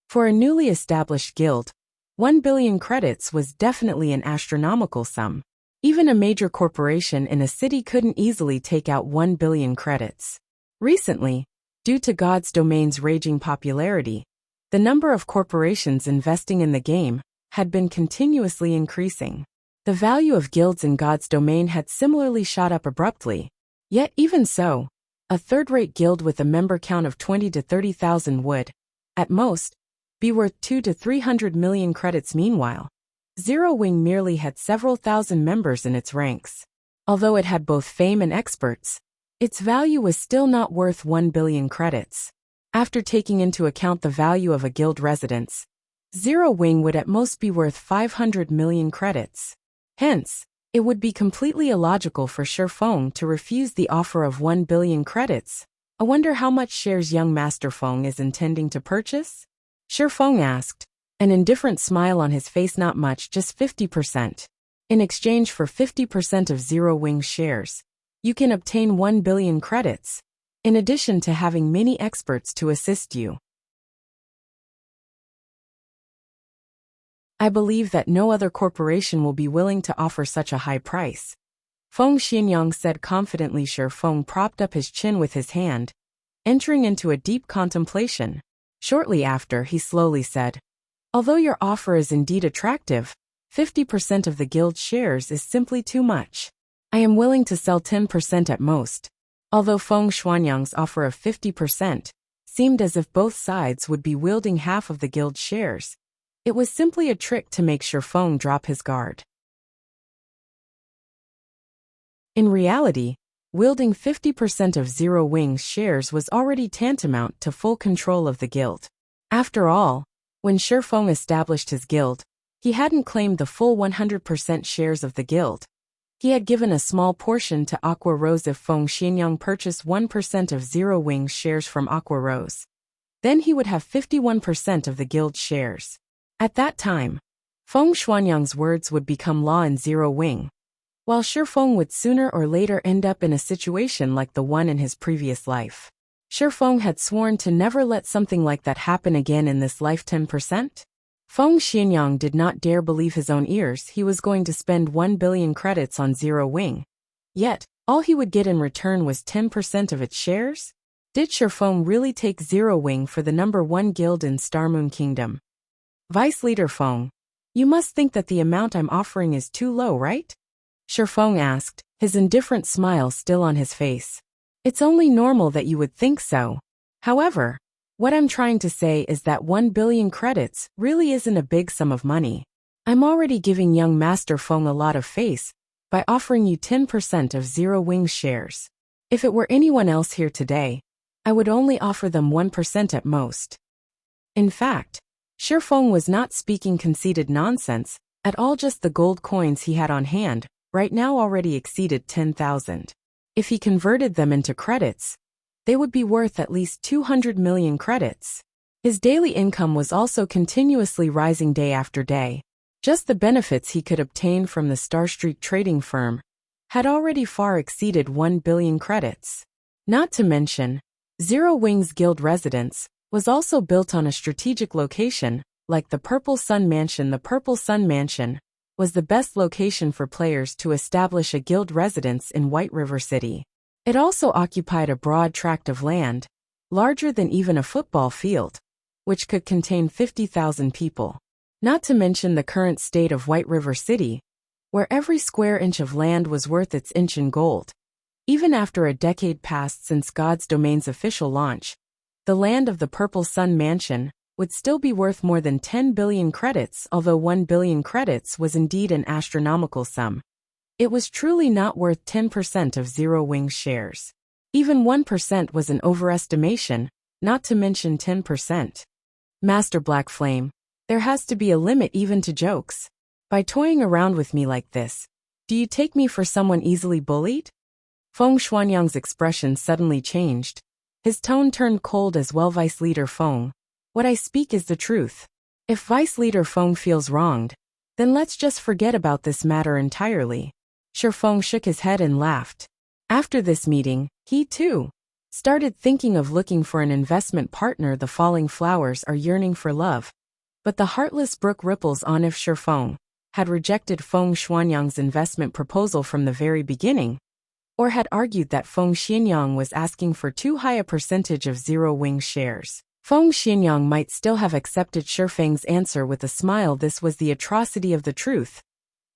Speaker 1: For a newly established guild, 1 billion credits was definitely an astronomical sum. Even a major corporation in a city couldn't easily take out 1 billion credits. Recently, due to God's Domain's raging popularity, the number of corporations investing in the game had been continuously increasing. The value of guilds in God's Domain had similarly shot up abruptly. Yet even so, a third-rate guild with a member count of 20 to 30,000 would, at most, be worth 2 to 300 million credits. Meanwhile, Zero Wing merely had several thousand members in its ranks. Although it had both fame and experts, its value was still not worth 1 billion credits. After taking into account the value of a guild residence, Zero Wing would at most be worth 500 million credits. Hence, it would be completely illogical for Shifeng to refuse the offer of 1 billion credits. I wonder how much shares young Master Feng is intending to purchase? Shifeng asked, an indifferent smile on his face. Not much, just 50%. In exchange for 50% of Zero Wing's shares, you can obtain 1 billion credits, in addition to having many experts to assist you. I believe that no other corporation will be willing to offer such a high price. Feng Xianyang said confidently. Shifeng propped up his chin with his hand, entering into a deep contemplation. Shortly after, he slowly said, although your offer is indeed attractive, 50% of the guild's shares is simply too much. I am willing to sell 10% at most. Although Feng Xianyang's offer of 50% seemed as if both sides would be wielding half of the guild's shares, it was simply a trick to make Shifeng drop his guard. In reality, wielding 50% of Zero Wing's shares was already tantamount to full control of the guild. After all, when Shifeng established his guild, he hadn't claimed the full 100% shares of the guild. He had given a small portion to Aqua Rose. If Feng Xianyang purchased 1% of Zero Wing's shares from Aqua Rose, then he would have 51% of the guild's shares. At that time, Feng Xianyang's words would become law in Zero Wing, while Shifeng would sooner or later end up in a situation like the one in his previous life. Shifeng had sworn to never let something like that happen again in this life. 10%? Feng Xianyang did not dare believe his own ears. He was going to spend 1 billion credits on Zero Wing. Yet, all he would get in return was 10% of its shares? Did Shifeng really take Zero Wing for the #1 guild in Starmoon Kingdom? Vice Leader Feng, you must think that the amount I'm offering is too low, right? Shifeng asked, his indifferent smile still on his face. It's only normal that you would think so. However, what I'm trying to say is that 1 billion credits really isn't a big sum of money. I'm already giving young Master Feng a lot of face by offering you 10% of Zero Wing's shares. If it were anyone else here today, I would only offer them 1% at most. In fact, Shifeng was not speaking conceited nonsense at all. Just the gold coins he had on hand right now already exceeded 10,000. If he converted them into credits, they would be worth at least 200 million credits. His daily income was also continuously rising day after day. Just the benefits he could obtain from the Star Street trading firm had already far exceeded 1 billion credits. Not to mention, Zero Wing's guild residence was also built on a strategic location, like the Purple Sun Mansion. The Purple Sun Mansion was the best location for players to establish a guild residence in White River City. It also occupied a broad tract of land, larger than even a football field, which could contain 50,000 people. Not to mention the current state of White River City, where every square inch of land was worth its inch in gold. Even after a decade passed since God's Domain's official launch, the land of the Purple Sun Mansion would still be worth more than 10 billion credits. Although 1 billion credits was indeed an astronomical sum, it was truly not worth 10% of Zero Wing's shares. Even 1% was an overestimation, not to mention 10%. Master Black Flame, there has to be a limit even to jokes. By toying around with me like this, do you take me for someone easily bullied? Feng Xianyang's expression suddenly changed. His tone turned cold as well. Vice Leader Feng, what I speak is the truth. If Vice Leader Feng feels wronged, then let's just forget about this matter entirely. Shifeng shook his head and laughed. After this meeting, he too Started thinking of looking for an investment partner. The falling flowers are yearning for love. But the heartless brook ripples on if Shifeng had rejected Feng Xuanyang's investment proposal from the very beginning, or had argued that Feng Xianyang was asking for too high a percentage of Zero Wing shares. Feng Xianyang might still have accepted Shifeng's answer with a smile. This was the atrocity of the truth.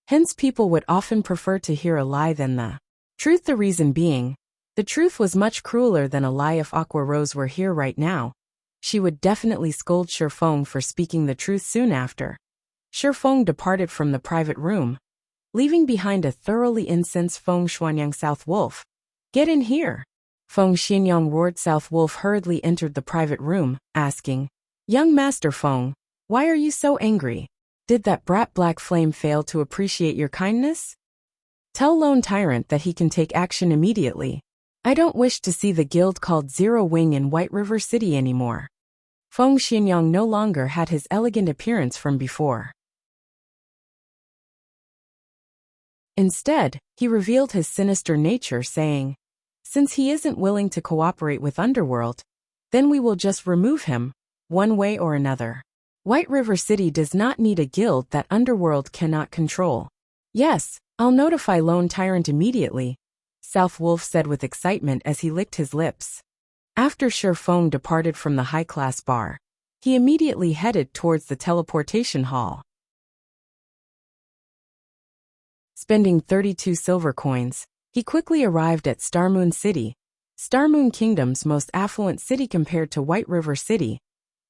Speaker 1: Hence people would often prefer to hear a lie than the truth. The reason being, the truth was much crueler than a lie. If Aqua Rose were here right now, she would definitely scold Shifeng for speaking the truth. Soon after, Shifeng departed from the private room, leaving behind a thoroughly incensed Feng Xuanyang. South Wolf, get in here! Feng Xianyang roared. South Wolf hurriedly entered the private room, asking, Young Master Feng, why are you so angry? Did that brat Black Flame fail to appreciate your kindness? Tell Lone Tyrant that he can take action immediately. I don't wish to see the guild called Zero Wing in White River City anymore. Feng Xianyang no longer had his elegant appearance from before. Instead, he revealed his sinister nature, saying, Since he isn't willing to cooperate with Underworld, then we will just remove him, one way or another. White River City does not need a guild that Underworld cannot control. Yes, I'll notify Lone Tyrant immediately, South Wolf said with excitement as he licked his lips. After Shifeng departed from the high-class bar, he immediately headed towards the teleportation hall. Spending 32 silver coins, he quickly arrived at Starmoon City, Starmoon Kingdom's most affluent city compared to White River City.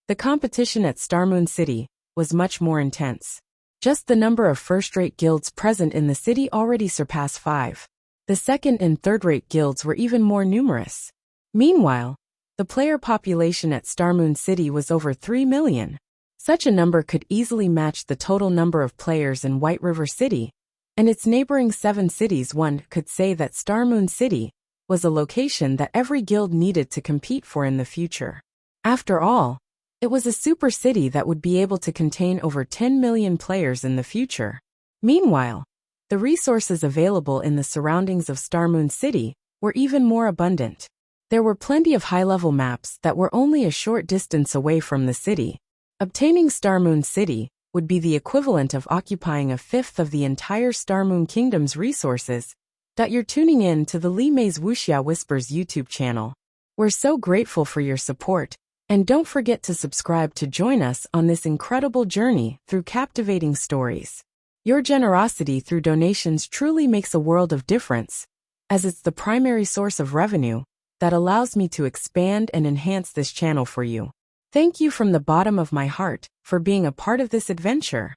Speaker 1: The competition at Starmoon City was much more intense. Just the number of first-rate guilds present in the city already surpassed 5. The second and third-rate guilds were even more numerous. Meanwhile, the player population at Starmoon City was over 3 million. Such a number could easily match the total number of players in White River City and its neighboring 7 cities. One could say that Starmoon City was a location that every guild needed to compete for in the future. After all, it was a super city that would be able to contain over 10 million players in the future. Meanwhile, the resources available in the surroundings of Starmoon City were even more abundant. There were plenty of high-level maps that were only a short distance away from the city. Obtaining Starmoon City would be the equivalent of occupying a fifth of the entire Starmoon Kingdom's resources. You're tuning in to the Li Mei's Wuxia Whispers YouTube channel. We're so grateful for your support, and don't forget to subscribe to join us on this incredible journey through captivating stories. Your generosity through donations truly makes a world of difference, as it's the primary source of revenue that allows me to expand and enhance this channel for you. Thank you from the bottom of my heart for being a part of this adventure.